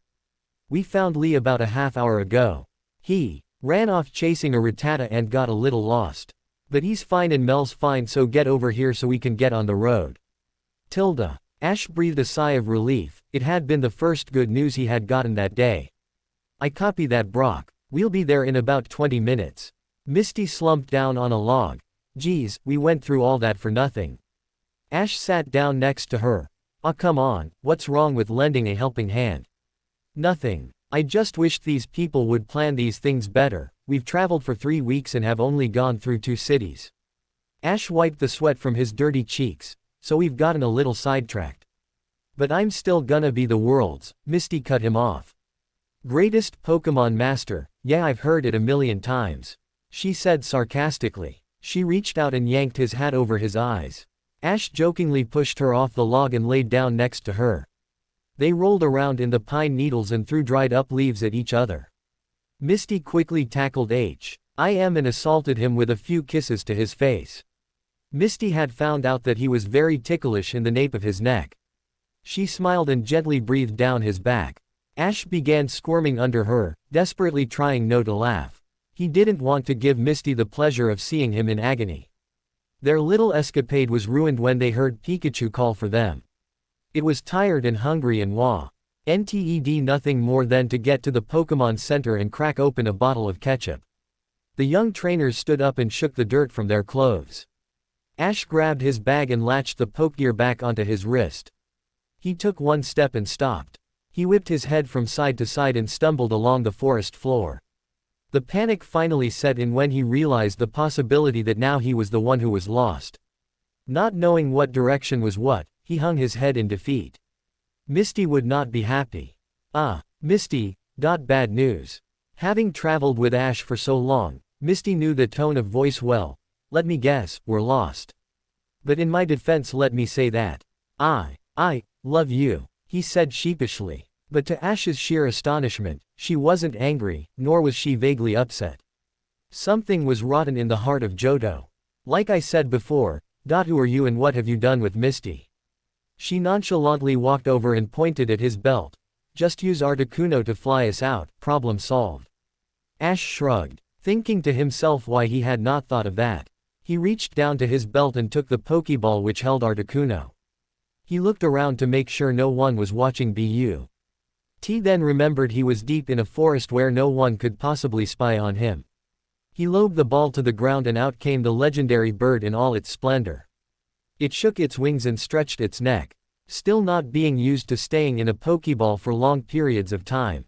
We found Lee about a half hour ago. He ran off chasing a Rattata and got a little lost. But he's fine and Mel's fine, so get over here so we can get on the road." Tilda. Ash breathed a sigh of relief. It had been the first good news he had gotten that day. "I copy that, Brock. We'll be there in about 20 minutes. Misty slumped down on a log. "Geez, we went through all that for nothing." Ash sat down next to her. "Aw, come on, what's wrong with lending a helping hand?" "Nothing. I just wished these people would plan these things better. We've traveled for 3 weeks and have only gone through 2 cities. Ash wiped the sweat from his dirty cheeks, so we've gotten a little sidetracked. But I'm still gonna be the world's, Misty cut him off. Greatest Pokemon Master, yeah, I've heard it a million times, she said sarcastically. She reached out and yanked his hat over his eyes. Ash jokingly pushed her off the log and laid down next to her. They rolled around in the pine needles and threw dried up leaves at each other. Misty quickly tackled him and assaulted him with a few kisses to his face. Misty had found out that he was very ticklish in the nape of his neck. She smiled and gently breathed down his back. Ash began squirming under her, desperately trying not to laugh. He didn't want to give Misty the pleasure of seeing him in agony. Their little escapade was ruined when they heard Pikachu call for them. It was tired and hungry and wanted nothing more than to get to the Pokemon Center and crack open a bottle of ketchup. The young trainers stood up and shook the dirt from their clothes. Ash grabbed his bag and latched the Pokegear back onto his wrist. He took one step and stopped. He whipped his head from side to side and stumbled along the forest floor. The panic finally set in when he realized the possibility that now he was the one who was lost. Not knowing what direction was what, he hung his head in defeat. Misty would not be happy. Misty, bad news. Having traveled with Ash for so long, Misty knew the tone of voice well. Let me guess, we're lost. But in my defense let me say that I love you, he said sheepishly. But to Ash's sheer astonishment, she wasn't angry, nor was she vaguely upset. Something was rotten in the heart of Johto. Like I said before, who are you and what have you done with Misty? She nonchalantly walked over and pointed at his belt. Just use Articuno to fly us out, problem solved. Ash shrugged, thinking to himself why he had not thought of that. He reached down to his belt and took the Pokeball which held Articuno. He looked around to make sure no one was watching He then remembered he was deep in a forest where no one could possibly spy on him. He lobbed the ball to the ground and out came the legendary bird in all its splendor. It shook its wings and stretched its neck, still not being used to staying in a Pokeball for long periods of time.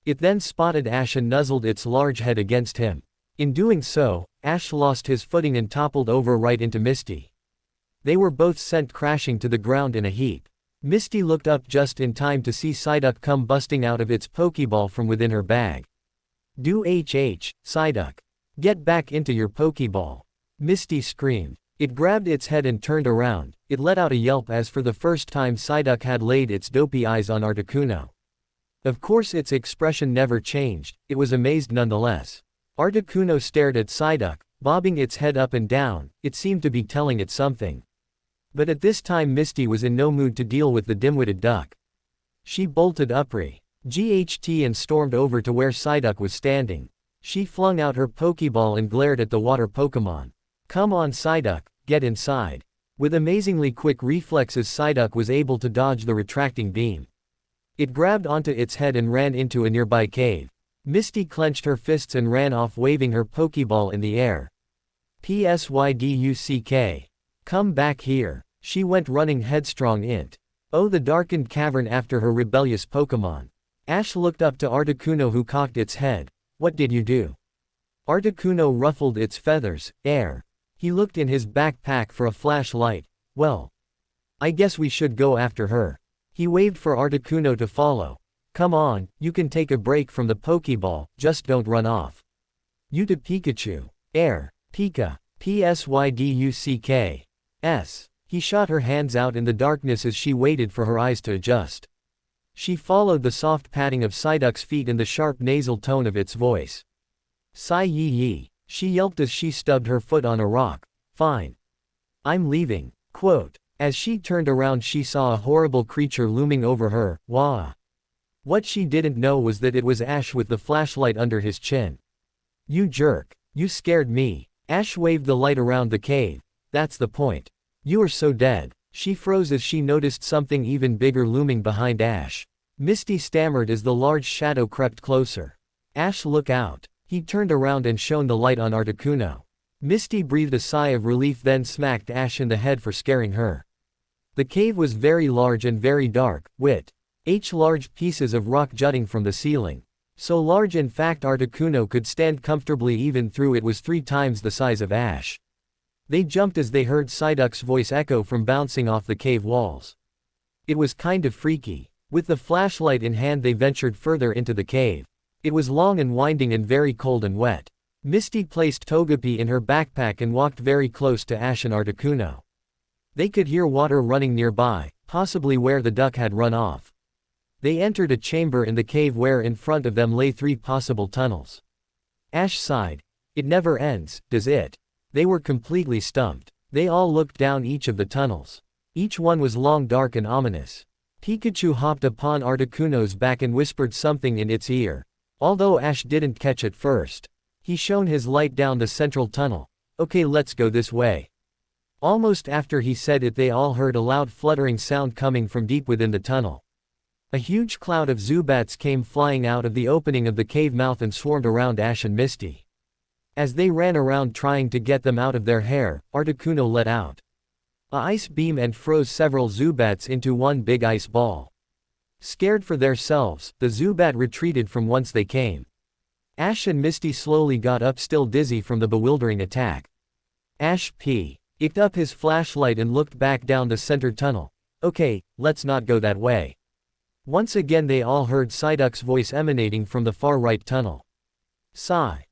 It then spotted Ash and nuzzled its large head against him. In doing so, Ash lost his footing and toppled over right into Misty. They were both sent crashing to the ground in a heap. Misty looked up just in time to see Psyduck come busting out of its Pokeball from within her bag. Psyduck. Get back into your Pokeball. Misty screamed. It grabbed its head and turned around. It let out a yelp as for the first time Psyduck had laid its dopey eyes on Articuno. Of course its expression never changed, it was amazed nonetheless. Articuno stared at Psyduck, bobbing its head up and down, it seemed to be telling it something. But at this time Misty was in no mood to deal with the dim-witted duck. She bolted GHT and stormed over to where Psyduck was standing. She flung out her Pokeball and glared at the water Pokemon. Come on Psyduck, get inside. With amazingly quick reflexes Psyduck was able to dodge the retracting beam. It grabbed onto its head and ran into a nearby cave. Misty clenched her fists and ran off waving her Pokeball in the air. Psyduck. Come back here. She went running headstrong the darkened cavern after her rebellious Pokemon. Ash looked up to Articuno who cocked its head. What did you do? Articuno ruffled its feathers. He looked in his backpack for a flashlight. Well, I guess we should go after her. He waved for Articuno to follow. Come on, you can take a break from the Pokeball, just don't run off. You to Pikachu. Pika. Psyduck. He shot her hands out in the darkness as she waited for her eyes to adjust. She followed the soft patting of Psyduck's feet and the sharp nasal tone of its voice. Psy-yi-yi, she yelped as she stubbed her foot on a rock. Fine. I'm leaving. As she turned around she saw a horrible creature looming over her. Wah. What she didn't know was that it was Ash with the flashlight under his chin. You jerk. You scared me. Ash waved the light around the cave. That's the point. You are so dead. She froze as she noticed something even bigger looming behind Ash. Misty stammered as the large shadow crept closer. Ash, look out. He turned around and shone the light on Articuno. Misty breathed a sigh of relief then smacked Ash in the head for scaring her. The cave was very large and very dark, Large pieces of rock jutting from the ceiling. So large in fact Articuno could stand comfortably even through it was 3 times the size of Ash. They jumped as they heard Psyduck's voice echo from bouncing off the cave walls. It was kind of freaky. With the flashlight in hand they ventured further into the cave. It was long and winding and very cold and wet. Misty placed Togepi in her backpack and walked very close to Ash and Articuno. They could hear water running nearby, possibly where the duck had run off. They entered a chamber in the cave where in front of them lay 3 possible tunnels. Ash sighed. It never ends, does it? They were completely stumped. They all looked down each of the tunnels. Each one was long, dark and ominous. Pikachu hopped upon Articuno's back and whispered something in its ear. Although Ash didn't catch it first. He shone his light down the central tunnel. Okay, let's go this way. Almost after he said it they all heard a loud fluttering sound coming from deep within the tunnel. A huge cloud of Zubats came flying out of the opening of the cave mouth and swarmed around Ash and Misty. As they ran around trying to get them out of their hair, Articuno let out a ice beam and froze several Zubats into one big ice ball. Scared for themselves, the Zubat retreated from whence they came. Ash and Misty slowly got up, still dizzy from the bewildering attack. Ash picked up his flashlight and looked back down the center tunnel. Okay, let's not go that way. Once again they all heard Psyduck's voice emanating from the far right tunnel. Sigh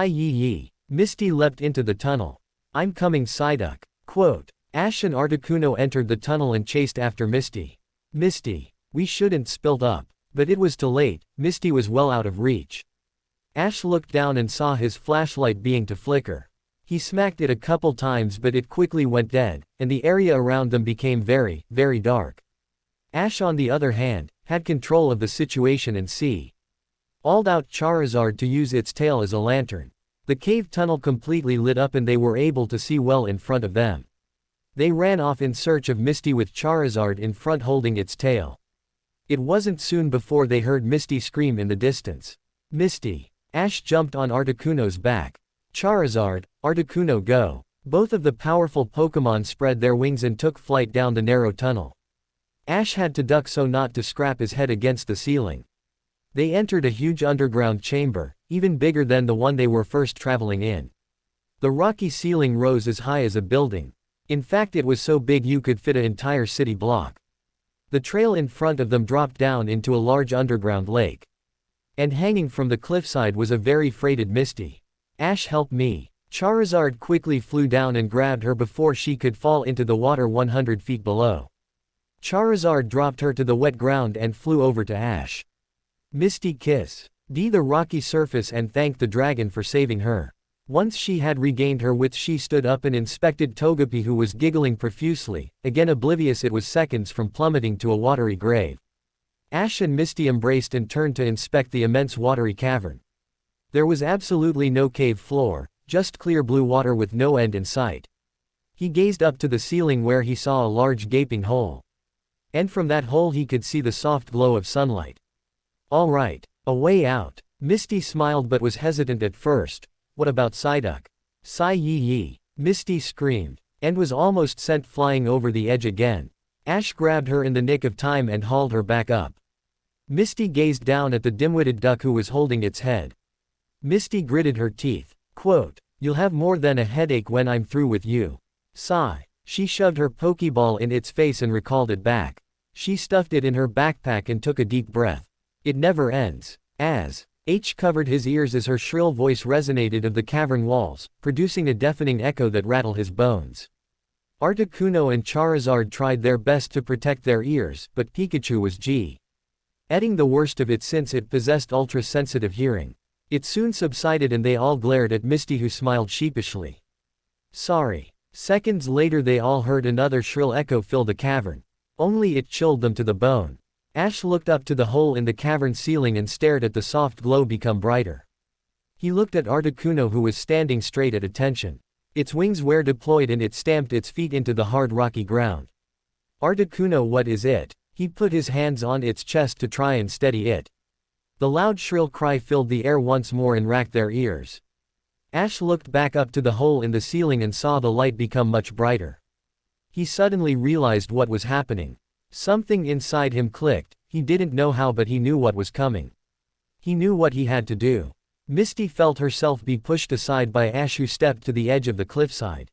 yee. Misty leapt into the tunnel. I'm coming, Psyduck. Quote. Ash and Articuno entered the tunnel and chased after Misty. Misty, we shouldn't spilt up. But it was too late, Misty was well out of reach. Ash looked down and saw his flashlight beginning to flicker. He smacked it a couple times but it quickly went dead, and the area around them became very, very dark. Ash on the other hand, had control of the situation and called out Charizard to use its tail as a lantern. The cave tunnel completely lit up and they were able to see well in front of them. They ran off in search of Misty with Charizard in front holding its tail. It wasn't soon before they heard Misty scream in the distance. Misty. Ash jumped on Articuno's back. Charizard, Articuno go. Both of the powerful Pokémon spread their wings and took flight down the narrow tunnel. Ash had to duck so not to scrap his head against the ceiling. They entered a huge underground chamber, even bigger than the one they were first traveling in. The rocky ceiling rose as high as a building. In fact it was so big you could fit an entire city block. The trail in front of them dropped down into a large underground lake. And hanging from the cliffside was a very freighted Misty. Ash, help me. Charizard quickly flew down and grabbed her before she could fall into the water 100 feet below. Charizard dropped her to the wet ground and flew over to Ash. Misty kissed the rocky surface and thanked the dragon for saving her. Once she had regained her wits she stood up and inspected Togepi who was giggling profusely, again oblivious it was seconds from plummeting to a watery grave. Ash and Misty embraced and turned to inspect the immense watery cavern. There was absolutely no cave floor, just clear blue water with no end in sight. He gazed up to the ceiling where he saw a large gaping hole. And from that hole he could see the soft glow of sunlight. All right, a way out. Misty smiled but was hesitant at first. What about Psyduck? Sigh yee. Misty screamed, and was almost sent flying over the edge again. Ash grabbed her in the nick of time and hauled her back up. Misty gazed down at the dim-witted duck who was holding its head. Misty gritted her teeth. Quote, you'll have more than a headache when I'm through with you. Sigh. She shoved her Pokeball in its face and recalled it back. She stuffed it in her backpack and took a deep breath. It never ends. As H covered his ears as her shrill voice resonated of the cavern walls, producing a deafening echo that rattled his bones. Articuno and Charizard tried their best to protect their ears, but Pikachu was getting the worst of it since it possessed ultra-sensitive hearing. It soon subsided and they all glared at Misty who smiled sheepishly. Sorry. Seconds later they all heard another shrill echo fill the cavern. Only it chilled them to the bone. Ash looked up to the hole in the cavern ceiling and stared at the soft glow become brighter. He looked at Articuno who was standing straight at attention. Its wings were deployed and it stamped its feet into the hard rocky ground. Articuno, what is it? He put his hands on its chest to try and steady it. The loud shrill cry filled the air once more and racked their ears. Ash looked back up to the hole in the ceiling and saw the light become much brighter. He suddenly realized what was happening. Something inside him clicked. He didn't know how, but he knew what was coming. He knew what he had to do. Misty felt herself be pushed aside by Ash, who stepped to the edge of the cliffside.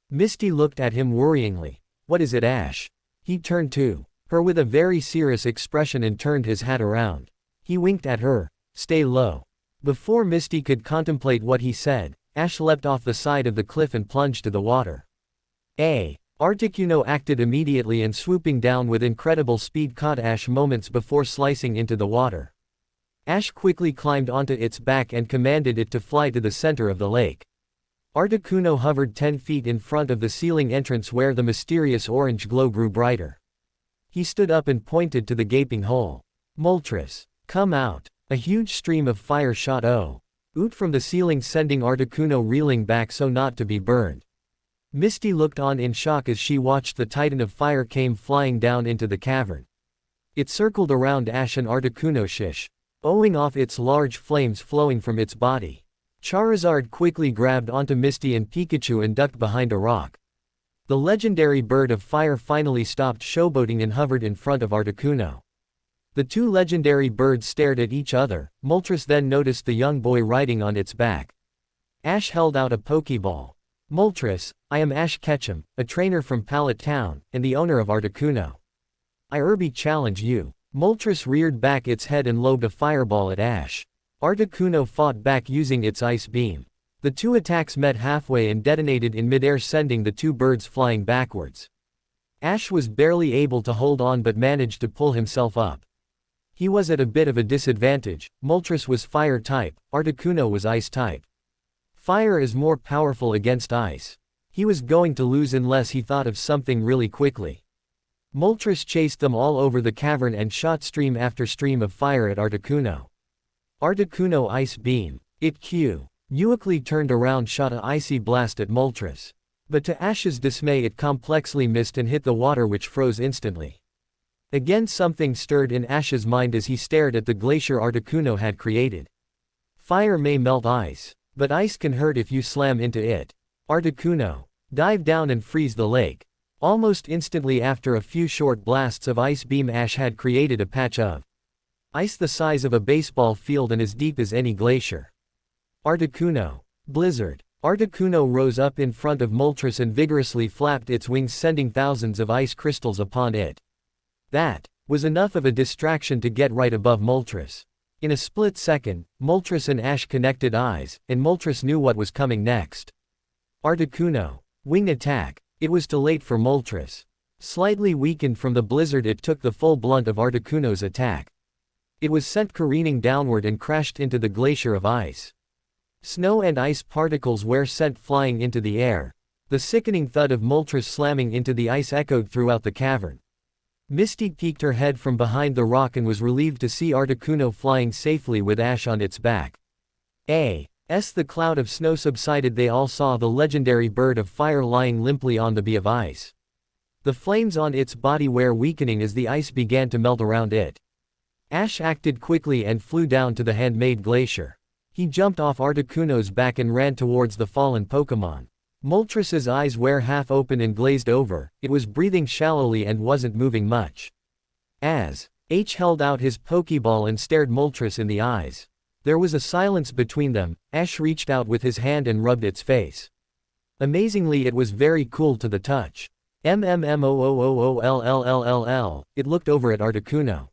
Misty looked at him worryingly. "What is it, Ash?" He turned to her with a very serious expression and turned his hat around. He winked at her. "Stay low." Before Misty could contemplate what he said, Ash leapt off the side of the cliff and plunged to the water. Articuno acted immediately and swooping down with incredible speed caught Ash moments before slicing into the water. Ash quickly climbed onto its back and commanded it to fly to the center of the lake. Articuno hovered 10 feet in front of the ceiling entrance where the mysterious orange glow grew brighter. He stood up and pointed to the gaping hole. "Moltres, come out." A huge stream of fire shot out from the ceiling, sending Articuno reeling back so not to be burned. Misty looked on in shock as she watched the titan of fire came flying down into the cavern. It circled around Ash and Articuno, owing off its large flames flowing from its body. Charizard quickly grabbed onto Misty and Pikachu and ducked behind a rock. The legendary bird of fire finally stopped showboating and hovered in front of Articuno. The two legendary birds stared at each other. Moltres then noticed the young boy riding on its back. Ash held out a Pokeball. "Moltres, I am Ash Ketchum, a trainer from Pallet Town, and the owner of Articuno. I challenge you." Moltres reared back its head and lobbed a fireball at Ash. Articuno fought back using its ice beam. The two attacks met halfway and detonated in midair, sending the two birds flying backwards. Ash was barely able to hold on but managed to pull himself up. He was at a bit of a disadvantage. Moltres was fire type, Articuno was ice type. Fire is more powerful against ice. He was going to lose unless he thought of something really quickly. Moltres chased them all over the cavern and shot stream after stream of fire at Articuno. Articuno ice beam. It quickly turned around, shot a icy blast at Moltres. But to Ash's dismay it complexly missed and hit the water, which froze instantly. Again something stirred in Ash's mind as he stared at the glacier Articuno had created. Fire may melt ice, but ice can hurt if you slam into it. Articuno, dive down and freeze the lake. Almost instantly after a few short blasts of ice beam, Ash had created a patch of ice the size of a baseball field and as deep as any glacier. Articuno, blizzard. Articuno rose up in front of Moltres and vigorously flapped its wings, sending thousands of ice crystals upon it. That was enough of a distraction to get right above Moltres. In a split second, Moltres and Ash connected eyes, and Moltres knew what was coming next. Articuno, wing attack. It was too late for Moltres. Slightly weakened from the blizzard, it took the full blunt of Articuno's attack. It was sent careening downward and crashed into the glacier of ice. Snow and ice particles were sent flying into the air. The sickening thud of Moltres slamming into the ice echoed throughout the cavern. Misty peeked her head from behind the rock and was relieved to see Articuno flying safely with Ash on its back. As the cloud of snow subsided, they all saw the legendary bird of fire lying limply on the bee of ice. The flames on its body were weakening as the ice began to melt around it. Ash acted quickly and flew down to the handmade glacier. He jumped off Articuno's back and ran towards the fallen Pokémon. Moltres' eyes were half open and glazed over. It was breathing shallowly and wasn't moving much. As H held out his Pokeball and stared Moltres in the eyes. There was a silence between them. Ash reached out with his hand and rubbed its face. Amazingly, it was very cool to the touch. MMMOOOOLLLLL. It looked over at Articuno,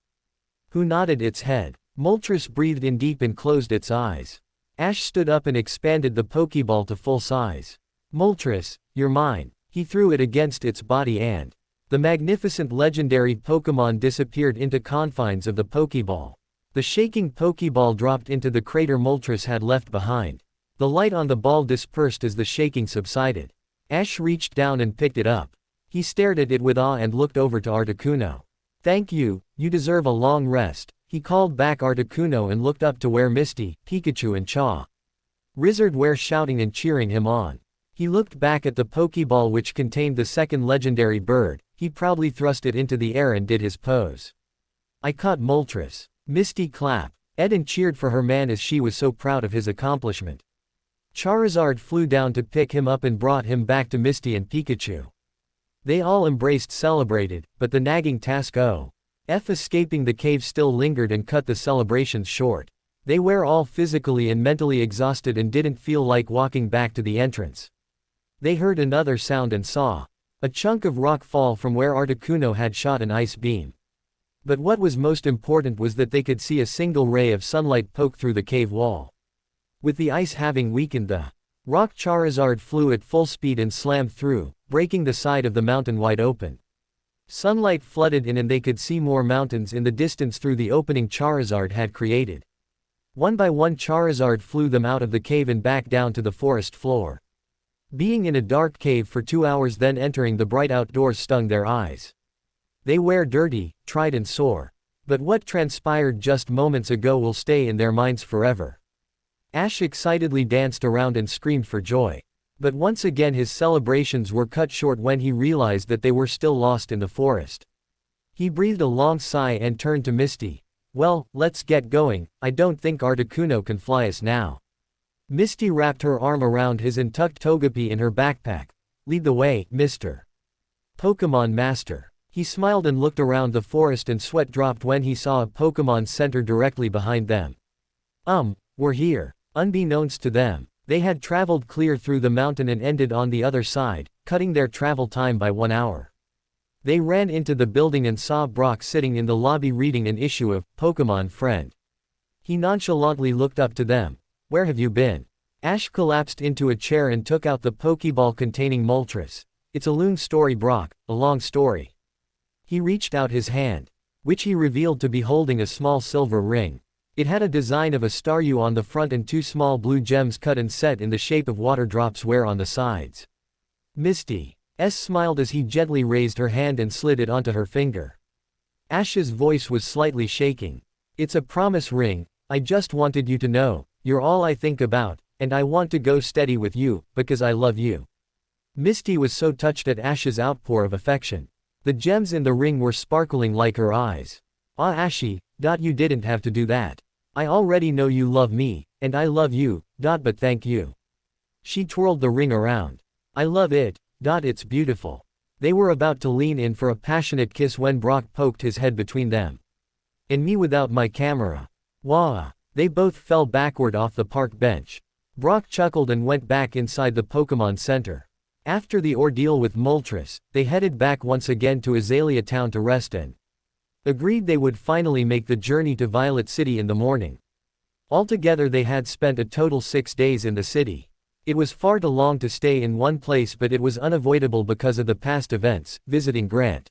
who nodded its head. Moltres breathed in deep and closed its eyes. Ash stood up and expanded the Pokeball to full size. "Moltres, you're mine." He threw it against its body and the magnificent legendary Pokémon disappeared into confines of the Pokeball. The shaking Pokeball dropped into the crater Moltres had left behind. The light on the ball dispersed as the shaking subsided. Ash reached down and picked it up. He stared at it with awe and looked over to Articuno. "Thank you, you deserve a long rest." He called back Articuno and looked up to where Misty, Pikachu and Charizard were shouting and cheering him on. He looked back at the Pokeball, which contained the second legendary bird. He proudly thrust it into the air and did his pose. "I caught Moltres." Misty clapped and cheered for her man as she was so proud of his accomplishment. Charizard flew down to pick him up and brought him back to Misty and Pikachu. They all embraced, celebrated, but the nagging task Escaping the cave still lingered and cut the celebrations short. They were all physically and mentally exhausted and didn't feel like walking back to the entrance. They heard another sound and saw a chunk of rock fall from where Articuno had shot an ice beam. But what was most important was that they could see a single ray of sunlight poke through the cave wall. With the ice having weakened, the rock Charizard flew at full speed and slammed through, breaking the side of the mountain wide open. Sunlight flooded in and they could see more mountains in the distance through the opening Charizard had created. One by one Charizard flew them out of the cave and back down to the forest floor. Being in a dark cave for 2 hours then entering the bright outdoors stung their eyes. They were dirty, tried and sore. But what transpired just moments ago will stay in their minds forever. Ash excitedly danced around and screamed for joy. But once again his celebrations were cut short when he realized that they were still lost in the forest. He breathed a long sigh and turned to Misty. "Well, let's get going, I don't think Articuno can fly us now." Misty wrapped her arm around his and tucked Togepi in her backpack. "Lead the way, Mr. Pokémon Master." He smiled and looked around the forest and sweat dropped when he saw a Pokémon Center directly behind them. We're here. Unbeknownst to them, they had traveled clear through the mountain and ended on the other side, cutting their travel time by 1 hour. They ran into the building and saw Brock sitting in the lobby reading an issue of Pokémon Friend. He nonchalantly looked up to them. "Where have you been?" Ash collapsed into a chair and took out the Pokeball containing Moltres. "It's a long story, Brock, a long story." He reached out his hand, which he revealed to be holding a small silver ring. It had a design of a staryu on the front and 2 small blue gems cut and set in the shape of water drops were on the sides. Misty smiled as he gently raised her hand and slid it onto her finger. Ash's voice was slightly shaking. "It's a promise ring, I just wanted you to know. You're all I think about, and I want to go steady with you, because I love you." Misty was so touched at Ash's outpour of affection. The gems in the ring were sparkling like her eyes. "Ah Ashy, you didn't have to do that. I already know you love me, and I love you, but thank you." She twirled the ring around. "I love it, it's beautiful." They were about to lean in for a passionate kiss when Brock poked his head between them. "And me without my camera. Wah." They both fell backward off the park bench. Brock chuckled and went back inside the Pokémon Center. After the ordeal with Moltres, they headed back once again to Azalea Town to rest and agreed they would finally make the journey to Violet City in the morning. Altogether they had spent a total 6 days in the city. It was far too long to stay in one place, but it was unavoidable because of the past events, visiting Grant,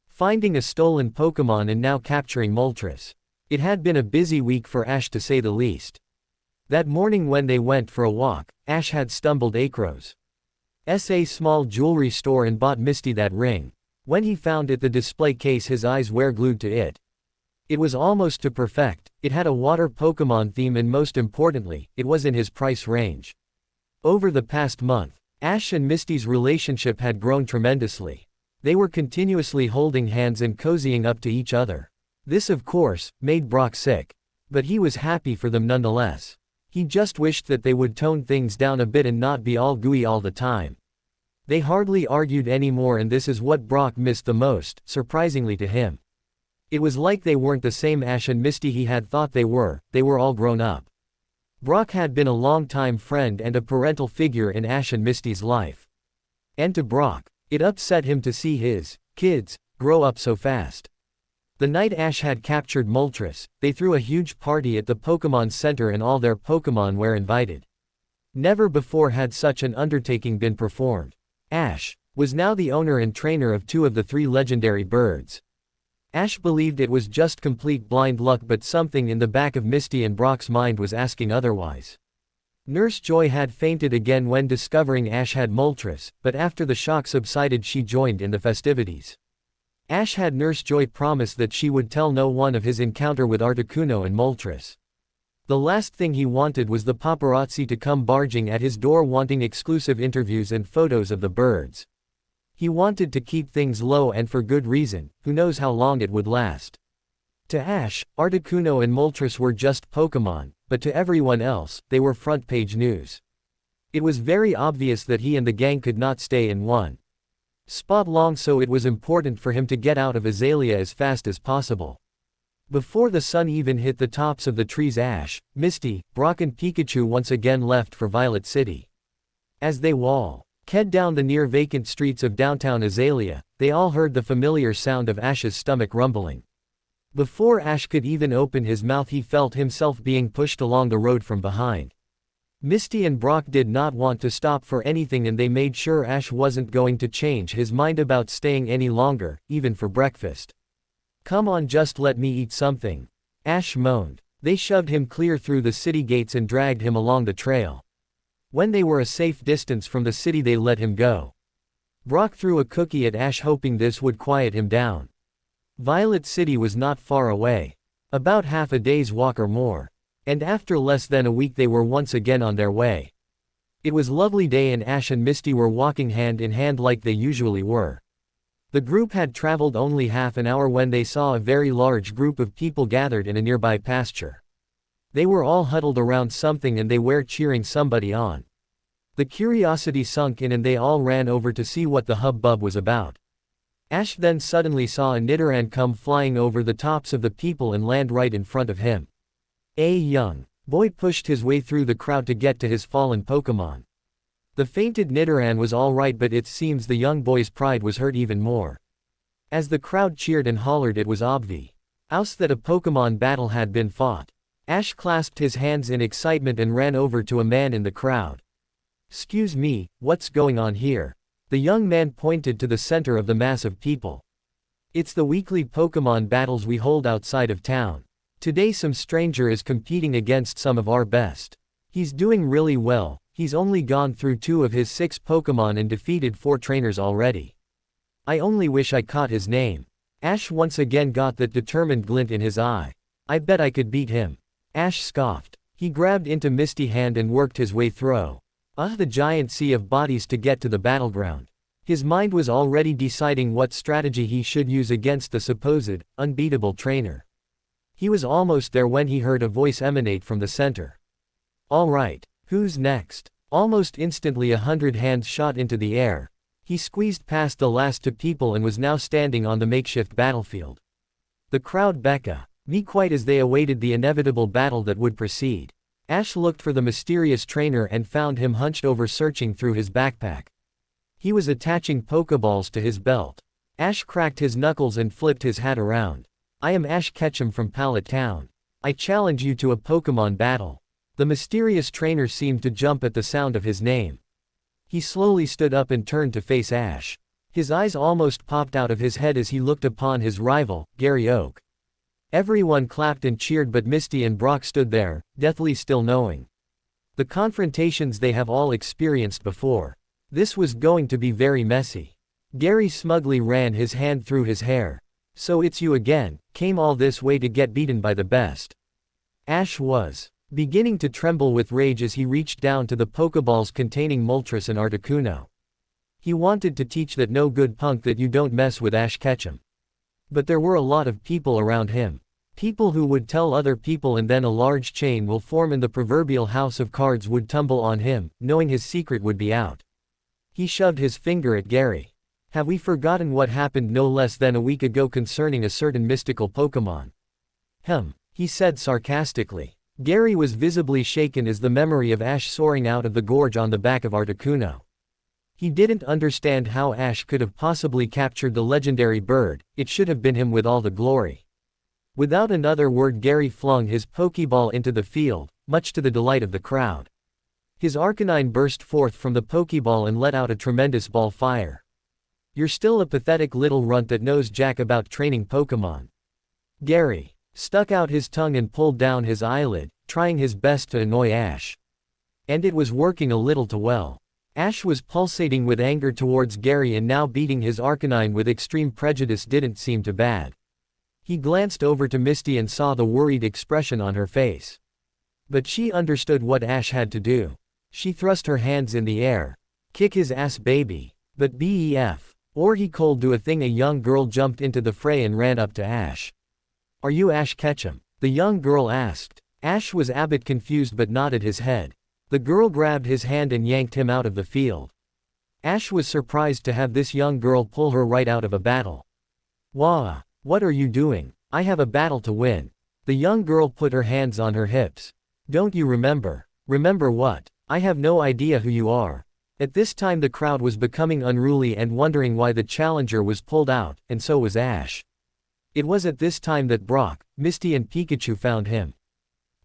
finding a stolen Pokémon and now capturing Moltres. It had been a busy week for Ash to say the least. That morning when they went for a walk, Ash had stumbled across a small jewelry store and bought Misty that ring. When he found it the display case his eyes were glued to it. It was almost to perfect, it had a water Pokémon theme and most importantly, it was in his price range. Over the past month, Ash and Misty's relationship had grown tremendously. They were continuously holding hands and cozying up to each other. This of course, made Brock sick. But he was happy for them nonetheless. He just wished that they would tone things down a bit and not be all gooey all the time. They hardly argued anymore and this is what Brock missed the most, surprisingly to him. It was like they weren't the same Ash and Misty he had thought they were all grown up. Brock had been a long-time friend and a parental figure in Ash and Misty's life. And to Brock, it upset him to see his kids grow up so fast. The night Ash had captured Moltres, they threw a huge party at the Pokémon Center and all their Pokémon were invited. Never before had such an undertaking been performed. Ash was now the owner and trainer of 2 of the 3 legendary birds. Ash believed it was just complete blind luck, but something in the back of Misty and Brock's mind was asking otherwise. Nurse Joy had fainted again when discovering Ash had Moltres, but after the shock subsided she joined in the festivities. Ash had Nurse Joy promise that she would tell no one of his encounter with Articuno and Moltres. The last thing he wanted was the paparazzi to come barging at his door wanting exclusive interviews and photos of the birds. He wanted to keep things low and for good reason, who knows how long it would last. To Ash, Articuno and Moltres were just Pokémon, but to everyone else, they were front-page news. It was very obvious that he and the gang could not stay in one spot long, so it was important for him to get out of Azalea as fast as possible. Before the sun even hit the tops of the trees, Ash, Misty, Brock and Pikachu once again left for Violet City. As they walked down the near vacant streets of downtown Azalea, they all heard the familiar sound of Ash's stomach rumbling. Before Ash could even open his mouth, he felt himself being pushed along the road from behind. Misty and Brock did not want to stop for anything, and they made sure Ash wasn't going to change his mind about staying any longer, even for breakfast. "Come on, just let me eat something," Ash moaned. They shoved him clear through the city gates and dragged him along the trail. When they were a safe distance from the city, they let him go. Brock threw a cookie at Ash, hoping this would quiet him down. Violet City was not far away. About half a day's walk or more. And after less than a week they were once again on their way. It was a lovely day and Ash and Misty were walking hand in hand like they usually were. The group had traveled only half an hour when they saw a very large group of people gathered in a nearby pasture. They were all huddled around something and they were cheering somebody on. The curiosity sunk in and they all ran over to see what the hubbub was about. Ash then suddenly saw a Nidoran come flying over the tops of the people and land right in front of him. A young boy pushed his way through the crowd to get to his fallen Pokémon. The fainted Nidoran was alright, but it seems the young boy's pride was hurt even more. As the crowd cheered and hollered, it was obvious that a Pokémon battle had been fought. Ash clasped his hands in excitement and ran over to a man in the crowd. "Excuse me, what's going on here?" The young man pointed to the center of the mass of people. "It's the weekly Pokémon battles we hold outside of town. Today some stranger is competing against some of our best. He's doing really well. He's only gone through 2 of his 6 Pokémon and defeated 4 trainers already. I only wish I caught his name." Ash once again got that determined glint in his eye. "I bet I could beat him." Ash scoffed. He grabbed into Misty's hand and worked his way through the giant sea of bodies to get to the battleground. His mind was already deciding what strategy he should use against the supposed unbeatable trainer. He was almost there when he heard a voice emanate from the center. "All right, who's next?" Almost instantly 100 hands shot into the air. He squeezed past the last 2 people and was now standing on the makeshift battlefield. The crowd beckoned quite as they awaited the inevitable battle that would proceed. Ash looked for the mysterious trainer and found him hunched over searching through his backpack. He was attaching Pokeballs to his belt. Ash cracked his knuckles and flipped his hat around. "I am Ash Ketchum from Pallet Town. I challenge you to a Pokemon battle." The mysterious trainer seemed to jump at the sound of his name. He slowly stood up and turned to face Ash. His eyes almost popped out of his head as he looked upon his rival, Gary Oak. Everyone clapped and cheered, but Misty and Brock stood there, deathly still, knowing the confrontations they have all experienced before. This was going to be very messy. Gary smugly ran his hand through his hair. "So it's you again, came all this way to get beaten by the best." Ash was beginning to tremble with rage as he reached down to the Pokeballs containing Moltres and Articuno. He wanted to teach that no good punk that you don't mess with Ash Ketchum. But there were a lot of people around him. People who would tell other people, and then a large chain will form and the proverbial house of cards would tumble on him, knowing his secret would be out. He shoved his finger at Gary. "Have we forgotten what happened no less than a week ago concerning a certain mystical Pokémon?" He said sarcastically. Gary was visibly shaken as the memory of Ash soaring out of the gorge on the back of Articuno. He didn't understand how Ash could have possibly captured the legendary bird. It should have been him with all the glory. Without another word, Gary flung his Pokeball into the field, much to the delight of the crowd. His Arcanine burst forth from the Pokeball and let out a tremendous ball fire. "You're still a pathetic little runt that knows jack about training Pokemon." Gary stuck out his tongue and pulled down his eyelid, trying his best to annoy Ash. And it was working a little too well. Ash was pulsating with anger towards Gary, and now beating his Arcanine with extreme prejudice didn't seem too bad. He glanced over to Misty and saw the worried expression on her face. But she understood what Ash had to do. She thrust her hands in the air. "Kick his ass, baby." But BEF. Or he cold do a thing. A young girl jumped into the fray and ran up to Ash. "Are you Ash Ketchum?" the young girl asked. Ash was a bit confused but nodded his head. The girl grabbed his hand and yanked him out of the field. Ash was surprised to have this young girl pull her right out of a battle. Wah! What are you doing? I have a battle to win. The young girl put her hands on her hips. Don't you remember? Remember what? I have no idea who you are. At this time the crowd was becoming unruly and wondering why the challenger was pulled out, and so was Ash. It was at this time that Brock, Misty and Pikachu found him.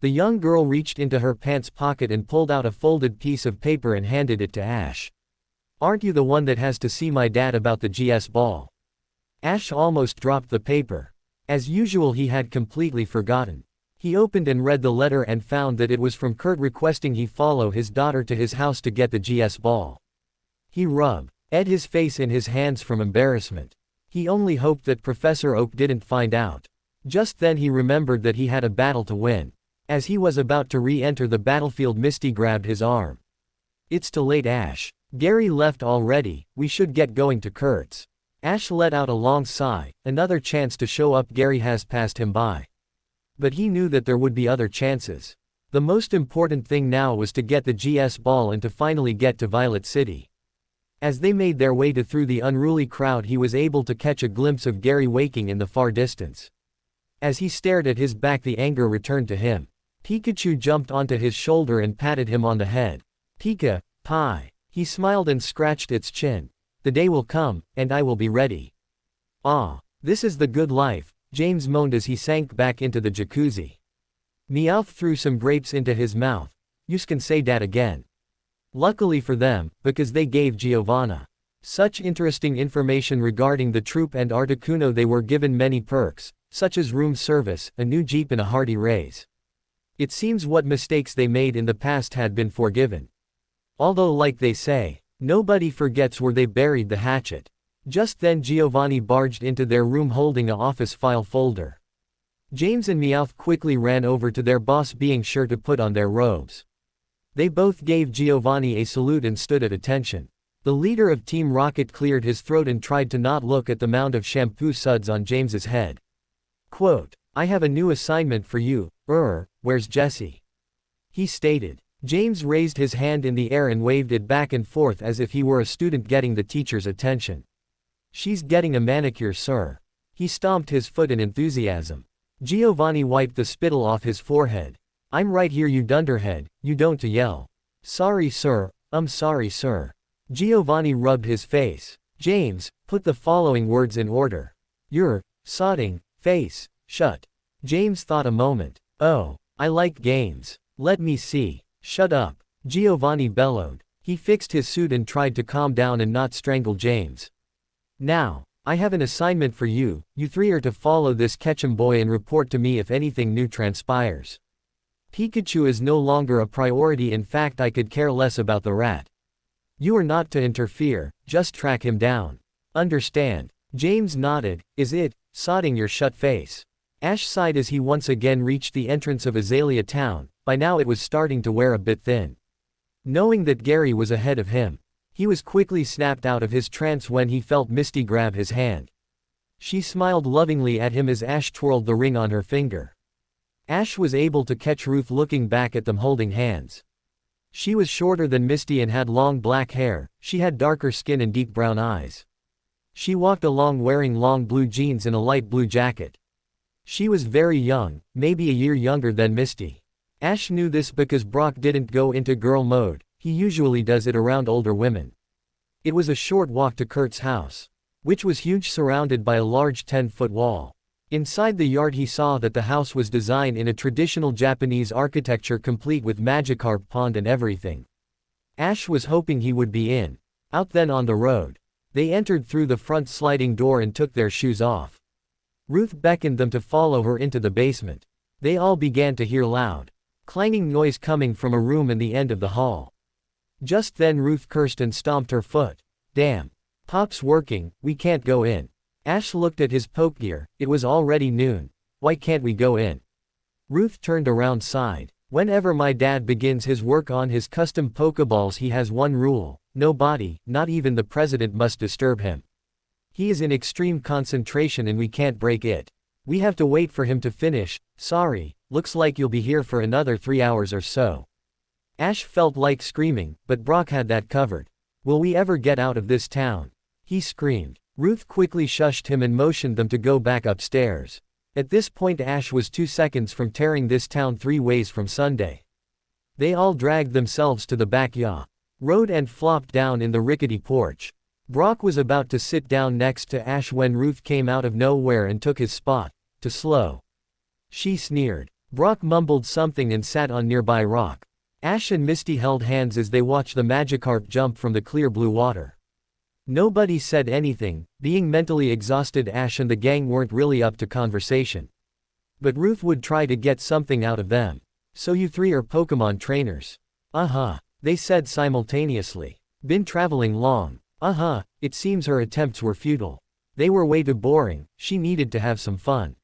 The young girl reached into her pants pocket and pulled out a folded piece of paper and handed it to Ash. Aren't you the one that has to see my dad about the GS ball? Ash almost dropped the paper. As usual, he had completely forgotten. He opened and read the letter and found that it was from Kurt requesting he follow his daughter to his house to get the GS ball. He rubbed his face in his hands from embarrassment. He only hoped that Professor Oak didn't find out. Just then he remembered that he had a battle to win. As he was about to re-enter the battlefield, Misty grabbed his arm. It's too late, Ash. Gary left already, we should get going to Kurt's. Ash let out a long sigh, another chance to show up. Gary has passed him by. But he knew that there would be other chances. The most important thing now was to get the GS ball and to finally get to Violet City. As they made their way through the unruly crowd, he was able to catch a glimpse of Gary waking in the far distance. As he stared at his back, the anger returned to him. Pikachu jumped onto his shoulder and patted him on the head. Pika, pie. He smiled and scratched its chin. The day will come, and I will be ready. Ah, this is the good life, James moaned as he sank back into the jacuzzi. Meowth threw some grapes into his mouth. You can say that again. Luckily for them, because they gave Giovanna such interesting information regarding the troop and Articuno, they were given many perks, such as room service, a new jeep and a hearty raise. It seems what mistakes they made in the past had been forgiven. Although, like they say, nobody forgets where they buried the hatchet. Just then Giovanni barged into their room holding an office file folder. James and Meowth quickly ran over to their boss, being sure to put on their robes. They both gave Giovanni a salute and stood at attention. The leader of Team Rocket cleared his throat and tried to not look at the mound of shampoo suds on James's head. Quote, I have a new assignment for you, where's Jessie? He stated. James raised his hand in the air and waved it back and forth as if he were a student getting the teacher's attention. She's getting a manicure, sir. He stomped his foot in enthusiasm. Giovanni wiped the spittle off his forehead. I'm right here, you dunderhead, you don't to yell. Sorry, sir, sorry, sir. Giovanni rubbed his face. James, put the following words in order. Your sodding face, shut. James thought a moment. Oh, I like games. Let me see. Shut up. Giovanni bellowed. He fixed his suit and tried to calm down and not strangle James. Now, I have an assignment for you. You three are to follow this Ketchum boy and report to me if anything new transpires. Pikachu is no longer a priority, in fact I could care less about the rat. You are not to interfere, just track him down. Understand? James nodded. Is it, sodding your shut face? Ash sighed as he once again reached the entrance of Azalea Town. By now it was starting to wear a bit thin. Knowing that Gary was ahead of him, he was quickly snapped out of his trance when he felt Misty grab his hand. She smiled lovingly at him as Ash twirled the ring on her finger. Ash was able to catch Ruth looking back at them holding hands. She was shorter than Misty and had long black hair. She had darker skin and deep brown eyes. She walked along wearing long blue jeans and a light blue jacket. She was very young, maybe a year younger than Misty. Ash knew this because Brock didn't go into girl mode. He usually does it around older women. It was a short walk to Kurt's house, which was huge, surrounded by a large 10-foot wall. Inside the yard he saw that the house was designed in a traditional Japanese architecture, complete with Magikarp pond and everything. Ash was hoping he would be in. Out then on the road. They entered through the front sliding door and took their shoes off. Ruth beckoned them to follow her into the basement. They all began to hear loud, clanging noise coming from a room in the end of the hall. Just then Ruth cursed and stomped her foot. Damn. Pop's working, we can't go in. Ash looked at his poke gear. It was already noon. Why can't we go in? Ruth turned around, sighed. Whenever my dad begins his work on his custom Pokeballs, he has one rule. Nobody, not even the president, must disturb him. He is in extreme concentration and we can't break it. We have to wait for him to finish. Sorry, looks like you'll be here for another 3 hours or so. Ash felt like screaming, but Brock had that covered. Will we ever get out of this town? He screamed. Ruth quickly shushed him and motioned them to go back upstairs. At this point Ash was 2 seconds from tearing this town 3 ways from Sunday. They all dragged themselves to the backyard and flopped down in the rickety porch. Brock was about to sit down next to Ash when Ruth came out of nowhere and took his spot. Too slow. She sneered. Brock mumbled something and sat on nearby rock. Ash and Misty held hands as they watched the Magikarp jump from the clear blue water. Nobody said anything, being mentally exhausted. Ash and the gang weren't really up to conversation. But Ruth would try to get something out of them. So you 3 are Pokemon trainers? Uh-huh, they said simultaneously. Been traveling long? Uh-huh, it seems her attempts were futile. They were way too boring, she needed to have some fun.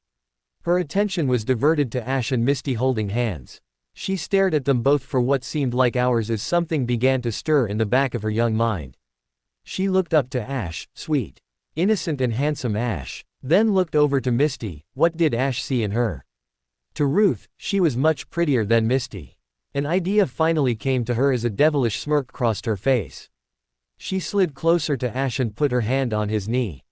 Her attention was diverted to Ash and Misty holding hands. She stared at them both for what seemed like hours as something began to stir in the back of her young mind. She looked up to Ash, sweet, innocent and handsome Ash, then looked over to Misty. What did Ash see in her? To Ruth, she was much prettier than Misty. An idea finally came to her as a devilish smirk crossed her face. She slid closer to Ash and put her hand on his knee.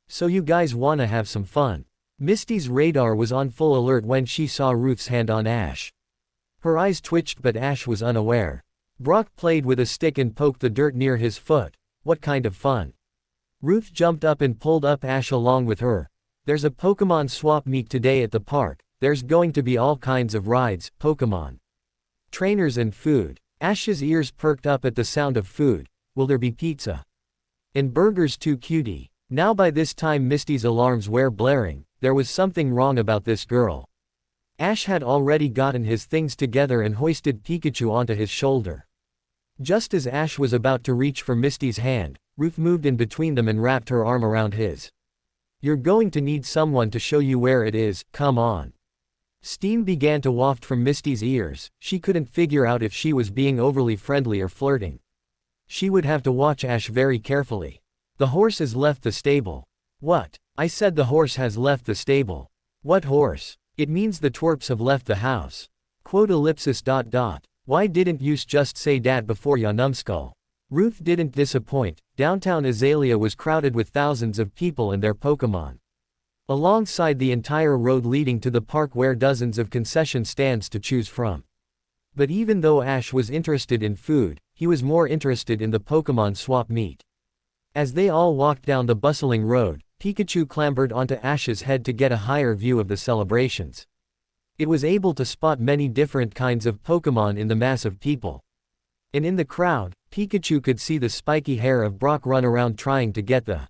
So you guys wanna have some fun? Misty's radar was on full alert when she saw Ruth's hand on Ash. Her eyes twitched but Ash was unaware. Brock played with a stick and poked the dirt near his foot. What kind of fun? Ruth jumped up and pulled up Ash along with her. There's a Pokemon swap meet today at the park. There's going to be all kinds of rides, Pokemon trainers and food. Ash's ears perked up at the sound of food. Will there be pizza? And burgers too, cutie? Now by this time Misty's alarms were blaring. There was something wrong about this girl. Ash had already gotten his things together and hoisted Pikachu onto his shoulder. Just as Ash was about to reach for Misty's hand, Ruth moved in between them and wrapped her arm around his. You're going to need someone to show you where it is, come on. Steam began to waft from Misty's ears. She couldn't figure out if she was being overly friendly or flirting. She would have to watch Ash very carefully. The horse has left the stable. What? I said the horse has left the stable. What horse? It means the twerps have left the house. Quote ellipsis. Why didn't you just say that before ya numbskull? Ruth didn't disappoint. Downtown Azalea was crowded with thousands of people and their Pokemon. Alongside the entire road leading to the park were dozens of concession stands to choose from. But even though Ash was interested in food, he was more interested in the Pokemon swap meet. As they all walked down the bustling road, Pikachu clambered onto Ash's head to get a higher view of the celebrations. It was able to spot many different kinds of Pokemon in the mass of people. And in the crowd, Pikachu could see the spiky hair of Brock run around trying to get the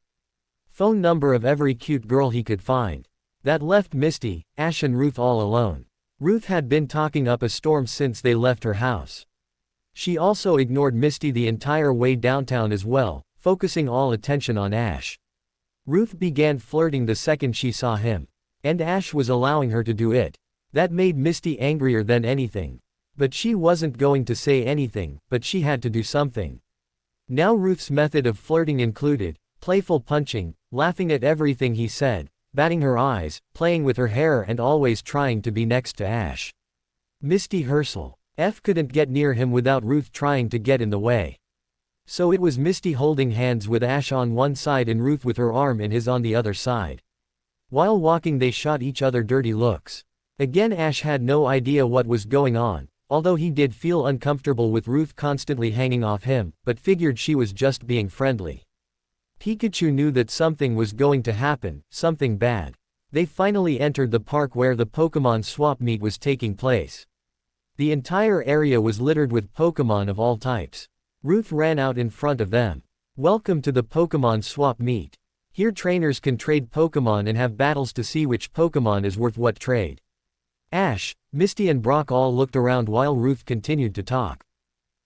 phone number of every cute girl he could find. That left Misty, Ash and Ruth all alone. Ruth had been talking up a storm since they left her house. She also ignored Misty the entire way downtown as well, focusing all attention on Ash. Ruth began flirting the second she saw him. And Ash was allowing her to do it. That made Misty angrier than anything. But she wasn't going to say anything, but she had to do something. Now Ruth's method of flirting included playful punching, laughing at everything he said, batting her eyes, playing with her hair and always trying to be next to Ash. Misty Herschel. F couldn't get near him without Ruth trying to get in the way. So it was Misty holding hands with Ash on one side and Ruth with her arm in his on the other side. While walking they shot each other dirty looks. Again Ash had no idea what was going on, although he did feel uncomfortable with Ruth constantly hanging off him, but figured she was just being friendly. Pikachu knew that something was going to happen, something bad. They finally entered the park where the Pokemon swap meet was taking place. The entire area was littered with Pokemon of all types. Ruth ran out in front of them. Welcome to the Pokemon swap meet. Here trainers can trade Pokemon and have battles to see which Pokemon is worth what trade. Ash, Misty and Brock all looked around while Ruth continued to talk.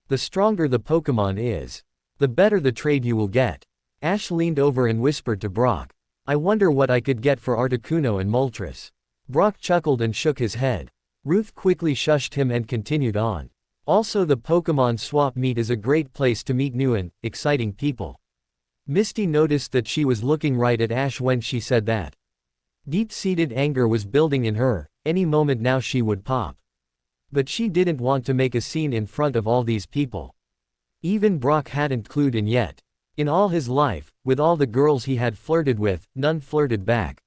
The stronger the Pokemon is, the better the trade you will get. Ash leaned over and whispered to Brock. I wonder what I could get for Articuno and Moltres. Brock chuckled and shook his head. Ruth quickly shushed him and continued on. Also the Pokemon swap meet is a great place to meet new and exciting people. Misty noticed that she was looking right at Ash when she said that. Deep-seated anger was building in her, any moment now she would pop. But she didn't want to make a scene in front of all these people. Even Brock hadn't clued in yet. In all his life, with all the girls he had flirted with, none flirted back.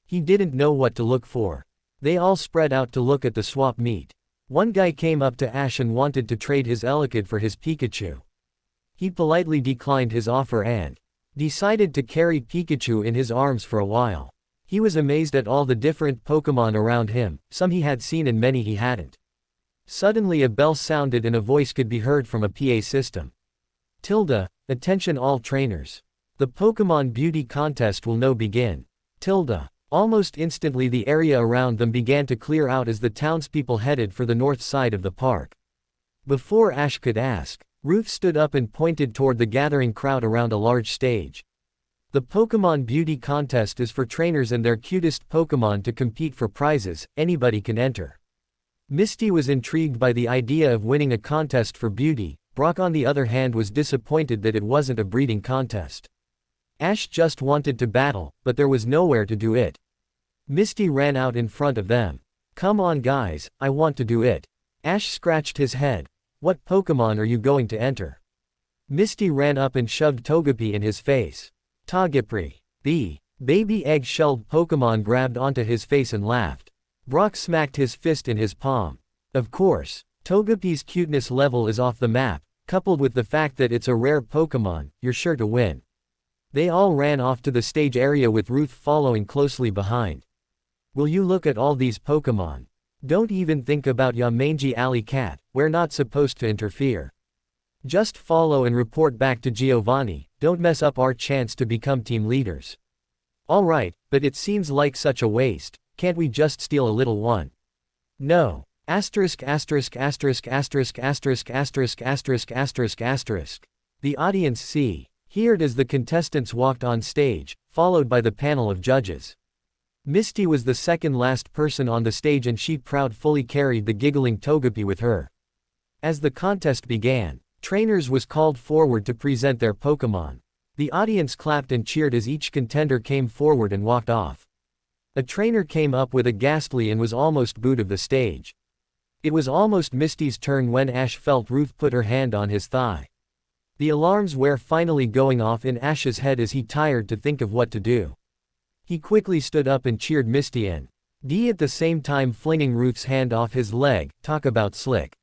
He didn't know what to look for. They all spread out to look at the swap meet. One guy came up to Ash and wanted to trade his Elekid for his Pikachu. He politely declined his offer and decided to carry Pikachu in his arms for a while. He was amazed at all the different Pokémon around him, some he had seen and many he hadn't. Suddenly a bell sounded and a voice could be heard from a PA system. Tilda, attention all trainers. The Pokémon Beauty Contest will now begin. Tilda. Almost instantly the area around them began to clear out as the townspeople headed for the north side of the park. Before Ash could ask, Ruth stood up and pointed toward the gathering crowd around a large stage. The Pokémon Beauty Contest is for trainers and their cutest Pokémon to compete for prizes, anybody can enter. Misty was intrigued by the idea of winning a contest for beauty. Brock on the other hand was disappointed that it wasn't a breeding contest. Ash just wanted to battle, but there was nowhere to do it. Misty ran out in front of them. Come on guys, I want to do it. Ash scratched his head. What Pokémon are you going to enter? Misty ran up and shoved Togepi in his face. Togepi. The baby egg-shelled Pokémon grabbed onto his face and laughed. Brock smacked his fist in his palm. Of course, Togepi's cuteness level is off the map, coupled with the fact that it's a rare Pokémon, you're sure to win. They all ran off to the stage area with Ruth following closely behind. Will you look at all these Pokémon? Don't even think about ya mangy alley cat, we're not supposed to interfere. Just follow and report back to Giovanni, don't mess up our chance to become team leaders. Alright, but it seems like such a waste, can't we just steal a little one? No. Asterisk asterisk asterisk asterisk asterisk asterisk asterisk asterisk asterisk. The audience see. Heard as the contestants walked on stage, followed by the panel of judges. Misty was the second last person on the stage and she proudly carried the giggling Togepi with her. As the contest began, trainers was called forward to present their Pokémon. The audience clapped and cheered as each contender came forward and walked off. A trainer came up with a ghastly and was almost booed of the stage. It was almost Misty's turn when Ash felt Ruth put her hand on his thigh. The alarms were finally going off in Ash's head as he tired to think of what to do. He quickly stood up and cheered Misty in. At the same time flinging Ruth's hand off his leg, talk about slick.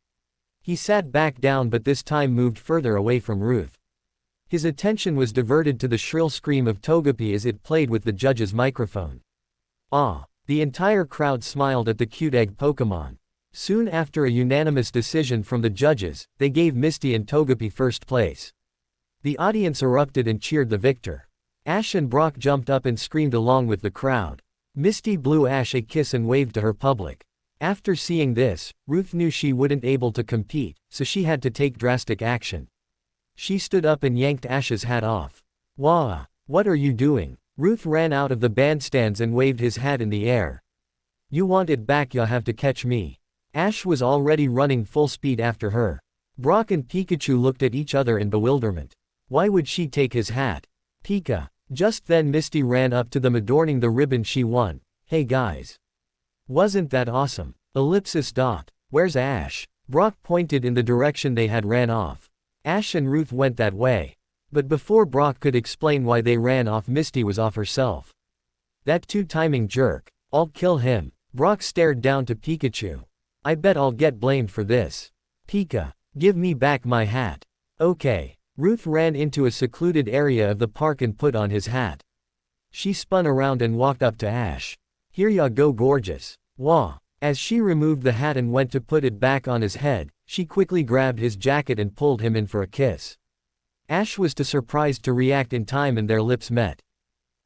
He sat back down but this time moved further away from Ruth. His attention was diverted to the shrill scream of Togepi as it played with the judge's microphone. Ah! The entire crowd smiled at the cute egg Pokémon. Soon after a unanimous decision from the judges, they gave Misty and Togepi first place. The audience erupted and cheered the victor. Ash and Brock jumped up and screamed along with the crowd. Misty blew Ash a kiss and waved to her public. After seeing this, Ruth knew she wouldn't able to compete, so she had to take drastic action. She stood up and yanked Ash's hat off. Wah! What are you doing? Ruth ran out of the bandstands and waved his hat in the air. You want it back, you'll have to catch me. Ash was already running full speed after her. Brock and Pikachu looked at each other in bewilderment. Why would she take his hat? Pika. Just then Misty ran up to them adorning the ribbon she won. Hey guys. Wasn't that awesome? Ellipsis dot. Where's Ash? Brock pointed in the direction they had ran off. Ash and Ruth went that way. But before Brock could explain why they ran off, Misty was off herself. That two-timing jerk. I'll kill him. Brock stared down to Pikachu. I bet I'll get blamed for this. Pika. Give me back my hat. Okay. Ruth ran into a secluded area of the park and put on his hat. She spun around and walked up to Ash. Here ya go gorgeous. Wah. As she removed the hat and went to put it back on his head, she quickly grabbed his jacket and pulled him in for a kiss. Ash was too surprised to react in time and their lips met.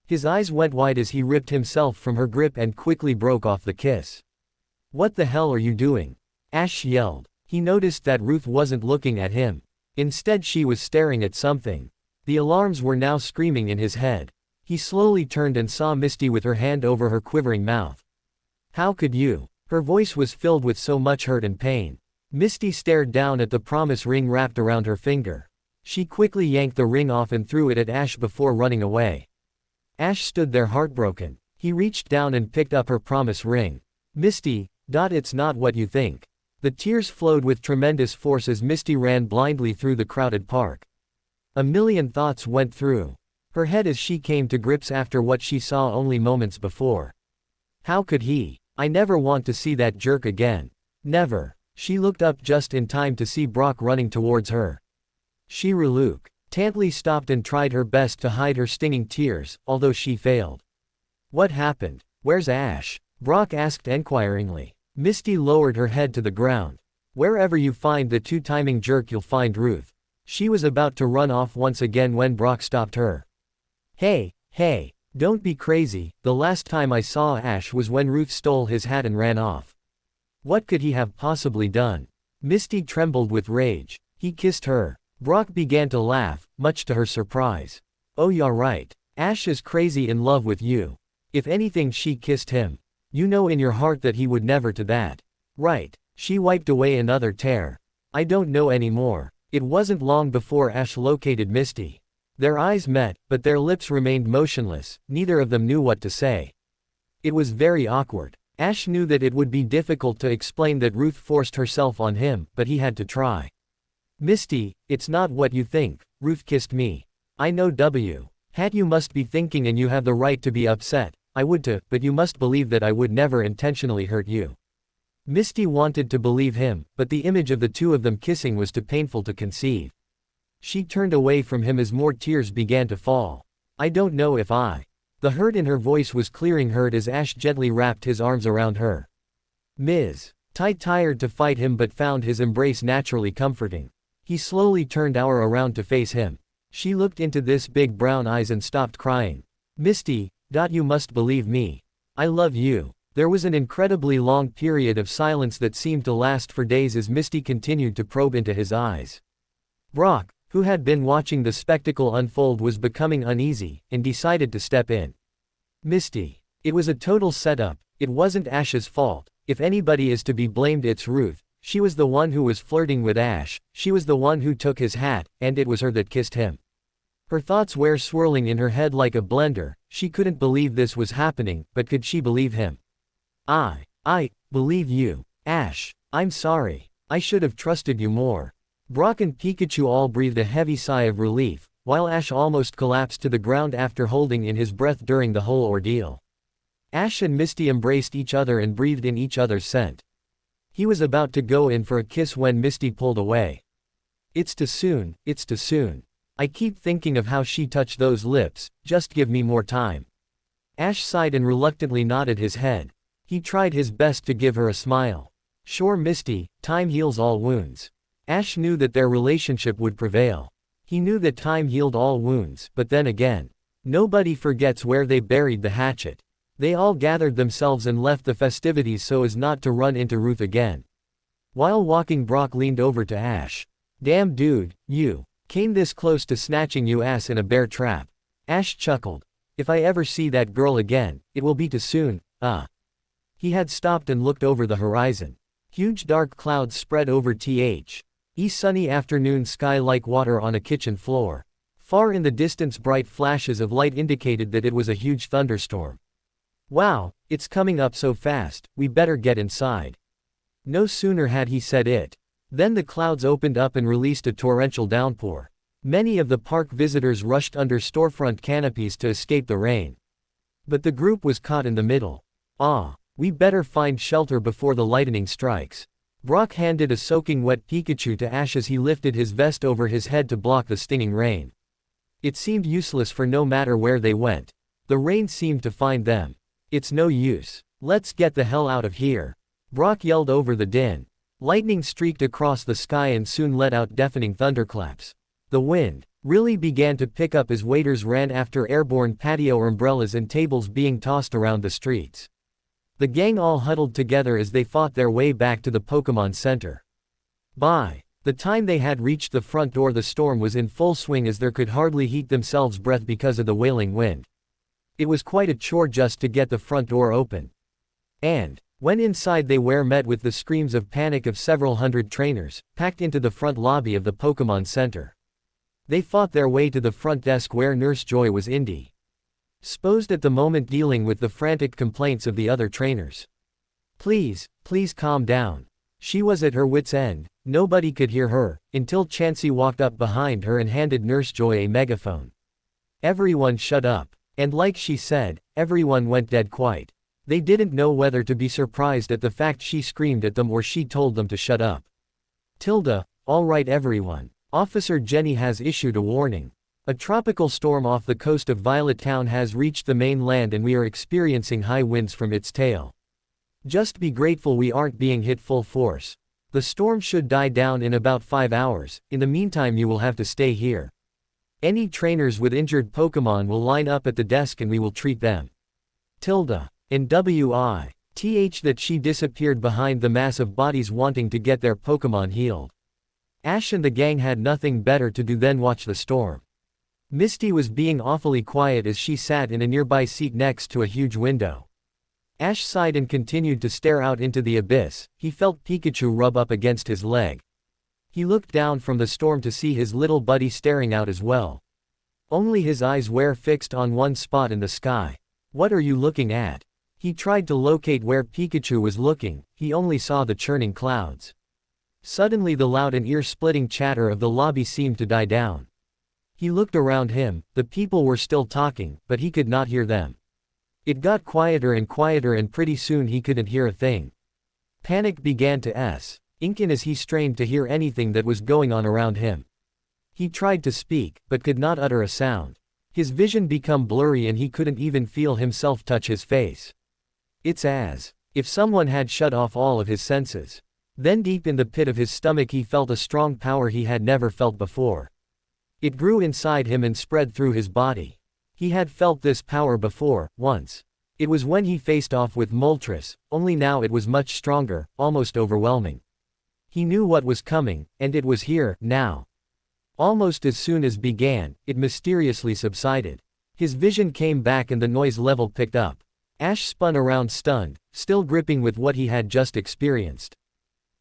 His eyes went wide as he ripped himself from her grip and quickly broke off the kiss. What the hell are you doing? Ash yelled. He noticed that Ruth wasn't looking at him. Instead she was staring at something. The alarms were now screaming in his head. He slowly turned and saw Misty with her hand over her quivering mouth. How could you? Her voice was filled with so much hurt and pain. Misty stared down at the promise ring wrapped around her finger. She quickly yanked the ring off and threw it at Ash before running away. Ash stood there heartbroken. He reached down and picked up her promise ring. Misty, it's not what you think. The tears flowed with tremendous force as Misty ran blindly through the crowded park. A million thoughts went through her head as she came to grips after what she saw only moments before. How could he? I never want to see that jerk again. Never. She looked up just in time to see Brock running towards her. She reluctantly stopped and tried her best to hide her stinging tears, although she failed. What happened? Where's Ash? Brock asked inquiringly. Misty lowered her head to the ground. Wherever you find the two-timing jerk you'll find Ruth. She was about to run off once again when Brock stopped her. Hey, don't be crazy, the last time I saw Ash was when Ruth stole his hat and ran off. What could he have possibly done? Misty trembled with rage. He kissed her. Brock began to laugh, much to her surprise. Oh, you're right. Ash is crazy in love with you. If anything, she kissed him. You know in your heart that he would never do that. Right. She wiped away another tear. I don't know anymore. It wasn't long before Ash located Misty. Their eyes met, but their lips remained motionless, neither of them knew what to say. It was very awkward. Ash knew that it would be difficult to explain that Ruth forced herself on him, but he had to try. Misty, it's not what you think. Ruth kissed me. I know Hat you must be thinking, and you have the right to be upset. I would too, but you must believe that I would never intentionally hurt you. Misty wanted to believe him, but the image of the two of them kissing was too painful to conceive. She turned away from him as more tears began to fall. I don't know if I. The hurt in her voice was clearing hurt as Ash gently wrapped his arms around her. Tired to fight him but found his embrace naturally comforting. He slowly turned around to face him. She looked into his big brown eyes and stopped crying. Misty, you must believe me. I love you. There was an incredibly long period of silence that seemed to last for days as Misty continued to probe into his eyes. Brock, who had been watching the spectacle unfold, was becoming uneasy, and decided to step in. Misty. It was a total setup. It wasn't Ash's fault. If anybody is to be blamed, it's Ruth. She was the one who was flirting with Ash, she was the one who took his hat, and it was her that kissed him. Her thoughts were swirling in her head like a blender. She couldn't believe this was happening, but could she believe him? I believe you, Ash. I'm sorry. I should have trusted you more. Brock and Pikachu all breathed a heavy sigh of relief, while Ash almost collapsed to the ground after holding in his breath during the whole ordeal. Ash and Misty embraced each other and breathed in each other's scent. He was about to go in for a kiss when Misty pulled away. It's too soon. I keep thinking of how she touched those lips, just give me more time. Ash sighed and reluctantly nodded his head. He tried his best to give her a smile. Sure, Misty, time heals all wounds. Ash knew that their relationship would prevail. He knew that time healed all wounds, but then again, nobody forgets where they buried the hatchet. They all gathered themselves and left the festivities so as not to run into Ruth again. While walking, Brock leaned over to Ash. Damn dude, you came this close to snatching you ass in a bear trap. Ash chuckled. If I ever see that girl again, it will be too soon. He had stopped and looked over the horizon. Huge dark clouds spread over sunny afternoon sky like water on a kitchen floor. Far in the distance, bright flashes of light indicated that it was a huge thunderstorm. Wow, it's coming up so fast, we better get inside. No sooner had he said it then the clouds opened up and released a torrential downpour. Many of the park visitors rushed under storefront canopies to escape the rain. But the group was caught in the middle. We better find shelter before the lightning strikes. Brock handed a soaking wet Pikachu to Ash as he lifted his vest over his head to block the stinging rain. It seemed useless, for no matter where they went, the rain seemed to find them. It's no use. Let's get the hell out of here. Brock yelled over the din. Lightning streaked across the sky and soon let out deafening thunderclaps. The wind really began to pick up as waiters ran after airborne patio umbrellas and tables being tossed around the streets. The gang all huddled together as they fought their way back to the Pokemon Center. By the time they had reached the front door, the storm was in full swing as there could hardly heat themselves breath because of the wailing wind. It was quite a chore just to get the front door open. And when inside, they were met with the screams of panic of several hundred trainers, packed into the front lobby of the Pokemon Center. They fought their way to the front desk where Nurse Joy was indisposed at the moment, dealing with the frantic complaints of the other trainers. Please calm down. She was at her wit's end. Nobody could hear her, until Chansey walked up behind her and handed Nurse Joy a megaphone. Everyone shut up. And like she said, everyone went dead quiet. They didn't know whether to be surprised at the fact she screamed at them or she told them to shut up. Tilda, all right everyone. Officer Jenny has issued a warning. A tropical storm off the coast of Violet Town has reached the mainland and we are experiencing high winds from its tail. Just be grateful we aren't being hit full force. The storm should die down in about 5 hours, in the meantime you will have to stay here. Any trainers with injured Pokémon will line up at the desk and we will treat them. Tilda. And WITH that she disappeared behind the mass of bodies wanting to get their Pokémon healed. Ash and the gang had nothing better to do than watch the storm. Misty was being awfully quiet as she sat in a nearby seat next to a huge window. Ash sighed and continued to stare out into the abyss. He felt Pikachu rub up against his leg. He looked down from the storm to see his little buddy staring out as well. Only his eyes were fixed on one spot in the sky. What are you looking at? He tried to locate where Pikachu was looking, he only saw the churning clouds. Suddenly the loud and ear-splitting chatter of the lobby seemed to die down. He looked around him, the people were still talking, but he could not hear them. It got quieter and pretty soon he couldn't hear a thing. Panic began to sink in as he strained to hear anything that was going on around him. He tried to speak, but could not utter a sound. His vision became blurry and he couldn't even feel himself touch his face. It's as if someone had shut off all of his senses. Then deep in the pit of his stomach he felt a strong power he had never felt before. It grew inside him and spread through his body. He had felt this power before, once. It was when he faced off with Moltres, only now it was much stronger, almost overwhelming. He knew what was coming, and it was here, now. Almost as soon as began, it mysteriously subsided. His vision came back and the noise level picked up. Ash spun around stunned, still gripping with what he had just experienced.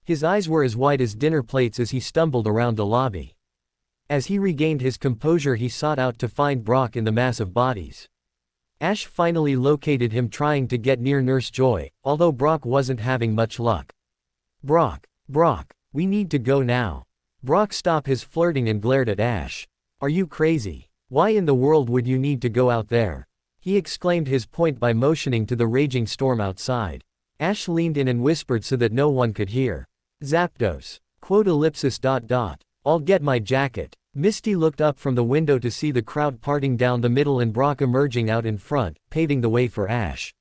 His eyes were as wide as dinner plates as he stumbled around the lobby. As he regained his composure he sought out to find Brock in the mass of bodies. Ash finally located him trying to get near Nurse Joy, although Brock wasn't having much luck. Brock, we need to go now. Brock stopped his flirting and glared at Ash. Are you crazy? Why in the world would you need to go out there? He exclaimed his point by motioning to the raging storm outside. Ash leaned in and whispered so that no one could hear. Zapdos. Quote ellipsis ... I'll get my jacket. Misty looked up from the window to see the crowd parting down the middle and Brock emerging out in front, paving the way for Ash.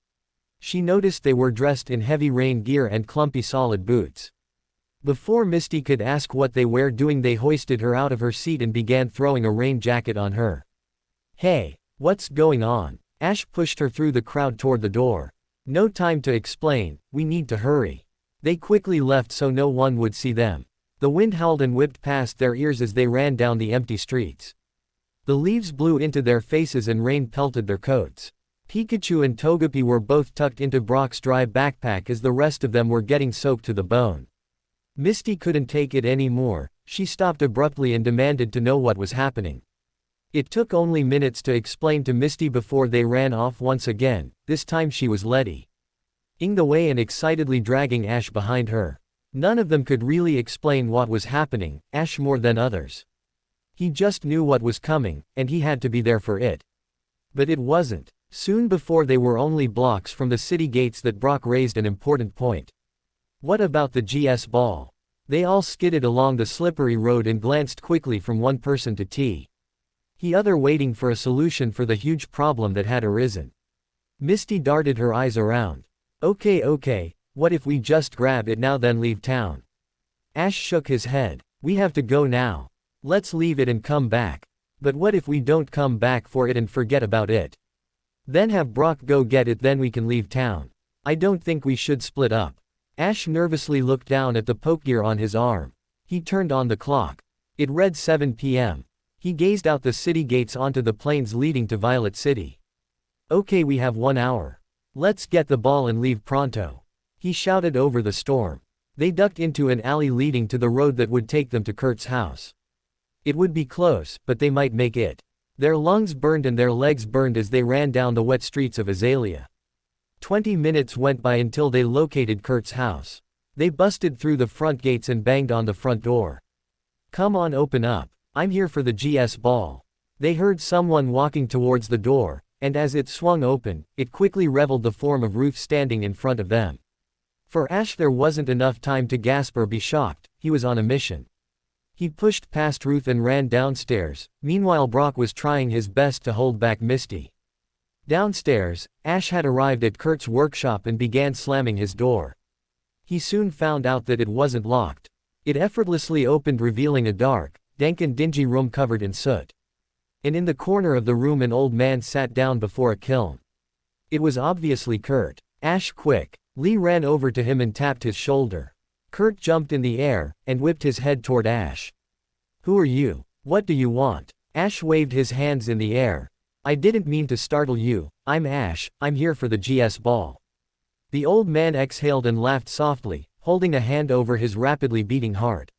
She noticed they were dressed in heavy rain gear and clumpy solid boots. Before Misty could ask what they were doing they hoisted her out of her seat and began throwing a rain jacket on her. Hey, what's going on? Ash pushed her through the crowd toward the door. No time to explain, we need to hurry. They quickly left so no one would see them. The wind howled and whipped past their ears as they ran down the empty streets. The leaves blew into their faces and rain pelted their coats. Pikachu and Togepi were both tucked into Brock's dry backpack as the rest of them were getting soaked to the bone. Misty couldn't take it anymore, she stopped abruptly and demanded to know what was happening. It took only minutes to explain to Misty before they ran off once again, this time she was leading the way and excitedly dragging Ash behind her. None of them could really explain what was happening, Ash more than others. He just knew what was coming, and he had to be there for it. But it wasn't. Soon before they were only blocks from the city gates that Brock raised an important point. What about the GS ball? They all skidded along the slippery road and glanced quickly from one person to the other waiting for a solution for the huge problem that had arisen. Misty darted her eyes around. Okay, what if we just grab it now then leave town? Ash shook his head. We have to go now. Let's leave it and come back. But what if we don't come back for it and forget about it? Then have Brock go get it then we can leave town. I don't think we should split up. Ash nervously looked down at the pokegear on his arm. He turned on the clock. It read 7 p.m. He gazed out the city gates onto the plains leading to Violet City. Okay, we have 1 hour. Let's get the ball and leave pronto. He shouted over the storm. They ducked into an alley leading to the road that would take them to Kurt's house. It would be close, but they might make it. Their lungs burned and their legs burned as they ran down the wet streets of Azalea. 20 minutes went by until they located Kurt's house. They busted through the front gates and banged on the front door. "Come on, open up. I'm here for the GS ball." They heard someone walking towards the door, and as it swung open, it quickly revealed the form of Ruth standing in front of them. For Ash there wasn't enough time to gasp or be shocked, he was on a mission. He pushed past Ruth and ran downstairs, meanwhile Brock was trying his best to hold back Misty. Downstairs, Ash had arrived at Kurt's workshop and began slamming his door. He soon found out that it wasn't locked. It effortlessly opened, revealing a dark, dank and dingy room covered in soot. And in the corner of the room an old man sat down before a kiln. It was obviously Kurt. "Ash, quick." Lee ran over to him and tapped his shoulder. Kurt jumped in the air, and whipped his head toward Ash. "Who are you? What do you want?" Ash waved his hands in the air. "I didn't mean to startle you, I'm Ash, I'm here for the GS ball." The old man exhaled and laughed softly, holding a hand over his rapidly beating heart.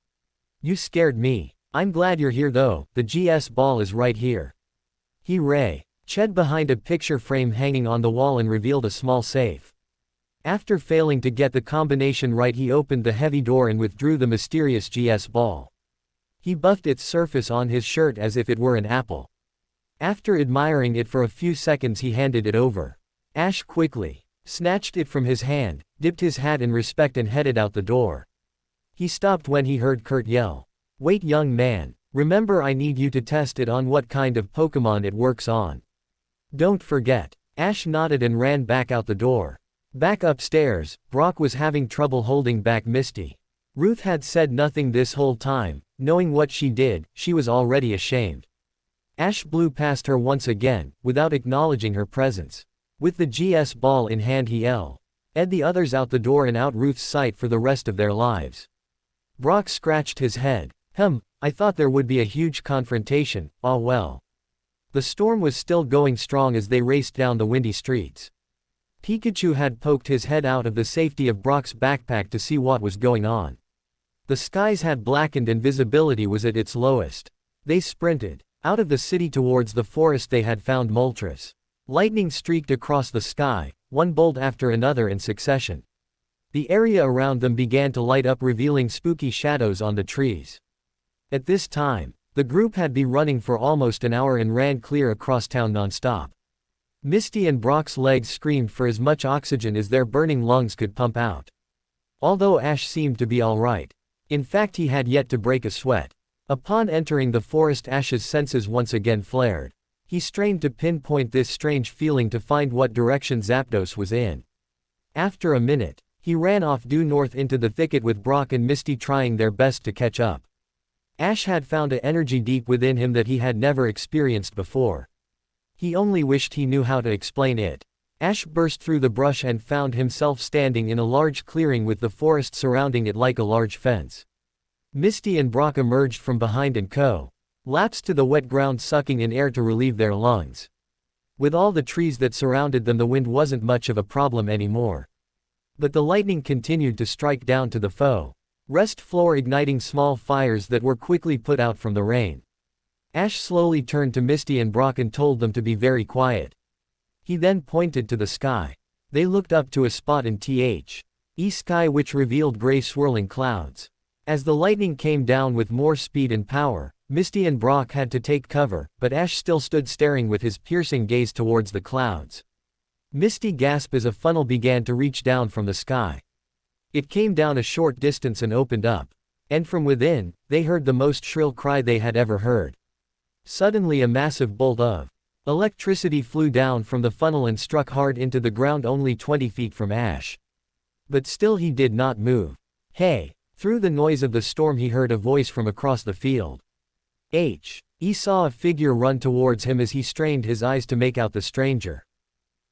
"You scared me. I'm glad you're here though, the GS ball is right here." He ran behind a picture frame hanging on the wall and revealed a small safe. After failing to get the combination right, he opened the heavy door and withdrew the mysterious GS ball. He buffed its surface on his shirt as if it were an apple. After admiring it for a few seconds he handed it over. Ash quickly snatched it from his hand, dipped his hat in respect and headed out the door. He stopped when he heard Kurt yell, "Wait, young man, remember I need you to test it on what kind of Pokemon it works on. Don't forget." Ash nodded and ran back out the door. Back upstairs, Brock was having trouble holding back Misty. Ruth had said nothing this whole time, knowing what she did, she was already ashamed. Ash blew past her once again, without acknowledging her presence. With the GS ball in hand he led the others out the door and out Ruth's sight for the rest of their lives. Brock scratched his head. I thought there would be a huge confrontation, ah well. The storm was still going strong as they raced down the windy streets. Pikachu had poked his head out of the safety of Brock's backpack to see what was going on. The skies had blackened and visibility was at its lowest. They sprinted out of the city towards the forest they had found Moltres. Lightning streaked across the sky, one bolt after another in succession. The area around them began to light up, revealing spooky shadows on the trees. At this time, the group had been running for almost an hour and ran clear across town non-stop. Misty and Brock's legs screamed for as much oxygen as their burning lungs could pump out. Although Ash seemed to be alright. In fact, he had yet to break a sweat. Upon entering the forest, Ash's senses once again flared. He strained to pinpoint this strange feeling to find what direction Zapdos was in. After a minute, he ran off due north into the thicket with Brock and Misty trying their best to catch up. Ash had found an energy deep within him that he had never experienced before. He only wished he knew how to explain it. Ash burst through the brush and found himself standing in a large clearing with the forest surrounding it like a large fence. Misty and Brock emerged from behind and collapsed to the wet ground, sucking in air to relieve their lungs. With all the trees that surrounded them, the wind wasn't much of a problem anymore. But the lightning continued to strike down to the forest floor, igniting small fires that were quickly put out from the rain. Ash slowly turned to Misty and Brock and told them to be very quiet. He then pointed to the sky. They looked up to a spot in the sky which revealed gray swirling clouds. As the lightning came down with more speed and power, Misty and Brock had to take cover, but Ash still stood staring with his piercing gaze towards the clouds. Misty gasped as a funnel began to reach down from the sky. It came down a short distance and opened up. And from within, they heard the most shrill cry they had ever heard. Suddenly a massive bolt of electricity flew down from the funnel and struck hard into the ground only 20 feet from Ash. But still he did not move. "Hey!" Through the noise of the storm he heard a voice from across the field. He saw a figure run towards him as he strained his eyes to make out the stranger.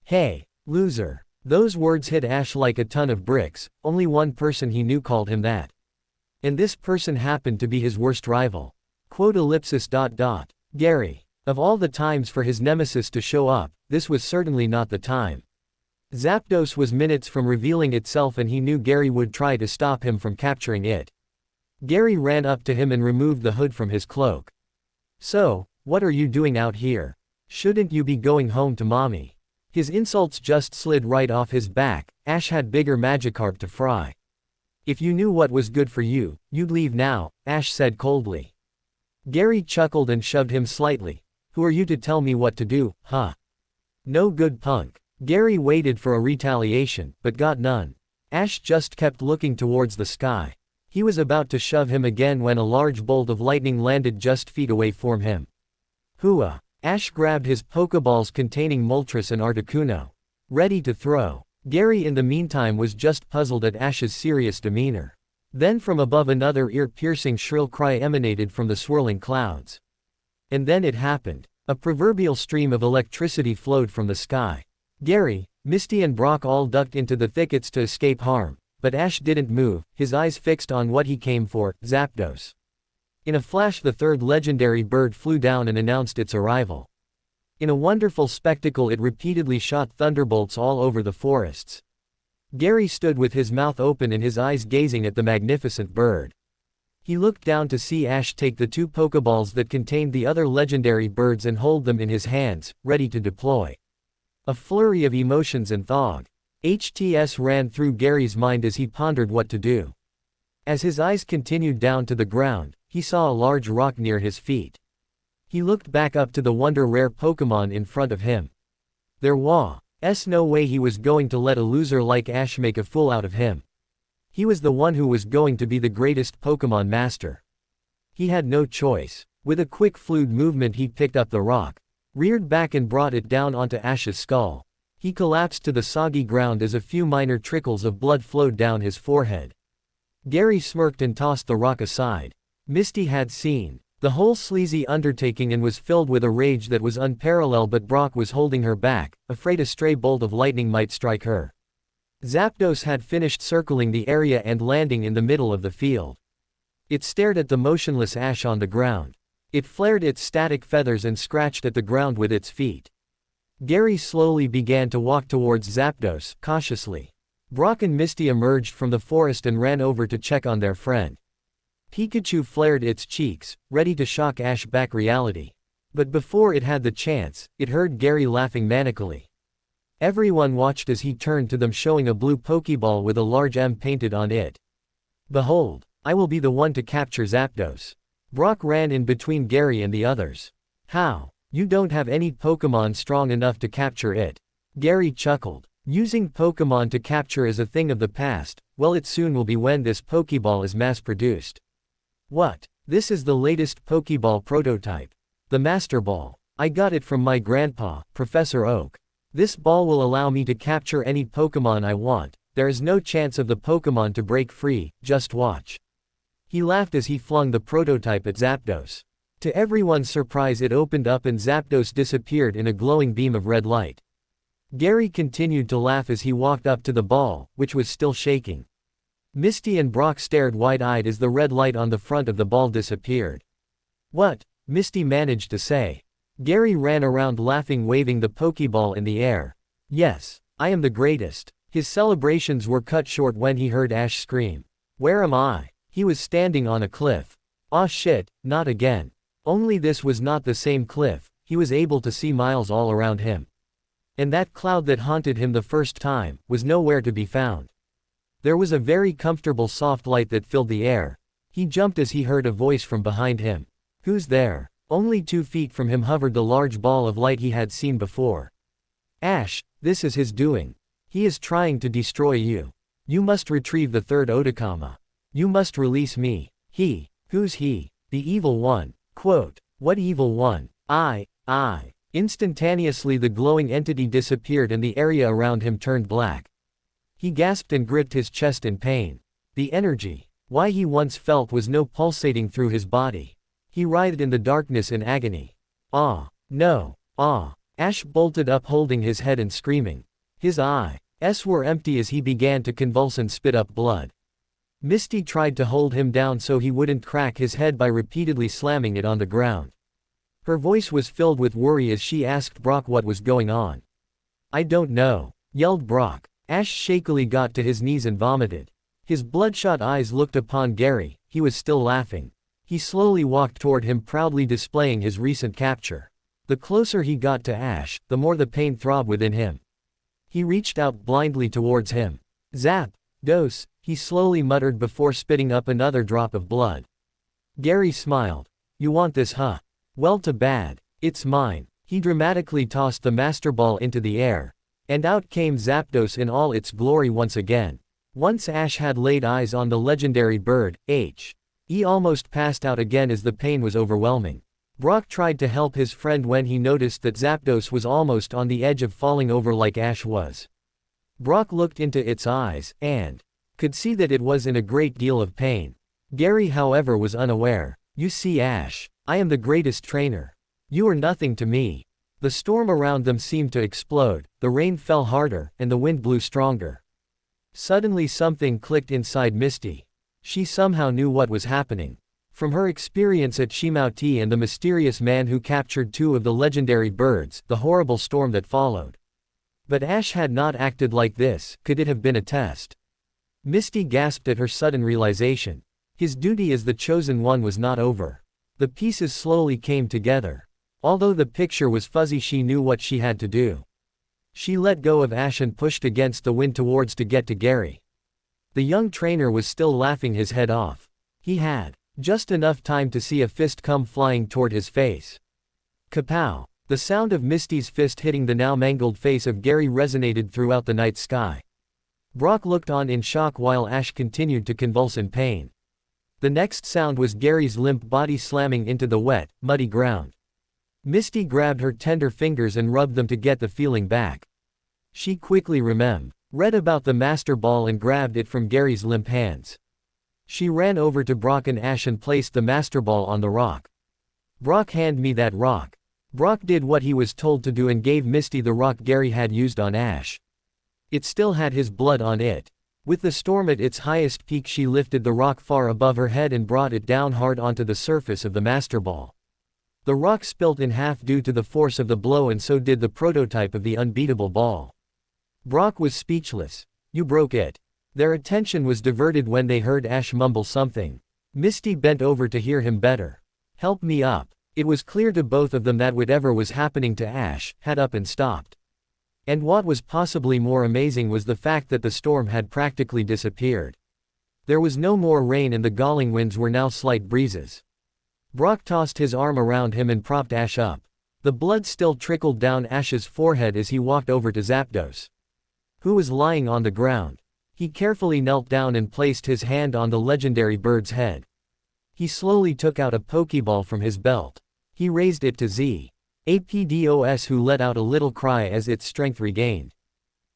"Hey, loser." Those words hit Ash like a ton of bricks. Only one person he knew called him that. And this person happened to be his worst rival. Gary. Of all the times for his nemesis to show up, this was certainly not the time. Zapdos was minutes from revealing itself and he knew Gary would try to stop him from capturing it. Gary ran up to him and removed the hood from his cloak. "So, what are you doing out here? Shouldn't you be going home to mommy?" His insults just slid right off his back. Ash had bigger Magikarp to fry. If you knew what was good for you, you'd leave now, Ash said coldly. Gary chuckled and shoved him slightly. Who are you to tell me what to do, huh? No good punk. Gary waited for a retaliation, but got none. Ash just kept looking towards the sky. He was about to shove him again when a large bolt of lightning landed just feet away from him. Hooah! Ash grabbed his Pokeballs containing Moltres and Articuno. Ready to throw. Gary in the meantime was just puzzled at Ash's serious demeanor. Then from above another ear-piercing shrill cry emanated from the swirling clouds. And then it happened. A proverbial stream of electricity flowed from the sky. Gary, Misty and Brock all ducked into the thickets to escape harm, but Ash didn't move, his eyes fixed on what he came for, Zapdos. In a flash the third legendary bird flew down and announced its arrival. In a wonderful spectacle it repeatedly shot thunderbolts all over the forests. Gary stood with his mouth open and his eyes gazing at the magnificent bird. He looked down to see Ash take the 2 Pokeballs that contained the other legendary birds and hold them in his hands, ready to deploy. A flurry of emotions and HTS ran through Gary's mind as he pondered what to do. As his eyes continued down to the ground, he saw a large rock near his feet. He looked back up to the wonder-rare Pokémon in front of him. There was no way he was going to let a loser like Ash make a fool out of him. He was the one who was going to be the greatest Pokémon master. He had no choice. With a quick fluid movement he picked up the rock, reared back and brought it down onto Ash's skull. He collapsed to the soggy ground as a few minor trickles of blood flowed down his forehead. Gary smirked and tossed the rock aside. Misty had seen the whole sleazy undertaking and was filled with a rage that was unparalleled, but Brock was holding her back, afraid a stray bolt of lightning might strike her. Zapdos had finished circling the area and landing in the middle of the field. It stared at the motionless Ash on the ground. It flared its static feathers and scratched at the ground with its feet. Gary slowly began to walk towards Zapdos, cautiously. Brock and Misty emerged from the forest and ran over to check on their friend. Pikachu flared its cheeks, ready to shock Ash back reality. But before it had the chance, it heard Gary laughing manically. Everyone watched as he turned to them, showing a blue Pokeball with a large M painted on it. Behold, I will be the one to capture Zapdos. Brock ran in between Gary and the others. How? You don't have any Pokemon strong enough to capture it. Gary chuckled. Using Pokemon to capture is a thing of the past, well it soon will be when this Pokeball is mass-produced. What? This is the latest Pokeball prototype. The Master Ball. I got it from my grandpa, Professor Oak. This ball will allow me to capture any Pokemon I want. There is no chance of the Pokemon to break free, just watch. He laughed as he flung the prototype at Zapdos. To everyone's surprise it opened up and Zapdos disappeared in a glowing beam of red light. Gary continued to laugh as he walked up to the ball, which was still shaking. Misty and Brock stared wide-eyed as the red light on the front of the ball disappeared. What? Misty managed to say. Gary ran around laughing, waving the Pokeball in the air. Yes, I am the greatest. His celebrations were cut short when he heard Ash scream. Where am I? He was standing on a cliff. Aw shit, not again. Only this was not the same cliff, he was able to see miles all around him. And that cloud that haunted him the first time, was nowhere to be found. There was a very comfortable soft light that filled the air. He jumped as he heard a voice from behind him. Who's there? Only 2 feet from him hovered the large ball of light he had seen before. Ash, this is his doing. He is trying to destroy you. You must retrieve the third Otakama. You must release me. He. Who's he? The evil one. Quote. What evil one? I. Instantaneously the glowing entity disappeared and the area around him turned black. He gasped and gripped his chest in pain. The energy, why he once felt, was now pulsating through his body. He writhed in the darkness in agony. Ah, no, ah. Ash bolted up, holding his head and screaming. His eyes were empty as he began to convulse and spit up blood. Misty tried to hold him down so he wouldn't crack his head by repeatedly slamming it on the ground. Her voice was filled with worry as she asked Brock what was going on. I don't know, yelled Brock. Ash shakily got to his knees and vomited. His bloodshot eyes looked upon Gary, he was still laughing. He slowly walked toward him, proudly displaying his recent capture. The closer he got to Ash, the more the pain throbbed within him. He reached out blindly towards him. Zap! Dose! he slowly muttered before spitting up another drop of blood. Gary smiled. You want this, huh? Well, too bad. It's mine. He dramatically tossed the Master Ball into the air. And out came Zapdos in all its glory once again. Once Ash had laid eyes on the legendary bird, he almost passed out again as the pain was overwhelming. Brock tried to help his friend when he noticed that Zapdos was almost on the edge of falling over like Ash was. Brock looked into its eyes, and could see that it was in a great deal of pain. Gary, however, was unaware. You see, Ash, I am the greatest trainer. You are nothing to me. The storm around them seemed to explode, the rain fell harder, and the wind blew stronger. Suddenly something clicked inside Misty. She somehow knew what was happening. From her experience at Shimouti and the mysterious man who captured two of the legendary birds, the horrible storm that followed. But Ash had not acted like this. Could it have been a test? Misty gasped at her sudden realization. His duty as the chosen one was not over. The pieces slowly came together. Although the picture was fuzzy, she knew what she had to do. She let go of Ash and pushed against the wind towards to get to Gary. The young trainer was still laughing his head off. He had just enough time to see a fist come flying toward his face. Kapow! The sound of Misty's fist hitting the now mangled face of Gary resonated throughout the night sky. Brock looked on in shock while Ash continued to convulse in pain. The next sound was Gary's limp body slamming into the wet, muddy ground. Misty grabbed her tender fingers and rubbed them to get the feeling back. She quickly read about the Master Ball and grabbed it from Gary's limp hands. She ran over to Brock and Ash and placed the Master Ball on the rock. Brock, hand me that rock. Brock did what he was told to do and gave Misty the rock Gary had used on Ash. It still had his blood on it. With the storm at its highest peak, she lifted the rock far above her head and brought it down hard onto the surface of the Master Ball. The rock split in half due to the force of the blow, and so did the prototype of the unbeatable ball. Brock was speechless. You broke it. Their attention was diverted when they heard Ash mumble something. Misty bent over to hear him better. Help me up. It was clear to both of them that whatever was happening to Ash had up and stopped. And what was possibly more amazing was the fact that the storm had practically disappeared. There was no more rain and the galling winds were now slight breezes. Brock tossed his arm around him and propped Ash up. The blood still trickled down Ash's forehead as he walked over to Zapdos, who was lying on the ground. He carefully knelt down and placed his hand on the legendary bird's head. He slowly took out a Pokeball from his belt. He raised it to Zapdos, who let out a little cry as its strength regained.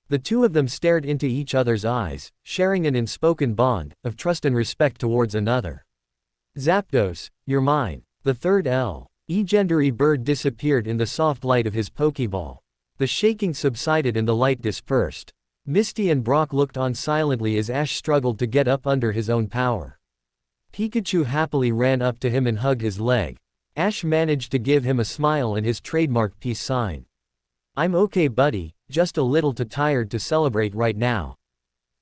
The two of them stared into each other's eyes, sharing an unspoken bond of trust and respect towards another. Zapdos, you're mine. The third legendary bird disappeared in the soft light of his Pokeball. The shaking subsided and the light dispersed. Misty and Brock looked on silently as Ash struggled to get up under his own power. Pikachu happily ran up to him and hugged his leg. Ash managed to give him a smile and his trademark peace sign. I'm okay, buddy, just a little too tired to celebrate right now.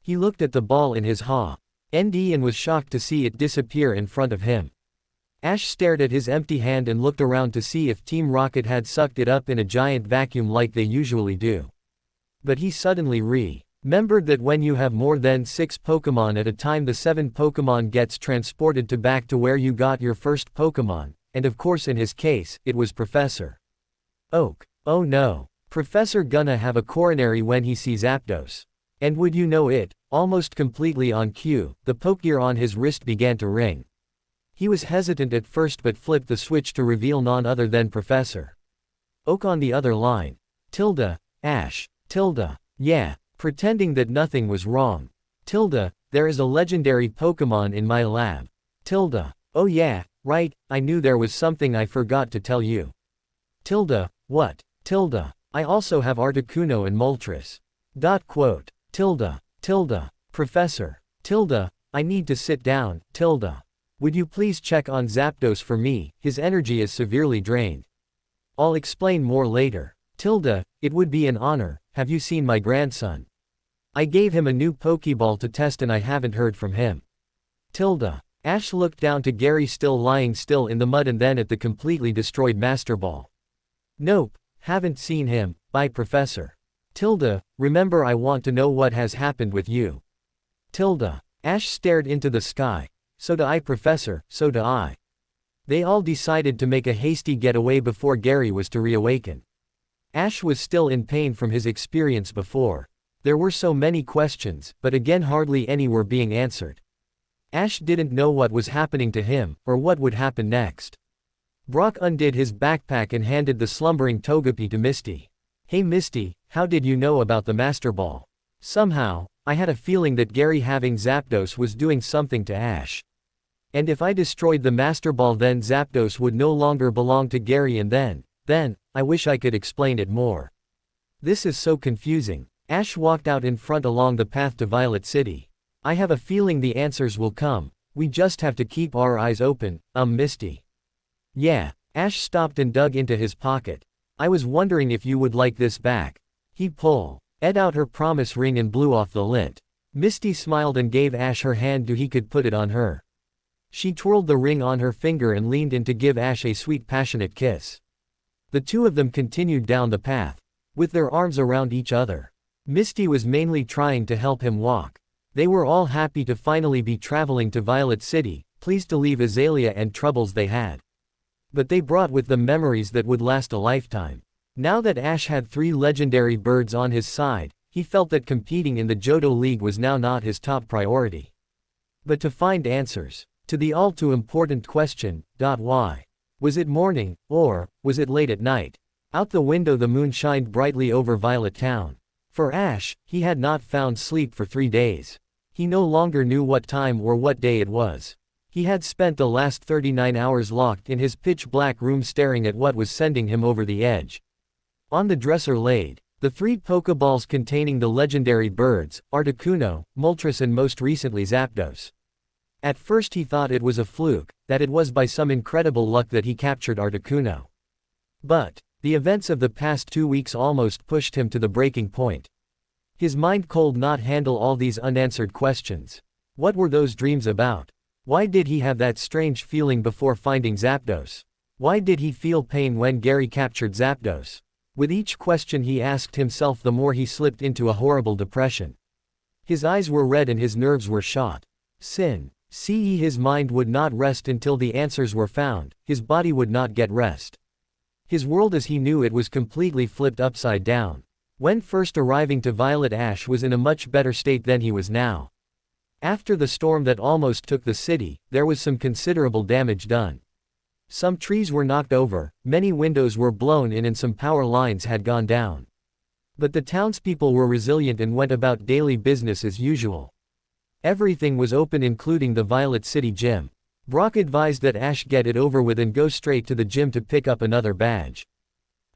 He looked at the ball in his hand and was shocked to see it disappear in front of him. Ash stared at his empty hand and looked around to see if Team Rocket had sucked it up in a giant vacuum like they usually do. But he suddenly remembered that when you have more than 6 Pokémon at a time, the 7th Pokémon gets transported back to where you got your first Pokémon, and of course in his case, it was Professor Oak. Oh no. Professor gonna have a coronary when he sees Zapdos. And would you know it, almost completely on cue, the Pokegear on his wrist began to ring. He was hesitant at first but flipped the switch to reveal none other than Professor Oak on the other line. Ash. Yeah. Pretending that nothing was wrong. There is a legendary Pokemon in my lab. Oh yeah, right, I knew there was something I forgot to tell you. What? I also have Articuno and Moltres. Professor. I need to sit down. Would you please check on Zapdos for me, his energy is severely drained. I'll explain more later. It would be an honor. Have you seen my grandson? I gave him a new Pokeball to test and I haven't heard from him. Ash looked down to Gary still lying still in the mud and then at the completely destroyed Master Ball. Nope, haven't seen him. Bye, Professor. Remember, I want to know what has happened with you. Ash stared into the sky. So do I, Professor, so do I. They all decided to make a hasty getaway before Gary was to reawaken. Ash was still in pain from his experience before. There were so many questions, but again hardly any were being answered. Ash didn't know what was happening to him, or what would happen next. Brock undid his backpack and handed the slumbering Togepi to Misty. Hey Misty, how did you know about the Master Ball? Somehow, I had a feeling that Gary having Zapdos was doing something to Ash. And if I destroyed the Master Ball, then Zapdos would no longer belong to Gary, and then, I wish I could explain it more. This is so confusing. Ash walked out in front along the path to Violet City. I have a feeling the answers will come. We just have to keep our eyes open, Misty. Yeah. Ash stopped and dug into his pocket. I was wondering if you would like this back. He pulled out her promise ring and blew off the lint. Misty smiled and gave Ash her hand so he could put it on her. She twirled the ring on her finger and leaned in to give Ash a sweet passionate kiss. The two of them continued down the path, with their arms around each other. Misty was mainly trying to help him walk. They were all happy to finally be traveling to Violet City, pleased to leave Azalea and troubles they had. But they brought with them memories that would last a lifetime. Now that Ash had 3 legendary birds on his side, he felt that competing in the Johto League was now not his top priority. But to find answers to the all too important question, why? Was it morning, or was it late at night? Out the window the moon shined brightly over Violet Town. For Ash, he had not found sleep for 3 days. He no longer knew what time or what day it was. He had spent the last 39 hours locked in his pitch-black room staring at what was sending him over the edge. On the dresser laid the 3 Pokeballs containing the legendary birds, Articuno, Moltres and most recently Zapdos. At first he thought it was a fluke, that it was by some incredible luck that he captured Articuno. But the events of the past 2 weeks almost pushed him to the breaking point. His mind could not handle all these unanswered questions. What were those dreams about? Why did he have that strange feeling before finding Zapdos? Why did he feel pain when Gary captured Zapdos? With each question he asked himself, the more he slipped into a horrible depression. His eyes were red and his nerves were shot. His mind would not rest until the answers were found, his body would not get rest. His world as he knew it was completely flipped upside down. When first arriving to Violet, Ash was in a much better state than he was now. After the storm that almost took the city, there was some considerable damage done. Some trees were knocked over, many windows were blown in and some power lines had gone down. But the townspeople were resilient and went about daily business as usual. Everything was open including the Violet City gym. Brock advised that Ash get it over with and go straight to the gym to pick up another badge.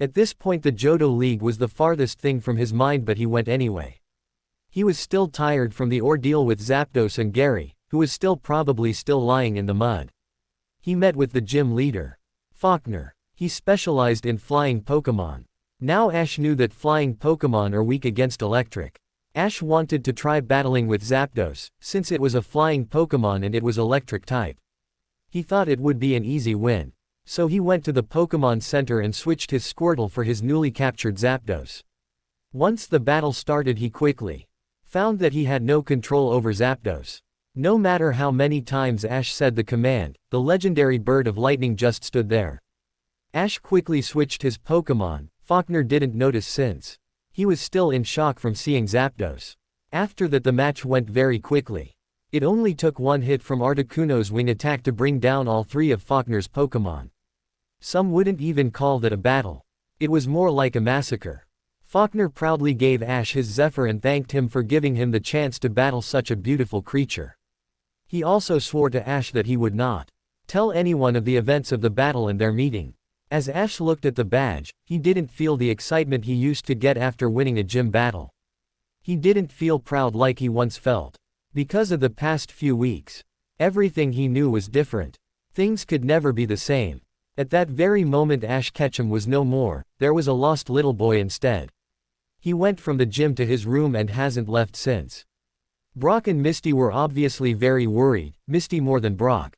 At this point the Johto League was the farthest thing from his mind, but he went anyway. He was still tired from the ordeal with Zapdos and Gary, who was probably still lying in the mud. He met with the gym leader, Faulkner. He specialized in flying Pokemon. Now Ash knew that flying Pokemon are weak against electric. Ash wanted to try battling with Zapdos, since it was a flying Pokemon and it was electric type. He thought it would be an easy win. So he went to the Pokemon Center and switched his Squirtle for his newly captured Zapdos. Once the battle started he quickly found that he had no control over Zapdos. No matter how many times Ash said the command, the legendary bird of lightning just stood there. Ash quickly switched his Pokemon. Faulkner didn't notice since he was still in shock from seeing Zapdos. After that the match went very quickly. It only took one hit from Articuno's wing attack to bring down all 3 of Faulkner's Pokemon. Some wouldn't even call that a battle. It was more like a massacre. Faulkner proudly gave Ash his Zephyr and thanked him for giving him the chance to battle such a beautiful creature. He also swore to Ash that he would not tell anyone of the events of the battle and their meeting. As Ash looked at the badge, he didn't feel the excitement he used to get after winning a gym battle. He didn't feel proud like he once felt. Because of the past few weeks, everything he knew was different. Things could never be the same. At that very moment Ash Ketchum was no more, there was a lost little boy instead. He went from the gym to his room and hasn't left since. Brock and Misty were obviously very worried, Misty more than Brock.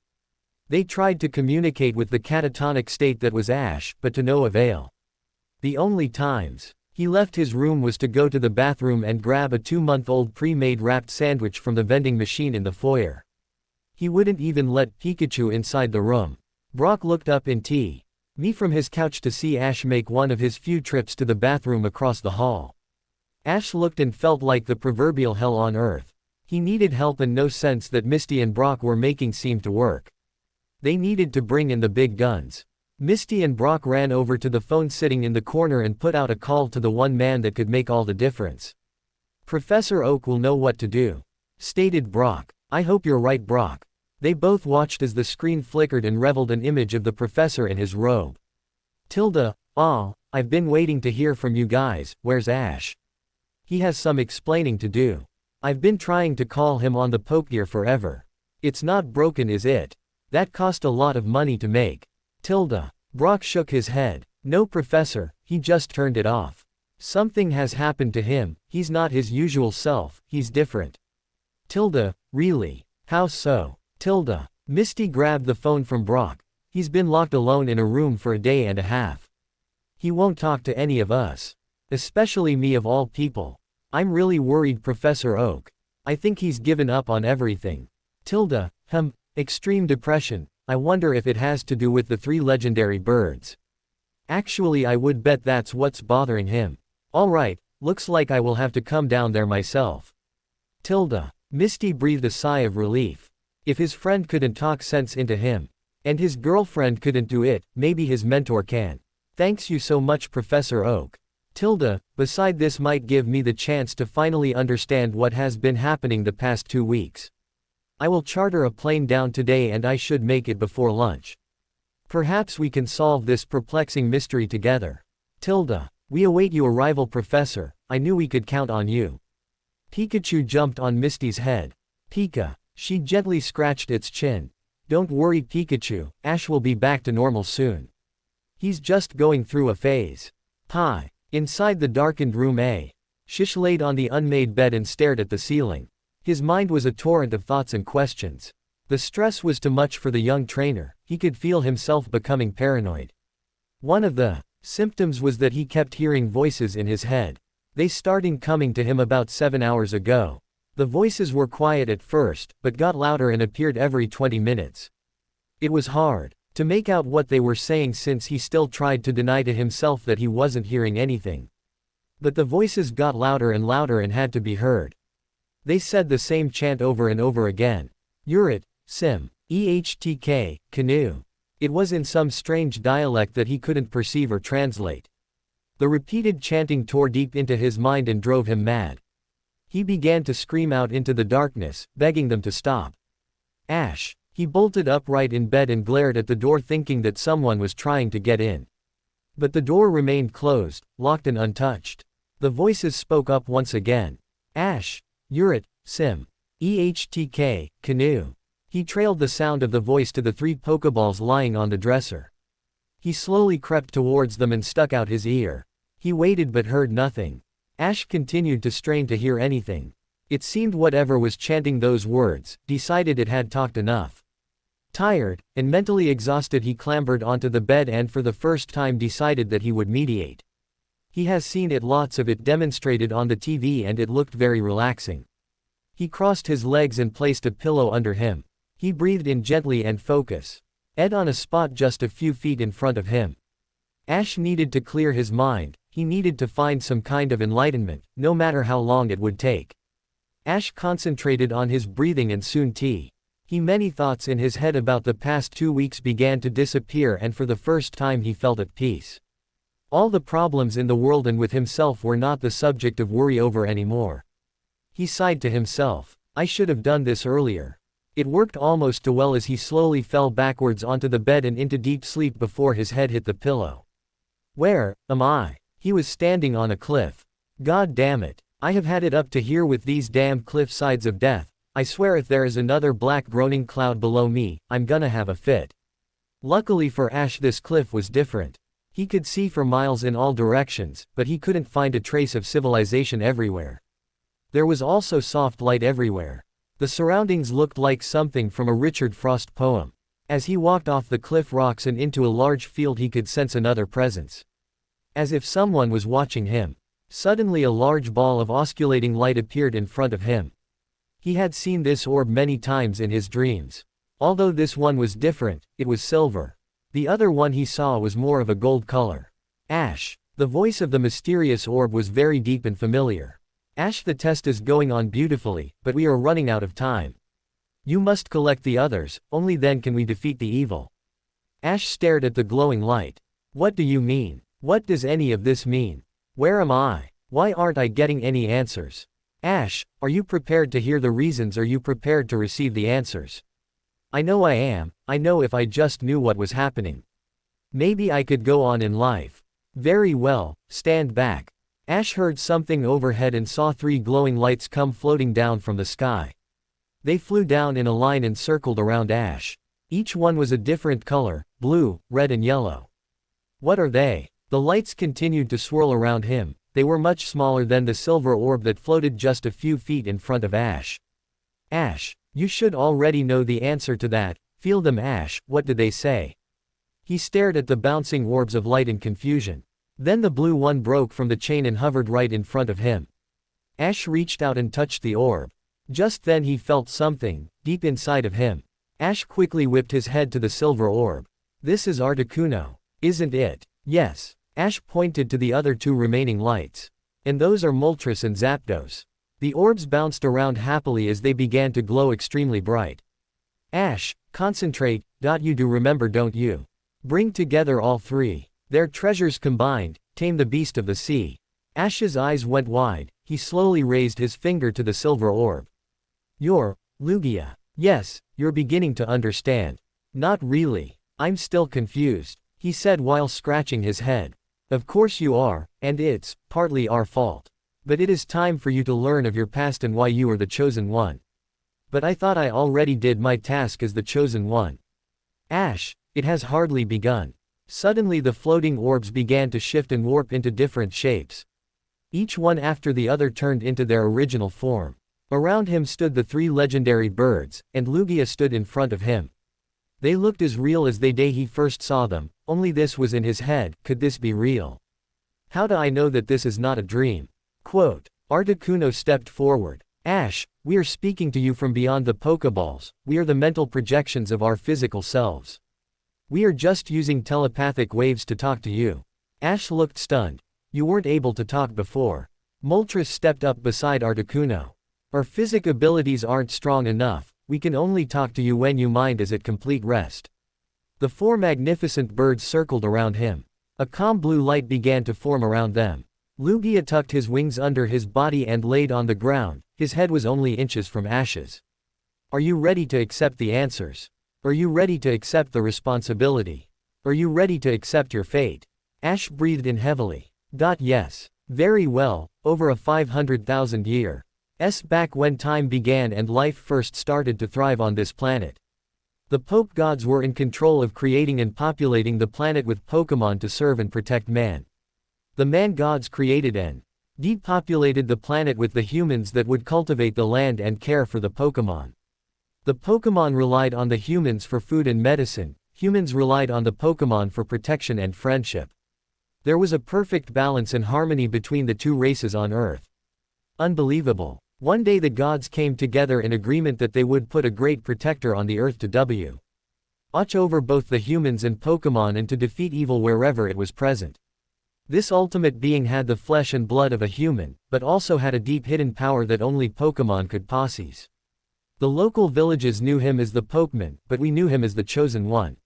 They tried to communicate with the catatonic state that was Ash, but to no avail. The only times He left his room was to go to the bathroom and grab a 2-month-old pre-made wrapped sandwich from the vending machine in the foyer. He wouldn't even let Pikachu inside the room. Brock looked up in me from his couch to see Ash make one of his few trips to the bathroom across the hall. Ash looked and felt like the proverbial hell on earth. He needed help and no sense that Misty and Brock were making seemed to work. They needed to bring in the big guns. Misty and Brock ran over to the phone sitting in the corner and put out a call to the one man that could make all the difference. "Professor Oak will know what to do," stated Brock. "I hope you're right, Brock." They both watched as the screen flickered and reveled an image of the professor in his robe. I've been waiting to hear from you guys. Where's Ash? He has some explaining to do. I've been trying to call him on the Pokegear forever. It's not broken, is it? That cost a lot of money to make. Brock shook his head. "No, Professor, he just turned it off. Something has happened to him, he's not his usual self, he's different." "Really? How so?" Misty grabbed the phone from Brock. "He's been locked alone in a room for a day and a half. He won't talk to any of us. Especially me of all people. I'm really worried, Professor Oak. I think he's given up on everything." Extreme depression. I wonder if it has to do with the 3 legendary birds. Actually, I would bet that's what's bothering him. Alright, looks like I will have to come down there myself." Misty breathed a sigh of relief. If his friend couldn't talk sense into him, and his girlfriend couldn't do it, maybe his mentor can. "Thanks you so much, Professor Oak. Beside this might give me the chance to finally understand what has been happening the past 2 weeks. I will charter a plane down today and I should make it before lunch. Perhaps we can solve this perplexing mystery together. We await your arrival, Professor. I knew we could count on you." Pikachu jumped on Misty's head. "Pika." She gently scratched its chin. "Don't worry, Pikachu, Ash will be back to normal soon. He's just going through a phase." Hi. Inside the darkened room, Shish laid on the unmade bed and stared at the ceiling. His mind was a torrent of thoughts and questions. The stress was too much for the young trainer. He could feel himself becoming paranoid. One of the symptoms was that he kept hearing voices in his head. They started coming to him about 7 hours ago. The voices were quiet at first, but got louder and appeared every 20 minutes. It was hard to make out what they were saying since he still tried to deny to himself that he wasn't hearing anything. But the voices got louder and had to be heard. They said the same chant over and over again. "Urit, Sim, EHTK, Canoe." It was in some strange dialect that he couldn't perceive or translate. The repeated chanting tore deep into his mind and drove him mad. He began to scream out into the darkness, begging them to stop. "Ash!" He bolted upright in bed and glared at the door, thinking that someone was trying to get in. But the door remained closed, locked and untouched. The voices spoke up once again. "Ash! Urit, Sim. EHTK, Canoe." He trailed the sound of the voice to the 3 Pokeballs lying on the dresser. He slowly crept towards them and stuck out his ear. He waited but heard nothing. Ash continued to strain to hear anything. It seemed whatever was chanting those words decided it had talked enough. Tired and mentally exhausted, he clambered onto the bed and for the first time decided that he would meditate. He has seen it, lots of it demonstrated on the TV, and it looked very relaxing. He crossed his legs and placed a pillow under him. He breathed in gently and focused on a spot just a few feet in front of him. Ash needed to clear his mind. He needed to find some kind of enlightenment, no matter how long it would take. Ash concentrated on his breathing and soon many thoughts in his head about the past 2 weeks began to disappear, and for the first time he felt at peace. All the problems in the world and with himself were not the subject of worry over anymore. He sighed to himself. "I should have done this earlier." It worked almost too well as he slowly fell backwards onto the bed and into deep sleep before his head hit the pillow. "Where am I?" He was standing on a cliff. "God damn it. I have had it up to here with these damn cliff sides of death. I swear if there is another black groaning cloud below me, I'm gonna have a fit." Luckily for Ash, this cliff was different. He could see for miles in all directions, but he couldn't find a trace of civilization everywhere. There was also soft light everywhere. The surroundings looked like something from a Richard Frost poem. As he walked off the cliff rocks and into a large field, he could sense another presence. As if someone was watching him. Suddenly a large ball of osculating light appeared in front of him. He had seen this orb many times in his dreams. Although this one was different, it was silver. The other one he saw was more of a gold color. Ash. The voice of the mysterious orb was very deep and familiar. Ash, the test is going on beautifully, but we are running out of time. You must collect the others, only then can we defeat the evil. Ash stared at the glowing light. What do you mean? What does any of this mean? Where am I? Why aren't I getting any answers? Ash, are you prepared to hear the reasons? Are you prepared to receive the answers? I know I am. I know if I just knew what was happening. Maybe I could go on in life. Very well, stand back. Ash heard something overhead and saw 3 glowing lights come floating down from the sky. They flew down in a line and circled around Ash. Each one was a different color, blue, red and yellow. What are they? The lights continued to swirl around him. They were much smaller than the silver orb that floated just a few feet in front of Ash. Ash, you should already know the answer to that. Feel them, Ash. What did they say? He stared at the bouncing orbs of light in confusion. Then the blue one broke from the chain and hovered right in front of him. Ash reached out and touched the orb. Just then he felt something, deep inside of him. Ash quickly whipped his head to the silver orb. This is Articuno, isn't it? Yes. Ash pointed to the other 2 remaining lights. And those are Moltres and Zapdos. The orbs bounced around happily as they began to glow extremely bright. Ash, concentrate, you do remember, don't you? Bring together all 3. Their treasures combined, tame the beast of the sea. Ash's eyes went wide, he slowly raised his finger to the silver orb. You're, Lugia. Yes, you're beginning to understand. Not really. I'm still confused, he said while scratching his head. Of course you are, and it's partly our fault. But it is time for you to learn of your past and why you are the chosen one. But I thought I already did my task as the chosen one. Ash, it has hardly begun. Suddenly the floating orbs began to shift and warp into different shapes. Each one after the other turned into their original form. Around him stood the 3 legendary birds, and Lugia stood in front of him. They looked as real as the day he first saw them, only this was in his head. Could this be real? How do I know that this is not a dream? Quote. Articuno stepped forward. Ash, we are speaking to you from beyond the Pokeballs. We are the mental projections of our physical selves. We are just using telepathic waves to talk to you. Ash looked stunned. You weren't able to talk before. Moltres stepped up beside Articuno. Our physic abilities aren't strong enough. We can only talk to you when your mind is at complete rest. The 4 magnificent birds circled around him. A calm blue light began to form around them. Lugia tucked his wings under his body and laid on the ground. His head was only inches from Ash's. Are you ready to accept the answers? Are you ready to accept the responsibility? Are you ready to accept your fate? Ash breathed in heavily. Yes. Very well, over a 500,000 years back when time began and life first started to thrive on this planet. The Poke gods were in control of creating and populating the planet with Pokemon to serve and protect man. The man gods created and depopulated the planet with the humans that would cultivate the land and care for the Pokemon. The Pokemon relied on the humans for food and medicine, humans relied on the Pokemon for protection and friendship. There was a perfect balance and harmony between the 2 races on Earth. Unbelievable. One day the gods came together in agreement that they would put a great protector on the Earth to watch over both the humans and Pokemon and to defeat evil wherever it was present. This ultimate being had the flesh and blood of a human, but also had a deep hidden power that only Pokemon could possess. The local villages knew him as the Pokeman, but we knew him as the Chosen One.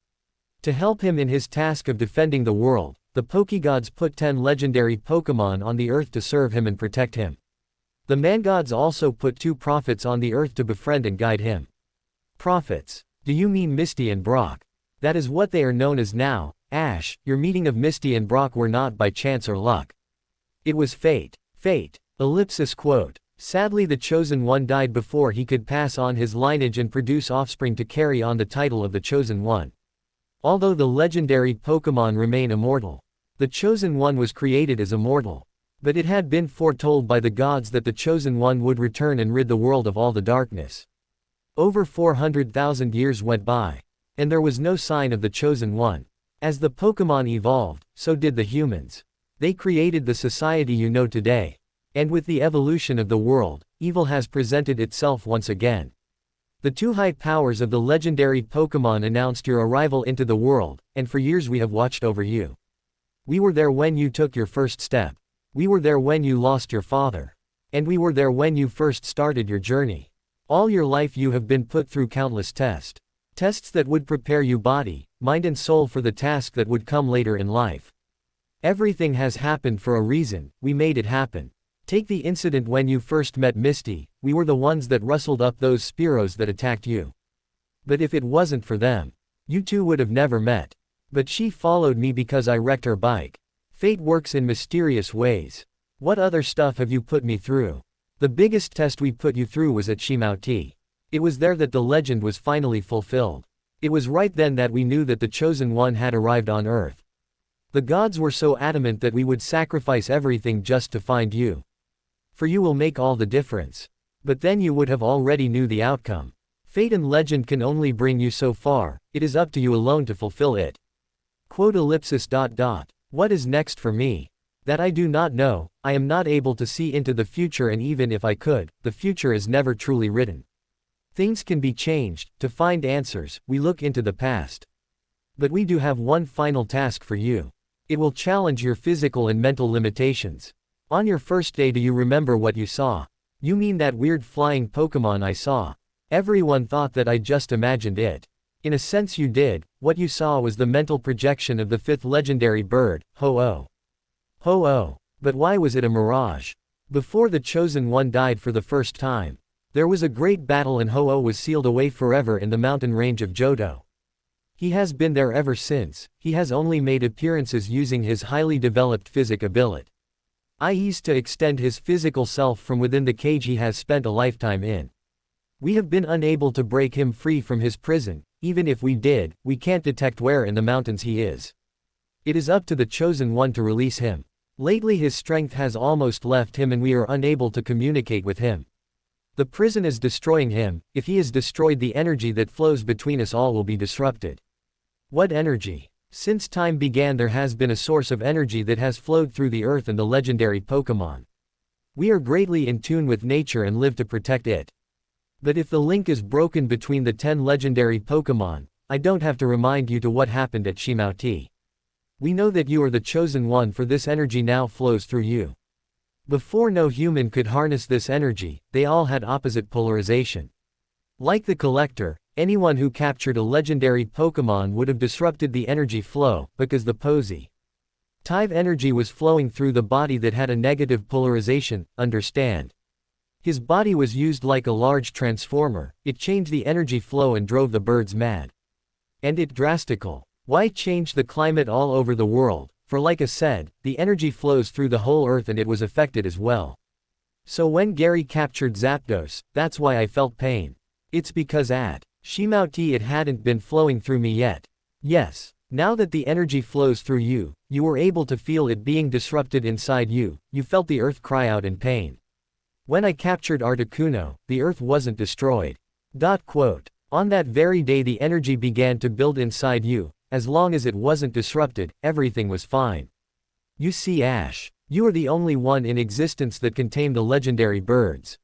To help him in his task of defending the world, the Pokegods put 10 legendary Pokemon on the Earth to serve him and protect him. The Mangods also put 2 prophets on the Earth to befriend and guide him. Prophets? Do you mean Misty and Brock? That is what they are known as now. Ash, your meeting of Misty and Brock were not by chance or luck. It was fate. Fate. Ellipsis quote. Sadly, the Chosen One died before he could pass on his lineage and produce offspring to carry on the title of the Chosen One. Although the legendary Pokemon remain immortal, the Chosen One was created as immortal. But it had been foretold by the gods that the Chosen One would return and rid the world of all the darkness. Over 400,000 years went by, and there was no sign of the Chosen One. As the Pokemon evolved, so did the humans. They created the society you know today. And with the evolution of the world, evil has presented itself once again. The two high powers of the legendary Pokémon announced your arrival into the world, and for years we have watched over you. We were there when you took your first step. We were there when you lost your father. And we were there when you first started your journey. All your life you have been put through countless tests. Tests that would prepare you body, mind and soul for the task that would come later in life. Everything has happened for a reason, we made it happen. Take the incident when you first met Misty, we were the ones that rustled up those Spearows that attacked you. But if it wasn't for them, you two would have never met. But she followed me because I wrecked her bike. Fate works in mysterious ways. What other stuff have you put me through? The biggest test we put you through was at Shimao-T. It was there that the legend was finally fulfilled. It was right then that we knew that the Chosen One had arrived on Earth. The gods were so adamant that we would sacrifice everything just to find you. For you will make all the difference. But then you would have already knew the outcome. Fate and legend can only bring you so far, it is up to you alone to fulfill it. Quote ellipsis. What is next for me? That I do not know, I am not able to see into the future, and even if I could, the future is never truly written. Things can be changed, to find answers, we look into the past. But we do have one final task for you. It will challenge your physical and mental limitations. On your first day, do you remember what you saw? You mean that weird flying Pokémon I saw? Everyone thought that I just imagined it. In a sense you did. What you saw was the mental projection of the 5th legendary bird, Ho-Oh. Ho-Oh. But why was it a mirage? Before the Chosen One died for the first time, there was a great battle and Ho-Oh was sealed away forever in the mountain range of Johto. He has been there ever since. He has only made appearances using his highly developed physic ability. i.e. to extend his physical self from within the cage he has spent a lifetime in. We have been unable to break him free from his prison. Even if we did, we can't detect where in the mountains he is. It is up to the Chosen One to release him. Lately his strength has almost left him and we are unable to communicate with him. The prison is destroying him. If he is destroyed, the energy that flows between us all will be disrupted. What energy? Since time began there has been a source of energy that has flowed through the earth and the legendary Pokémon. We are greatly in tune with nature and live to protect it. But if the link is broken between the 10 legendary Pokémon, I don't have to remind you to what happened at Shimao-T. We know that you are the Chosen One, for this energy now flows through you. Before, no human could harness this energy, they all had opposite polarization. Like the Collector, anyone who captured a legendary Pokémon would have disrupted the energy flow, because the positive energy was flowing through the body that had a negative polarization, understand? His body was used like a large transformer, it changed the energy flow and drove the birds mad. And it drastical. Why change the climate all over the world? For like I said, the energy flows through the whole earth and it was affected as well. So when Gary captured Zapdos, that's why I felt pain. It's because at Shimao-T it hadn't been flowing through me yet. Yes, now that the energy flows through you, you were able to feel it being disrupted inside you, you felt the earth cry out in pain. When I captured Articuno, the earth wasn't destroyed. Quote. On that very day the energy began to build inside you. As long as it wasn't disrupted, everything was fine. You see, Ash, you are the only one in existence that can tame the legendary birds.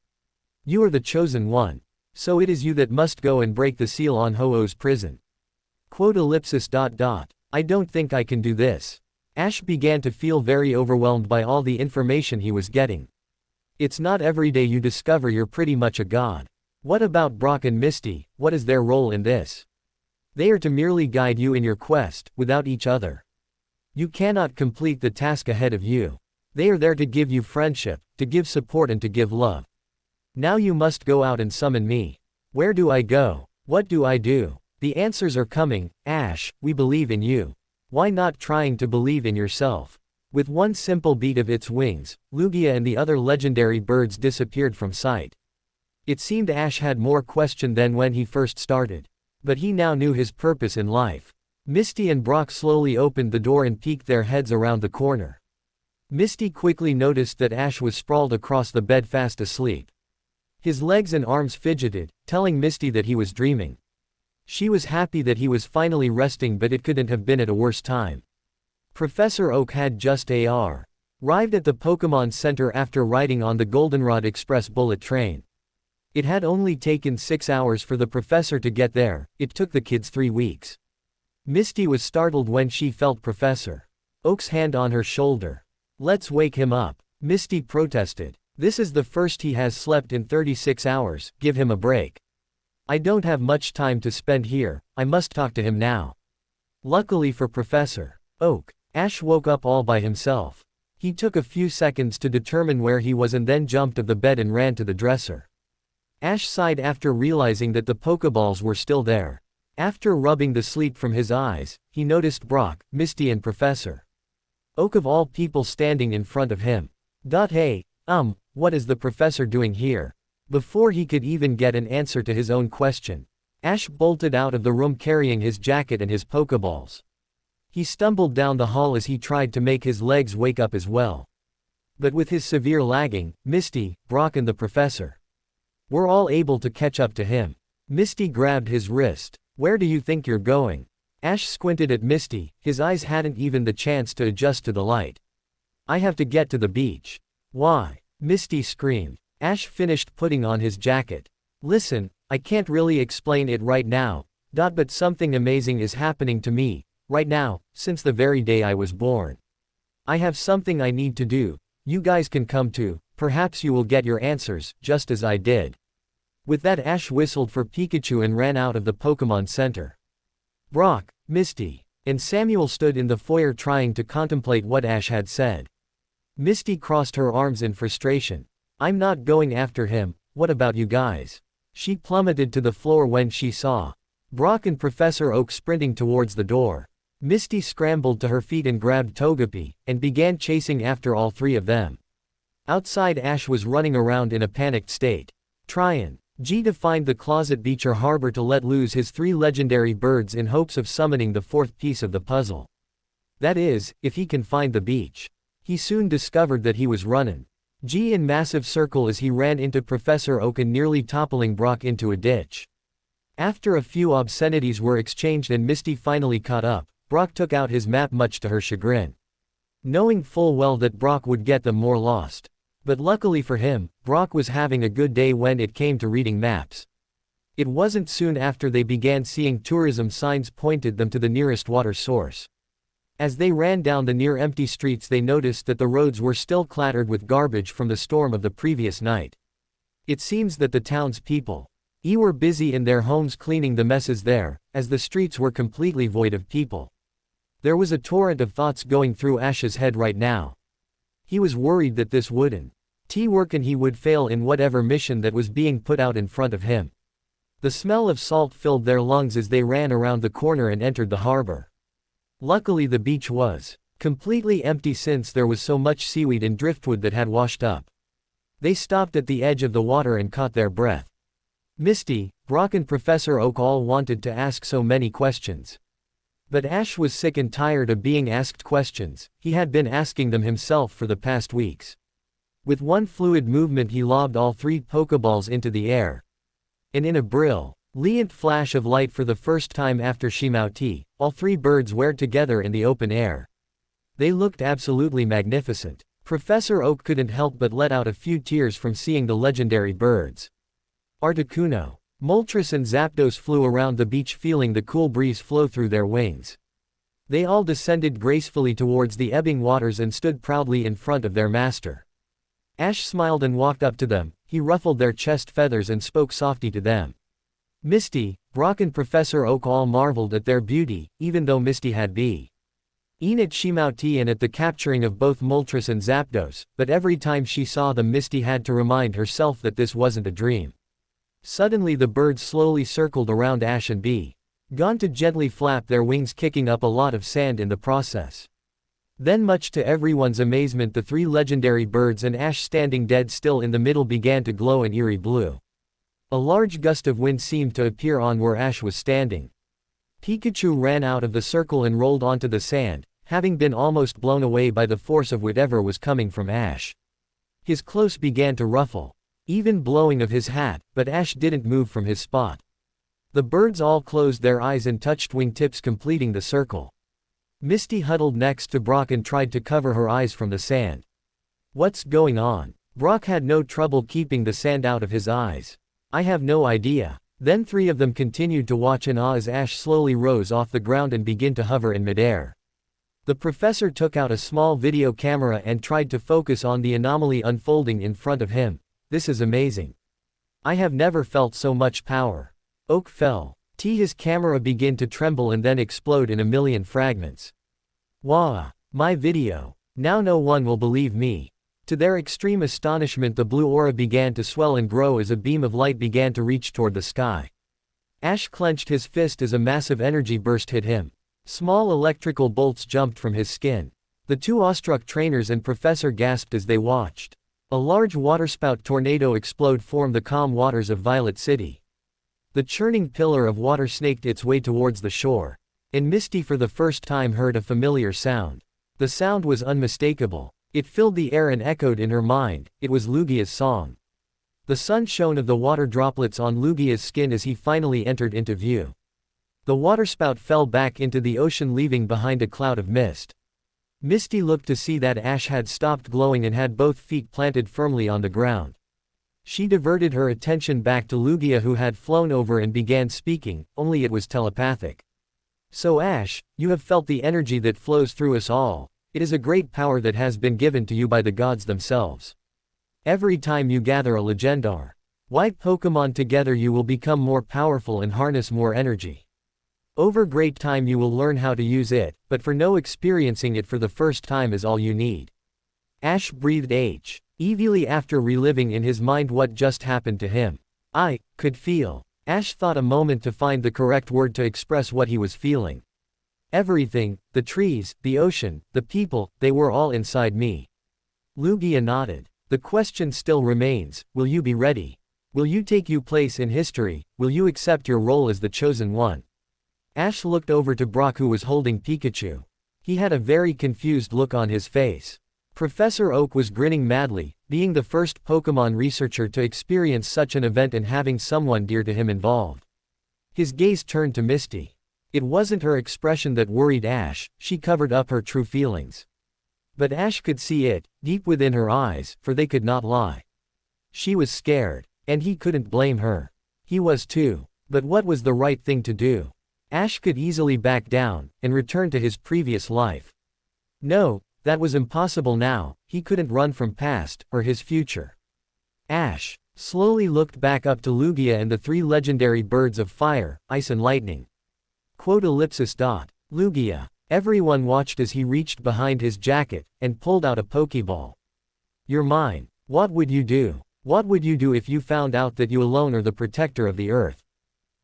You are the Chosen One. So it is you that must go and break the seal on Ho-Oh's prison. Quote ellipsis. I don't think I can do this. Ash began to feel very overwhelmed by all the information he was getting. It's not every day you discover you're pretty much a god. What about Brock and Misty? What is their role in this? They are to merely guide you in your quest. Without each other, you cannot complete the task ahead of you. They are there to give you friendship, to give support and to give love. Now you must go out and summon me. Where do I go? What do I do? The answers are coming, Ash, we believe in you. Why not trying to believe in yourself? With one simple beat of its wings, Lugia and the other legendary birds disappeared from sight. It seemed Ash had more question than when he first started. But he now knew his purpose in life. Misty and Brock slowly opened the door and peeked their heads around the corner. Misty quickly noticed that Ash was sprawled across the bed fast asleep. His legs and arms fidgeted, telling Misty that he was dreaming. She was happy that he was finally resting, but it couldn't have been at a worse time. Professor Oak had just Arrived at the Pokémon Center after riding on the Goldenrod Express bullet train. It had only taken 6 hours for the professor to get there, it took the kids 3 weeks. Misty was startled when she felt Professor Oak's hand on her shoulder. "Let's wake him up," Misty protested. "This is the first he has slept in 36 hours, give him a break. I don't have much time to spend here, I must talk to him now." Luckily for Professor Oak, Ash woke up all by himself. He took a few seconds to determine where he was and then jumped of the bed and ran to the dresser. Ash sighed after realizing that the Pokeballs were still there. After rubbing the sleep from his eyes, he noticed Brock, Misty and Professor Oak of all people standing in front of him. Hey, what is the professor doing here? Before he could even get an answer to his own question, Ash bolted out of the room carrying his jacket and his Pokeballs. He stumbled down the hall as he tried to make his legs wake up as well. But with his severe lagging, Misty, Brock and the professor were all able to catch up to him. Misty grabbed his wrist. "Where do you think you're going?" Ash squinted at Misty, his eyes hadn't even the chance to adjust to the light. "I have to get to the beach." "Why?" Misty screamed. Ash finished putting on his jacket. "Listen, I can't really explain it right now, but something amazing is happening to me, right now, since the very day I was born. I have something I need to do, you guys can come too, perhaps you will get your answers, just as I did." With that, Ash whistled for Pikachu and ran out of the Pokémon Center. Brock, Misty, and Samuel stood in the foyer trying to contemplate what Ash had said. Misty crossed her arms in frustration. "I'm not going after him, what about you guys?" She plummeted to the floor when she saw Brock and Professor Oak sprinting towards the door. Misty scrambled to her feet and grabbed Togepi, and began chasing after all three of them. Outside, Ash was running around in a panicked state, trying to find the closet beach or harbor to let loose his 3 legendary birds in hopes of summoning the 4th piece of the puzzle. That is, if he can find the beach. He soon discovered that he was running in massive circle as he ran into Professor Oak and nearly toppling Brock into a ditch. After a few obscenities were exchanged and Misty finally caught up, Brock took out his map much to her chagrin, knowing full well that Brock would get them more lost. But luckily for him, Brock was having a good day when it came to reading maps. It wasn't soon after they began seeing tourism signs pointed them to the nearest water source. As they ran down the near empty streets, they noticed that the roads were still clattered with garbage from the storm of the previous night. It seems that the townspeople were busy in their homes cleaning the messes there, as the streets were completely void of people. There was a torrent of thoughts going through Ash's head right now. He was worried that this wouldn't work and he would fail in whatever mission that was being put out in front of him. The smell of salt filled their lungs as they ran around the corner and entered the harbor. Luckily, the beach was completely empty since there was so much seaweed and driftwood that had washed up. They stopped at the edge of the water and caught their breath. Misty, Brock and Professor Oak all wanted to ask so many questions. But Ash was sick and tired of being asked questions. He had been asking them himself for the past weeks. With one fluid movement he lobbed all 3 Pokeballs into the air. And in a brilliant flash of light, for the first time after Shimauti, all 3 birds were together in the open air. They looked absolutely magnificent. Professor Oak couldn't help but let out a few tears from seeing the legendary birds. Articuno, Moltres and Zapdos flew around the beach, feeling the cool breeze flow through their wings. They all descended gracefully towards the ebbing waters and stood proudly in front of their master. Ash smiled and walked up to them. He ruffled their chest feathers and spoke softly to them. Misty, Brock and Professor Oak all marveled at their beauty, even though Misty had been at Shimauti and at the capturing of both Moltres and Zapdos, but every time she saw them, Misty had to remind herself that this wasn't a dream. Suddenly the birds slowly circled around Ash and began to gently flap their wings, kicking up a lot of sand in the process. Then, much to everyone's amazement, the 3 legendary birds and Ash standing dead still in the middle began to glow an eerie blue. A large gust of wind seemed to appear on where Ash was standing. Pikachu ran out of the circle and rolled onto the sand, having been almost blown away by the force of whatever was coming from Ash. His clothes began to ruffle, even blowing of his hat, but Ash didn't move from his spot. The birds all closed their eyes and touched wingtips, completing the circle. Misty huddled next to Brock and tried to cover her eyes from the sand. What's going on? Brock had no trouble keeping the sand out of his eyes. I have no idea. Then three of them continued to watch in awe as Ash slowly rose off the ground and began to hover in midair. The professor took out a small video camera and tried to focus on the anomaly unfolding in front of him. This is amazing. I have never felt so much power. Oak fell. His camera began to tremble and then explode in a million fragments. Wah! My video. Now no one will believe me. To their extreme astonishment, the blue aura began to swell and grow as a beam of light began to reach toward the sky. Ash clenched his fist as a massive energy burst hit him. Small electrical bolts jumped from his skin. The two awestruck trainers and professor gasped as they watched. A large waterspout tornado explode formed the calm waters of Violet City. The churning pillar of water snaked its way towards the shore. And Misty for the first time heard a familiar sound. The sound was unmistakable. It filled the air and echoed in her mind. It was Lugia's song. The sun shone of the water droplets on Lugia's skin as he finally entered into view. The waterspout fell back into the ocean, leaving behind a cloud of mist. Misty looked to see that Ash had stopped glowing and had both feet planted firmly on the ground. She diverted her attention back to Lugia, who had flown over and began speaking, only it was telepathic. So Ash, you have felt the energy that flows through us all. It is a great power that has been given to you by the gods themselves. Every time you gather a legendar white Pokemon together, you will become more powerful and harness more energy. Over great time you will learn how to use it, but for no, experiencing it for the first time is all you need. Ash breathed evilly after reliving in his mind what just happened to him. I could feel. Ash thought a moment to find the correct word to express what he was feeling. Everything, the trees, the ocean, the people, they were all inside me. Lugia nodded. The question still remains, will you be ready? Will you take your place in history? Will you accept your role as the chosen one? Ash looked over to Brock, who was holding Pikachu. He had a very confused look on his face. Professor Oak was grinning madly, being the first Pokemon researcher to experience such an event and having someone dear to him involved. His gaze turned to Misty. It wasn't her expression that worried Ash, she covered up her true feelings. But Ash could see it, deep within her eyes, for they could not lie. She was scared, and he couldn't blame her. He was too. But what was the right thing to do? Ash could easily back down, and return to his previous life. No, that was impossible now. He couldn't run from past, or his future. Ash slowly looked back up to Lugia and the three legendary birds of fire, ice and lightning. Lugia. Everyone watched as he reached behind his jacket, and pulled out a Pokeball. You're mine. What would you do? What would you do if you found out that you alone are the protector of the earth?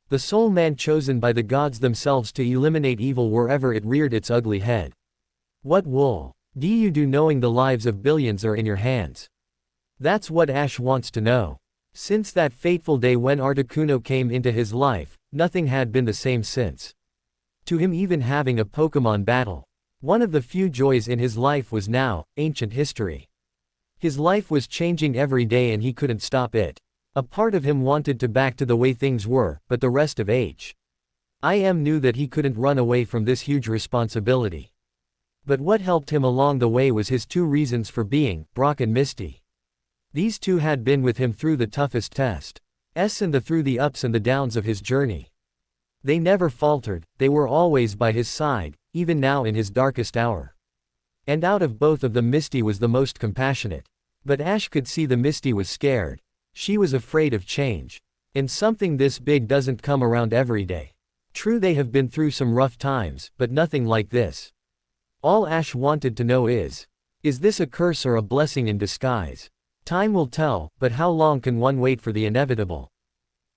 The sole man chosen by the gods themselves to eliminate evil wherever it reared its ugly head. What will you do knowing the lives of billions are in your hands? That's what Ash wants to know. Since that fateful day when Articuno came into his life, nothing had been the same since. To him, even having a Pokemon battle, one of the few joys in his life, was now ancient history. His life was changing every day and he couldn't stop it. A part of him wanted to back to the way things were, but the rest of I knew that he couldn't run away from this huge responsibility. But what helped him along the way was his two reasons for being, Brock and Misty. These two had been with him through the toughest tests and through the ups and the downs of his journey. They never faltered, they were always by his side, even now in his darkest hour. And out of both of them, Misty was the most compassionate. But Ash could see the Misty was scared. She was afraid of change. And something this big doesn't come around every day. True, they have been through some rough times, but nothing like this. All Ash wanted to know is this a curse or a blessing in disguise? Time will tell, but how long can one wait for the inevitable?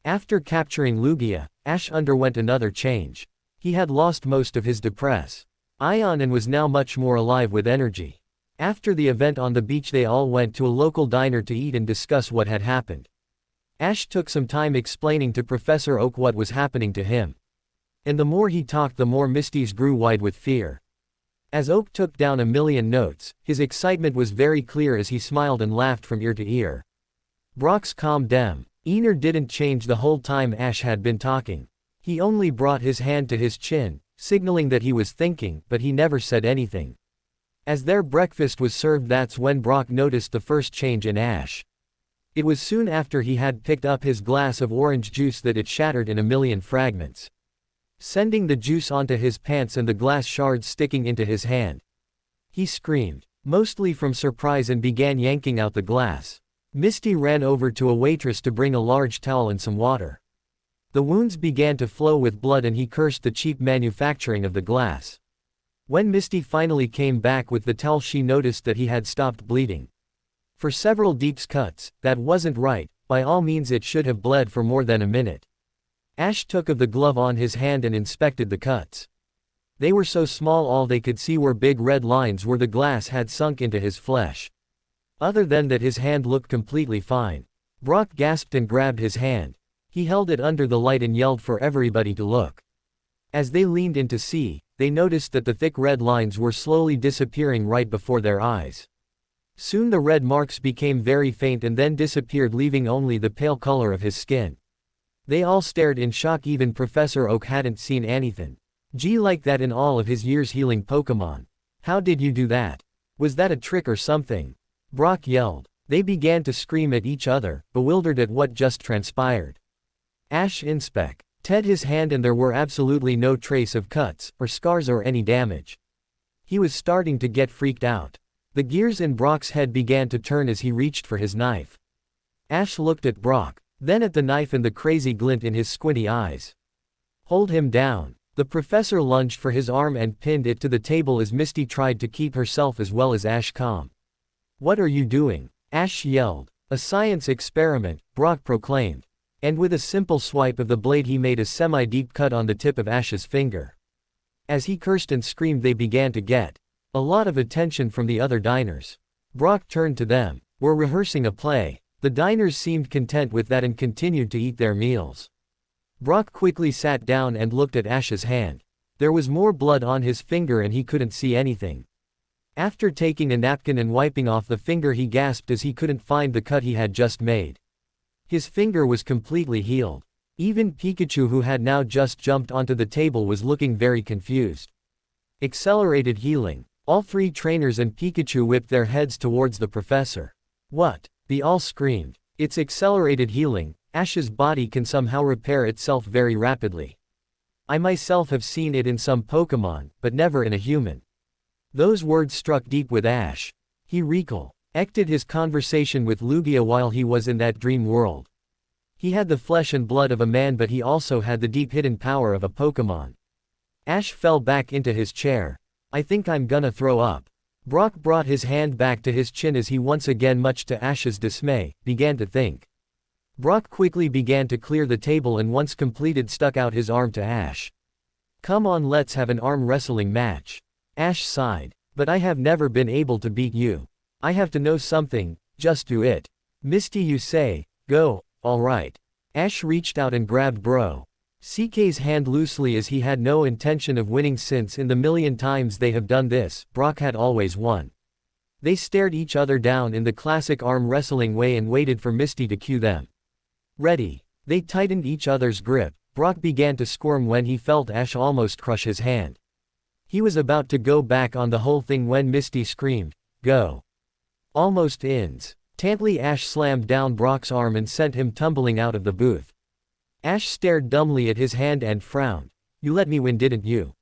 After capturing Lugia, Ash underwent another change. He had lost most of his depress ion and was now much more alive with energy. After the event on the beach, they all went to a local diner to eat and discuss what had happened. Ash took some time explaining to Professor Oak what was happening to him. And the more he talked, the more Misty's grew wide with fear. As Oak took down a million notes, his excitement was very clear as he smiled and laughed from ear to ear. Brock's calm demeanor didn't change the whole time Ash had been talking. He only brought his hand to his chin, signaling that he was thinking, but he never said anything. As their breakfast was served, that's when Brock noticed the first change in Ash. It was soon after he had picked up his glass of orange juice that it shattered in a million fragments, sending the juice onto his pants and the glass shards sticking into his hand. He screamed, mostly from surprise, and began yanking out the glass. Misty ran over to a waitress to bring a large towel and some water. The wounds began to flow with blood and he cursed the cheap manufacturing of the glass. When Misty finally came back with the towel, she noticed that he had stopped bleeding. For several deep cuts, that wasn't right, by all means it should have bled for more than a minute. Ash took of the glove on his hand and inspected the cuts. They were so small all they could see were big red lines where the glass had sunk into his flesh. Other than that, his hand looked completely fine. Brock gasped and grabbed his hand. He held it under the light and yelled for everybody to look. As they leaned in to see, they noticed that the thick red lines were slowly disappearing right before their eyes. Soon the red marks became very faint and then disappeared, leaving only the pale color of his skin. They all stared in shock. Even Professor Oak hadn't seen anything like that in all of his years healing Pokemon. How did you do that? Was that a trick or something? Brock yelled. They began to scream at each other, bewildered at what just transpired. Ash inspected his hand and there were absolutely no trace of cuts, or scars or any damage. He was starting to get freaked out. The gears in Brock's head began to turn as he reached for his knife. Ash looked at Brock, then at the knife and the crazy glint in his squinty eyes. Hold him down. The professor lunged for his arm and pinned it to the table as Misty tried to keep herself as well as Ash calm. What are you doing? Ash yelled. A science experiment, Brock proclaimed. And with a simple swipe of the blade he made a semi-deep cut on the tip of Ash's finger. As he cursed and screamed, they began to get a lot of attention from the other diners. Brock turned to them. We're rehearsing a play. The diners seemed content with that and continued to eat their meals. Brock quickly sat down and looked at Ash's hand. There was more blood on his finger and he couldn't see anything. After taking a napkin and wiping off the finger, he gasped as he couldn't find the cut he had just made. His finger was completely healed. Even Pikachu, who had now just jumped onto the table, was looking very confused. Accelerated healing. All three trainers and Pikachu whipped their heads towards the professor. What? They all screamed. It's accelerated healing. Ash's body can somehow repair itself very rapidly. I myself have seen it in some Pokemon, but never in a human. Those words struck deep with Ash. He recollected his conversation with Lugia while he was in that dream world. He had the flesh and blood of a man, but he also had the deep hidden power of a Pokemon. Ash fell back into his chair. I think I'm gonna throw up. Brock brought his hand back to his chin as he once again, much to Ash's dismay, began to think. Brock quickly began to clear the table and once completed stuck out his arm to Ash. Come on, let's have an arm wrestling match. Ash sighed. But I have never been able to beat you. I have to know something, just do it. Misty, you say, go, alright. Ash reached out and grabbed Bro CK's hand loosely as he had no intention of winning, since in the million times they have done this, Brock had always won. They stared each other down in the classic arm wrestling way and waited for Misty to cue them. Ready. They tightened each other's grip. Brock began to squirm when he felt Ash almost crush his hand. He was about to go back on the whole thing when Misty screamed, go. Almost instantly Ash slammed down Brock's arm and sent him tumbling out of the booth. Ash stared dumbly at his hand and frowned. You let me win, didn't you?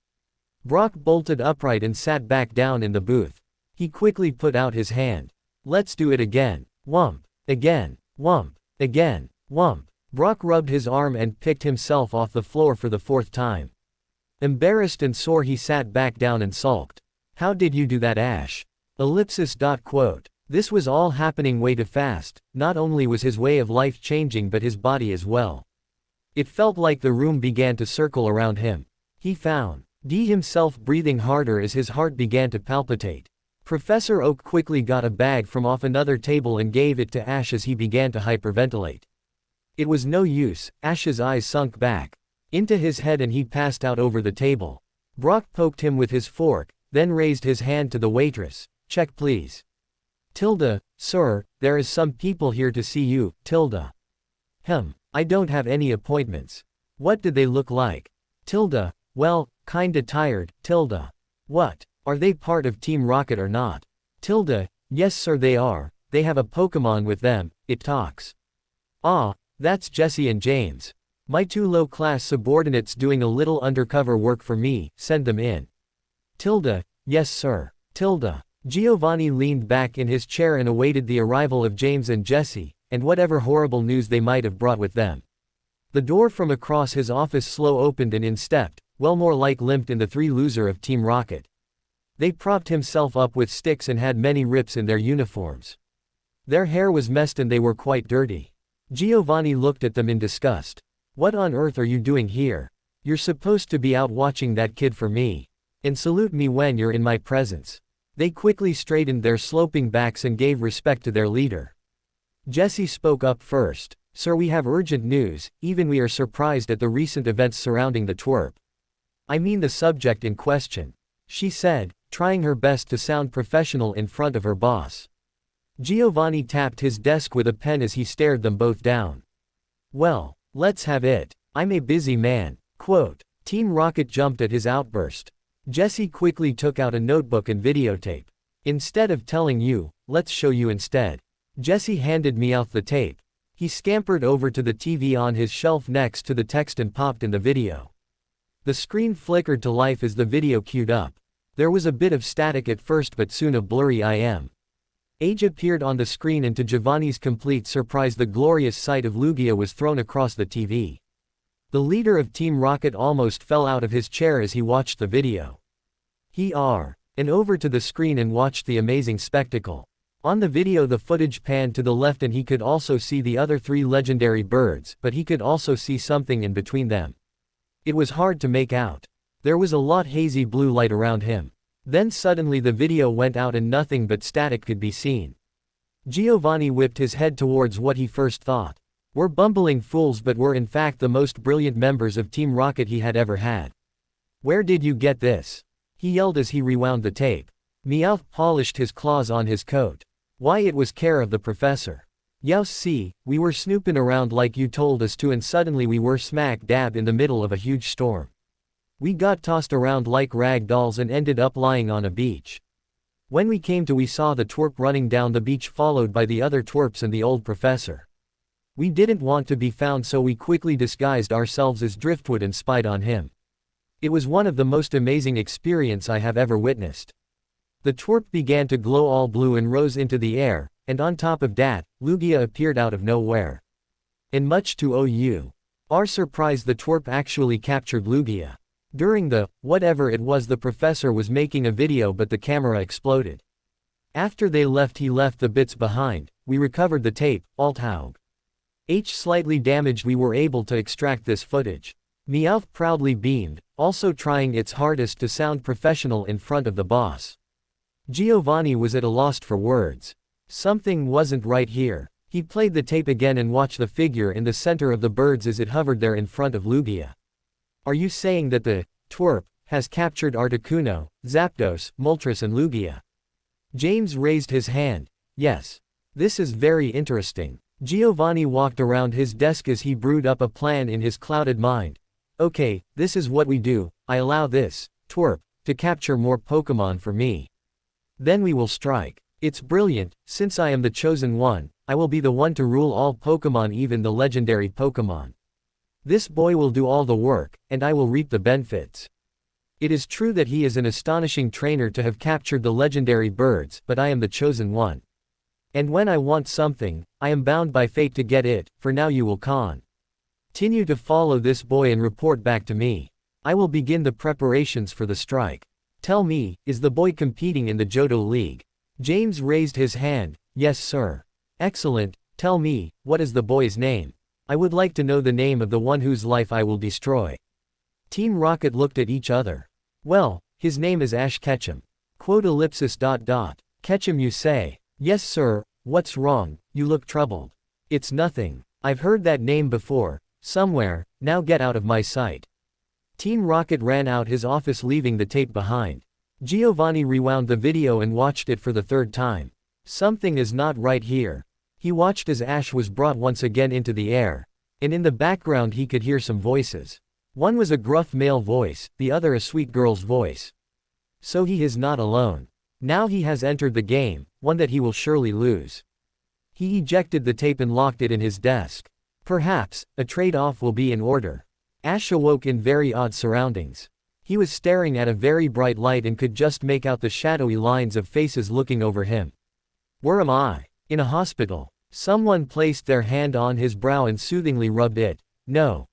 Brock bolted upright and sat back down in the booth. He quickly put out his hand. Let's do it again. Whump. Again. Whump. Again. Whump. Brock rubbed his arm and picked himself off the floor for the fourth time. Embarrassed and sore, he sat back down and sulked. How did you do that, Ash? Quote. This was all happening way too fast. Not only was his way of life changing, but his body as well. It felt like the room began to circle around him. He found himself breathing harder as his heart began to palpitate. Professor Oak quickly got a bag from off another table and gave it to Ash as he began to hyperventilate. It was no use. Ash's eyes sunk back into his head and he passed out over the table. Brock poked him with his fork, then raised his hand to the waitress. Check please. Tilda, sir, there is some people here to see you, Tilda. I don't have any appointments. What did they look like? Tilda, well, kinda tired, Tilda. What? Are they part of Team Rocket or not? Tilda, yes sir they are, they have a Pokemon with them, it talks. Ah, that's Jesse and James. My two low-class subordinates doing a little undercover work for me, send them in. Tilda, yes sir. Tilda. Giovanni leaned back in his chair and awaited the arrival of James and Jesse, and whatever horrible news they might have brought with them. The door from across his office slow opened and in stepped, well more like limped in the three loser of Team Rocket. They propped himself up with sticks and had many rips in their uniforms. Their hair was messed and they were quite dirty. Giovanni looked at them in disgust. What on earth are you doing here? You're supposed to be out watching that kid for me. And salute me when you're in my presence. They quickly straightened their sloping backs and gave respect to their leader. Jesse spoke up first. Sir, we have urgent news, even we are surprised at the recent events surrounding the twerp. I mean the subject in question, she said, trying her best to sound professional in front of her boss. Giovanni tapped his desk with a pen as he stared them both down. Well, let's have it. I'm a busy man. Quote. Team Rocket jumped at his outburst. Jesse quickly took out a notebook and videotape. Instead of telling you, let's show you instead. Jesse handed me out the tape. He scampered over to the TV on his shelf next to the text and popped in the video. The screen flickered to life as the video queued up. There was a bit of static at first but soon a blurry image appeared on the screen and to Giovanni's complete surprise the glorious sight of Lugia was thrown across the TV. The leader of Team Rocket almost fell out of his chair as he watched the video. And over to the screen and watched the amazing spectacle. On the video the footage panned to the left and he could also see the other three legendary birds, but he could also see something in between them. It was hard to make out. There was a lot hazy blue light around him. Then suddenly the video went out and nothing but static could be seen. Giovanni whipped his head towards what he first thought were bumbling fools but were in fact the most brilliant members of Team Rocket he had ever had. Where did you get this? He yelled as he rewound the tape. Meowth polished his claws on his coat. Why, it was care of the professor. Youse, see, we were snooping around like you told us to and suddenly we were smack dab in the middle of a huge storm. We got tossed around like rag dolls and ended up lying on a beach. When we came to we saw the twerp running down the beach followed by the other twerps and the old professor. We didn't want to be found so we quickly disguised ourselves as driftwood and spied on him. It was one of the most amazing experience I have ever witnessed. The twerp began to glow all blue and rose into the air, and on top of that, Lugia appeared out of nowhere. And much to our surprise the twerp actually captured Lugia. During the, whatever it was the professor was making a video but the camera exploded. After they left he left the bits behind, we recovered the tape, Althaug. Slightly damaged we were able to extract this footage. Meowth proudly beamed, also trying its hardest to sound professional in front of the boss. Giovanni was at a loss for words. Something wasn't right here. He played the tape again and watched the figure in the center of the birds as it hovered there in front of Lugia. Are you saying that the twerp has captured Articuno, Zapdos, Moltres and Lugia? James raised his hand. Yes. This is very interesting. Giovanni walked around his desk as he brewed up a plan in his clouded mind. Okay, this is what we do. I allow this twerp to capture more Pokemon for me. Then we will strike. It's brilliant. Since I am the chosen one, I will be the one to rule all Pokemon, even the legendary Pokemon. This boy will do all the work, and I will reap the benefits. It is true that he is an astonishing trainer to have captured the legendary birds, but I am the chosen one. And when I want something, I am bound by fate to get it. For now you will continue to follow this boy and report back to me. I will begin the preparations for the strike. Tell me, is the boy competing in the Johto League? James raised his hand. Yes sir. Excellent. Tell me, what is the boy's name? I would like to know the name of the one whose life I will destroy. Team Rocket looked at each other. Well, his name is Ash Ketchum. Quote ellipsis dot dot. Ketchum you say? Yes sir. What's wrong? You look troubled. It's nothing. I've heard that name before, somewhere. Now get out of my sight. Team Rocket ran out his office leaving the tape behind. Giovanni rewound the video and watched it for the third time. Something is not right here. He watched as Ash was brought once again into the air. And in the background he could hear some voices. One was a gruff male voice, the other a sweet girl's voice. So he is not alone. Now he has entered the game, one that he will surely lose. He ejected the tape and locked it in his desk. Perhaps, a trade-off will be in order. Ash awoke in very odd surroundings. He was staring at a very bright light and could just make out the shadowy lines of faces looking over him. Where am I? In a hospital. Someone placed their hand on his brow and soothingly rubbed it. No.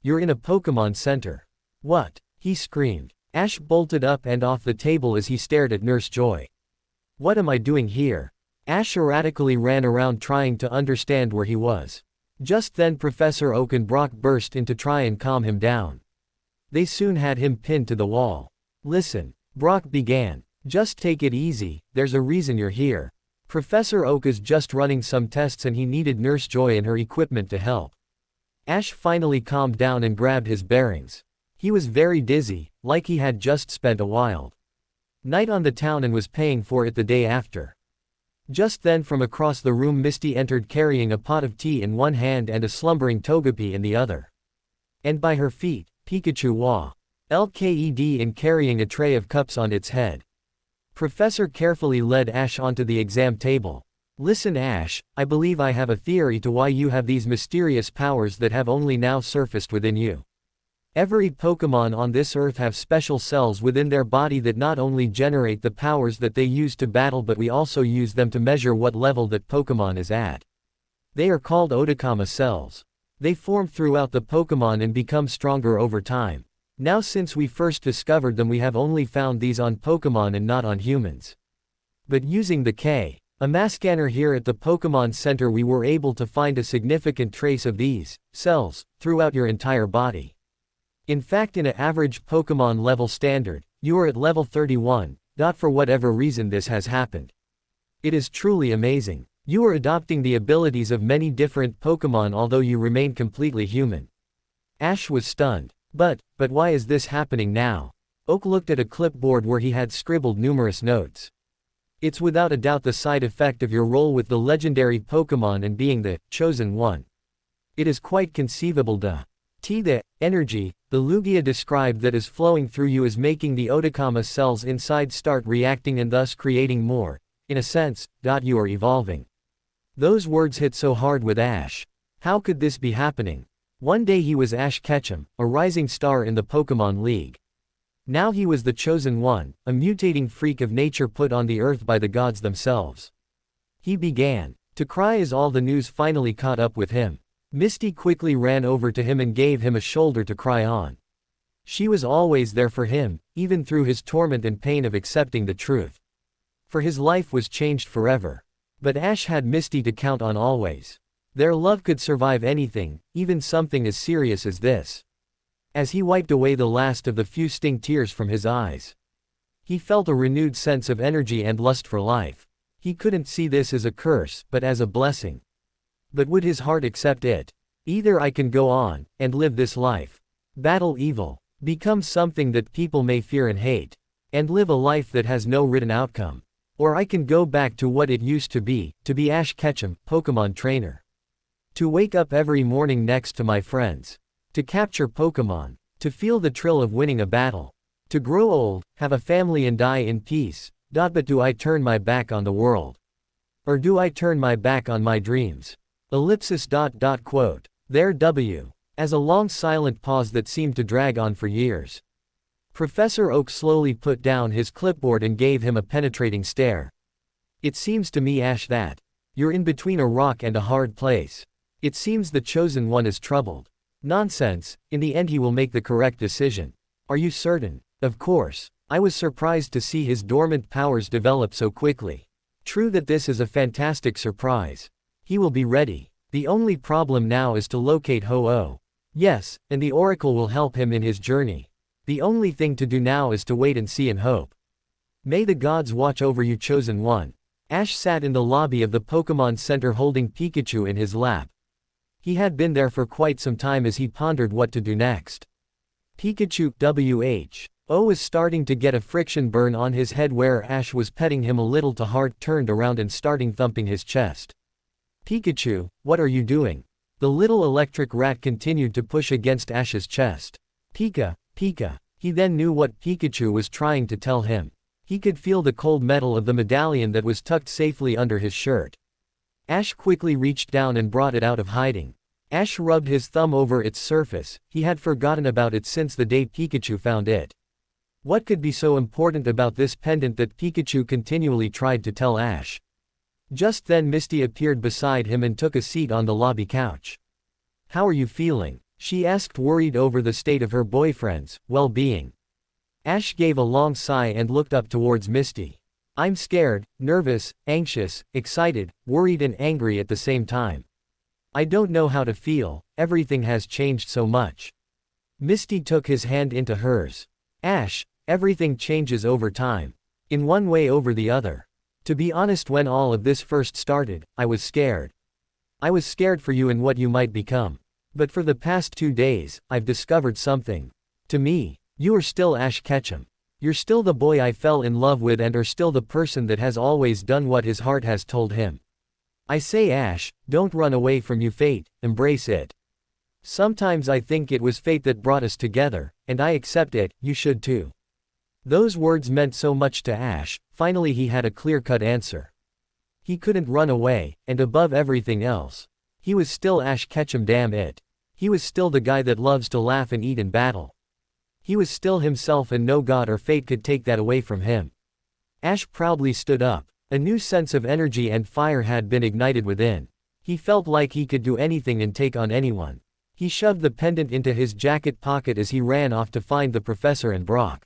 You're in a Pokemon Center. What? He screamed. Ash bolted up and off the table as he stared at Nurse Joy. What am I doing here? Ash erratically ran around trying to understand where he was. Just then Professor Oak and Brock burst in to try and calm him down. They soon had him pinned to the wall. Listen, Brock began. Just take it easy, there's a reason you're here. Professor Oak is just running some tests and he needed Nurse Joy and her equipment to help. Ash finally calmed down and grabbed his bearings. He was very dizzy, like he had just spent a wild night on the town and was paying for it the day after. Just then from across the room Misty entered carrying a pot of tea in one hand and a slumbering Togepi in the other. And by her feet, Pikachu wa. Lked and carrying a tray of cups on its head. Professor carefully led Ash onto the exam table. Listen Ash, I believe I have a theory to why you have these mysterious powers that have only now surfaced within you. Every Pokemon on this earth have special cells within their body that not only generate the powers that they use to battle but we also use them to measure what level that Pokemon is at. They are called Otakama cells. They form throughout the Pokemon and become stronger over time. Now since we first discovered them we have only found these on Pokemon and not on humans. But using the mass scanner here at the Pokemon Center we were able to find a significant trace of these cells throughout your entire body. In fact in an average Pokemon level standard, you are at level 31, for whatever reason this has happened. It is truly amazing. You are adopting the abilities of many different Pokemon although you remain completely human. Ash was stunned. But why is this happening now? Oak looked at a clipboard where he had scribbled numerous notes. It's without a doubt the side effect of your role with the legendary Pokemon and being the chosen one. It is quite conceivable the energy, the Lugia described that is flowing through you is making the Otakama cells inside start reacting and thus creating more, in a sense, you are evolving. Those words hit so hard with Ash. How could this be happening? One day he was Ash Ketchum, a rising star in the Pokemon League. Now he was the chosen one, a mutating freak of nature put on the earth by the gods themselves. He began to cry as all the news finally caught up with him. Misty quickly ran over to him and gave him a shoulder to cry on. She was always there for him, even through his torment and pain of accepting the truth. For his life was changed forever. But Ash had Misty to count on always. Their love could survive anything, even something as serious as this. As he wiped away the last of the few sting tears from his eyes, he felt a renewed sense of energy and lust for life. He couldn't see this as a curse, but as a blessing. But would his heart accept it? Either I can go on, and live this life. Battle evil. Become something that people may fear and hate. And live a life that has no written outcome. Or I can go back to what it used to be Ash Ketchum, Pokemon trainer. To wake up every morning next to my friends. To capture Pokemon. To feel the thrill of winning a battle. To grow old, have a family and die in peace. But do I turn my back on the world? Or do I turn my back on my dreams? Ellipsis. Quote. There W. As a long silent pause that seemed to drag on for years. Professor Oak slowly put down his clipboard and gave him a penetrating stare. It seems to me Ash that you're in between a rock and a hard place. It seems the chosen one is troubled. Nonsense, in the end he will make the correct decision. Are you certain? Of course. I was surprised to see his dormant powers develop so quickly. True that this is a fantastic surprise. He will be ready. The only problem now is to locate Ho-Oh. Yes, and the Oracle will help him in his journey. The only thing to do now is to wait and see and hope. May the gods watch over you, chosen one. Ash sat in the lobby of the Pokemon Center holding Pikachu in his lap. He had been there for quite some time as he pondered what to do next. Pikachu W.H.O. was starting to get a friction burn on his head where Ash was petting him a little to heart turned around and starting thumping his chest. Pikachu, what are you doing? The little electric rat continued to push against Ash's chest. Pika. He then knew what Pikachu was trying to tell him. He could feel the cold metal of the medallion that was tucked safely under his shirt. Ash quickly reached down and brought it out of hiding. Ash rubbed his thumb over its surface. He had forgotten about it since the day Pikachu found it. What could be so important about this pendant that Pikachu continually tried to tell Ash? Just then Misty appeared beside him and took a seat on the lobby couch. "How are you feeling?" she asked, worried over the state of her boyfriend's well-being. Ash gave a long sigh and looked up towards Misty. "I'm scared, nervous, anxious, excited, worried and angry at the same time. I don't know how to feel, everything has changed so much." Misty took his hand into hers. "Ash, everything changes over time. In one way over the other. To be honest, when all of this first started, I was scared. I was scared for you and what you might become. But for the past 2 days, I've discovered something. To me, you are still Ash Ketchum. You're still the boy I fell in love with and are still the person that has always done what his heart has told him. I say, Ash, don't run away from you fate, embrace it. Sometimes I think it was fate that brought us together, and I accept it, you should too." Those words meant so much to Ash. Finally he had a clear-cut answer. He couldn't run away, and above everything else, he was still Ash Ketchum, damn it. He was still the guy that loves to laugh and eat in battle. He was still himself and no god or fate could take that away from him. Ash proudly stood up. A new sense of energy and fire had been ignited within. He felt like he could do anything and take on anyone. He shoved the pendant into his jacket pocket as he ran off to find the professor and Brock.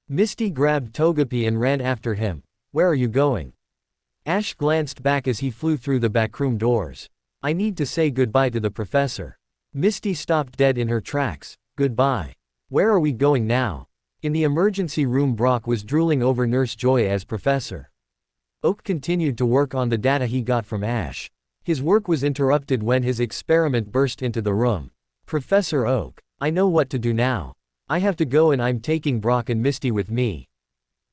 Misty grabbed Togepi and ran after him. "Where are you going?" Ash glanced back as he flew through the backroom doors. "I need to say goodbye to the professor." Misty stopped dead in her tracks. "Goodbye. Where are we going now?" In the emergency room, Brock was drooling over Nurse Joy as Professor Oak continued to work on the data he got from Ash. His work was interrupted when his experiment burst into the room. "Professor Oak, I know what to do now. I have to go and I'm taking Brock and Misty with me."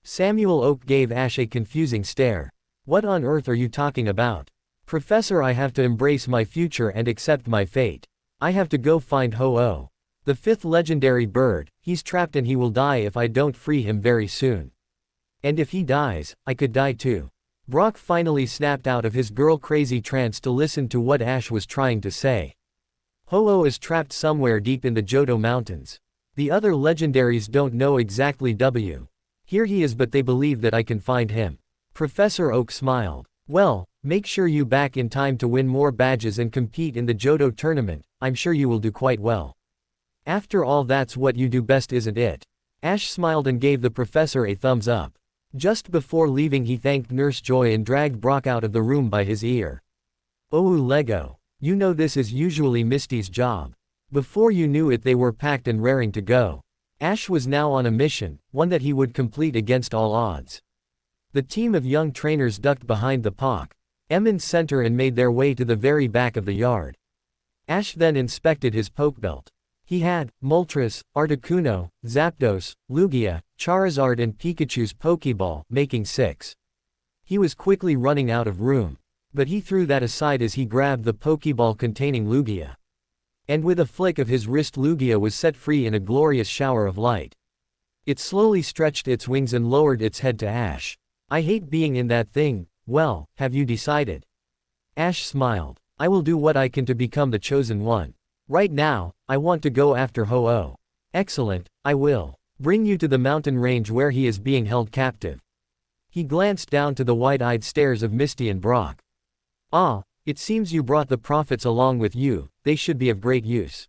Samuel Oak gave Ash a confusing stare. "What on earth are you talking about?" "Professor, I have to embrace my future and accept my fate. I have to go find Ho-Oh. The 5th legendary bird. He's trapped and he will die if I don't free him very soon. And if he dies, I could die too." Brock finally snapped out of his girl-crazy trance to listen to what Ash was trying to say. Ho-Oh is trapped somewhere deep in the Johto Mountains. The other legendaries don't know exactly Here he is, but they believe that I can find him. Professor Oak smiled. "Well, make sure you back in time to win more badges and compete in the Johto tournament. I'm sure you will do quite well. After all, that's what you do best, isn't it?" Ash smiled and gave the professor a thumbs up. Just before leaving he thanked Nurse Joy and dragged Brock out of the room by his ear. "Oh Lego. You know this is usually Misty's job." Before you knew it they were packed and raring to go. Ash was now on a mission, one that he would complete against all odds. The team of young trainers ducked behind the Pokémon Center and made their way to the very back of the yard. Ash then inspected his Pokebelt. He had Moltres, Articuno, Zapdos, Lugia, Charizard and Pikachu's Pokeball, making 6. He was quickly running out of room. But he threw that aside as he grabbed the Pokeball containing Lugia. And with a flick of his wrist, Lugia was set free in a glorious shower of light. It slowly stretched its wings and lowered its head to Ash. "I hate being in that thing. Well, have you decided?" Ash smiled. "I will do what I can to become the chosen one. Right now, I want to go after Ho-Oh." "Excellent, I will bring you to the mountain range where he is being held captive." He glanced down to the wide-eyed stares of Misty and Brock. "Ah, it seems you brought the prophets along with you. They should be of great use."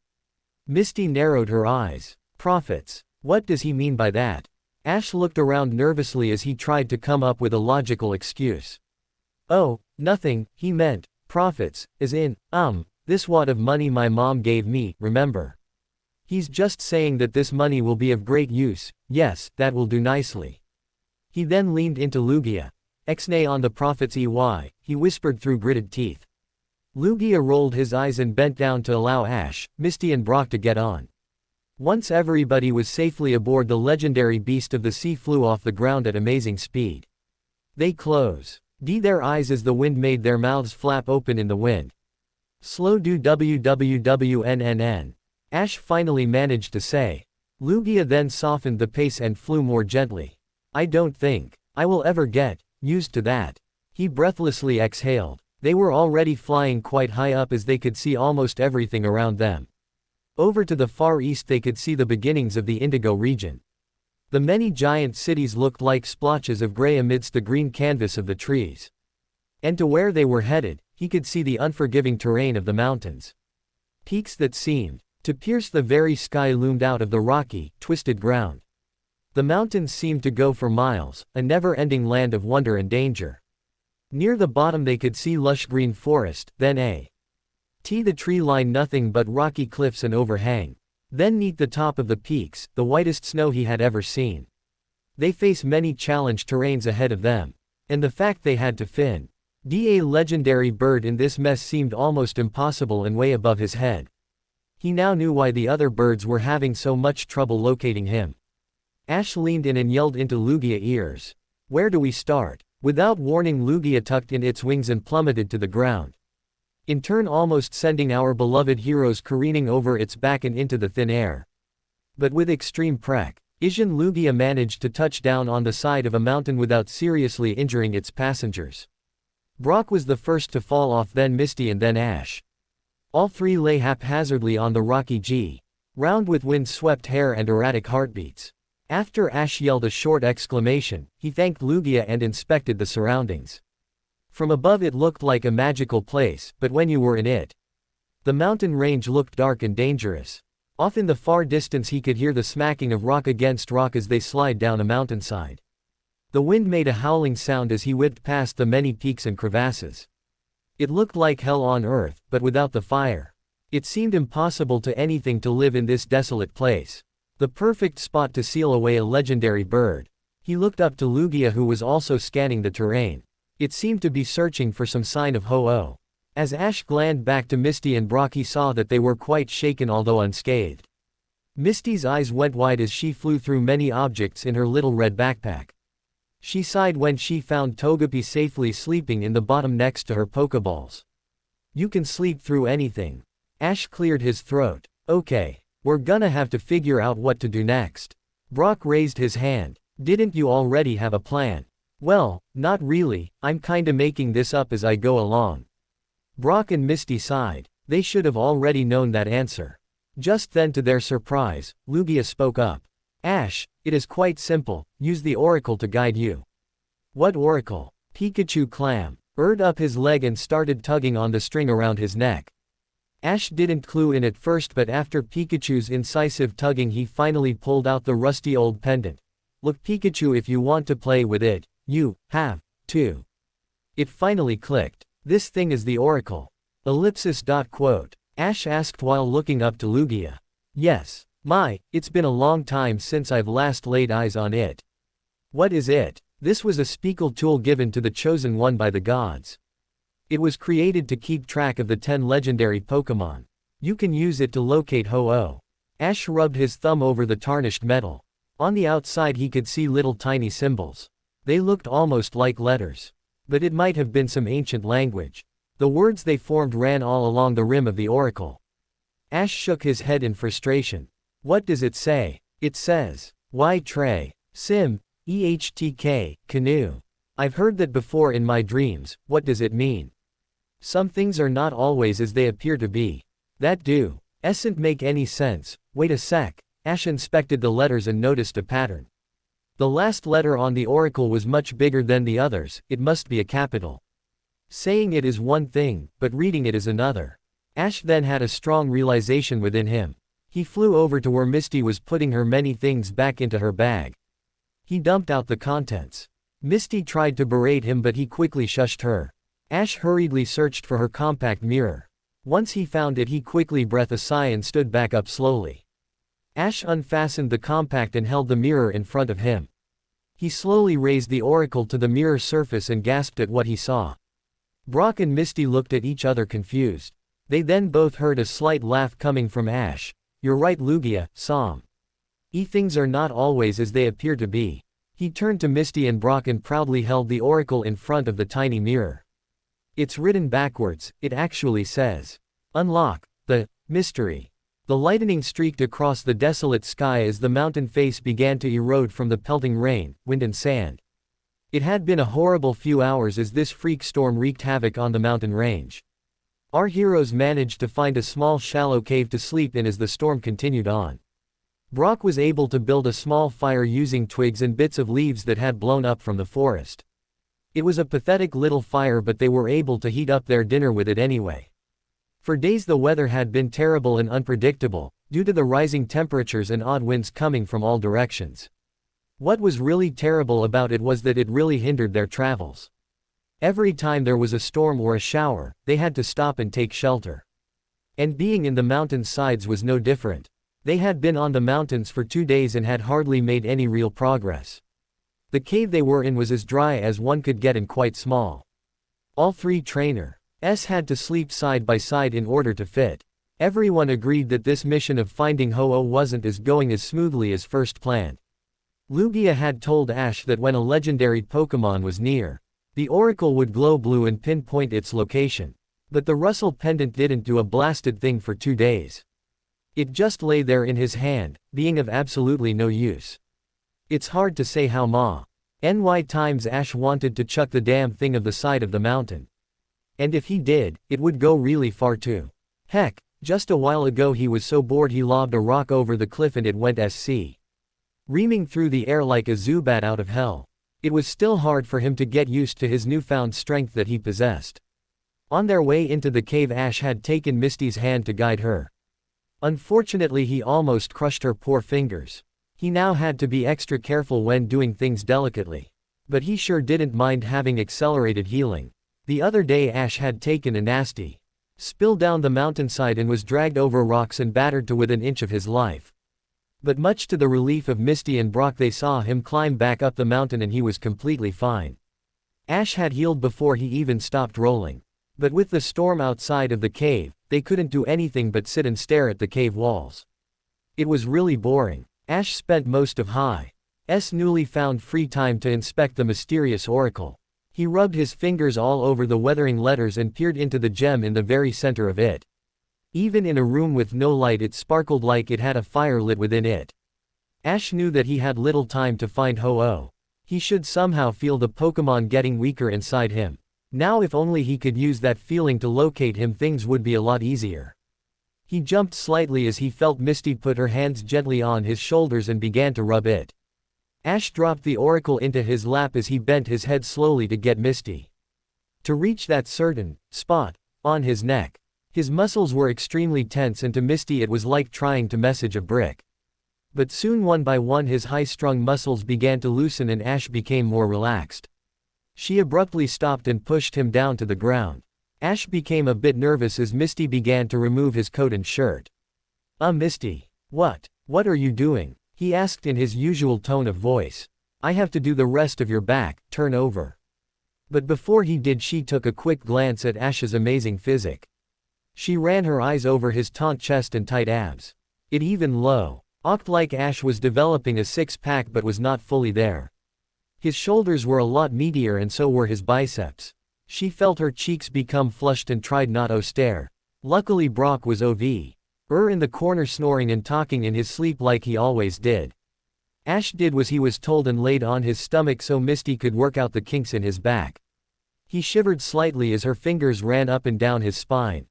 Misty narrowed her eyes. "Prophets? What does he mean by that?" Ash looked around nervously as he tried to come up with a logical excuse. "Oh, nothing, he meant, profits, as in, this wad of money my mom gave me, remember? He's just saying that this money will be of great use. Yes, that will do nicely." He then leaned into Lugia. "Ixnay on the prophets he whispered through gritted teeth. Lugia rolled his eyes and bent down to allow Ash, Misty and Brock to get on. Once everybody was safely aboard, the legendary beast of the sea flew off the ground at amazing speed. They closed their eyes as the wind made their mouths flap open in the wind. "Slow do wwwnnn." Ash finally managed to say. Lugia then softened the pace and flew more gently. I don't think I will ever get used to that. He breathlessly exhaled. They were already flying quite high up as they could see almost everything around them. Over to the far east they could see the beginnings of the Indigo region. The many giant cities looked like splotches of gray amidst the green canvas of the trees. And to where they were headed, he could see the unforgiving terrain of the mountains. Peaks that seemed to pierce the very sky loomed out of the rocky, twisted ground. The mountains seemed to go for miles, a never-ending land of wonder and danger. Near the bottom they could see lush green forest, then the tree line nothing but rocky cliffs and overhang. Then neath the top of the peaks, the whitest snow he had ever seen. They face many challenge terrains ahead of them. And the fact they had to find a legendary bird in this mess seemed almost impossible and way above his head. He now knew why the other birds were having so much trouble locating him. Ash leaned in and yelled into Lugia's ears. Where do we start? Without warning, Lugia tucked in its wings and plummeted to the ground. In turn, almost sending our beloved heroes careening over its back and into the thin air. But with extreme precision, Lugia managed to touch down on the side of a mountain without seriously injuring its passengers. Brock was the first to fall off, then Misty and then Ash. All three lay haphazardly on the rocky ground with wind-swept hair and erratic heartbeats. After Ash yelled a short exclamation, he thanked Lugia and inspected the surroundings. From above it looked like a magical place, but when you were in it, the mountain range looked dark and dangerous. Off in the far distance he could hear the smacking of rock against rock as they slide down a mountainside. The wind made a howling sound as he whipped past the many peaks and crevasses. It looked like hell on earth, but without the fire. It seemed impossible to anything to live in this desolate place. The perfect spot to seal away a legendary bird. He looked up to Lugia, who was also scanning the terrain. It seemed to be searching for some sign of Ho-Oh. As Ash glanced back to Misty and Brock, he saw that they were quite shaken although unscathed. Misty's eyes went wide as she flew through many objects in her little red backpack. She sighed when she found Togepi safely sleeping in the bottom next to her Pokeballs. You can sleep through anything. Ash cleared his throat. Okay. We're gonna have to figure out what to do next. Brock raised his hand. Didn't you already have a plan? Well, not really, I'm kinda making this up as I go along. Brock and Misty sighed. They should have already known that answer. Just then, to their surprise, Lugia spoke up. Ash, it is quite simple, use the oracle to guide you. What oracle? Pikachu clambered up his leg and started tugging on the string around his neck. Ash didn't clue in at first, but after Pikachu's incisive tugging he finally pulled out the rusty old pendant. Look Pikachu, if you want to play with it, you have to. It finally clicked. This thing is the oracle. Quote. Ash asked while looking up to Lugia. Yes. It's been a long time since I've last laid eyes on it. What is it? This was a speckle tool given to the chosen one by the gods. It was created to keep track of the 10 legendary Pokémon. You can use it to locate Ho-Oh. Ash rubbed his thumb over the tarnished metal. On the outside he could see little tiny symbols. They looked almost like letters. But it might have been some ancient language. The words they formed ran all along the rim of the oracle. Ash shook his head in frustration. What does it say? It says, Y Tray, Sim, EHTK, Canoe. I've heard that before in my dreams. What does it mean? Some things are not always as they appear to be. That doesn't make any sense. Wait a sec. Ash inspected the letters and noticed a pattern. The last letter on the oracle was much bigger than the others. It must be a capital. Saying it is one thing, but reading it is another. Ash then had a strong realization within him. He flew over to where Misty was putting her many things back into her bag. He dumped out the contents. Misty tried to berate him, but he quickly shushed her. Ash hurriedly searched for her compact mirror. Once he found it, he quickly breathed a sigh and stood back up slowly. Ash unfastened the compact and held the mirror in front of him. He slowly raised the oracle to the mirror surface and gasped at what he saw. Brock and Misty looked at each other confused. They then both heard a slight laugh coming from Ash. You're right, Lugia, Sam. Things are not always as they appear to be. He turned to Misty and Brock and proudly held the oracle in front of the tiny mirror. It's written backwards. It actually says, unlock the mystery. The lightning streaked across the desolate sky as the mountain face began to erode from the pelting rain, wind and sand. It had been a horrible few hours as this freak storm wreaked havoc on the mountain range. Our heroes managed to find a small shallow cave to sleep in as the storm continued on. Brock was able to build a small fire using twigs and bits of leaves that had blown up from the forest. It was a pathetic little fire, but they were able to heat up their dinner with it anyway. For days the weather had been terrible and unpredictable, due to the rising temperatures and odd winds coming from all directions. What was really terrible about it was that it really hindered their travels. Every time there was a storm or a shower, they had to stop and take shelter. And being in the mountain sides was no different. They had been on the mountains for 2 days and had hardly made any real progress. The cave they were in was as dry as one could get and quite small. All 3 trainers had to sleep side by side in order to fit. Everyone agreed that this mission of finding Ho-Oh wasn't going as smoothly as first planned. Lugia had told Ash that when a legendary Pokémon was near, the Oracle would glow blue and pinpoint its location. But the Russell pendant didn't do a blasted thing for 2 days. It just lay there in his hand, being of absolutely no use. It's hard to say how many times Ash wanted to chuck the damn thing of the side of the mountain. And if he did, it would go really far too. Heck, just a while ago he was so bored he lobbed a rock over the cliff and it went reaming through the air like a Zubat out of hell. It was still hard for him to get used to his newfound strength that he possessed. On their way into the cave, Ash had taken Misty's hand to guide her. Unfortunately, he almost crushed her poor fingers. He now had to be extra careful when doing things delicately. But he sure didn't mind having accelerated healing. The other day Ash had taken a nasty spill down the mountainside and was dragged over rocks and battered to within an inch of his life. But much to the relief of Misty and Brock, they saw him climb back up the mountain and he was completely fine. Ash had healed before he even stopped rolling. But with the storm outside of the cave, they couldn't do anything but sit and stare at the cave walls. It was really boring. Ash spent most of his newly found free time to inspect the mysterious oracle. He rubbed his fingers all over the weathering letters and peered into the gem in the very center of it. Even in a room with no light, it sparkled like it had a fire lit within it. Ash knew that he had little time to find Ho-Oh. He should somehow feel the Pokémon getting weaker inside him. Now if only he could use that feeling to locate him, things would be a lot easier. He jumped slightly as he felt Misty put her hands gently on his shoulders and began to rub it. Ash dropped the oracle into his lap as he bent his head slowly to get Misty to reach that certain spot on his neck. His muscles were extremely tense, and to Misty it was like trying to message a brick. But soon, one by one, his high-strung muscles began to loosen and Ash became more relaxed. She abruptly stopped and pushed him down to the ground. Ash became a bit nervous as Misty began to remove his coat and shirt. Misty. What are you doing?" he asked in his usual tone of voice. "I have to do the rest of your back, turn over." But before he did, she took a quick glance at Ash's amazing physique. She ran her eyes over his taut chest and tight abs. It even looked like Ash was developing a six-pack but was not fully there. His shoulders were a lot meatier and so were his biceps. She felt her cheeks become flushed and tried not to stare. Luckily Brock was over in the corner snoring and talking in his sleep like he always did. Ash did as he was told and laid on his stomach so Misty could work out the kinks in his back. He shivered slightly as her fingers ran up and down his spine.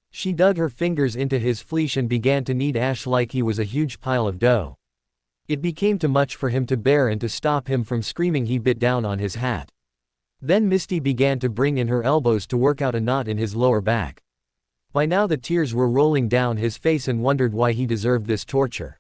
She dug her fingers into his fleece and began to knead Ash like he was a huge pile of dough. It became too much for him to bear, and to stop him from screaming he bit down on his hat. Then Misty began to bring in her elbows to work out a knot in his lower back. By now the tears were rolling down his face and wondered why he deserved this torture.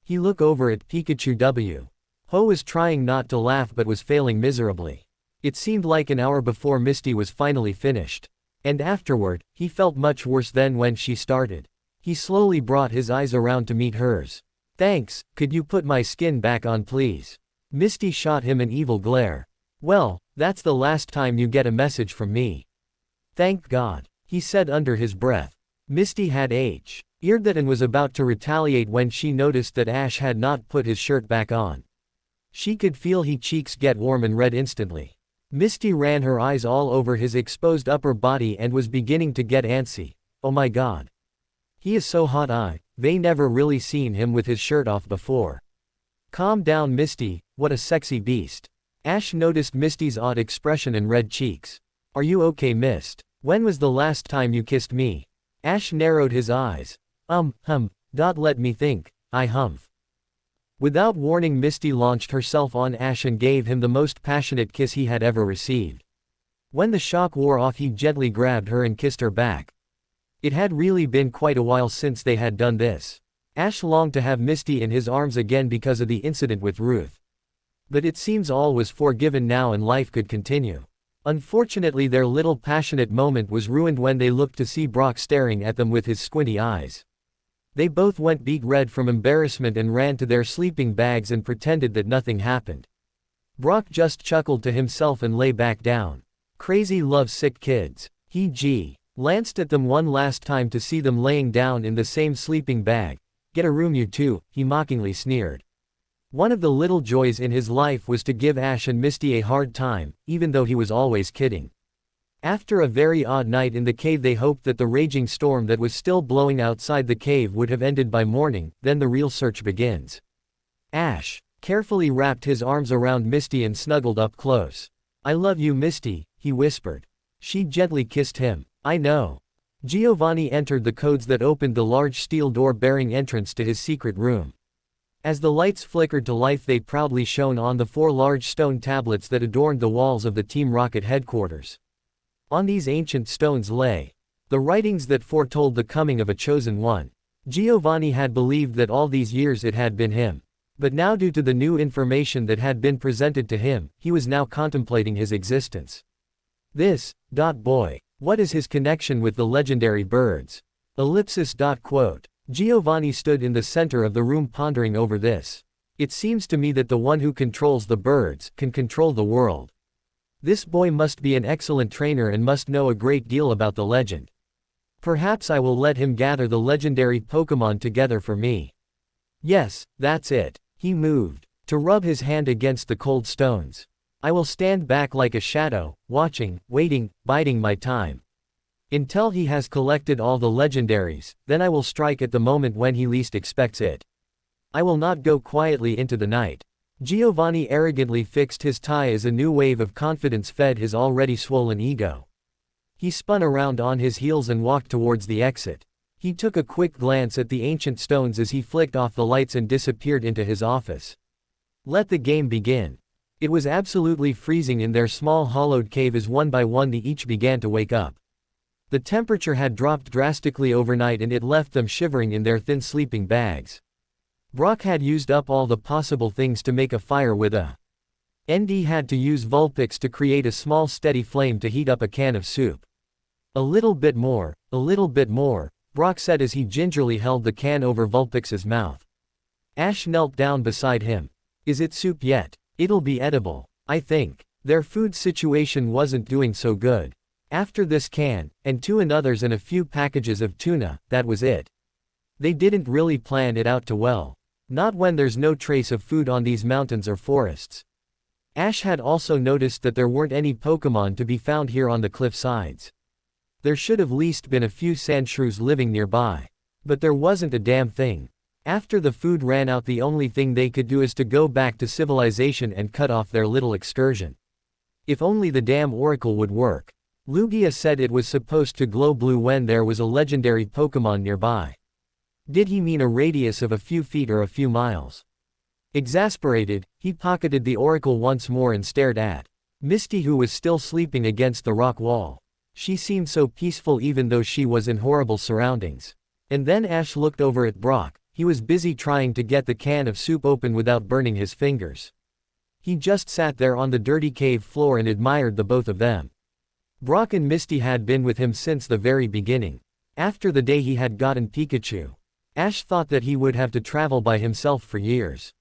He looked over at Pikachu W. Ho was trying not to laugh but was failing miserably. It seemed like an hour before Misty was finally finished. And afterward, he felt much worse than when she started. He slowly brought his eyes around to meet hers. "Thanks, could you put my skin back on please?" Misty shot him an evil glare. "Well, that's the last time you get a message from me." "Thank God," he said under his breath. Misty had heard that and was about to retaliate when she noticed that Ash had not put his shirt back on. She could feel his cheeks get warm and red instantly. Misty ran her eyes all over his exposed upper body and was beginning to get antsy. "Oh my God." He is so hot they never really seen him with his shirt off before. Calm down Misty, what a sexy beast. Ash noticed Misty's odd expression and red cheeks. Are you okay Mist? When was the last time you kissed me? Ash narrowed his eyes. Let me think, I humph. Without warning Misty launched herself on Ash and gave him the most passionate kiss he had ever received. When the shock wore off he gently grabbed her and kissed her back. It had really been quite a while since they had done this. Ash longed to have Misty in his arms again because of the incident with Ruth. But it seems all was forgiven now and life could continue. Unfortunately their little passionate moment was ruined when they looked to see Brock staring at them with his squinty eyes. They both went beet red from embarrassment and ran to their sleeping bags and pretended that nothing happened. Brock just chuckled to himself and lay back down. Crazy love-sick kids. He glanced at them one last time to see them laying down in the same sleeping bag. Get a room you two, he mockingly sneered. One of the little joys in his life was to give Ash and Misty a hard time, even though he was always kidding. After a very odd night in the cave they hoped that the raging storm that was still blowing outside the cave would have ended by morning, then the real search begins. Ash carefully wrapped his arms around Misty and snuggled up close. I love you Misty, he whispered. She gently kissed him. I know. Giovanni entered the codes that opened the large steel door bearing entrance to his secret room. As the lights flickered to life they proudly shone on the 4 large stone tablets that adorned the walls of the Team Rocket headquarters. On these ancient stones lay the writings that foretold the coming of a chosen one. Giovanni had believed that all these years it had been him. But now due to the new information that had been presented to him, he was now contemplating his existence. This, boy. What is his connection with the legendary birds? Quote. Giovanni stood in the center of the room pondering over this. It seems to me that the one who controls the birds can control the world. This boy must be an excellent trainer and must know a great deal about the legend. Perhaps I will let him gather the legendary Pokémon together for me. Yes, that's it. He moved to rub his hand against the cold stones. I will stand back like a shadow, watching, waiting, biding my time. Until he has collected all the legendaries, then I will strike at the moment when he least expects it. I will not go quietly into the night. Giovanni arrogantly fixed his tie as a new wave of confidence fed his already swollen ego. He spun around on his heels and walked towards the exit. He took a quick glance at the ancient stones as he flicked off the lights and disappeared into his office. Let the game begin. It was absolutely freezing in their small hollowed cave as one by one they each began to wake up. The temperature had dropped drastically overnight and it left them shivering in their thin sleeping bags. Brock had used up all the possible things to make a fire with ND had to use Vulpix to create a small steady flame to heat up a can of soup. A little bit more, Brock said as he gingerly held the can over Vulpix's mouth. Ash knelt down beside him. Is it soup yet? It'll be edible, I think. Their food situation wasn't doing so good. After this can, and 2 others and a few packages of tuna, that was it. They didn't really plan it out too well. Not when there's no trace of food on these mountains or forests. Ash had also noticed that there weren't any Pokémon to be found here on the cliff sides. There should have at least been a few sandshrews living nearby. But there wasn't a damn thing. After the food ran out the only thing they could do is to go back to civilization and cut off their little excursion. If only the damn oracle would work. Lugia said it was supposed to glow blue when there was a legendary Pokémon nearby. Did he mean a radius of a few feet or a few miles? Exasperated, he pocketed the oracle once more and stared at Misty, who was still sleeping against the rock wall. She seemed so peaceful even though she was in horrible surroundings. And then Ash looked over at Brock. He was busy trying to get the can of soup open without burning his fingers. He just sat there on the dirty cave floor and admired the both of them. Brock and Misty had been with him since the very beginning. After the day he had gotten Pikachu, Ash thought that he would have to travel by himself for years.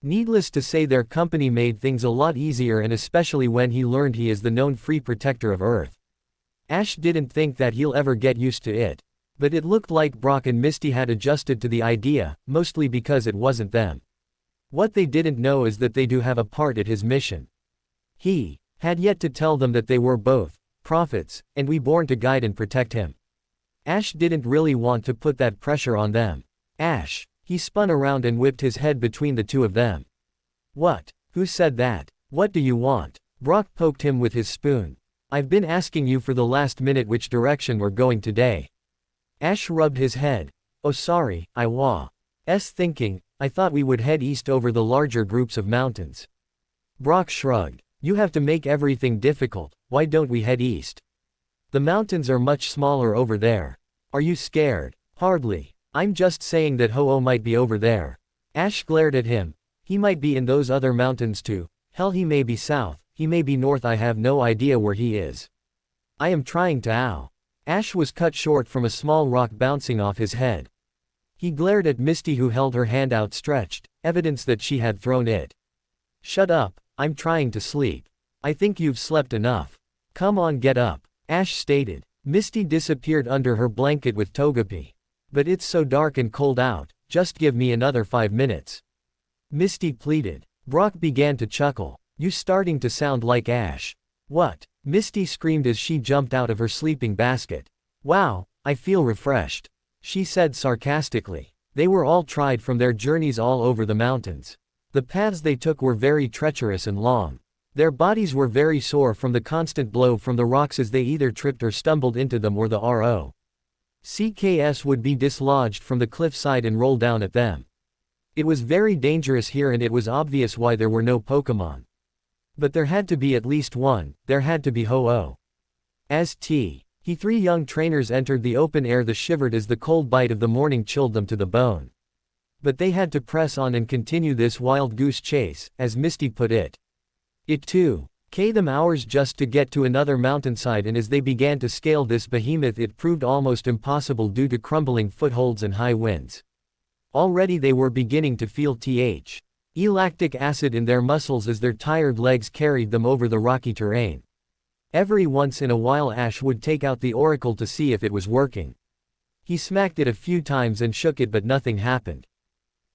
Needless to say their company made things a lot easier, and especially when he learned he is the known free protector of Earth. Ash didn't think that he'll ever get used to it. But it looked like Brock and Misty had adjusted to the idea, mostly because it wasn't them. What they didn't know is that they do have a part at his mission. He had yet to tell them that they were both prophets, and we born to guide and protect him. Ash didn't really want to put that pressure on them. Ash. He spun around and whipped his head between the two of them. What? Who said that? What do you want? Brock poked him with his spoon. I've been asking you for the last minute which direction we're going today. Ash rubbed his head. Oh sorry, I was thinking, I thought we would head east over the larger groups of mountains. Brock shrugged. You have to make everything difficult, why don't we head east? The mountains are much smaller over there. Are you scared? Hardly. I'm just saying that Ho-Oh might be over there. Ash glared at him. He might be in those other mountains too. Hell, he may be south, he may be north, I have no idea where he is. I am trying to ow. Ash was cut short from a small rock bouncing off his head. He glared at Misty, who held her hand outstretched, evidence that she had thrown it. Shut up, I'm trying to sleep. I think you've slept enough. Come on, get up, Ash stated. Misty disappeared under her blanket with Togepi. But it's so dark and cold out, just give me another 5 minutes. Misty pleaded. Brock began to chuckle. You starting to sound like Ash. What? Misty screamed as she jumped out of her sleeping basket. Wow, I feel refreshed, she said sarcastically. They were all tried from their journeys all over the mountains. The paths they took were very treacherous and long. Their bodies were very sore from the constant blow from the rocks as they either tripped or stumbled into them, or the rocks would be dislodged from the cliffside and roll down at them. It was very dangerous here, and it was obvious why there were no Pokemon. But there had to be at least one, there had to be Ho-Oh. As three young trainers entered the open air, they shivered as the cold bite of the morning chilled them to the bone. But they had to press on and continue this wild goose chase, as Misty put it. It took them hours just to get to another mountainside, and as they began to scale this behemoth it proved almost impossible due to crumbling footholds and high winds. Already they were beginning to feel lactic acid in their muscles as their tired legs carried them over the rocky terrain. Every once in a while Ash would take out the oracle to see if it was working. He smacked it a few times and shook it, but nothing happened.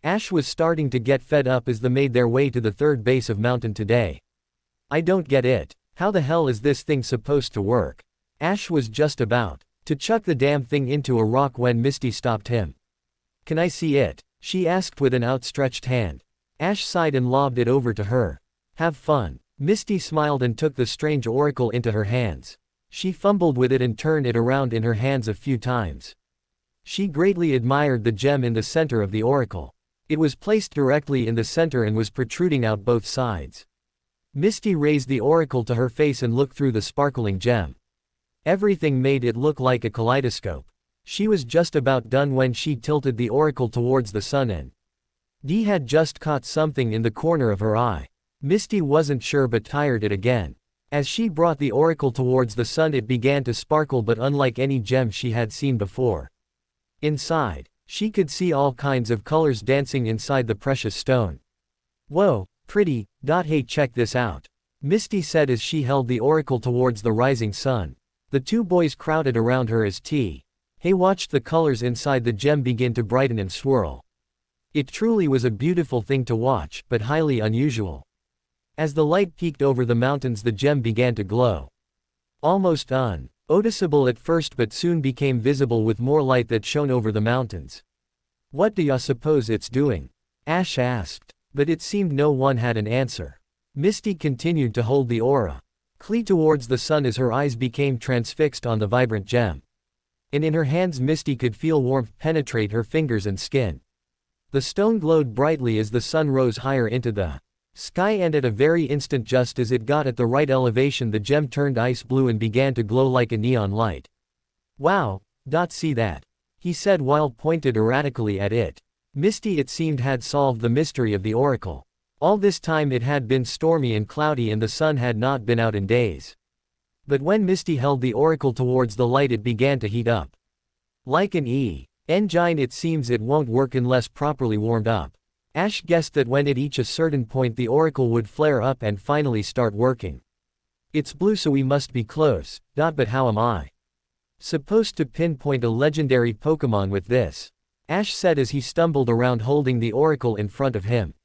Ash was starting to get fed up as they made their way to the third base of mountain today. I don't get it. How the hell is this thing supposed to work? Ash was just about to chuck the damn thing into a rock when Misty stopped him. Can I see it? She asked with an outstretched hand. Ash sighed and lobbed it over to her. Have fun. Misty smiled and took the strange oracle into her hands. She fumbled with it and turned it around in her hands a few times. She greatly admired the gem in the center of the oracle. It was placed directly in the center and was protruding out both sides. Misty raised the oracle to her face and looked through the sparkling gem. Everything made it look like a kaleidoscope. She was just about done when she tilted the oracle towards the sun and had just caught something in the corner of her eye. Misty wasn't sure but tired it again. As she brought the oracle towards the sun it began to sparkle, but unlike any gem she had seen before. Inside, she could see all kinds of colors dancing inside the precious stone. Whoa, pretty. Hey, check this out, Misty said as she held the oracle towards the rising sun. The two boys crowded around her as Hey watched the colors inside the gem begin to brighten and swirl. It truly was a beautiful thing to watch, but highly unusual. As the light peeked over the mountains the gem began to glow. Almost unnoticeable at first, but soon became visible with more light that shone over the mountains. What do ya suppose it's doing? Ash asked. But it seemed no one had an answer. Misty continued to hold the aura towards the sun as her eyes became transfixed on the vibrant gem. And in her hands Misty could feel warmth penetrate her fingers and skin. The stone glowed brightly as the sun rose higher into the sky, and at a very instant, just as it got at the right elevation, the gem turned ice blue and began to glow like a neon light. Wow, see that? He said while pointed erratically at it. Misty, it seemed, had solved the mystery of the oracle. All this time it had been stormy and cloudy and the sun had not been out in days. But when Misty held the oracle towards the light it began to heat up. Like an engine, it seems it won't work unless properly warmed up. Ash guessed that when it reached a certain point the oracle would flare up and finally start working. It's blue, so we must be close, but how am I supposed to pinpoint a legendary Pokemon with this? Ash said as he stumbled around holding the oracle in front of him.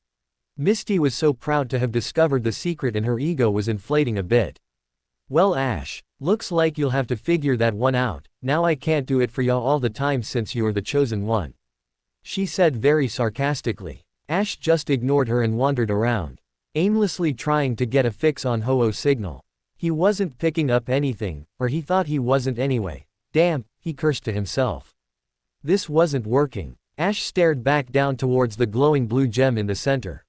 Misty was so proud to have discovered the secret and her ego was inflating a bit. Well Ash, Looks like you'll have to figure that one out. Now I can't do it for y'all all the time since you're the chosen one," she said very sarcastically. Ash just ignored her and wandered around, aimlessly trying to get a fix on Ho-Oh's signal. He wasn't picking up anything, or he thought he wasn't anyway. Damn, he cursed to himself. This wasn't working. Ash stared back down towards the glowing blue gem in the center.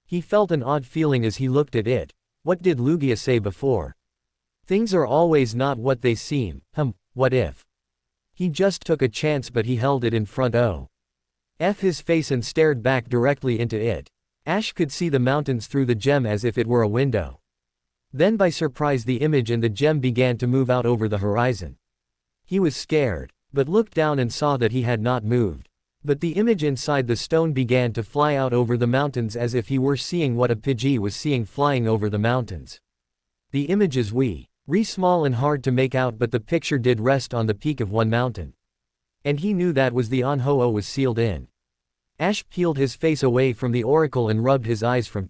He felt an odd feeling as he looked at it. What did Lugia say before? Things are always not what they seem. What if? He just took a chance, but he held it in front of his face and stared back directly into it. Ash could see the mountains through the gem as if it were a window. Then by surprise the image and the gem began to move out over the horizon. He was scared, but looked down and saw that he had not moved. But the image inside the stone began to fly out over the mountains as if he were seeing what a Pidgey was seeing flying over the mountains. The image is small and hard to make out, but the picture did rest on the peak of one mountain. And he knew that was the on Ho-Oh was sealed in. Ash peeled his face away from the oracle and rubbed his eyes from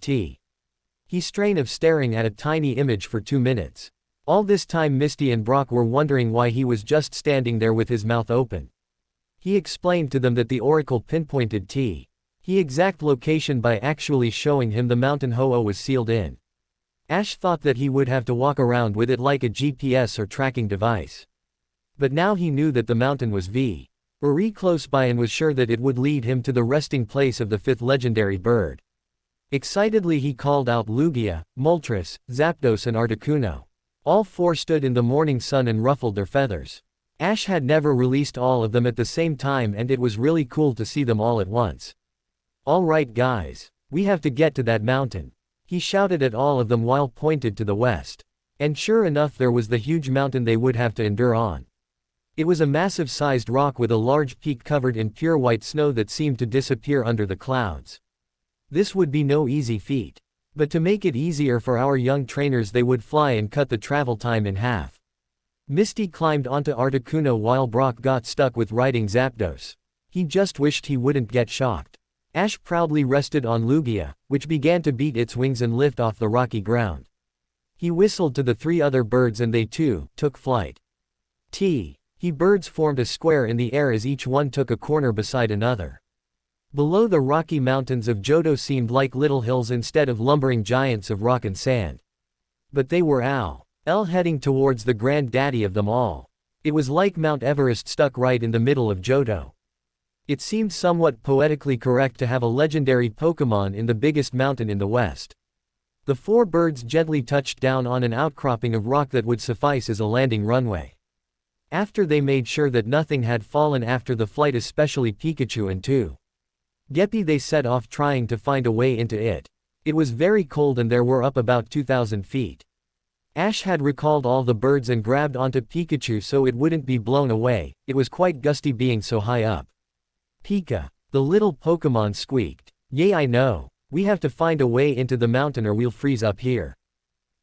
he strain of staring at a tiny image for 2 minutes. All this time Misty and Brock were wondering why he was just standing there with his mouth open. He explained to them that the oracle pinpointed his exact location by actually showing him the mountain Ho-Oh was sealed in. Ash thought that he would have to walk around with it like a GPS or tracking device. But now he knew that the mountain was very close by and was sure that it would lead him to the resting place of the 5th legendary bird. Excitedly he called out Lugia, Moltres, Zapdos and Articuno. All 4 stood in the morning sun and ruffled their feathers. Ash had never released all of them at the same time, and it was really cool to see them all at once. "Alright guys, we have to get to that mountain," he shouted at all of them while pointed to the west. And sure enough, there was the huge mountain they would have to endure on. It was a massive sized rock with a large peak covered in pure white snow that seemed to disappear under the clouds. This would be no easy feat. But to make it easier for our young trainers, they would fly and cut the travel time in half. Misty climbed onto Articuno while Brock got stuck with riding Zapdos. He just wished he wouldn't get shocked. Ash proudly rested on Lugia, which began to beat its wings and lift off the rocky ground. He whistled to the 3 other birds and they too took flight. Birds formed a square in the air as each one took a corner beside another. Below, the rocky mountains of Johto seemed like little hills instead of lumbering giants of rock and sand. But they were heading towards the granddaddy of them all. It was like Mount Everest stuck right in the middle of Johto. It seemed somewhat poetically correct to have a legendary Pokémon in the biggest mountain in the west. The 4 birds gently touched down on an outcropping of rock that would suffice as a landing runway. After they made sure that nothing had fallen after the flight, especially Pikachu and Geppy, they set off trying to find a way into it. It was very cold and there were up about 2,000 feet. Ash had recalled all the birds and grabbed onto Pikachu so it wouldn't be blown away. It was quite gusty being so high up. "Pika," the little Pokémon squeaked. "Yay, I know. We have to find a way into the mountain or we'll freeze up here."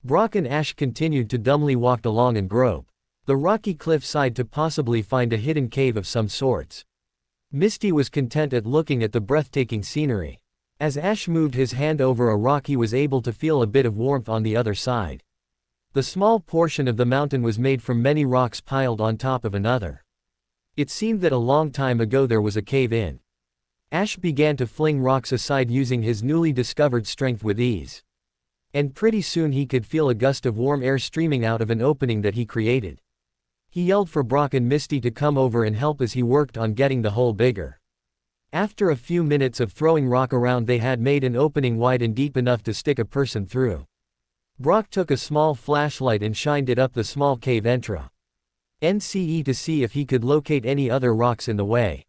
Brock and Ash continued to dumbly walk along and grope the rocky cliff side to possibly find a hidden cave of some sorts. Misty was content at looking at the breathtaking scenery. As Ash moved his hand over a rock, he was able to feel a bit of warmth on the other side. The small portion of the mountain was made from many rocks piled on top of another. It seemed that a long time ago there was a cave in. Ash began to fling rocks aside using his newly discovered strength with ease. And pretty soon he could feel a gust of warm air streaming out of an opening that he created. He yelled for Brock and Misty to come over and help as he worked on getting the hole bigger. After a few minutes of throwing rock around, they had made an opening wide and deep enough to stick a person through. Brock took a small flashlight and shined it up the small cave entrance to see if he could locate any other rocks in the way.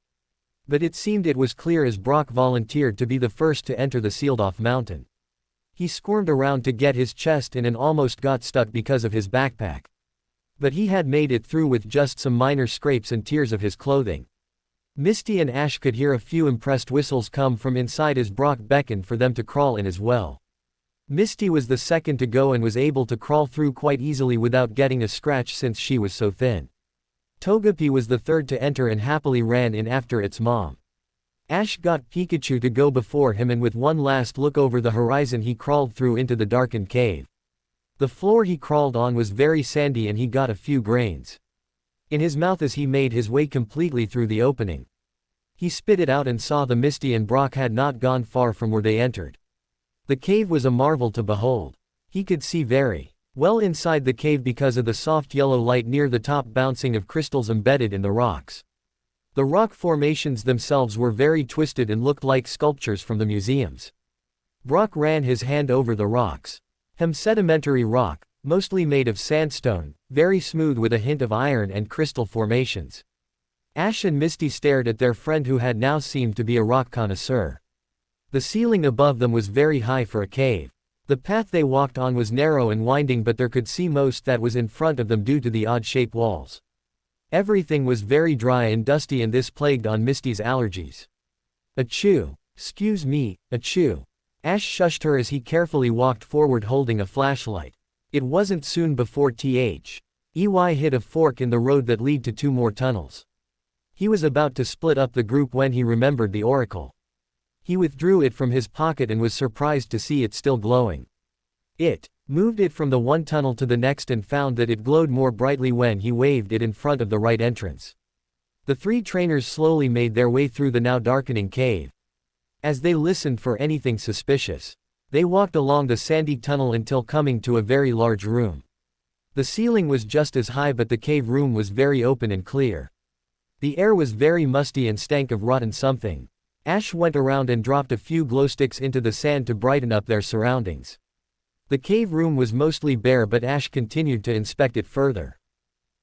But it seemed it was clear as Brock volunteered to be the first to enter the sealed-off mountain. He squirmed around to get his chest in and almost got stuck because of his backpack. But he had made it through with just some minor scrapes and tears of his clothing. Misty and Ash could hear a few impressed whistles come from inside as Brock beckoned for them to crawl in as well. Misty was the second to go and was able to crawl through quite easily without getting a scratch since she was so thin. Togepi was the third to enter and happily ran in after its mom. Ash got Pikachu to go before him and with one last look over the horizon he crawled through into the darkened cave. The floor he crawled on was very sandy and he got a few grains in his mouth as he made his way completely through the opening. He spit it out and saw that Misty and Brock had not gone far from where they entered. The cave was a marvel to behold. He could see very well inside the cave because of the soft yellow light near the top bouncing of crystals embedded in the rocks. The rock formations themselves were very twisted and looked like sculptures from the museums. Brock ran his hand over the rocks. Sedimentary rock, mostly made of sandstone, very smooth with a hint of iron and crystal formations. Ash and Misty stared at their friend who had now seemed to be a rock connoisseur. The ceiling above them was very high for a cave. The path they walked on was narrow and winding, but they could see most that was in front of them due to the odd-shaped walls. Everything was very dry and dusty, and this plagued on Misty's allergies. Achoo! Excuse me, achoo! Ash shushed her as he carefully walked forward holding a flashlight. It wasn't soon before Ey hit a fork in the road that led to 2 more tunnels. He was about to split up the group when he remembered the oracle. He withdrew it from his pocket and was surprised to see it still glowing. It moved it from the one tunnel to the next and found that it glowed more brightly when he waved it in front of the right entrance. The 3 trainers slowly made their way through the now darkening cave. As they listened for anything suspicious, they walked along the sandy tunnel until coming to a very large room. The ceiling was just as high, but the cave room was very open and clear. The air was very musty and stank of rotten something. Ash went around and dropped a few glow sticks into the sand to brighten up their surroundings. The cave room was mostly bare, but Ash continued to inspect it further.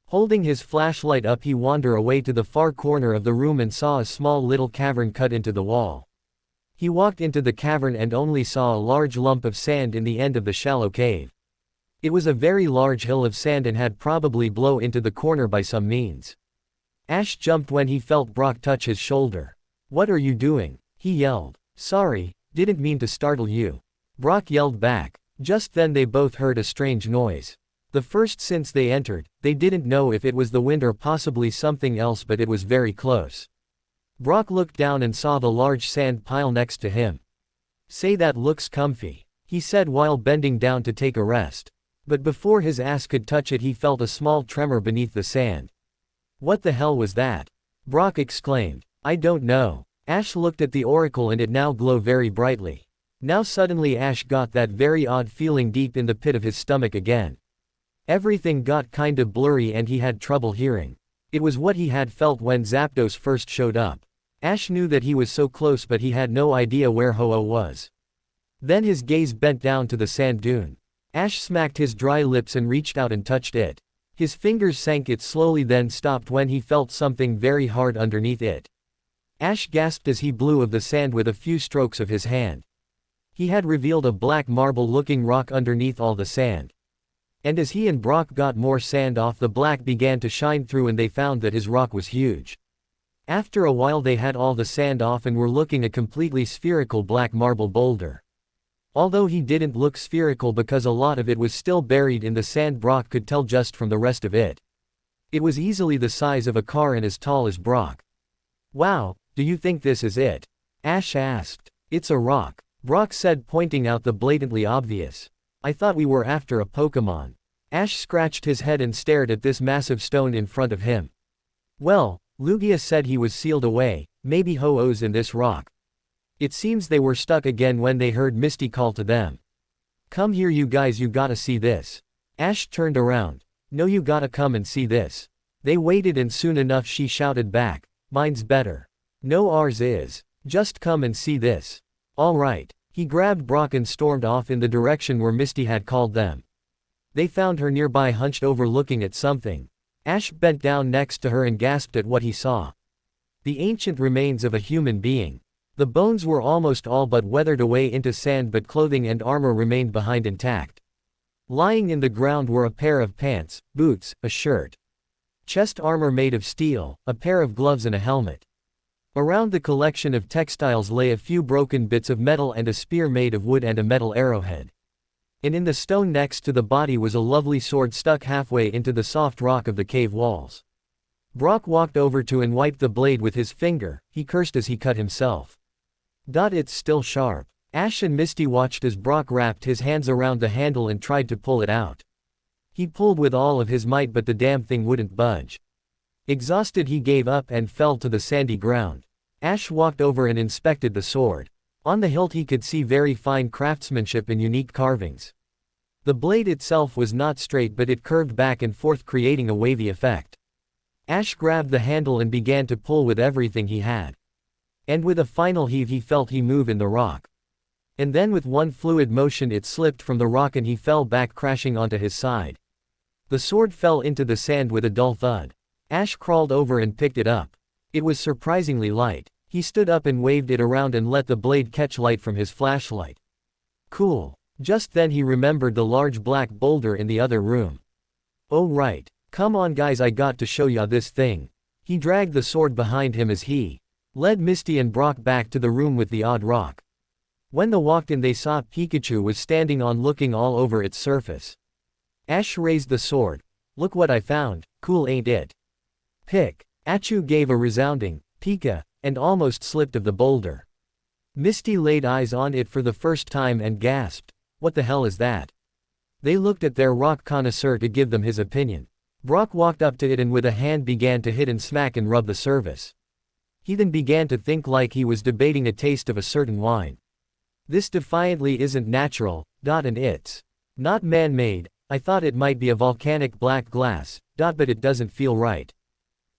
Holding his flashlight up, he wandered away to the far corner of the room and saw a small little cavern cut into the wall. He walked into the cavern and only saw a large lump of sand in the end of the shallow cave. It was a very large hill of sand and had probably blown into the corner by some means. Ash jumped when he felt Brock touch his shoulder. "What are you doing?" he yelled. "Sorry, didn't mean to startle you," Brock yelled back. Just then they both heard a strange noise. The first since they entered. They didn't know if it was the wind or possibly something else, but it was very close. Brock looked down and saw the large sand pile next to him. "Say, that looks comfy," he said while bending down to take a rest. But before his ass could touch it, he felt a small tremor beneath the sand. "What the hell was that?" Brock exclaimed. "I don't know." Ash looked at the oracle and it now glowed very brightly. Now suddenly Ash got that very odd feeling deep in the pit of his stomach again. Everything got kinda blurry and he had trouble hearing. It was what he had felt when Zapdos first showed up. Ash knew that he was so close, but he had no idea where Ho-Oh was. Then his gaze bent down to the sand dune. Ash smacked his dry lips and reached out and touched it. His fingers sank it slowly, then stopped when he felt something very hard underneath it. Ash gasped as he blew of the sand with a few strokes of his hand. He had revealed a black marble-looking rock underneath all the sand. And as he and Brock got more sand off, the black began to shine through and they found that his rock was huge. After a while they had all the sand off and were looking at a completely spherical black marble boulder. Although he didn't look spherical because a lot of it was still buried in the sand, Brock could tell just from the rest of it. It was easily the size of a car and as tall as Brock. "Wow, do you think this is it?" Ash asked. "It's a rock," Brock said, pointing out the blatantly obvious. "I thought we were after a Pokemon." Ash scratched his head and stared at this massive stone in front of him. "Well, Lugia said he was sealed away, maybe Ho-Oh's in this rock." It seems they were stuck again when they heard Misty call to them. "Come here you guys, you gotta see this." Ash turned around. "No, you gotta come and see this." They waited and soon enough she shouted back, "Mine's better." "No, ours is. Just come and see this." "All right." He grabbed Brock and stormed off in the direction where Misty had called them. They found her nearby, hunched over looking at something. Ash bent down next to her and gasped at what he saw. The ancient remains of a human being. The bones were almost all but weathered away into sand, but clothing and armor remained behind intact. Lying in the ground were a pair of pants, boots, a shirt, chest armor made of steel, a pair of gloves and a helmet. Around the collection of textiles lay a few broken bits of metal and a spear made of wood and a metal arrowhead. And in the stone next to the body was a lovely sword stuck halfway into the soft rock of the cave walls. Brock walked over to and wiped the blade with his finger. He cursed as he cut himself. "It's still sharp." Ash and Misty watched as Brock wrapped his hands around the handle and tried to pull it out. He pulled with all of his might but the damn thing wouldn't budge. Exhausted he gave up and fell to the sandy ground. Ash walked over and inspected the sword. On the hilt he could see very fine craftsmanship and unique carvings. The blade itself was not straight but it curved back and forth creating a wavy effect. Ash grabbed the handle and began to pull with everything he had. And with a final heave he felt he move in the rock. And then with one fluid motion it slipped from the rock and he fell back crashing onto his side. The sword fell into the sand with a dull thud. Ash crawled over and picked it up. It was surprisingly light. He stood up and waved it around and let the blade catch light from his flashlight. Cool. Just then he remembered the large black boulder in the other room. Oh right. Come on guys, I got to show ya this thing. He dragged the sword behind him as he led Misty and Brock back to the room with the odd rock. When they walked in they saw Pikachu was standing on looking all over its surface. Ash raised the sword. Look what I found, cool ain't it? Pick. Achu gave a resounding Pika, and almost slipped of the boulder. Misty laid eyes on it for the first time and gasped, what the hell is that? They looked at their rock connoisseur to give them his opinion. Brock walked up to it and with a hand began to hit and smack and rub the surface. He then began to think like he was debating a taste of a certain wine. This defiantly isn't natural, and it's not man-made. I thought it might be a volcanic black glass, but it doesn't feel right.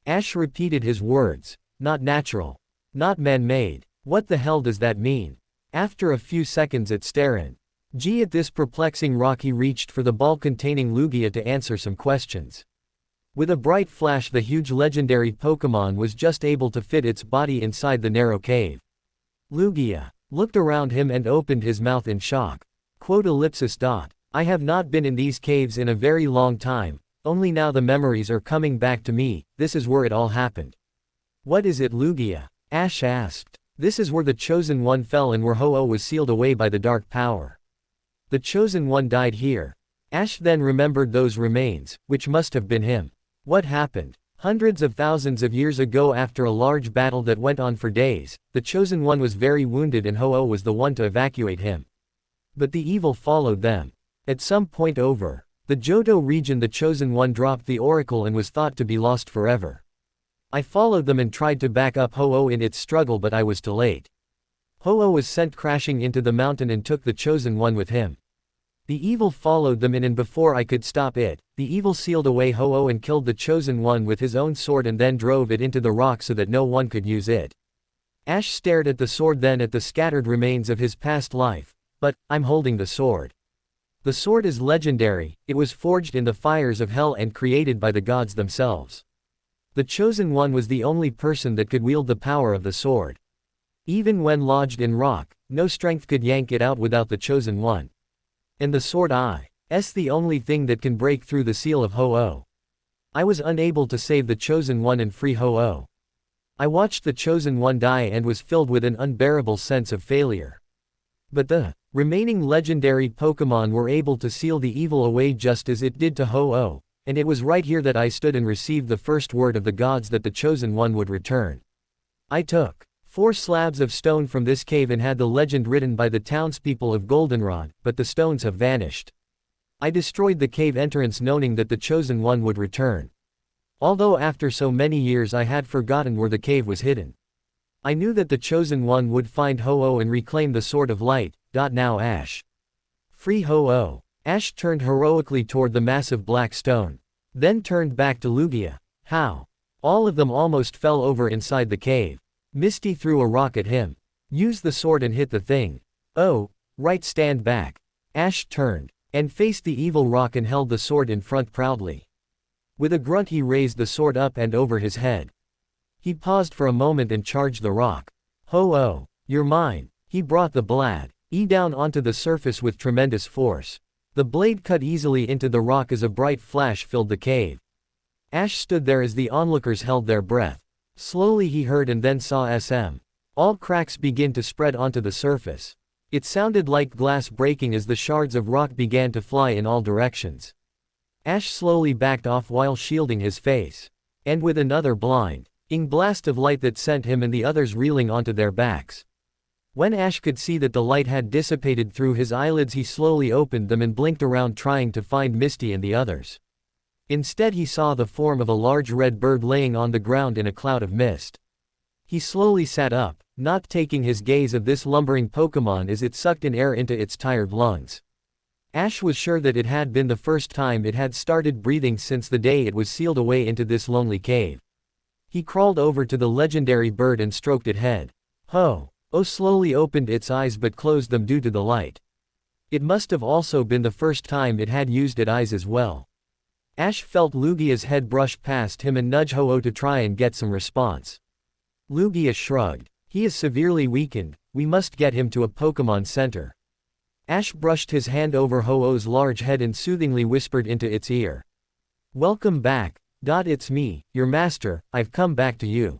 Ash repeated his words, not natural. Not man-made. What the hell does that mean? After a few seconds at staring at this perplexing rock he reached for the ball containing Lugia to answer some questions. With a bright flash the huge legendary Pokémon was just able to fit its body inside the narrow cave. Lugia looked around him and opened his mouth in shock. I have not been in these caves in a very long time, only now the memories are coming back to me, this is where it all happened. What is it Lugia? Ash asked. This is where the Chosen One fell and where Ho-Oh was sealed away by the dark power. The Chosen One died here. Ash then remembered those remains, which must have been him. What happened? Hundreds of thousands of years ago after a large battle that went on for days, the Chosen One was very wounded and Ho-Oh was the one to evacuate him. But the evil followed them. At some point over the Johto region the Chosen One dropped the oracle and was thought to be lost forever. I followed them and tried to back up Ho-Oh in its struggle but I was too late. Ho-Oh was sent crashing into the mountain and took the Chosen One with him. The evil followed them in and before I could stop it, the evil sealed away Ho-Oh and killed the Chosen One with his own sword and then drove it into the rock so that no one could use it. Ash stared at the sword then at the scattered remains of his past life. But, I'm holding the sword. The sword is legendary, it was forged in the fires of hell and created by the gods themselves. The Chosen One was the only person that could wield the power of the sword. Even when lodged in rock, no strength could yank it out without the Chosen One. And the sword is the only thing that can break through the seal of Ho-Oh. I was unable to save the Chosen One and free Ho-Oh. I watched the Chosen One die and was filled with an unbearable sense of failure. But the remaining legendary Pokémon were able to seal the evil away just as it did to Ho-Oh, and it was right here that I stood and received the first word of the gods that the Chosen One would return. I took 4 slabs of stone from this cave and had the legend written by the townspeople of Goldenrod, but the stones have vanished. I destroyed the cave entrance knowing that the Chosen One would return. Although after so many years I had forgotten where the cave was hidden. I knew that the Chosen One would find Ho-Oh and reclaim the Sword of Light. Now Ash. Free Ho-Oh. Ash turned heroically toward the massive black stone. Then turned back to Lugia. How? All of them almost fell over inside the cave. Misty threw a rock at him. Use the sword and hit the thing. Oh, right, stand back. Ash turned and faced the evil rock and held the sword in front proudly. With a grunt he raised the sword up and over his head. He paused for a moment and charged the rock. Ho-Oh, you're mine. He brought the blade down onto the surface with tremendous force. The blade cut easily into the rock as a bright flash filled the cave. Ash stood there as the onlookers held their breath. Slowly he heard and then saw all cracks begin to spread onto the surface. It sounded like glass breaking as the shards of rock began to fly in all directions. Ash slowly backed off while shielding his face. And with another blinding blast of light that sent him and the others reeling onto their backs. When Ash could see that the light had dissipated through his eyelids, he slowly opened them and blinked around trying to find Misty and the others. Instead he saw the form of a large red bird laying on the ground in a cloud of mist. He slowly sat up, not taking his gaze of this lumbering Pokémon as it sucked in air into its tired lungs. Ash was sure that it had been the first time it had started breathing since the day it was sealed away into this lonely cave. He crawled over to the legendary bird and stroked its head. Ho-Oh slowly opened its eyes but closed them due to the light. It must have also been the first time it had used its eyes as well. Ash felt Lugia's head brush past him and nudge Ho-Oh to try and get some response. Lugia shrugged. He is severely weakened, we must get him to a Pokémon Center. Ash brushed his hand over Ho-Oh's large head and soothingly whispered into its ear. Welcome back. It's me, your master, I've come back to you.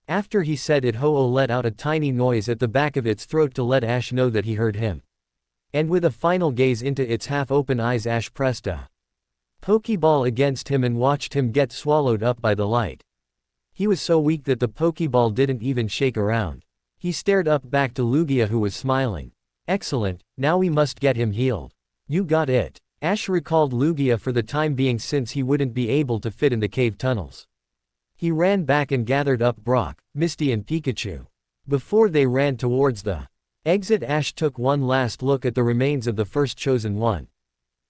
After he said it, Ho-Oh let out a tiny noise at the back of its throat to let Ash know that he heard him. And with a final gaze into its half-open eyes, Ash pressed a Pokeball against him and watched him get swallowed up by the light. He was so weak that the Pokeball didn't even shake around. He stared up back to Lugia, who was smiling. Excellent, now we must get him healed. You got it. Ash recalled Lugia for the time being since he wouldn't be able to fit in the cave tunnels. He ran back and gathered up Brock, Misty and Pikachu. Before they ran towards the exit, Ash took one last look at the remains of the first chosen one.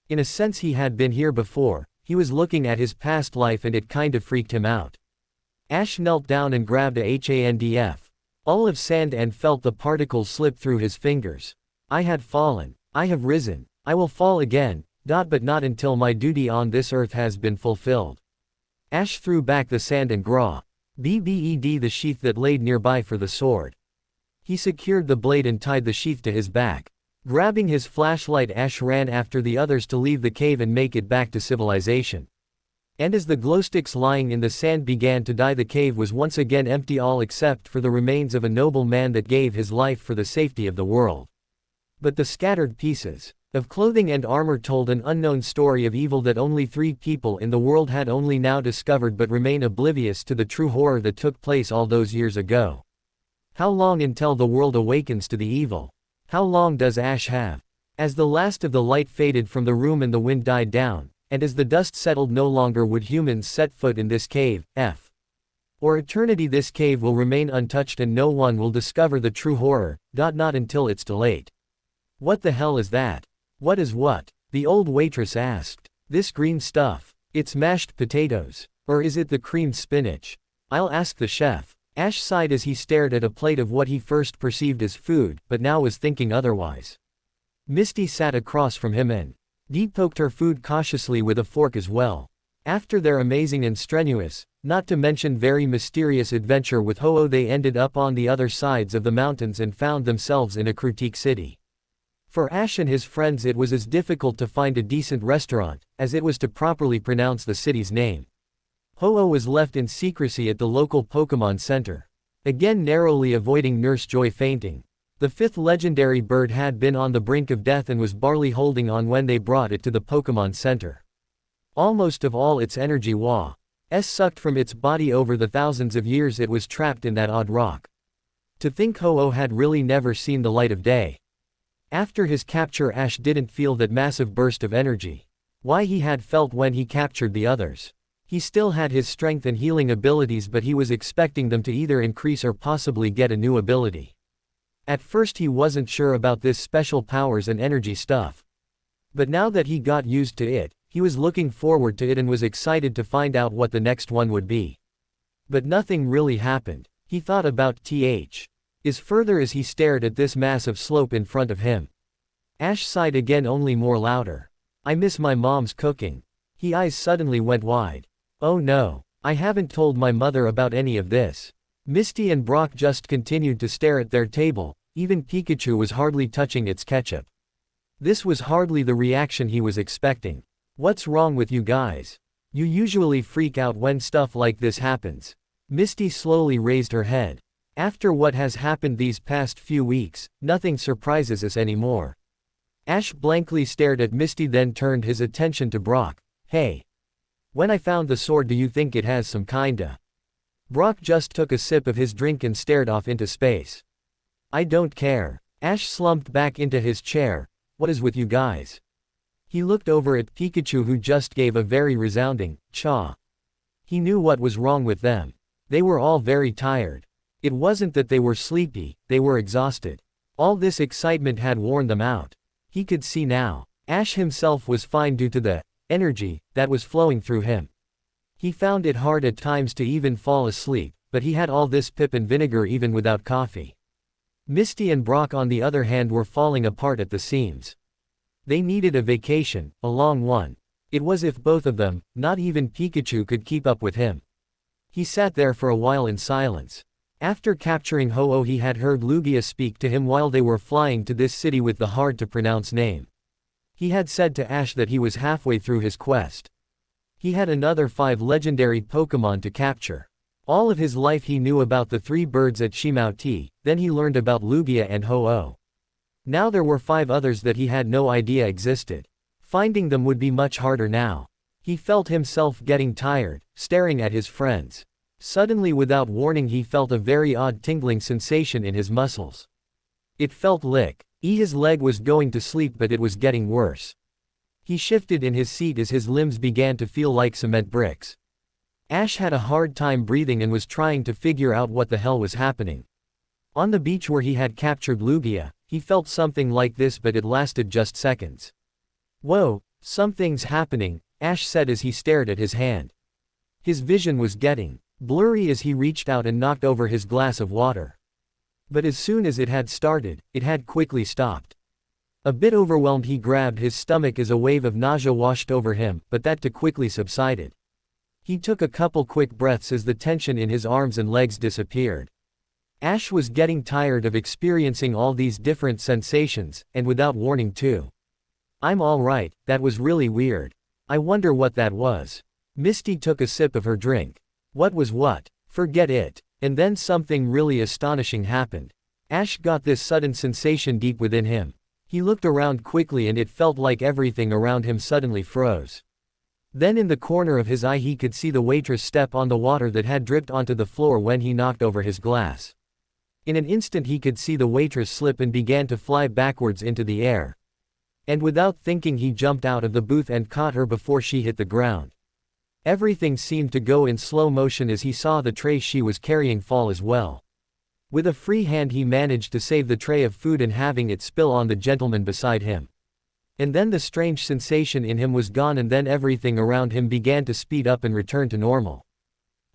In a sense he had been here before, he was looking at his past life and it kind of freaked him out. Ash knelt down and grabbed a handf all of sand and felt the particles slip through his fingers. I had fallen. I have risen. I will fall again. But not until my duty on this earth has been fulfilled. Ash threw back the sand and grabbed the sheath that laid nearby for the sword. He secured the blade and tied the sheath to his back. Grabbing his flashlight, Ash ran after the others to leave the cave and make it back to civilization. And as the glowsticks lying in the sand began to die, the cave was once again empty, all except for the remains of a noble man that gave his life for the safety of the world. But the scattered pieces of clothing and armor told an unknown story of evil that only 3 people in the world had only now discovered, but remain oblivious to the true horror that took place all those years ago. How long until the world awakens to the evil? How long does Ash have? As the last of the light faded from the room and the wind died down, and as the dust settled, no longer would humans set foot in this cave, or eternity. This cave will remain untouched and no one will discover the true horror, not until it's too late. What the hell is that? What is what? The old waitress asked. This green stuff. It's mashed potatoes. Or is it the creamed spinach? I'll ask the chef. Ash sighed as he stared at a plate of what he first perceived as food, but now was thinking otherwise. Misty sat across from him and poked her food cautiously with a fork as well. After their amazing and strenuous, not to mention very mysterious adventure with Ho-Oh, they ended up on the other sides of the mountains and found themselves in a Critique City. For Ash and his friends it was as difficult to find a decent restaurant, as it was to properly pronounce the city's name. Ho-Oh was left in secrecy at the local Pokémon Center. Again narrowly avoiding Nurse Joy fainting. The 5th legendary bird had been on the brink of death and was barely holding on when they brought it to the Pokémon Center. Almost of all its energy was sucked from its body over the thousands of years it was trapped in that odd rock. To think Ho-Oh had really never seen the light of day. After his capture, Ash didn't feel that massive burst of energy. Why he had felt when he captured the others. He still had his strength and healing abilities, but he was expecting them to either increase or possibly get a new ability. At first he wasn't sure about this special powers and energy stuff. But now that he got used to it, he was looking forward to it and was excited to find out what the next one would be. But nothing really happened. He thought about is further as he stared at this massive slope in front of him. Ash sighed again, only more louder. I miss my mom's cooking. His eyes suddenly went wide. Oh no, I haven't told my mother about any of this. Misty and Brock just continued to stare at their table, even Pikachu was hardly touching its ketchup. This was hardly the reaction he was expecting. What's wrong with you guys? You usually freak out when stuff like this happens. Misty slowly raised her head. After what has happened these past few weeks, nothing surprises us anymore. Ash blankly stared at Misty, then turned his attention to Brock. Hey. When I found the sword, do you think it has some kinda? Brock just took a sip of his drink and stared off into space. I don't care. Ash slumped back into his chair. What is with you guys? He looked over at Pikachu, who just gave a very resounding "Chaw." He knew what was wrong with them. They were all very tired. It wasn't that they were sleepy, they were exhausted. All this excitement had worn them out. He could see now. Ash himself was fine due to the energy that was flowing through him. He found it hard at times to even fall asleep, but he had all this pip and vinegar even without coffee. Misty and Brock, on the other hand, were falling apart at the seams. They needed a vacation, a long one. It was if both of them, not even Pikachu, could keep up with him. He sat there for a while in silence. After capturing Ho-Oh, he had heard Lugia speak to him while they were flying to this city with the hard-to-pronounce name. He had said to Ash that he was halfway through his quest. He had another 5 legendary Pokémon to capture. All of his life he knew about the 3 birds at Shimao-T, then he learned about Lugia and Ho-Oh. Now there were 5 others that he had no idea existed. Finding them would be much harder now. He felt himself getting tired, staring at his friends. Suddenly, without warning, he felt a very odd tingling sensation in his muscles. It felt like his leg was going to sleep, but it was getting worse. He shifted in his seat as his limbs began to feel like cement bricks. Ash had a hard time breathing and was trying to figure out what the hell was happening. On the beach where he had captured Lugia, he felt something like this, but it lasted just seconds. Whoa, something's happening, Ash said as he stared at his hand. His vision was getting blurry as he reached out and knocked over his glass of water. But as soon as it had started, it had quickly stopped. A bit overwhelmed, he grabbed his stomach as a wave of nausea washed over him, but that too quickly subsided. He took a couple quick breaths as the tension in his arms and legs disappeared. Ash was getting tired of experiencing all these different sensations, and without warning too. I'm alright, that was really weird. I wonder what that was. Misty took a sip of her drink. What was what? Forget it. And then something really astonishing happened. Ash got this sudden sensation deep within him. He looked around quickly and it felt like everything around him suddenly froze. Then in the corner of his eye he could see the waitress step on the water that had dripped onto the floor when he knocked over his glass. In an instant he could see the waitress slip and began to fly backwards into the air. And without thinking he jumped out of the booth and caught her before she hit the ground. Everything seemed to go in slow motion as he saw the tray she was carrying fall as well. With a free hand he managed to save the tray of food and having it spill on the gentleman beside him. And then the strange sensation in him was gone, and then everything around him began to speed up and return to normal.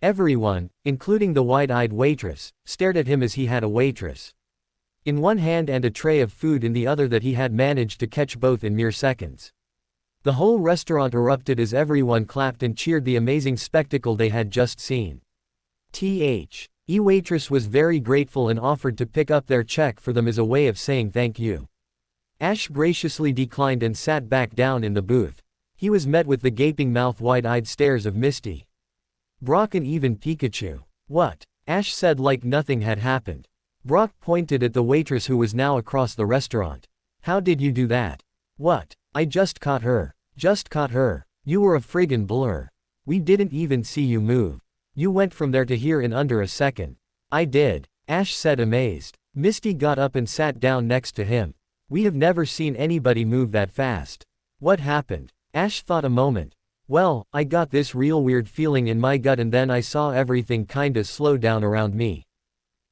Everyone, including the wide-eyed waitress, stared at him as he had a waitress in one hand and a tray of food in the other that he had managed to catch both in mere seconds. The whole restaurant erupted as everyone clapped and cheered the amazing spectacle they had just seen. Waitress was very grateful and offered to pick up their check for them as a way of saying thank you. Ash graciously declined and sat back down in the booth. He was met with the gaping mouth, wide-eyed stares of Misty, Brock, and even Pikachu. What? Ash said like nothing had happened. Brock pointed at the waitress who was now across the restaurant. How did you do that? What? I just caught her. Just caught her. You were a friggin' blur. We didn't even see you move. You went from there to here in under a second. I did, Ash said, amazed. Misty got up and sat down next to him. We have never seen anybody move that fast. What happened? Ash thought a moment. Well, I got this real weird feeling in my gut and then I saw everything kinda slow down around me.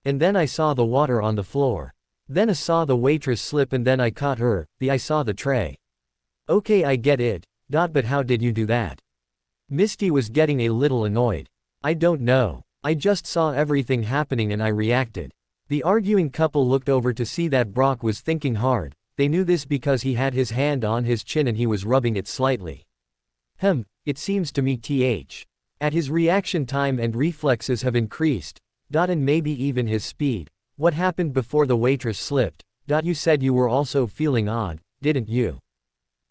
And then I saw the water on the floor. Then I saw the waitress slip and then I caught her, I saw the tray. Okay, I get it, but how did you do that? Misty was getting a little annoyed. I don't know. I just saw everything happening and I reacted. The arguing couple looked over to see that Brock was thinking hard. They knew this because he had his hand on his chin and he was rubbing it slightly. It seems to me at his reaction time and reflexes have increased, and maybe even his speed. What happened before the waitress slipped? You said you were also feeling odd, didn't you?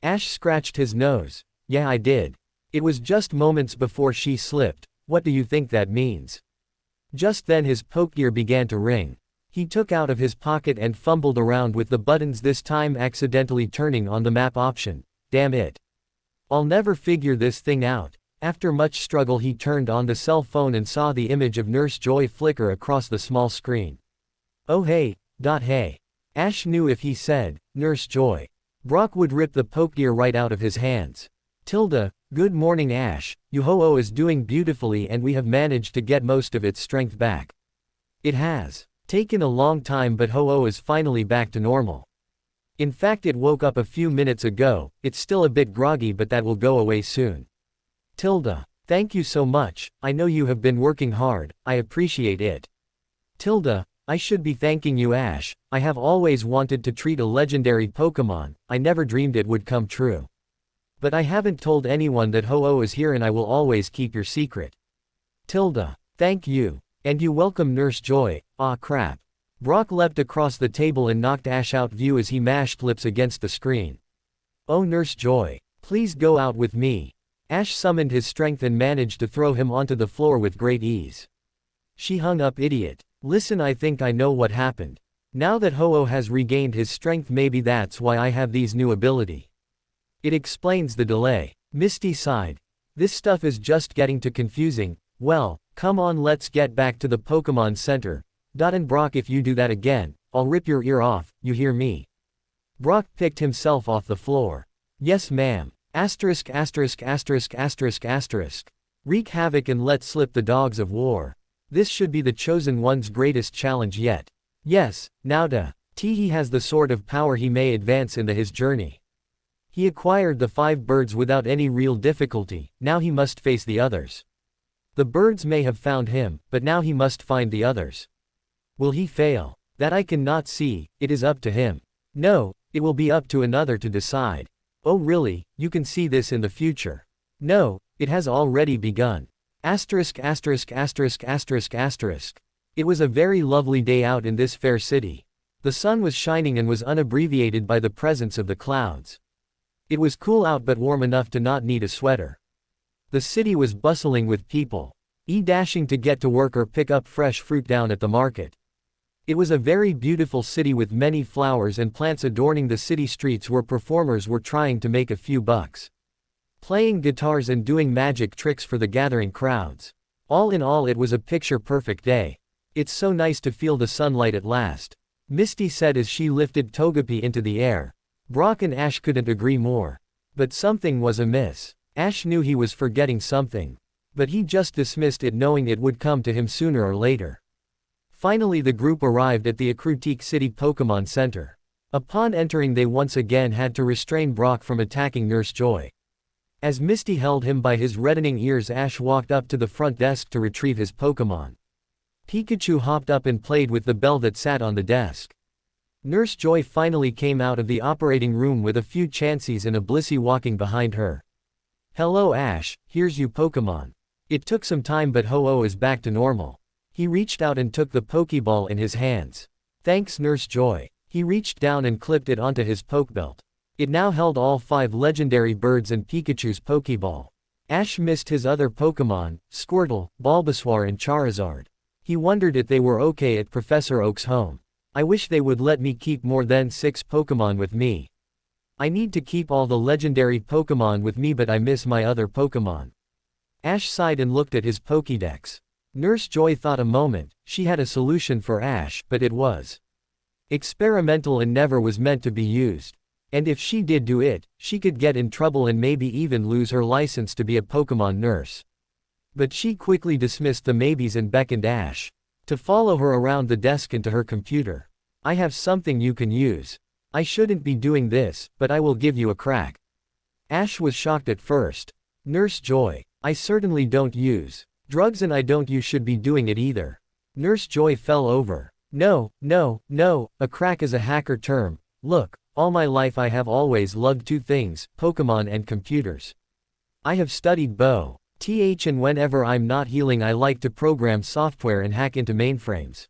Ash scratched his nose. Yeah, I did. It was just moments before she slipped. What do you think that means? Just then his poke gear began to ring. He took out of his pocket and fumbled around with the buttons, this time accidentally turning on the map option. Damn it. I'll never figure this thing out. After much struggle he turned on the cell phone and saw the image of Nurse Joy flicker across the small screen. Oh hey, Hey. Ash knew if he said, Nurse Joy, Brock would rip the poke gear right out of his hands. Good morning Ash, Yoo-Ho-Oh is doing beautifully and we have managed to get most of its strength back. It has taken a long time but Ho-Oh is finally back to normal. In fact it woke up a few minutes ago, it's still a bit groggy but that will go away soon. Thank you so much, I know you have been working hard, I appreciate it. I should be thanking you Ash, I have always wanted to treat a legendary Pokemon, I never dreamed it would come true. But I haven't told anyone that Ho-Oh is here and I will always keep your secret. Thank you. And you welcome Nurse Joy, aw crap. Brock leapt across the table and knocked Ash out view as he mashed lips against the screen. Oh Nurse Joy, please go out with me. Ash summoned his strength and managed to throw him onto the floor with great ease. She hung up idiot. Listen I think I know what happened. Now that Ho-Oh has regained his strength maybe that's why I have these new ability. It explains the delay. Misty sighed. This stuff is just getting too confusing, well, come on let's get back to the Pokemon Center. And Brock if you do that again, I'll rip your ear off, you hear me? Brock picked himself off the floor. Yes ma'am. Asterisk. Wreak havoc and let slip the dogs of war. This should be the chosen one's greatest challenge yet. Yes, now he has the sort of power he may advance in his journey. He acquired the 5 birds without any real difficulty, now he must face the others. The birds may have found him, but now he must find the others. Will he fail? That I cannot see, it is up to him. No, it will be up to another to decide. Oh really, you can see this in the future. No, it has already begun. Asterisk. It was a very lovely day out in this fair city. The sun was shining and was unabbreviated by the presence of the clouds. It was cool out but warm enough to not need a sweater. The city was bustling with people, dashing to get to work or pick up fresh fruit down at the market. It was a very beautiful city with many flowers and plants adorning the city streets where performers were trying to make a few bucks. Playing guitars and doing magic tricks for the gathering crowds. All in all it was a picture-perfect day. It's so nice to feel the sunlight at last. Misty said as she lifted Togepi into the air. Brock and Ash couldn't agree more. But something was amiss. Ash knew he was forgetting something. But he just dismissed it knowing it would come to him sooner or later. Finally the group arrived at the Akrutique City Pokemon Center. Upon entering they once again had to restrain Brock from attacking Nurse Joy. As Misty held him by his reddening ears Ash walked up to the front desk to retrieve his Pokemon. Pikachu hopped up and played with the bell that sat on the desk. Nurse Joy finally came out of the operating room with a few Chanseys and a Blissey walking behind her. Hello Ash, here's you Pokemon. It took some time but Ho-Oh is back to normal. He reached out and took the Pokeball in his hands. Thanks Nurse Joy. He reached down and clipped it onto his Pokebelt. It now held all 5 legendary birds and Pikachu's Pokeball. Ash missed his other Pokemon, Squirtle, Bulbasaur and Charizard. He wondered if they were okay at Professor Oak's home. I wish they would let me keep more than 6 Pokemon with me. I need to keep all the legendary Pokemon with me but I miss my other Pokemon. Ash sighed and looked at his Pokédex. Nurse Joy thought a moment, she had a solution for Ash but it was experimental and never was meant to be used. And if she did do it, she could get in trouble and maybe even lose her license to be a Pokemon nurse. But she quickly dismissed the maybes and beckoned Ash to follow her around the desk and to her computer. I have something you can use. I shouldn't be doing this, but I will give you a crack. Ash was shocked at first. Nurse Joy, I certainly don't use drugs and I don't you should be doing it either. Nurse Joy fell over. No, a crack is a hacker term. Look, all my life I have always loved 2 things, Pokemon and computers. I have studied and whenever I'm not healing I like to program software and hack into mainframes.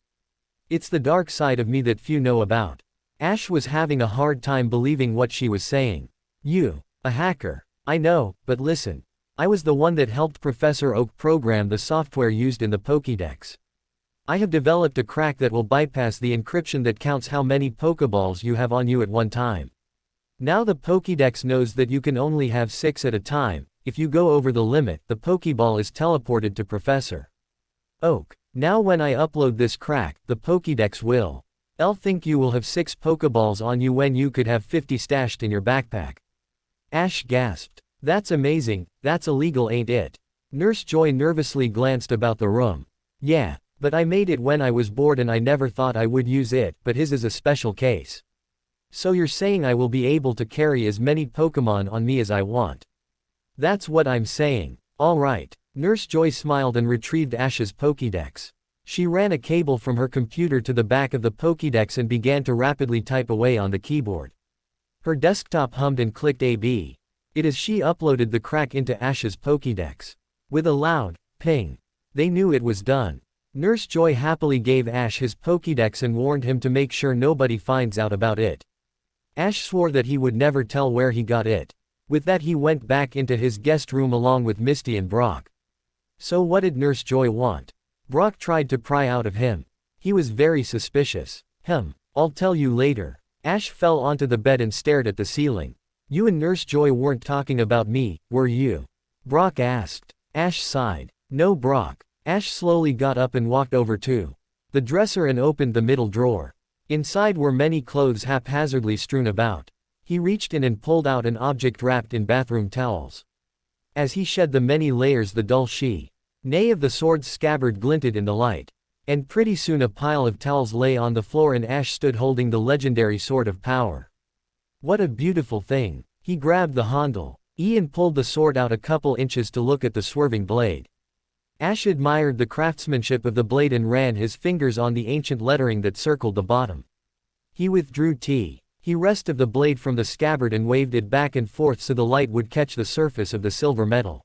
It's the dark side of me that few know about. Ash was having a hard time believing what she was saying. You, a hacker. I know, but listen. I was the one that helped Professor Oak program the software used in the Pokédex. I have developed a crack that will bypass the encryption that counts how many Pokeballs you have on you at one time. Now the Pokédex knows that you can only have 6 at a time. If you go over the limit, the Pokeball is teleported to Professor Oak. Now when I upload this crack, the Pokédex will I'll think you will have 6 Pokeballs on you when you could have 50 stashed in your backpack. Ash gasped. That's amazing, that's illegal ain't it? Nurse Joy nervously glanced about the room. Yeah, but I made it when I was bored and I never thought I would use it, but his is a special case. So you're saying I will be able to carry as many Pokemon on me as I want? That's what I'm saying. Alright. Nurse Joy smiled and retrieved Ash's Pokédex. She ran a cable from her computer to the back of the Pokédex and began to rapidly type away on the keyboard. Her desktop hummed and clicked AB. It as she uploaded the crack into Ash's Pokédex. With a loud ping, they knew it was done. Nurse Joy happily gave Ash his Pokédex and warned him to make sure nobody finds out about it. Ash swore that he would never tell where he got it. With that he went back into his guest room along with Misty and Brock. So what did Nurse Joy want? Brock tried to pry out of him. He was very suspicious. I'll tell you later. Ash fell onto the bed and stared at the ceiling. You and Nurse Joy weren't talking about me, were you? Brock asked. Ash sighed. No, Brock. Ash slowly got up and walked over to the dresser and opened the middle drawer. Inside were many clothes haphazardly strewn about. He reached in and pulled out an object wrapped in bathroom towels. As he shed the many layers, the dull nay of the sword's scabbard glinted in the light. And pretty soon a pile of towels lay on the floor and Ash stood holding the legendary Sword of Power. What a beautiful thing. He grabbed the handle. Ian pulled the sword out a couple inches to look at the swerving blade. Ash admired the craftsmanship of the blade and ran his fingers on the ancient lettering that circled the bottom. He withdrew he wrested the blade from the scabbard and waved it back and forth so the light would catch the surface of the silver metal.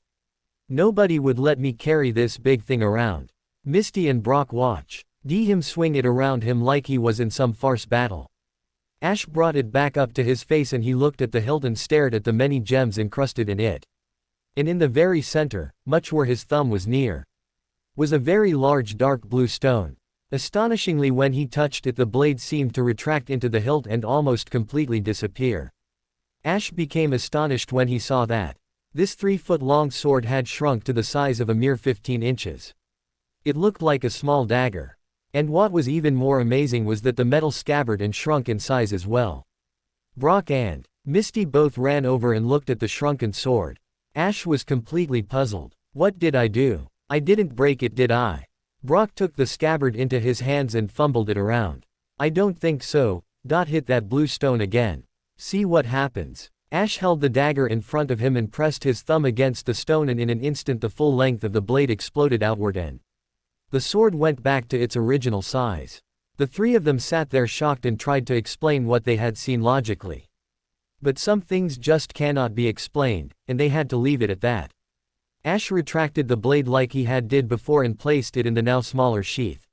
Nobody would let me carry this big thing around. Misty and Brock watched him swing it around him like he was in some farce battle. Ash brought it back up to his face and he looked at the hilt and stared at the many gems encrusted in it. And in the very center, much where his thumb was near, was a very large dark blue stone. Astonishingly, when he touched it, the blade seemed to retract into the hilt and almost completely disappear. Ash became astonished when he saw that this 3-foot-long sword had shrunk to the size of a mere 15 inches. It looked like a small dagger. And what was even more amazing was that the metal scabbard and shrunk in size as well. Brock and Misty both ran over and looked at the shrunken sword. Ash was completely puzzled. What did I do? I didn't break it, did I? Brock took the scabbard into his hands and fumbled it around. I don't think so. Hit that blue stone again. See what happens. Ash held the dagger in front of him and pressed his thumb against the stone, and in an instant the full length of the blade exploded outward and the sword went back to its original size. The three of them sat there shocked and tried to explain what they had seen logically. But some things just cannot be explained, and they had to leave it at that. Ash retracted the blade like he had did before and placed it in the now smaller sheath.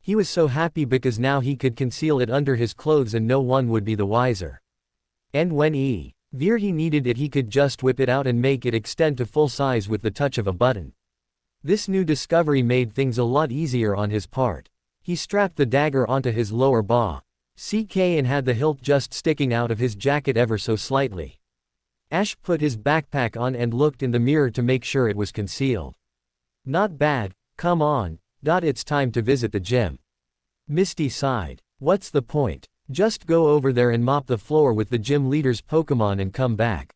He was so happy because now he could conceal it under his clothes and no one would be the wiser. And when he needed it, he could just whip it out and make it extend to full size with the touch of a button. This new discovery made things a lot easier on his part. He strapped the dagger onto his lower baw, and had the hilt just sticking out of his jacket ever so slightly. Ash put his backpack on and looked in the mirror to make sure it was concealed. Not bad, come on, it's time to visit the gym. Misty sighed. What's the point? Just go over there and mop the floor with the gym leader's Pokemon and come back.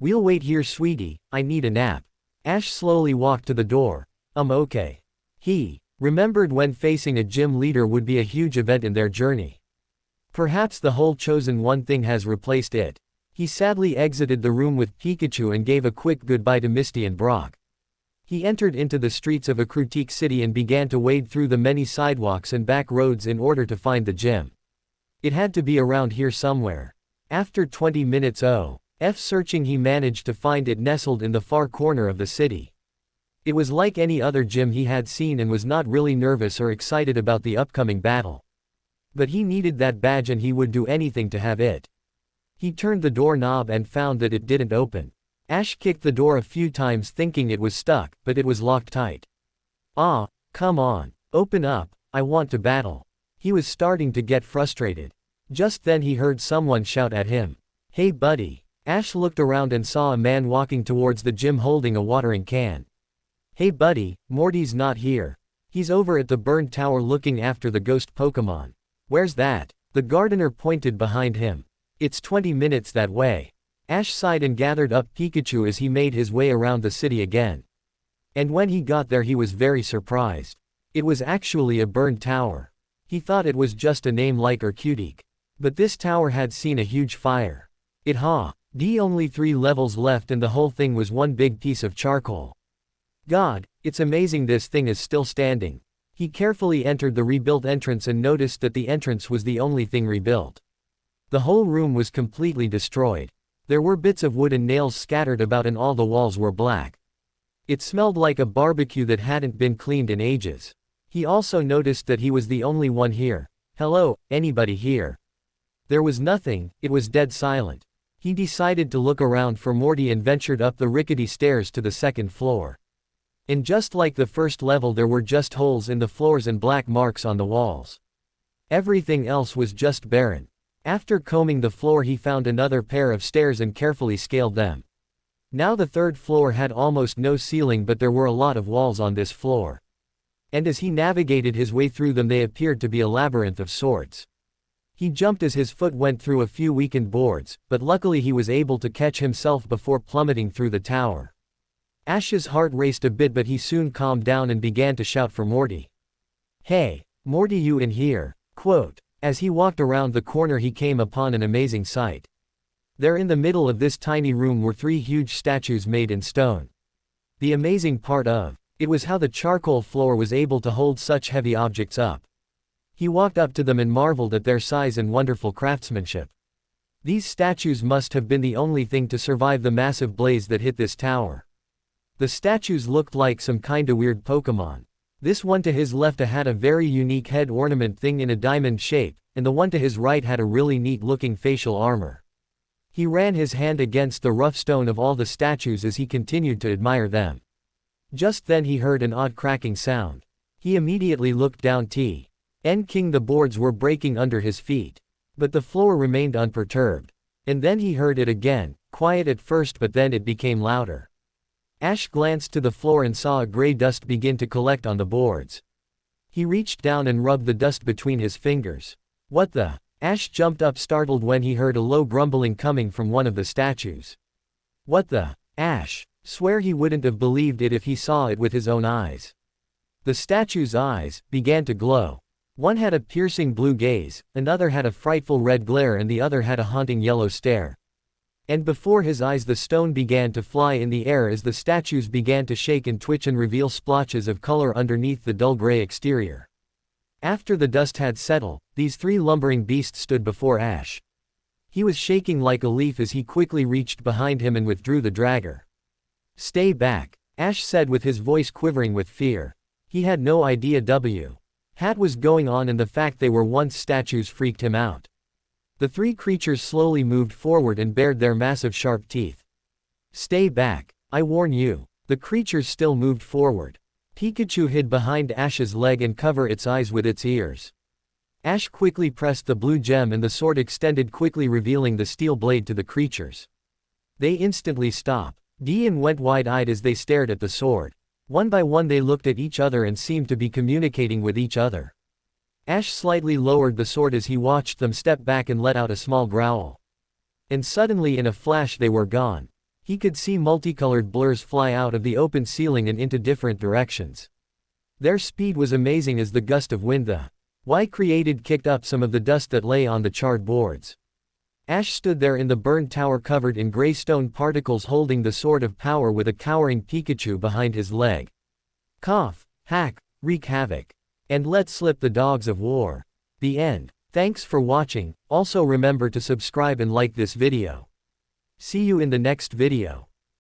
We'll wait here, sweetie, I need a nap. Ash slowly walked to the door. Okay. He remembered when facing a gym leader would be a huge event in their journey. Perhaps the whole chosen one thing has replaced it. He sadly exited the room with Pikachu and gave a quick goodbye to Misty and Brock. He entered into the streets of a Critique City and began to wade through the many sidewalks and back roads in order to find the gym. It had to be around here somewhere. After 20 minutes searching, he managed to find it nestled in the far corner of the city. It was like any other gym he had seen and was not really nervous or excited about the upcoming battle. But he needed that badge and he would do anything to have it. He turned the doorknob and found that it didn't open. Ash kicked the door a few times thinking it was stuck, but it was locked tight. Come on, open up, I want to battle. He was starting to get frustrated. Just then he heard someone shout at him. Hey buddy. Ash looked around and saw a man walking towards the gym holding a watering can. Hey buddy, Morty's not here. He's over at the burned tower looking after the ghost Pokemon. Where's that? The gardener pointed behind him. It's 20 minutes that way. Ash sighed and gathered up Pikachu as he made his way around the city again. And when he got there he was very surprised. It was actually a burned tower. He thought it was just a name like Cutique. But this tower had seen a huge fire. Only 3 levels left and the whole thing was one big piece of charcoal. God, it's amazing this thing is still standing. He carefully entered the rebuilt entrance and noticed that the entrance was the only thing rebuilt. The whole room was completely destroyed. There were bits of wood and nails scattered about and all the walls were black. It smelled like a barbecue that hadn't been cleaned in ages. He also noticed that he was the only one here. Hello, anybody here? There was nothing, it was dead silent. He decided to look around for Morty and ventured up the rickety stairs to the second floor. And just like the first level there were just holes in the floors and black marks on the walls. Everything else was just barren. After combing the floor he found another pair of stairs and carefully scaled them. Now the third floor had almost no ceiling but there were a lot of walls on this floor. And as he navigated his way through them they appeared to be a labyrinth of sorts. He jumped as his foot went through a few weakened boards, but luckily he was able to catch himself before plummeting through the tower. Ash's heart raced a bit but he soon calmed down and began to shout for Morty. Hey, Morty, you in here? As he walked around the corner he came upon an amazing sight. There in the middle of this tiny room were 3 huge statues made in stone. The amazing part of it was how the charcoal floor was able to hold such heavy objects up. He walked up to them and marveled at their size and wonderful craftsmanship. These statues must have been the only thing to survive the massive blaze that hit this tower. The statues looked like some kinda weird Pokemon. This one to his left had a very unique head ornament thing in a diamond shape, and the one to his right had a really neat looking facial armor. He ran his hand against the rough stone of all the statues as he continued to admire them. Just then he heard an odd cracking sound. He immediately looked down. The boards were breaking under his feet. But the floor remained unperturbed. And then he heard it again, quiet at first but then it became louder. Ash glanced to the floor and saw a gray dust begin to collect on the boards. He reached down and rubbed the dust between his fingers. What the? Ash jumped up startled when he heard a low grumbling coming from one of the statues. What the? Ash swear he wouldn't have believed it if he saw it with his own eyes. The statue's eyes began to glow. One had a piercing blue gaze, another had a frightful red glare and the other had a haunting yellow stare. And before his eyes the stone began to fly in the air as the statues began to shake and twitch and reveal splotches of color underneath the dull gray exterior. After the dust had settled, these 3 lumbering beasts stood before Ash. He was shaking like a leaf as he quickly reached behind him and withdrew the dragger. Stay back, Ash said with his voice quivering with fear. He had no idea what was going on and the fact they were once statues freaked him out. The 3 creatures slowly moved forward and bared their massive sharp teeth. Stay back, I warn you. The creatures still moved forward. Pikachu hid behind Ash's leg and covered its eyes with its ears. Ash quickly pressed the blue gem and the sword extended quickly revealing the steel blade to the creatures. They instantly stopped. and went wide-eyed as they stared at the sword. One by one they looked at each other and seemed to be communicating with each other. Ash slightly lowered the sword as he watched them step back and let out a small growl. And suddenly in a flash they were gone. He could see multicolored blurs fly out of the open ceiling and into different directions. Their speed was amazing as the gust of wind created kicked up some of the dust that lay on the charred boards. Ash stood there in the burned tower covered in gray stone particles holding the sword of power with a cowering Pikachu behind his leg. Cough, hack, wreak havoc. And let slip the dogs of war. The end. Thanks for watching, also remember to subscribe and like this video. See you in the next video.